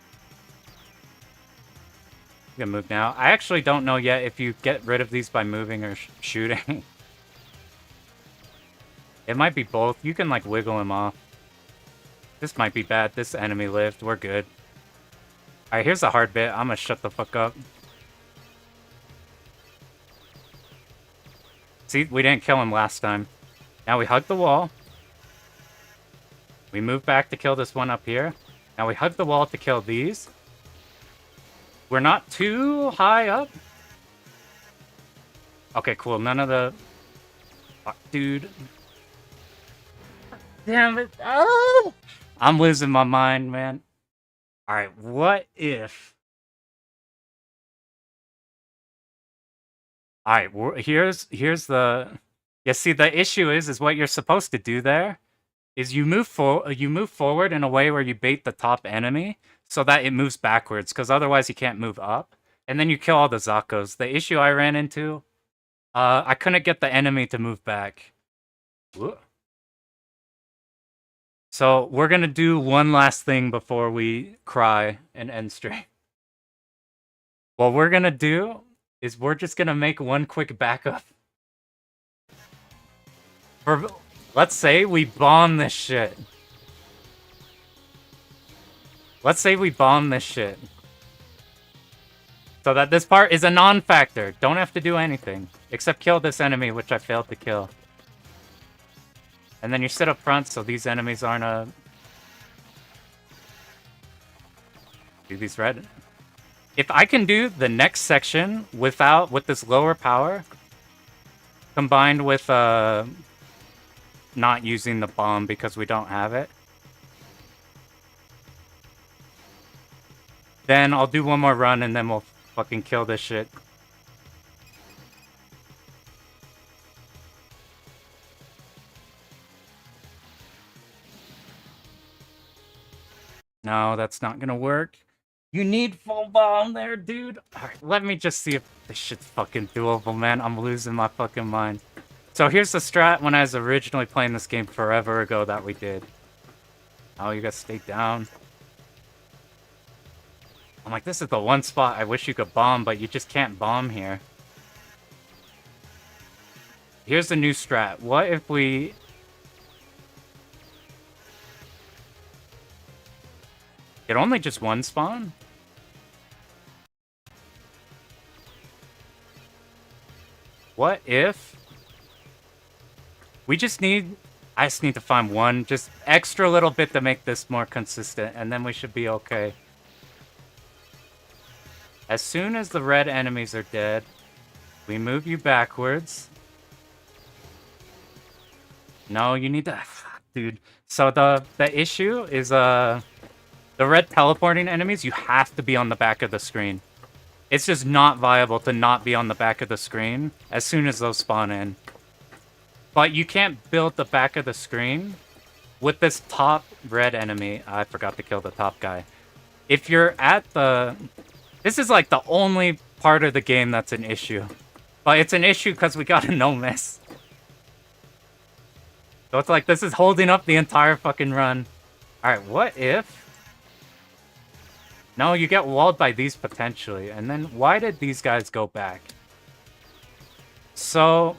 You can move now. I actually don't know yet if you get rid of these by moving or shooting. It might be both. You can like wiggle him off. This might be bad. This enemy lived. We're good. Alright, here's the hard bit. I'm gonna shut the fuck up. See, we didn't kill him last time. Now we hug the wall. We move back to kill this one up here. Now we hug the wall to kill these. We're not too high up. Okay, cool. None of the... Fuck, dude. Damn it. Oh! I'm losing my mind, man. Alright, what if... Alright, here's the... Yeah, see, the issue is what you're supposed to do there is you move forward in a way where you bait the top enemy so that it moves backwards, because otherwise you can't move up. And then you kill all the Zakos. The issue I ran into, I couldn't get the enemy to move back. Whoa. So we're gonna do one last thing before we cry and end stream. What we're gonna do is we're just gonna make one quick backup. Let's say we bomb this shit. Let's say we bomb this shit. So that this part is a non-factor. Don't have to do anything. Except kill this enemy, which I failed to kill. And then you sit up front so these enemies aren't a... Do these red... If I can do the next section with this lower power, combined with not using the bomb because we don't have it, then I'll do one more run and then we'll fucking kill this shit. No, that's not gonna work. You need full bomb there, dude. Alright, let me just see if this shit's fucking doable, man. I'm losing my fucking mind. So here's the strat when I was originally playing this game forever ago that we did. Oh, you gotta stay down. I'm like, this is the one spot I wish you could bomb, but you just can't bomb here. Here's the new strat. What if we... Get only just one spawn? What if... We just need... I just need to find one just extra little bit to make this more consistent, and then we should be okay. As soon as the red enemies are dead, we move you backwards. No, you need to... Dude. So the issue is, the red teleporting enemies, you have to be on the back of the screen. It's just not viable to not be on the back of the screen as soon as those spawn in. But you can't build the back of the screen with this top red enemy. I forgot to kill the top guy. If you're at the... This is like the only part of the game that's an issue. But it's an issue because we got a no-miss. So it's like this is holding up the entire fucking run. Alright, what if... No, you get walled by these potentially. And then why did these guys go back? So...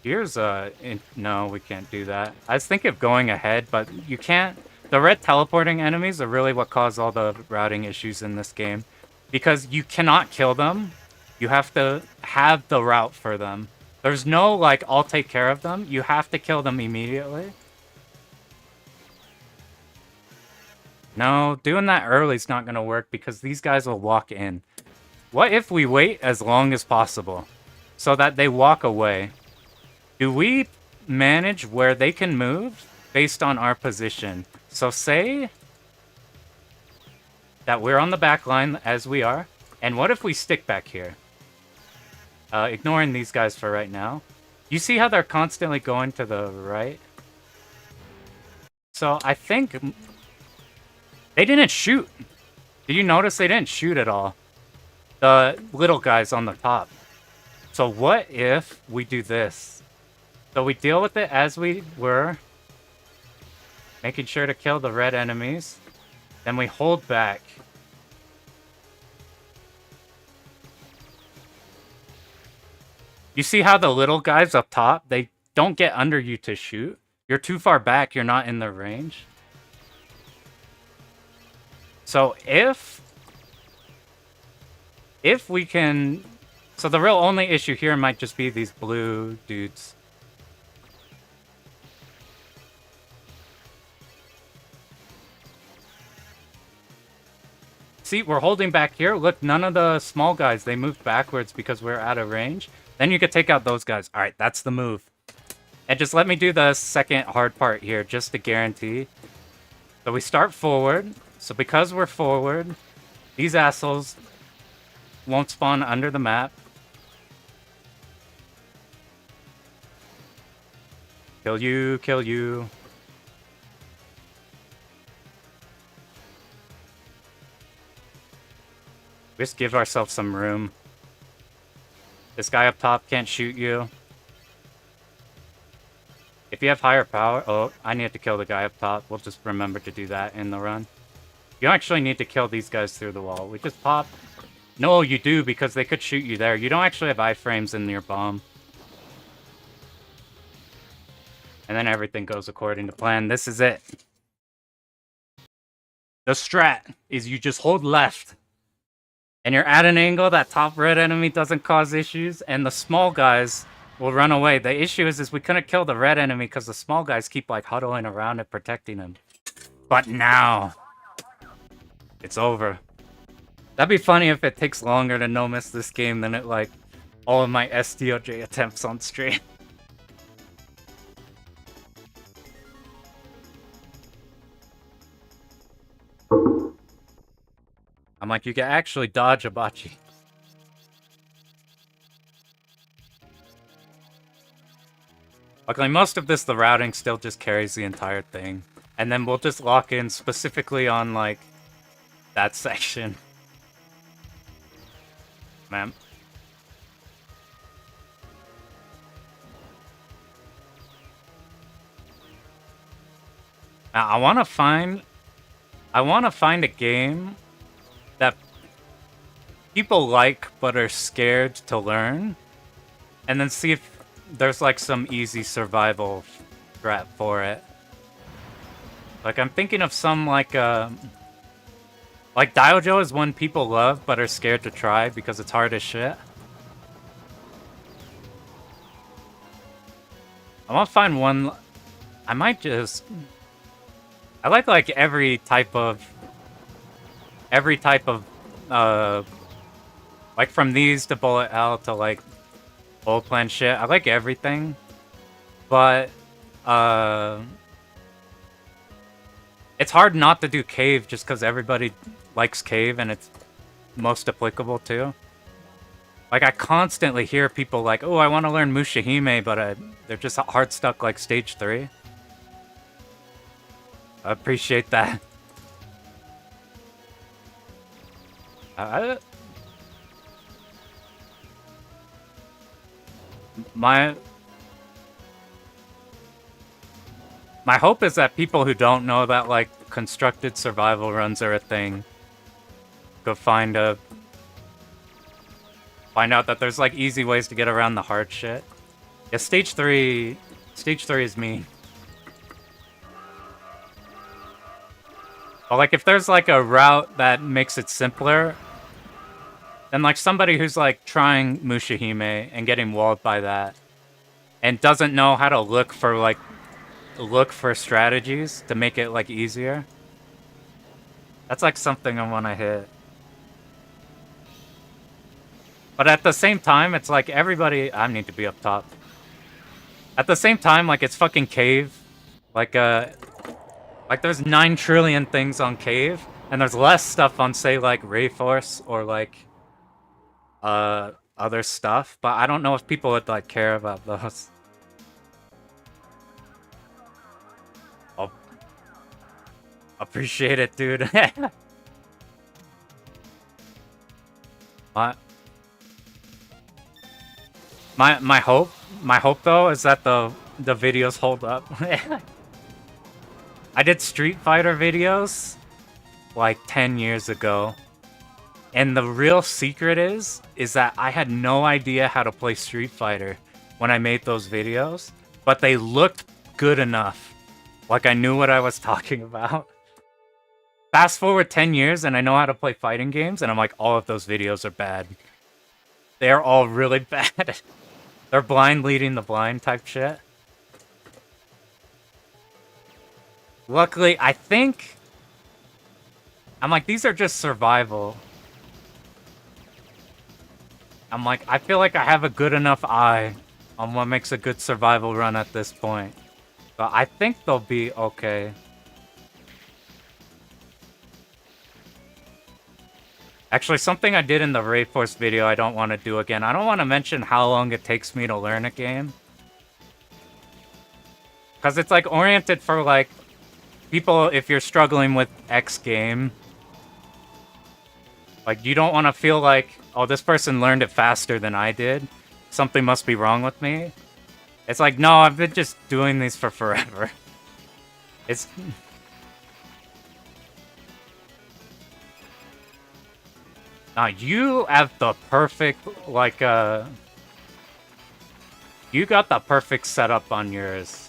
Here's no, we can't do that. I was thinking of going ahead, but you can't... The red teleporting enemies are really what cause all the routing issues in this game. Because you cannot kill them. You have to have the route for them. There's no, like, I'll take care of them. You have to kill them immediately. No, doing that early is not going to work because these guys will walk in. What if we wait as long as possible so that they walk away? Do we manage where they can move based on our position? So say that we're on the back line as we are. And what if we stick back here? Ignoring these guys for right now. You see how they're constantly going to the right? So I think... They didn't shoot. Did you notice they didn't shoot at all? The little guys on the top. So what if we do this? So we deal with it as we were. Making sure to kill the red enemies. Then we hold back. You see how the little guys up top, they don't get under you to shoot? You're too far back, you're not in their range. So if we can... So the real only issue here might just be these blue dudes. See, we're holding back here. Look, none of the small guys, they moved backwards because we're out of range. Then you could take out those guys. All right, that's the move. And just let me do the second hard part here, just to guarantee. So we start forward. So because we're forward, these assholes won't spawn under the map. Kill you, kill you. Just give ourselves some room. This guy up top can't shoot you. If you have higher power... Oh, I need to kill the guy up top. We'll just remember to do that in the run. You don't actually need to kill these guys through the wall. We just pop. No, you do, because they could shoot you there. You don't actually have iframes in your bomb. And then everything goes according to plan. This is it. The strat is you just hold left. And you're at an angle that top red enemy doesn't cause issues. And the small guys will run away. The issue is we couldn't kill the red enemy because the small guys keep like huddling around it, protecting him. But now, it's over. That'd be funny if it takes longer to no-miss this game than it like all of my SDOJ attempts on stream. I'm like, you can actually dodge a Bachi. Luckily, most of this, the routing still just carries the entire thing. And then we'll just lock in specifically on, like, that section. Man. Now, I want to find a game that people like but are scared to learn, and then see if there's like some easy survival strat for it. Like I'm thinking of some like Daiojo is one people love but are scared to try because it's hard as shit. I want to find one. I might just. I like every type of like from these to bullet hell to like old plan shit. I like everything, but it's hard not to do cave just because everybody likes cave and it's most applicable too. Like I constantly hear people like, "Oh, I want to learn Mushihime," but they're just hard stuck like stage 3. I appreciate that. My hope is that people who don't know that like constructed survival runs are a thing go find out that there's like easy ways to get around the hard shit. Yeah, stage 3 is me. But like if there's like a route that makes it simpler, then like somebody who's like trying Mushihime and getting walled by that and doesn't know how to look for strategies to make it like easier. That's like something I want to hit. But at the same time, it's like everybody... I need to be up top. At the same time, like it's fucking cave. Like there's 9 trillion things on cave, and there's less stuff on, say, like Rayforce or like other stuff. But I don't know if people would like care about those. I'll appreciate it, dude. My hope though is that the videos hold up. I did Street Fighter videos like 10 years ago. And the real secret is that I had no idea how to play Street Fighter when I made those videos, but they looked good enough. Like I knew what I was talking about. Fast forward 10 years and I know how to play fighting games, and I'm like, all of those videos are bad. They're all really bad. They're blind leading the blind type shit. Luckily, I think... I'm like, these are just survival. I'm like, I feel like I have a good enough eye on what makes a good survival run at this point. But I think they'll be okay. Actually, something I did in the Rayforce video I don't want to do again. I don't want to mention how long it takes me to learn a game. Because it's like oriented for like people if you're struggling with X game. Like you don't want to feel like, oh, this person learned it faster than I did. Something must be wrong with me. It's like, no, I've been just doing these for forever. It's... Now you have the perfect, like, you got the perfect setup on yours.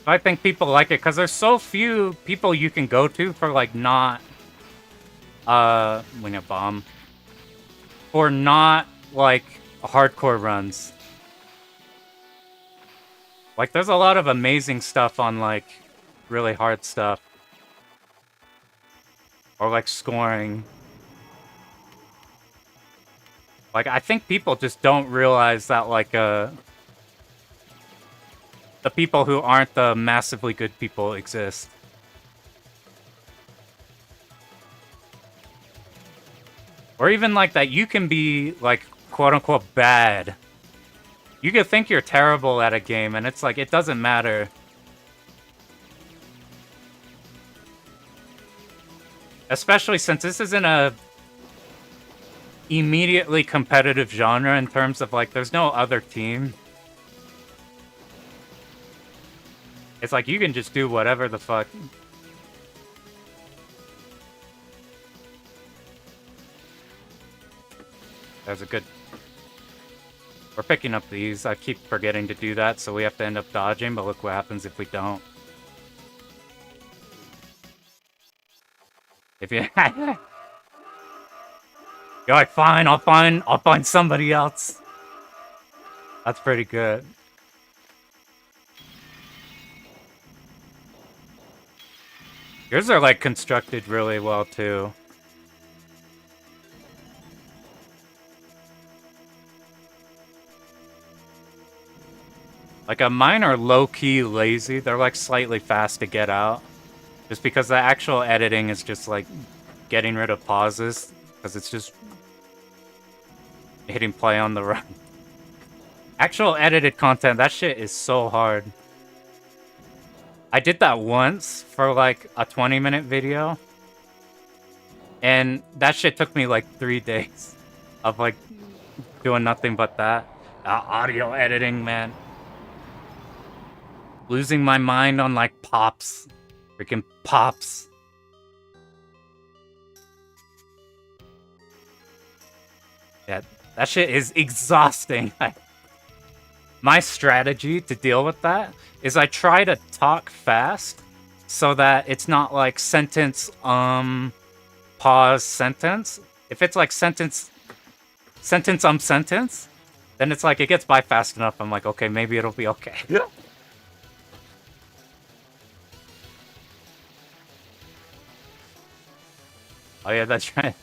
I think people like it because there's so few people you can go to for, like, not, wing a bomb. For not, like, hardcore runs. Like, there's a lot of amazing stuff on, like, really hard stuff. Or, like, scoring. Like, I think people just don't realize that, like, the people who aren't the massively good people exist. Or even, like, that you can be, like, quote-unquote bad. You can think you're terrible at a game, and it's like, it doesn't matter. Especially since this isn't a immediately competitive genre in terms of, like, there's no other team. It's like, you can just do whatever the fuck. There's a good... We're picking up these. I keep forgetting to do that, so we have to end up dodging, but look what happens if we don't. If you... You're like, fine, I'll find somebody else. That's pretty good. Yours are, like, constructed really well, too. Like, mine are low-key lazy. They're, like, slightly fast to get out. Just because the actual editing is just, like, getting rid of pauses. Because it's just hitting play on the run. Actual edited content, that shit is so hard. I did that once for, like, a 20-minute video. And that shit took me, like, 3 days of, like, doing nothing but that. Audio editing, man. Losing my mind on, like, pops. Freaking pops. Yeah, that shit is exhausting. My strategy to deal with that is I try to talk fast so that it's not like sentence, pause, sentence. If it's like sentence, sentence, then it's like it gets by fast enough. I'm like, okay, maybe it'll be okay. Yeah. Oh yeah, that's right.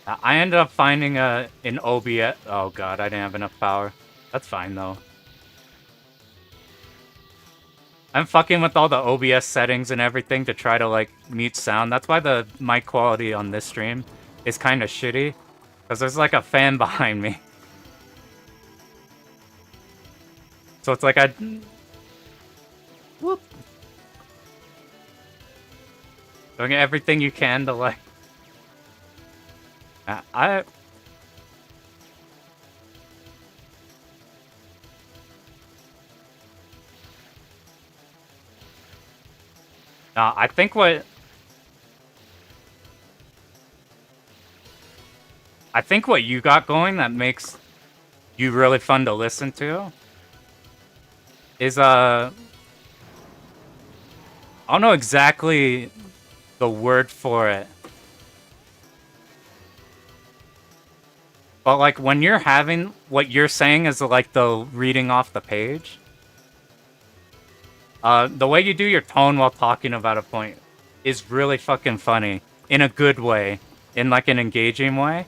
I ended up finding an OBS. Oh god, I didn't have enough power. That's fine though. I'm fucking with all the OBS settings and everything to try to, like, mute sound. That's why the mic quality on this stream is kind of shitty. Because there's, like, a fan behind me. So it's like I... Whoop. Doing everything you can to, like... I think what... I think what you got going that makes you really fun to listen to is, I don't know exactly the word for it. But, like, when you're having... What you're saying is, like, the reading off the page. The way you do your tone while talking about a point is really fucking funny. In a good way. In, like, an engaging way.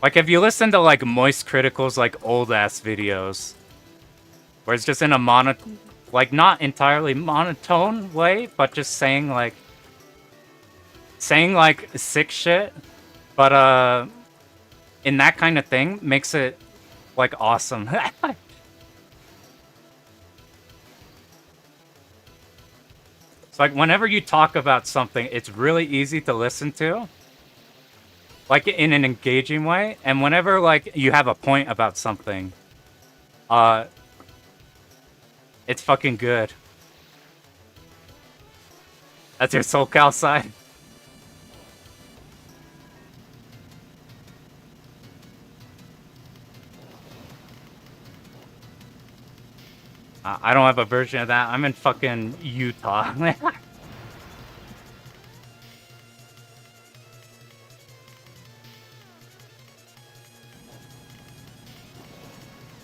Like, if you listen to, like, Moist Critical's, like, old-ass videos, where it's just in a like, not entirely monotone way, but just saying, like, sick shit, but, in that kind of thing, makes it, like, awesome. It's like, whenever you talk about something, it's really easy to listen to. like in an engaging way. And whenever like you have a point about something, it's fucking good. That's your SoCal side. I don't have a version of that. I'm in fucking Utah.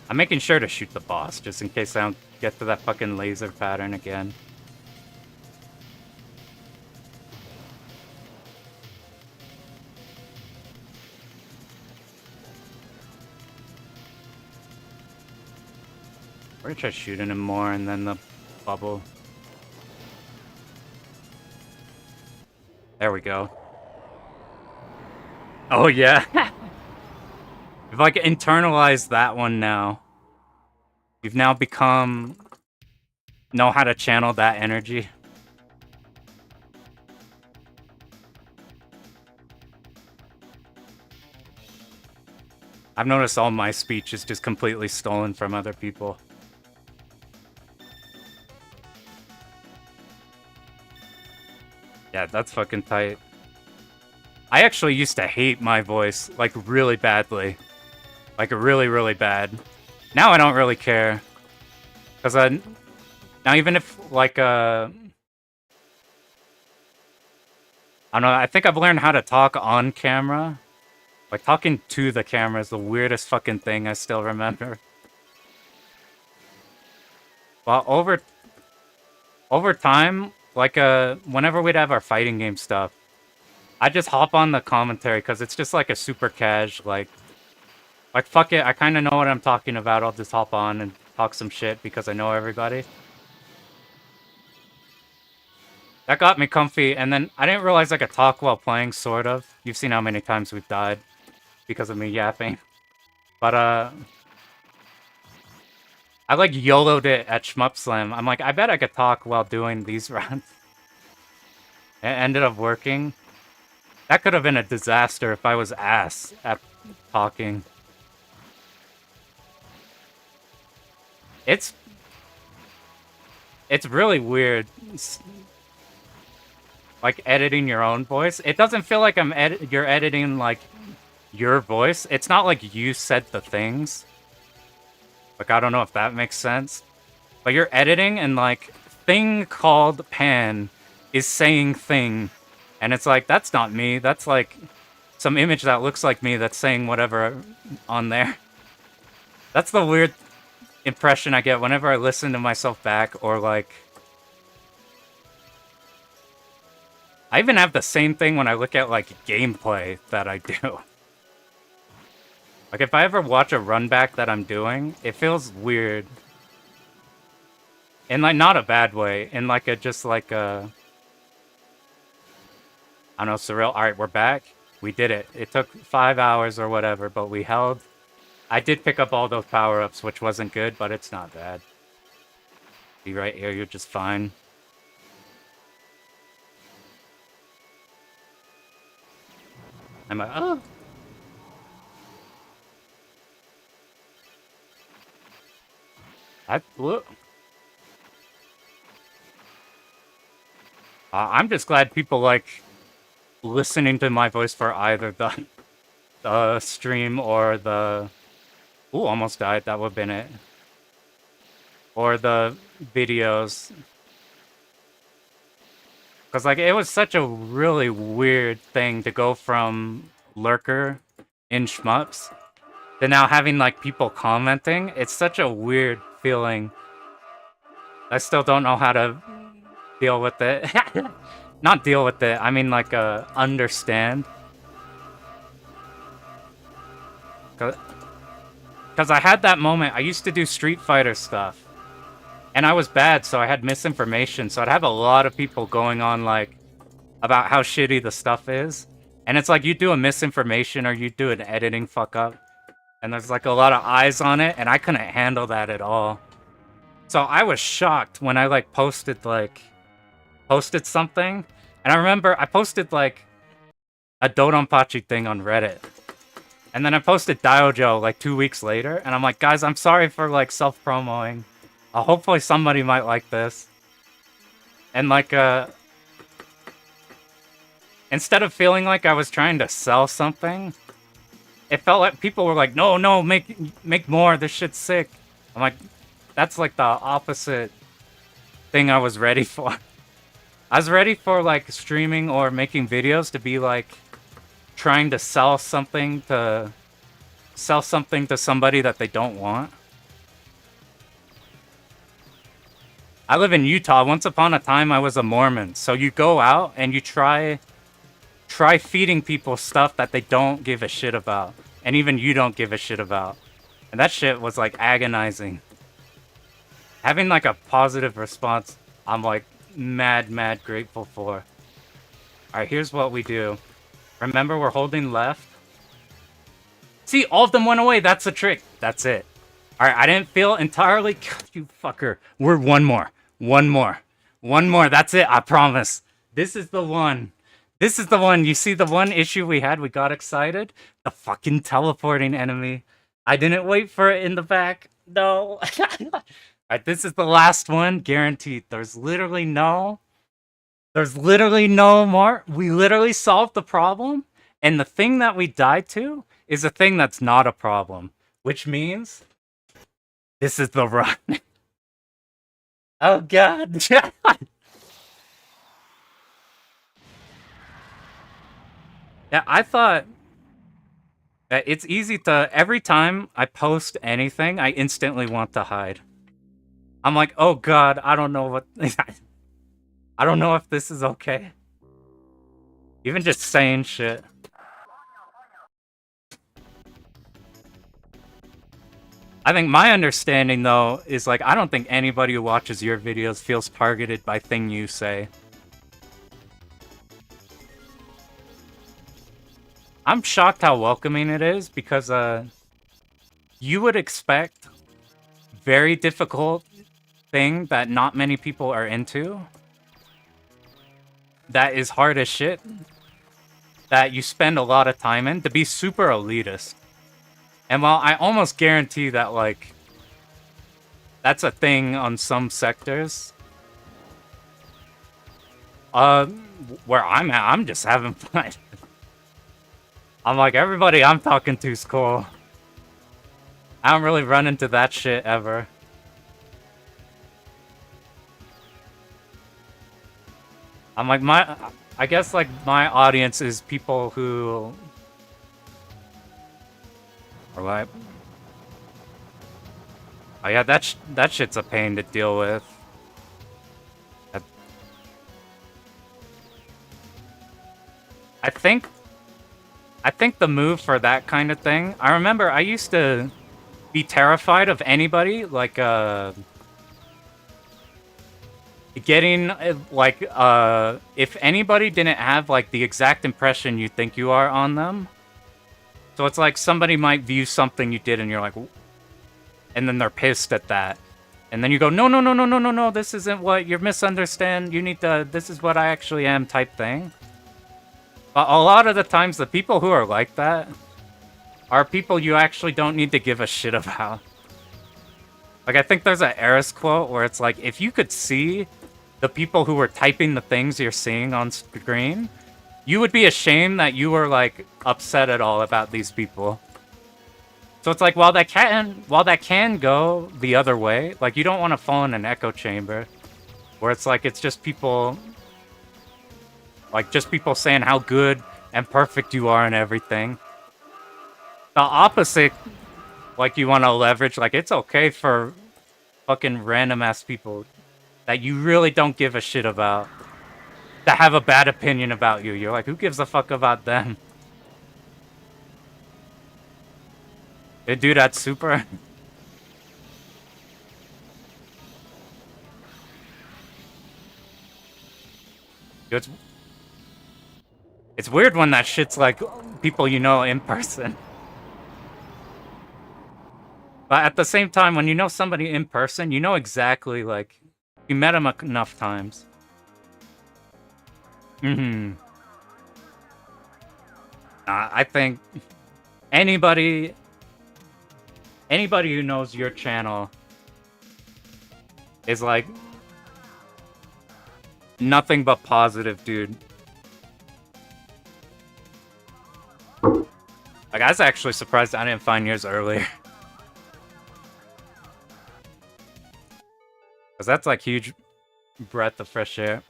I'm making sure to shoot the boss, just in case I don't get to that fucking laser pattern again. We're gonna try shooting him more, and then the bubble. There we go. Oh yeah. If I can internalize that one now, you've now know how to channel that energy. I've noticed all my speech is just completely stolen from other people. Yeah, that's fucking tight. I actually used to hate my voice, like, really badly. Like, really, really bad. Now I don't really care. Because now even if, like, I don't know, I think I've learned how to talk on camera. Like, talking to the camera is the weirdest fucking thing I still remember. Well, over time, like, whenever we'd have our fighting game stuff, I'd just hop on the commentary, because it's just, like, a super cash, like, fuck it, I kind of know what I'm talking about, I'll just hop on and talk some shit, because I know everybody. That got me comfy, and then I didn't realize I could talk while playing, sort of. You've seen how many times we've died because of me yapping. But, I, like, YOLO'd it at Shmup Slam. I'm like, I bet I could talk while doing these runs. It ended up working. That could have been a disaster if I was ass at talking. It's really weird. Like, editing your own voice. It doesn't feel like you're editing, like, your voice. It's not like you said the things. Like, I don't know if that makes sense. But you're editing, and, like, thing called Pan is saying thing. And it's like, that's not me. That's, like, some image that looks like me that's saying whatever on there. That's the weird impression I get whenever I listen to myself back, or, like... I even have the same thing when I look at, like, gameplay that I do. Like, if I ever watch a run back that I'm doing, it feels weird. In, like, not a bad way. In, like, a, just, like, a... I don't know, surreal. Alright, we're back. We did it. It took 5 hours or whatever, but we held. I did pick up all those power-ups, which wasn't good, but it's not bad. Be right here, you're just fine. I'm like, oh! I'm just glad people like listening to my voice for either the stream or the... Ooh, almost died. That would have been it. Or the videos. Because, like, it was such a really weird thing to go from Lurker in Shmups to now having, like, people commenting. It's such a weird feeling. I still don't know how to deal with it. Not deal with it, I mean, like, understand. Because I had that moment, I used to do Street Fighter stuff. And I was bad, so I had misinformation, so I'd have a lot of people going on, like, about how shitty the stuff is. And it's like, you do a misinformation or you do an editing fuck-up. And there's, like, a lot of eyes on it, and I couldn't handle that at all. So I was shocked when I, like, posted something. And I remember I posted, like, a Dodonpachi thing on Reddit. And then I posted Diojo like 2 weeks later, and I'm like, guys, I'm sorry for like self-promoing. Hopefully somebody might like this. And like, instead of feeling like I was trying to sell something, it felt like people were like, no, make more, this shit's sick. I'm like, that's like the opposite thing I was ready for. I was ready for like streaming or making videos to be like trying to sell something to somebody that they don't want. I live in Utah. Once upon a time I was a Mormon. So you go out and you try feeding people stuff that they don't give a shit about. And even you don't give a shit about. And that shit was like agonizing. Having like a positive response, I'm like mad grateful for. Alright, here's what we do. Remember, we're holding left. See, all of them went away. That's the trick. That's it. Alright, I didn't feel entirely... God, you fucker. We're one more. One more. That's it. I promise. This is the one. This is the one. You see the one issue we had? We got excited. The fucking teleporting enemy. I didn't wait for it in the back. No. Alright, this is the last one. Guaranteed. There's literally no more. We literally solved the problem. And the thing that we died to is a thing that's not a problem. Which means this is the run. Oh god. Yeah, I thought that it's easy to... Every time I post anything, I instantly want to hide. I'm like, oh god, I don't know what... I don't know if this is okay. Even just saying shit. I think my understanding, though, is like, I don't think anybody who watches your videos feels targeted by thing you say. I'm shocked how welcoming it is, because you would expect very difficult thing that not many people are into, that is hard as shit, that you spend a lot of time in, to be super elitist. And while I almost guarantee that, like, that's a thing on some sectors, where I'm at, I'm just having fun. I'm like, everybody I'm talking to is cool. I don't really run into that shit ever. I'm like, I guess, like, my audience is people who are like... Oh yeah, that shit's a pain to deal with. I think the move for that kind of thing... I remember I used to be terrified of anybody, like, getting, like, if anybody didn't have, like, the exact impression you think you are on them. So it's like somebody might view something you did and you're like... And then they're pissed at that. And then you go, no, this isn't what... You're misunderstand. You need to... This is what I actually am type thing. But a lot of the times, the people who are like that are people you actually don't need to give a shit about. Like, I think there's an Eris quote where it's like, if you could see the people who were typing the things you're seeing on screen, you would be ashamed that you were, like, upset at all about these people. So it's like, while that can go the other way, like, you don't want to fall in an echo chamber where it's like, it's just people... Like, just people saying how good and perfect you are and everything. The opposite, like, you want to leverage, like, it's okay for fucking random-ass people that you really don't give a shit about to have a bad opinion about you. You're like, who gives a fuck about them? Hey, dude, that's super... It's weird when that shit's like people you know in person. But at the same time, when you know somebody in person, you know exactly, like, you met them enough times. I think anybody who knows your channel is like nothing but positive, dude. Like, I was actually surprised I didn't find yours earlier. Because that's like huge breath of fresh air.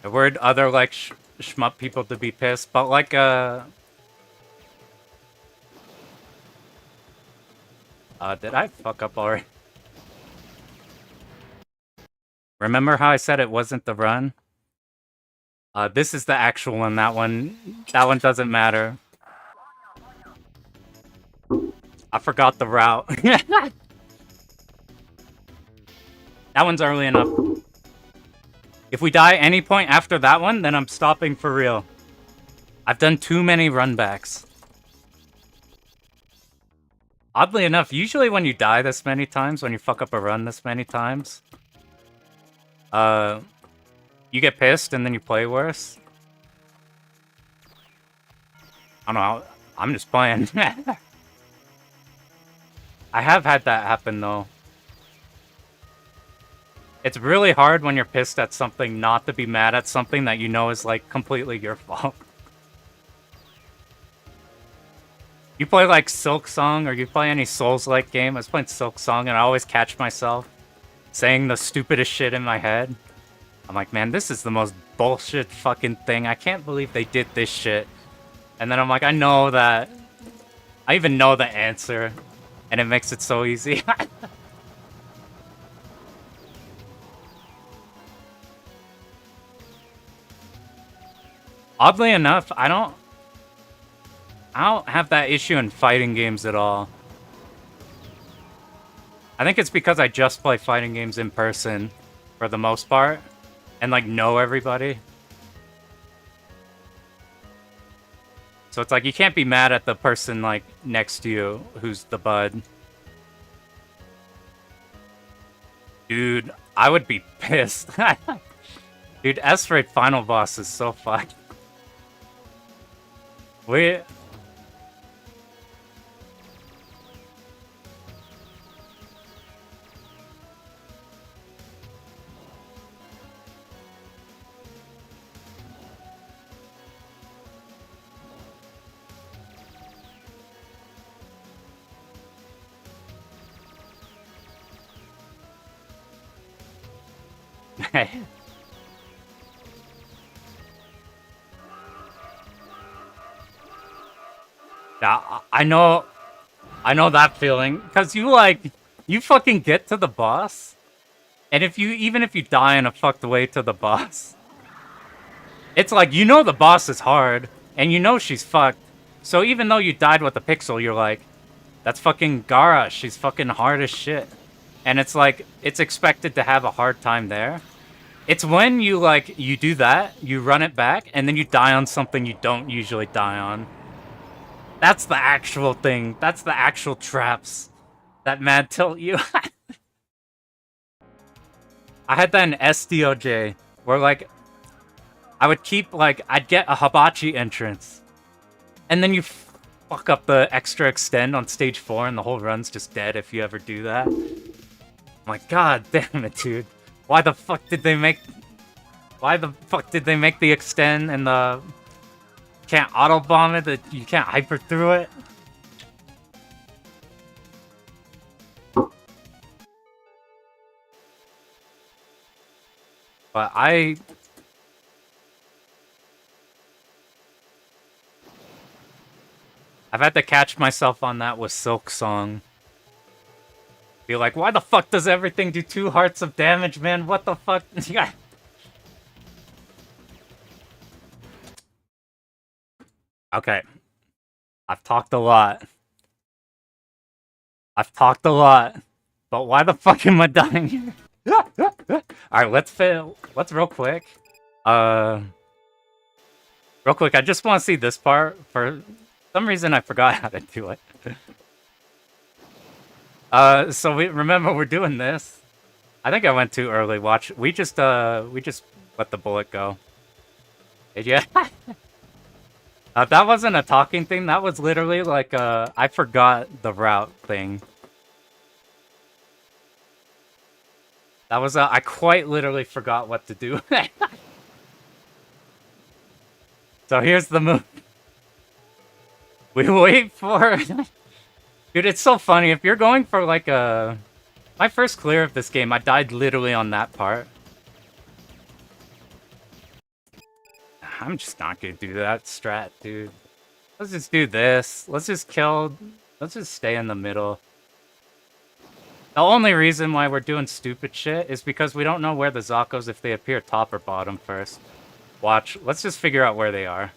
I've heard other like shmup people to be pissed, but like did I fuck up already? Remember how I said it wasn't the run? This is the actual one. That one doesn't matter. I forgot the route. That one's early enough. If we die any point after that one, then I'm stopping for real. I've done too many runbacks. Oddly enough, usually when you die this many times, when you fuck up a run this many times, you get pissed and then you play worse. I don't know. I'm just playing. I have had that happen though. It's really hard when you're pissed at something not to be mad at something that you know is like completely your fault. You play like Silksong or you play any Souls-like game. I was playing Silksong and I always catch myself saying the stupidest shit in my head. I'm like, man, this is the most bullshit fucking thing. I can't believe they did this shit. And then I'm like, I know that. I even know the answer. And it makes it so easy. Oddly enough, I don't have that issue in fighting games at all. I think it's because I just play fighting games in person for the most part and like know everybody. So it's like you can't be mad at the person like next to you who's the bud. Dude, I would be pissed. Dude, S-Raid final boss is so fun. We... Yeah, I know that feeling, because you fucking get to the boss, and even if you die in a fucked way to the boss, it's like, you know the boss is hard, and you know she's fucked, so even though you died with a pixel, you're like, that's fucking Gara, she's fucking hard as shit, and it's like, it's expected to have a hard time there. It's when you do that, you run it back, and then you die on something you don't usually die on. That's the actual thing. That's the actual traps that mad tilt you. I had that in SDOJ, where like, I would keep I'd get a hibachi entrance, and then you fuck up the extra extend on stage 4, and the whole run's just dead if you ever do that. I'm like, god damn it, dude. Why the fuck did they make the extend and the can't auto bomb it, that you can't hyper through it? But I've had to catch myself on that with Silksong. Be like, why the fuck does everything do 2 hearts of damage, man? What the fuck? Okay. I've talked a lot. But why the fuck am I dying here? Alright, let's real quick. Real quick, I just want to see this part. For some reason, I forgot how to do it. So remember, we're doing this. I think I went too early. Watch, we just let the bullet go. Did you? That wasn't a talking thing. That was literally like I forgot the route thing. That was I quite literally forgot what to do. So here's the move. We wait for... Dude, it's so funny. If you're going for like a... My first clear of this game, I died literally on that part. I'm just not gonna do that strat, dude. Let's just do this. Let's just kill... Let's just stay in the middle. The only reason why we're doing stupid shit is because we don't know where the Zakos, if they appear top or bottom first. Watch. Let's just figure out where they are.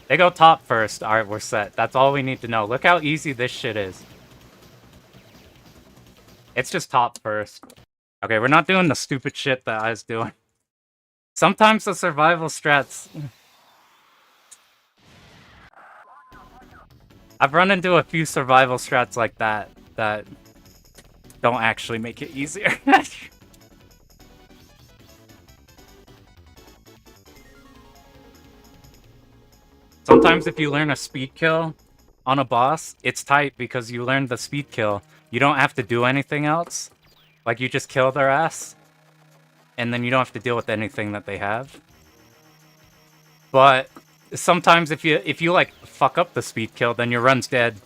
They go top first. Alright, we're set. That's all we need to know. Look how easy this shit is. It's just top first. Okay, we're not doing the stupid shit that I was doing. Sometimes the survival strats... I've run into a few survival strats like that don't actually make it easier. Sometimes if you learn a speed kill on a boss, it's tight because you learned the speed kill. You don't have to do anything else. Like, you just kill their ass. And then you don't have to deal with anything that they have. But sometimes if you like fuck up the speed kill, then your run's dead.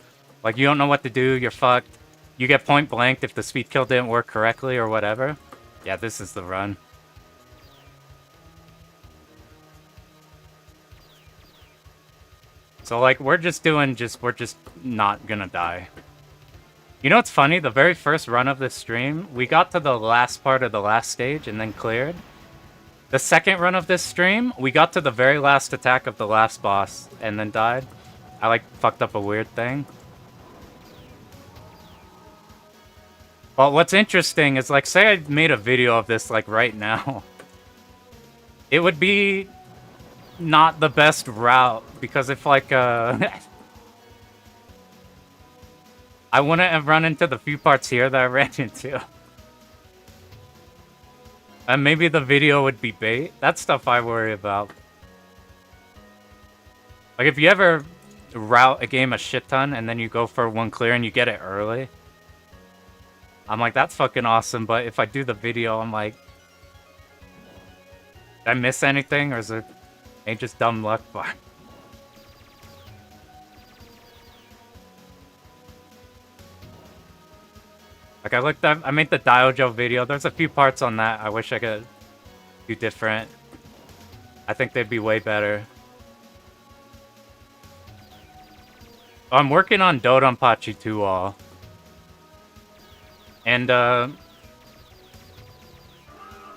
Like, you don't know what to do, you're fucked. You get point blanked if the speed kill didn't work correctly or whatever. Yeah, this is the run. So like, we're just not gonna die. You know what's funny? The very first run of this stream, we got to the last part of the last stage and then cleared. The second run of this stream, we got to the very last attack of the last boss and then died. I like fucked up a weird thing. But what's interesting is, like, say I made a video of this like right now. It would be not the best route because if like I wouldn't have run into the few parts here that I ran into. And maybe the video would be bait. That's stuff I worry about. Like, if you ever route a game a shit ton and then you go for one clear and you get it early, I'm like, that's fucking awesome. But if I do the video, I'm like, did I miss anything or is it just dumb luck? But like, I made the Diojo video. There's a few parts on that I wish I could do different. I think they'd be way better. I'm working on Dodonpachi 2 all. And I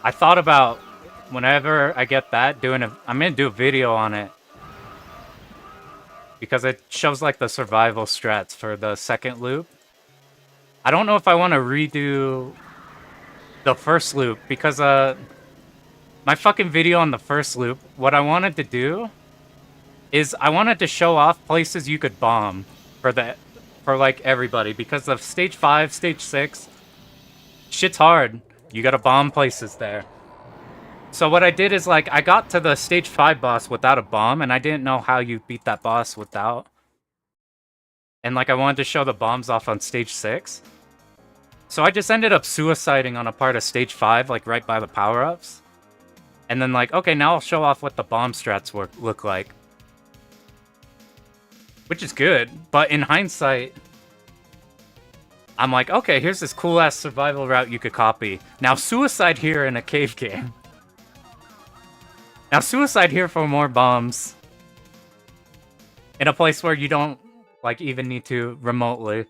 thought about whenever I get that, I'm gonna do a video on it. Because it shows like the survival strats for the second loop. I don't know if I want to redo the first loop because my fucking video on the first loop, what I wanted to do is I wanted to show off places you could bomb for like everybody because of stage 5, stage 6, shit's hard. You gotta bomb places there. So what I did is like I got to the stage 5 boss without a bomb and I didn't know how you beat that boss without. And like I wanted to show the bombs off on stage 6. So I just ended up suiciding on a part of stage 5, like right by the power-ups. And then like, okay, now I'll show off what the bomb strats look like. Which is good, but in hindsight, I'm like, okay, here's this cool-ass survival route you could copy. Now suicide here in a cave game. Now suicide here for more bombs. In a place where you don't, like, even need to remotely.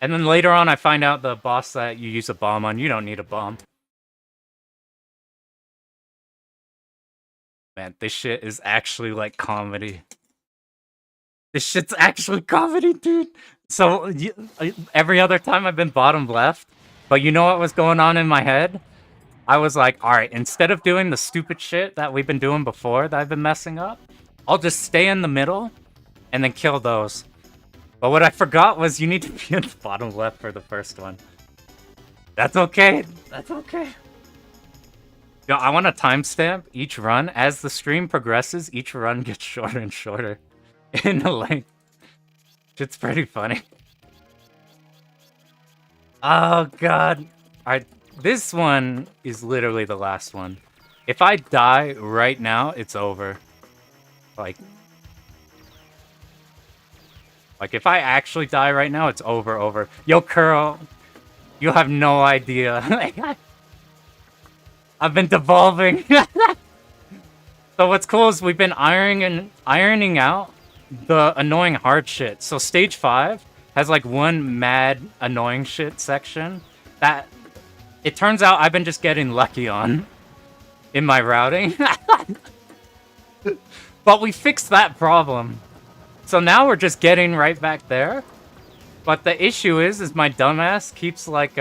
And then later on, I find out the boss that you use a bomb on, you don't need a bomb. Man, this shit is actually, like, comedy. This shit's actually comedy, dude. So, every other time I've been bottom left, but you know what was going on in my head? I was like, alright, instead of doing the stupid shit that we've been doing before that I've been messing up, I'll just stay in the middle and then kill those. But what I forgot was you need to be in the bottom left for the first one. That's okay. That's okay. Yo, I want to timestamp each run. As the stream progresses, each run gets shorter and shorter in the length. It's pretty funny. Oh, God. Alright, this one is literally the last one. If I die right now, it's over. Like, if I actually die right now, it's over. Yo, Curl, you have no idea. I've been devolving. So what's cool is we've been ironing out the annoying hard shit. So stage 5 has like one mad annoying shit section that it turns out I've been just getting lucky on in my routing. But we fixed that problem. So now we're just getting right back there. But the issue is my dumbass keeps like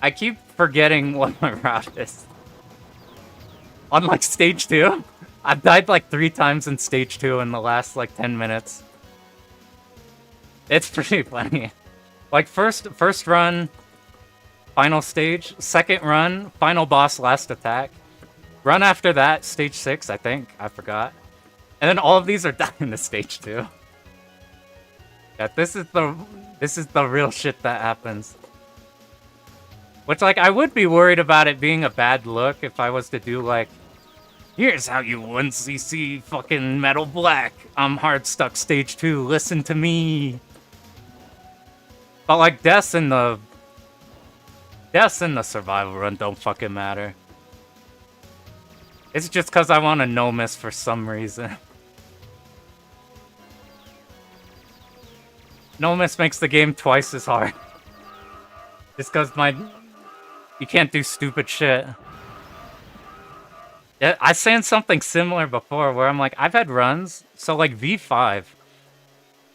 I keep forgetting what my route is. On like stage 2, I've died like 3 times in stage 2 in the last like 10 minutes. It's pretty funny. Like first run, final stage. Second run, final boss, last attack. Run after that, stage 6, I think. I forgot. And then all of these are done in the stage 2. Yeah, this is the real shit that happens. Which, like, I would be worried about it being a bad look if I was to do, like, here's how you 1cc fucking Metal Black. I'm hard stuck stage 2, listen to me. But, like, deaths in the survival run don't fucking matter. It's just because I want a no-miss for some reason. No-miss makes the game twice as hard. Just because you can't do stupid shit. Yeah, I saying something similar before where I'm like, I've had runs, so like V5,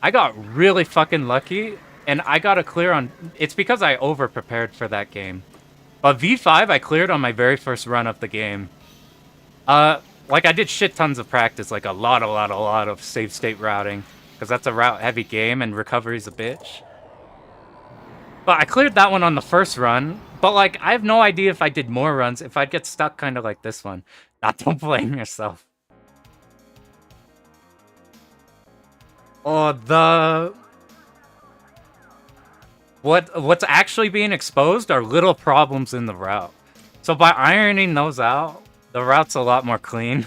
I got really fucking lucky, and I got a clear on... It's because I over-prepared for that game. But V5, I cleared on my very first run of the game. Like I did shit tons of practice, like a lot of save state routing, because that's a route-heavy game, and recovery's a bitch. But I cleared that one on the first run, but like, I have no idea if I did more runs, if I'd get stuck kind of like this one. Don't blame yourself. Oh, What's actually being exposed are little problems in the route. So by ironing those out, the route's a lot more clean.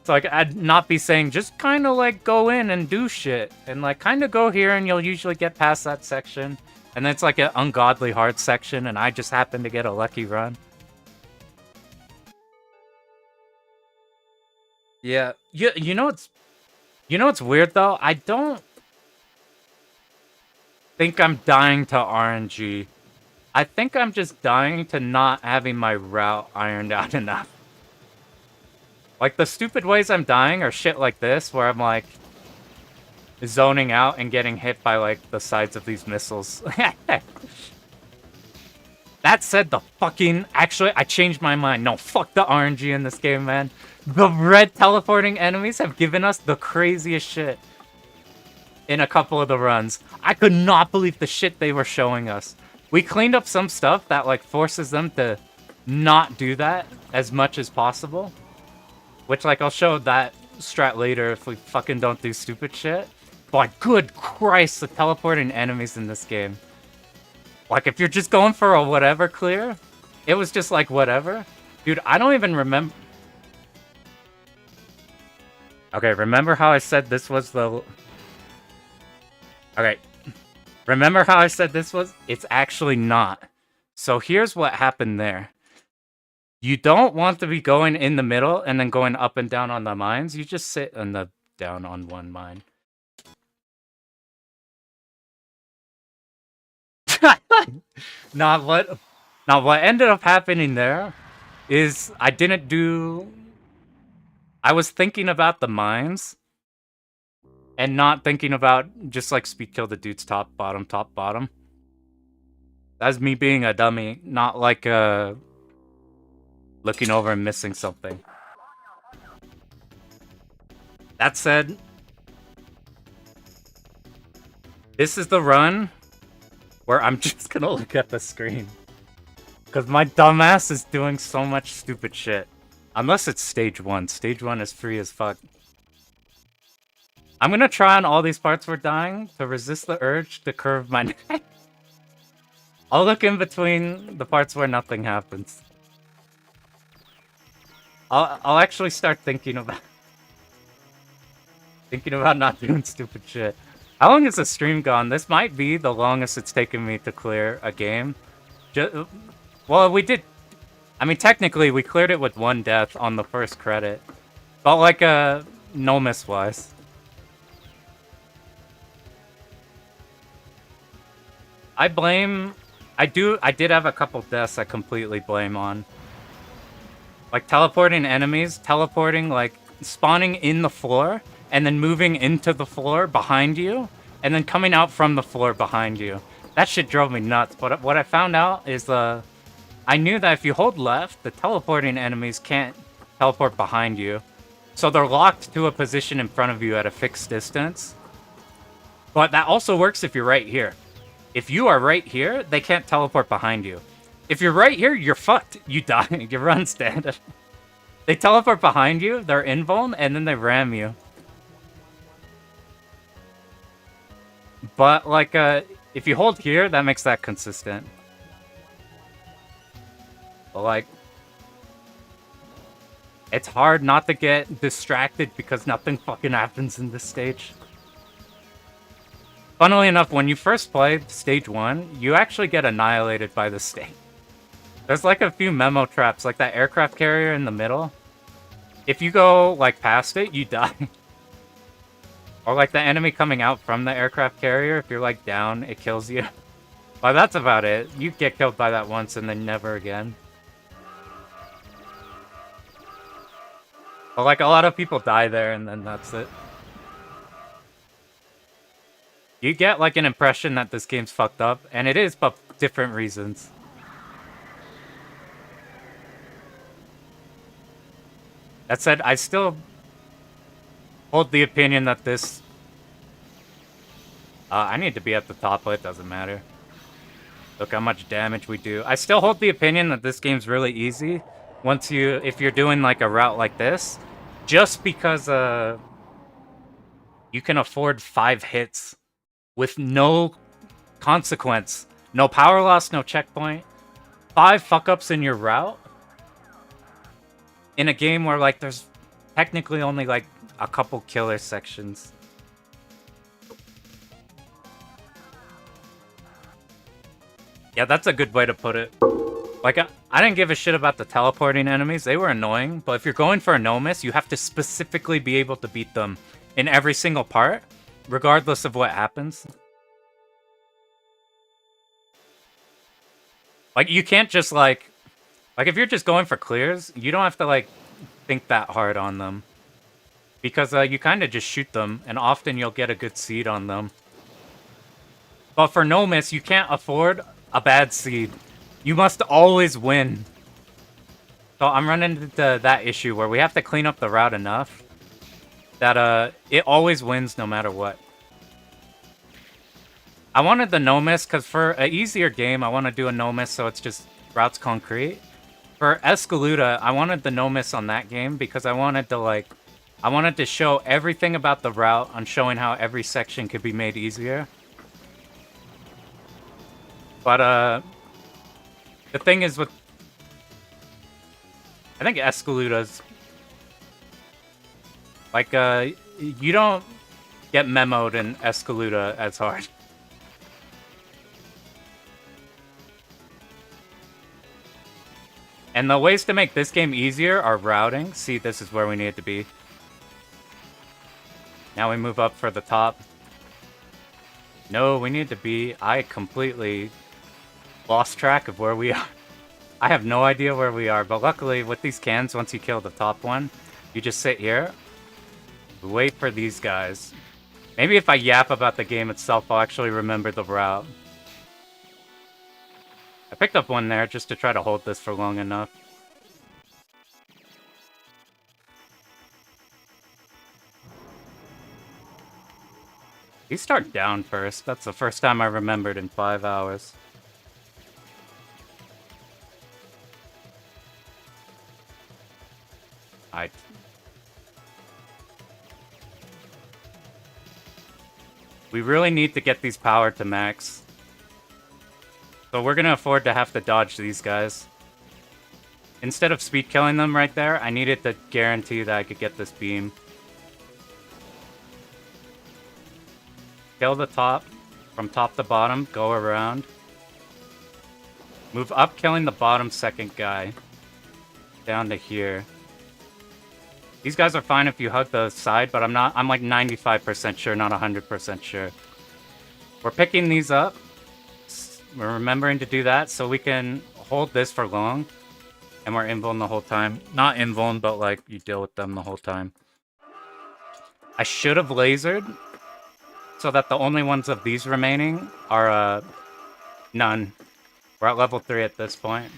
So like, I'd not be saying just kind of like go in and do shit. And like kind of go here and you'll usually get past that section. And then it's like an ungodly hard section and I just happen to get a lucky run. Yeah, you know what's weird though? I don't think I'm dying to RNG. I think I'm just dying to not having my route ironed out enough. Like, the stupid ways I'm dying are shit like this, where I'm, like, zoning out and getting hit by, like, the sides of these missiles. That said, actually, I changed my mind. No, fuck the RNG in this game, man. The red teleporting enemies have given us the craziest shit in a couple of the runs. I could not believe the shit they were showing us. We cleaned up some stuff that, like, forces them to not do that as much as possible. Which, like, I'll show that strat later if we fucking don't do stupid shit. But, like, good Christ, the teleporting enemies in this game. Like, if you're just going for a whatever clear, it was just like, whatever. Dude, I don't even remember... Okay, remember how I said this was the... Okay. Remember how I said this was? It's actually not. So here's what happened there. You don't want to be going in the middle and then going up and down on the mines. You just sit in the down on one mine. Now what ended up happening there is I was thinking about the mines and not thinking about just like speed kill the dude's top bottom. That's me being a dummy, not like looking over and missing something. That said, this is the run where I'm just gonna look at the screen. Because my dumbass is doing so much stupid shit. Unless it's stage 1. Stage 1 is free as fuck. I'm gonna try on all these parts we're dying to resist the urge to curve my neck. I'll look in between the parts where nothing happens. I'll actually start thinking about not doing stupid shit. How long is the stream gone? This might be the longest it's taken me to clear a game. Well, we did. I mean, technically, we cleared it with 1 death on the first credit, but like no miss wise. I did have a couple deaths I completely blame on. Like teleporting enemies, like spawning in the floor and then moving into the floor behind you and then coming out from the floor behind you. That shit drove me nuts. But what I found out is I knew that if you hold left, the teleporting enemies can't teleport behind you. So they're locked to a position in front of you at a fixed distance. But that also works if you're right here. If you are right here, they can't teleport behind you. If you're right here, you're fucked. You die. Your run's dead. They teleport behind you, they're invuln, and then they ram you. But, like, if you hold here, that makes that consistent. But, like, it's hard not to get distracted because nothing fucking happens in this stage. Funnily enough, when you first play stage 1, you actually get annihilated by the stage. There's like a few memo traps, like that aircraft carrier in the middle. If you go, like, past it, you die. Or like the enemy coming out from the aircraft carrier, if you're, like, down, it kills you. But that's about it. You get killed by that once and then never again. But, like, a lot of people die there and then that's it. You get, like, an impression that this game's fucked up, and it is, but different reasons. That said, I still hold the opinion that this... I need to be at the top, but it doesn't matter. Look how much damage we do. I still hold the opinion that this game's really easy if you're doing, like, a route like this. Just because, you can afford 5 hits with no consequence. No power loss, no checkpoint. 5 fuck-ups in your route. In a game where, like, there's technically only, like, a couple killer sections. Yeah, that's a good way to put it. Like, I didn't give a shit about the teleporting enemies. They were annoying. But if you're going for a no-miss, you have to specifically be able to beat them in every single part, regardless of what happens. Like, you can't just, like, if you're just going for clears, you don't have to, like, think that hard on them. Because you kind of just shoot them, and often you'll get a good seed on them. But for no miss, you can't afford a bad seed. You must always win. So I'm running into that issue where we have to clean up the route enough that it always wins no matter what. I wanted the no miss because for an easier game, I want to do a no miss so it's just routes concrete. For Escaluda, I wanted the no miss on that game because I wanted to show everything about the route on showing how every section could be made easier. But the thing is with I think Escaluda's like you don't get memoed in Escaluda as hard. And the ways to make this game easier are routing. See, this is where we need it to be. Now we move up for the top. No, we need to be... I completely lost track of where we are. I have no idea where we are, but luckily with these cans, once you kill the top one, you just sit here, wait for these guys. Maybe if I yap about the game itself, I'll actually remember the route. I picked up one there just to try to hold this for long enough. You start down first. That's the first time I remembered in 5 hours. We really need to get these power to max. So we're gonna afford to have to dodge these guys. Instead of speed killing them right there, I needed to guarantee that I could get this beam. Kill the top, from top to bottom, go around. Move up, killing the bottom second guy. Down to here. These guys are fine if you hug the side, but I'm like 95% sure, not 100% sure. We're picking these up. We're remembering to do that so we can hold this for long. And we're invuln the whole time. Not invuln, but like you deal with them the whole time. I should have lasered so that the only ones of these remaining are none. We're at level 3 at this point.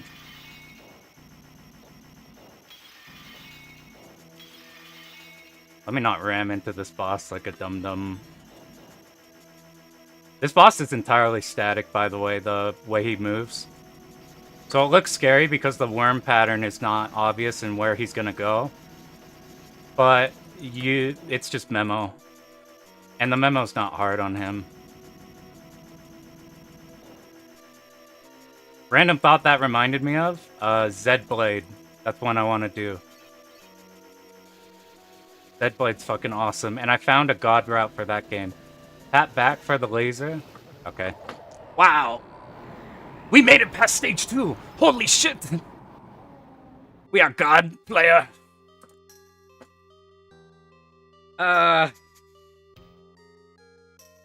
Let me not ram into this boss like a dum-dum. This boss is entirely static, by the way he moves. So it looks scary because the worm pattern is not obvious in where he's gonna go. But it's just Memo. And the Memo's not hard on him. Random thought that reminded me of, Zed Blade. That's one I want to do. Zed Blade's fucking awesome, and I found a god route for that game. Tap back for the laser. Okay. Wow! We made it past stage 2! Holy shit! We are god, player!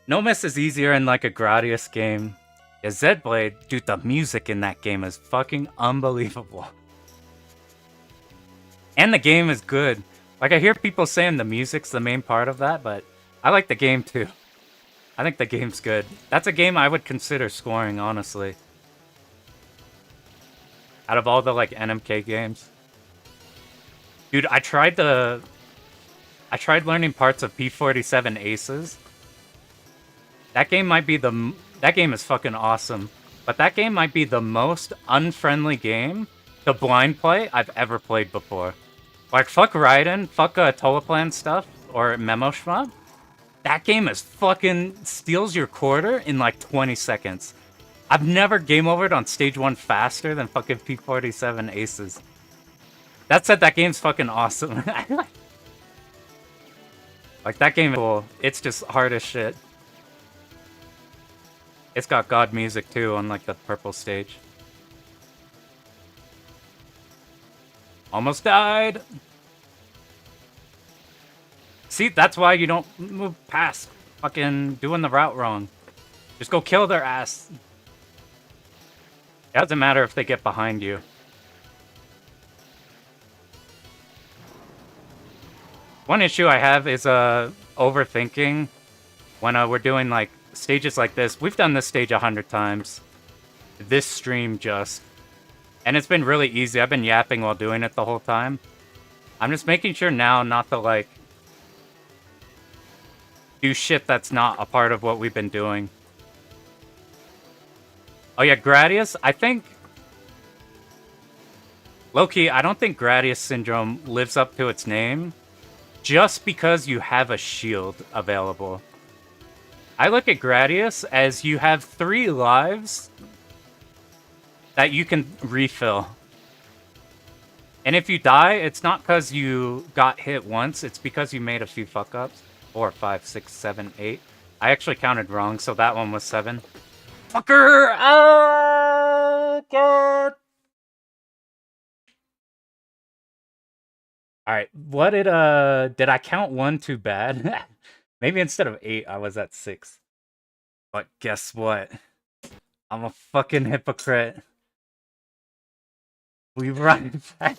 Nomus is easier in like a Gradius game. Yeah, Zed Blade, dude, the music in that game is fucking unbelievable. And the game is good. Like, I hear people saying the music's the main part of that, but I like the game too. I think the game's good. That's a game I would consider scoring, honestly. Out of all the, like, NMK games. Dude, I tried learning parts of P47 Aces. That game might be that game is fucking awesome. But that game might be the most unfriendly game to blind play I've ever played before. Like, fuck Raiden, fuck Tolaplan stuff, or Memo Shmup. That game is fucking steals your quarter in like 20 seconds. I've never game overed on stage 1 faster than fucking P47 Aces. That said, that game's fucking awesome. Like, that game is cool. It's just hard as shit. It's got god music too on like the purple stage. Almost died! See, that's why you don't move past fucking doing the route wrong. Just go kill their ass. It doesn't matter if they get behind you. One issue I have is overthinking when we're doing like stages like this. We've done this stage 100 times. This stream just. And it's been really easy. I've been yapping while doing it the whole time. I'm just making sure now not to, like, do shit that's not a part of what we've been doing. Oh yeah, Gradius, I think... Low-key, I don't think Gradius Syndrome lives up to its name just because you have a shield available. I look at Gradius as you have 3 lives that you can refill. And if you die, it's not because you got hit once, it's because you made a few fuck-ups. 4, 5, 6, 7, 8. I actually counted wrong, so that one was 7. Fucker! Oh, God! Alright, what did I count 1 too bad? Maybe instead of 8, I was at 6. But guess what? I'm a fucking hypocrite. We run back.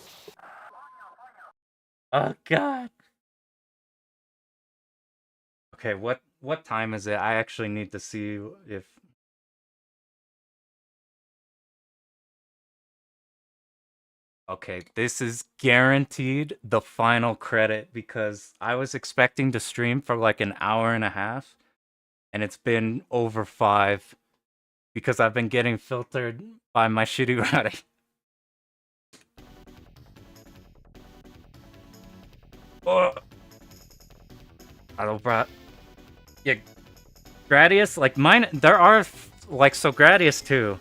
Oh god. Okay, what time is it? I actually need to see if... Okay, this is guaranteed the final credit because I was expecting to stream for like an hour and a half. and it's been over 5 because I've been getting filtered by my shitty routing. Oh. I don't bro. Yeah, Gradius, like mine, there are like so Gradius too.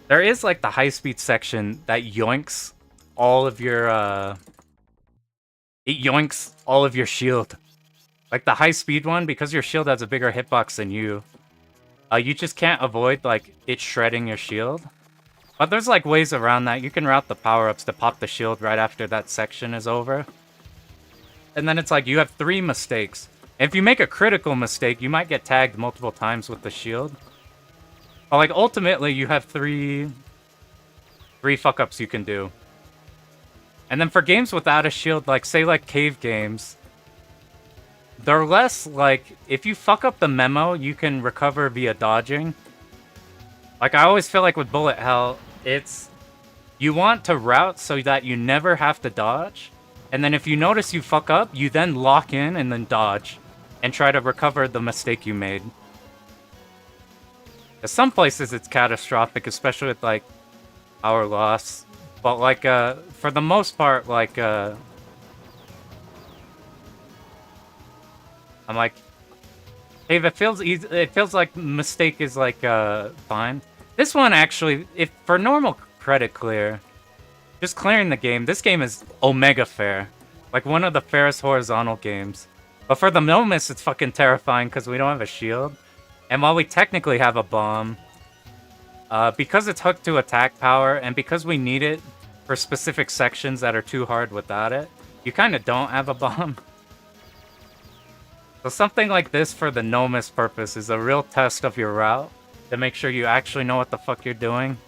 There is like the high speed section that yoinks all of your it yoinks all of your shield. Like the high speed one, because your shield has a bigger hitbox than you. You just can't avoid like it shredding your shield. But there's like ways around that. You can route the power-ups to pop the shield right after that section is over. And then it's like you have 3 mistakes. If you make a critical mistake, you might get tagged multiple times with the shield. But like ultimately, you have three fuck-ups you can do. And then for games without a shield, like say like cave games, they're less like, if you fuck up the memo, you can recover via dodging. Like I always feel like with bullet hell, it's, you want to route so that you never have to dodge. And then if you notice you fuck up, you then lock in and then dodge. And try to recover the mistake you made. In some places it's catastrophic, especially with like power loss. But like for the most part, like I'm like, hey, if it feels easy, it feels like mistake is like fine. This one actually, if for normal credit clear, just clearing the game, this game is omega fair. Like one of the fairest horizontal games. But for the Nomus, it's fucking terrifying because we don't have a shield. And while we technically have a bomb, because it's hooked to attack power, and because we need it for specific sections that are too hard without it, you kind of don't have a bomb. So something like this for the Nomus purpose is a real test of your route to make sure you actually know what the fuck you're doing.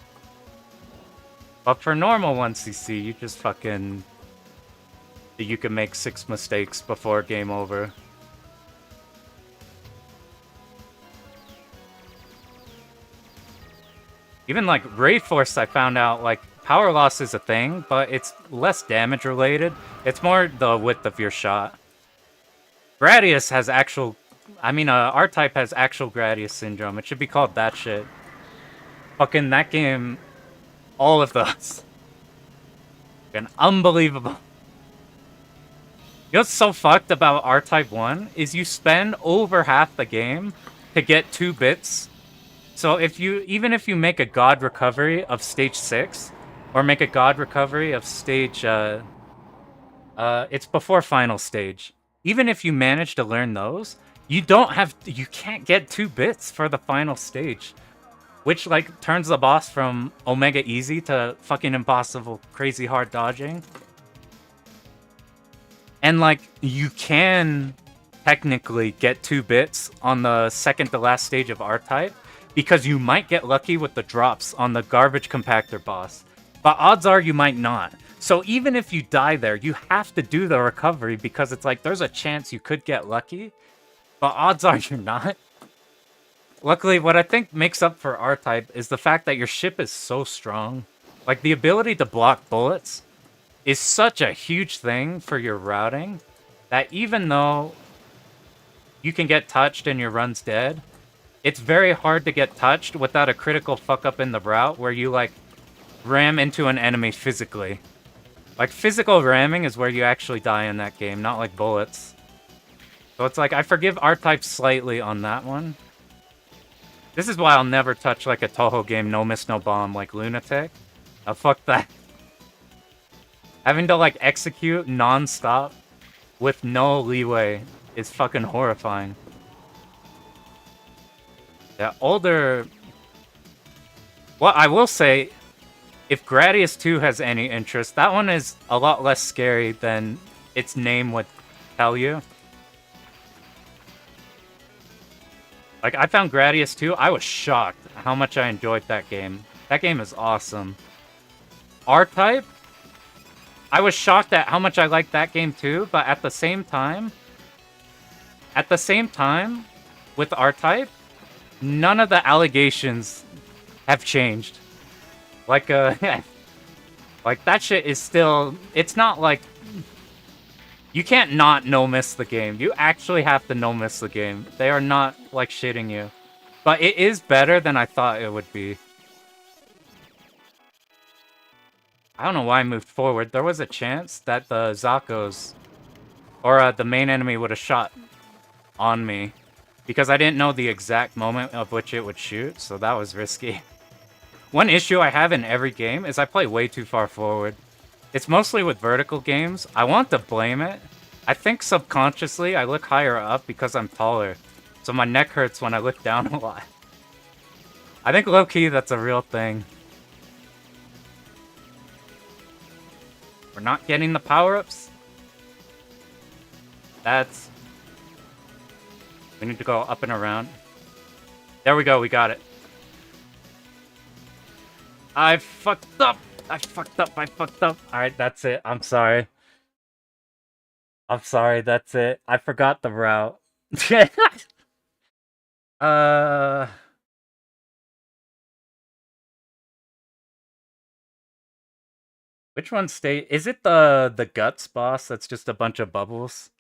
But for normal 1cc, you just fucking... You can make 6 mistakes before game over. Even like Ray Force, I found out like power loss is a thing, but it's less damage related. It's more the width of your shot. Gradius has actual, I mean, R-Type has actual Gradius syndrome. It should be called that shit. Fucking that game, all of those. Fucking unbelievable. You know what's so fucked about R-Type 1 is you spend over half the game to get 2 bits. So if you, even if you make a God recovery of stage 6, or make a God recovery of stage, it's before final stage. Even if you manage to learn those, you can't get 2 bits for the final stage. Which like turns the boss from omega easy to fucking impossible crazy hard dodging. And, like, you can technically get 2 bits on the second to last stage of R-Type, because you might get lucky with the drops on the garbage compactor boss. But odds are you might not. So even if you die there, you have to do the recovery, because it's like, there's a chance you could get lucky, but odds are you're not. Luckily, what I think makes up for R-Type is the fact that your ship is so strong. Like, the ability to block bullets is such a huge thing for your routing that even though you can get touched and your run's dead, it's very hard to get touched without a critical fuck up in the route where you like ram into an enemy physically. Like physical ramming is where you actually die in that game, not like bullets. So it's like I forgive R-Type slightly on that one. This is why I'll never touch like a Touhou game, no miss, no bomb like Lunatic. Oh, fuck that. Having to, like, execute non-stop with no leeway is fucking horrifying. Yeah, older... Well, I will say, if Gradius 2 has any interest, that one is a lot less scary than its name would tell you. Like, I found Gradius 2, I was shocked how much I enjoyed that game. That game is awesome. R-Type? I was shocked at how much I liked that game too, but at the same time, with R-Type, none of the allegations have changed. Like, like that shit is still, it's not like, You can't not no-miss the game. You actually have to no-miss the game. They are not, like, shitting you. But it is better than I thought it would be. I don't know why I moved forward. There was a chance that the Zakos, or the main enemy, would have shot on me. Because I didn't know the exact moment of which it would shoot, so that was risky. One issue I have in every game is I play way too far forward. It's mostly with vertical games. I want to blame it. I think subconsciously I look higher up because I'm taller. So my neck hurts when I look down a lot. I think low-key that's a real thing. We're not getting the power-ups? That's... We need to go up and around. There we go, we got it. I fucked up! I fucked up. Alright, that's it. I'm sorry. I'm sorry, that's it. I forgot the route. Which one is it the guts boss that's just a bunch of bubbles?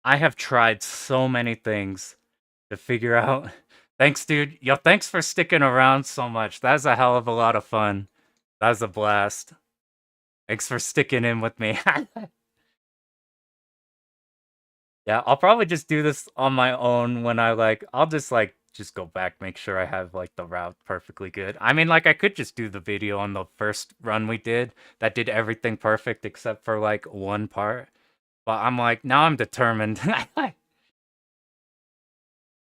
I have tried so many things to figure out. Thanks, dude. Yo, thanks for sticking around so much. That's a hell of a lot of fun. That was a blast. Thanks for sticking in with me. Yeah, I'll probably just do this on my own when I'll just go back, make sure I have like the route perfectly good. I mean, like I could just do the video on the first run we did that did everything perfect except for like one part. But I'm like, now I'm determined.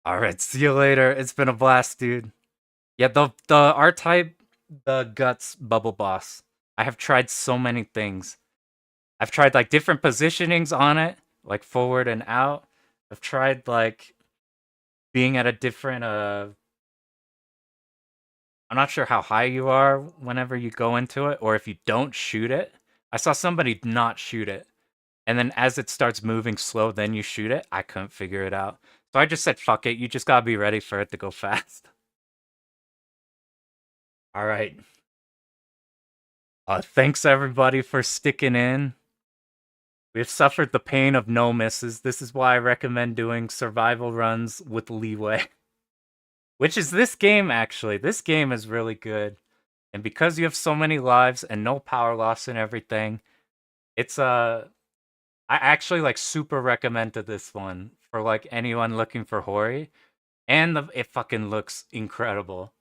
Alright, see you later. It's been a blast, dude. Yeah, the R-Type, the Guts Bubble Boss. I have tried so many things. I've tried like different positionings on it, like forward and out. I've tried like being at a different I'm not sure how high you are whenever you go into it, or if you don't shoot it. I saw somebody not shoot it. And then as it starts moving slow, then you shoot it. I couldn't figure it out. So I just said, fuck it. You just gotta be ready for it to go fast. Alright. Thanks everybody for sticking in. We've suffered the pain of no misses. This is why I recommend doing survival runs with leeway. Which is this game, actually. This game is really good. And because you have so many lives and no power loss and everything, it's I actually like super recommended this one for like anyone looking for Hori. And it fucking looks incredible.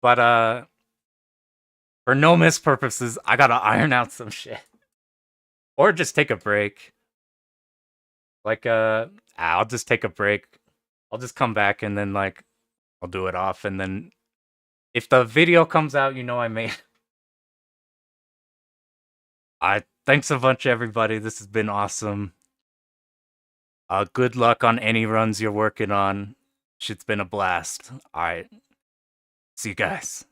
But for no miss purposes, I gotta iron out some shit. Or just take a break. Like I'll just take a break. I'll just come back and then like I'll do it off, and then if the video comes out, you know I made. Thanks a bunch, everybody. This has been awesome. Good luck on any runs you're working on. Shit's been a blast. All right. See you guys.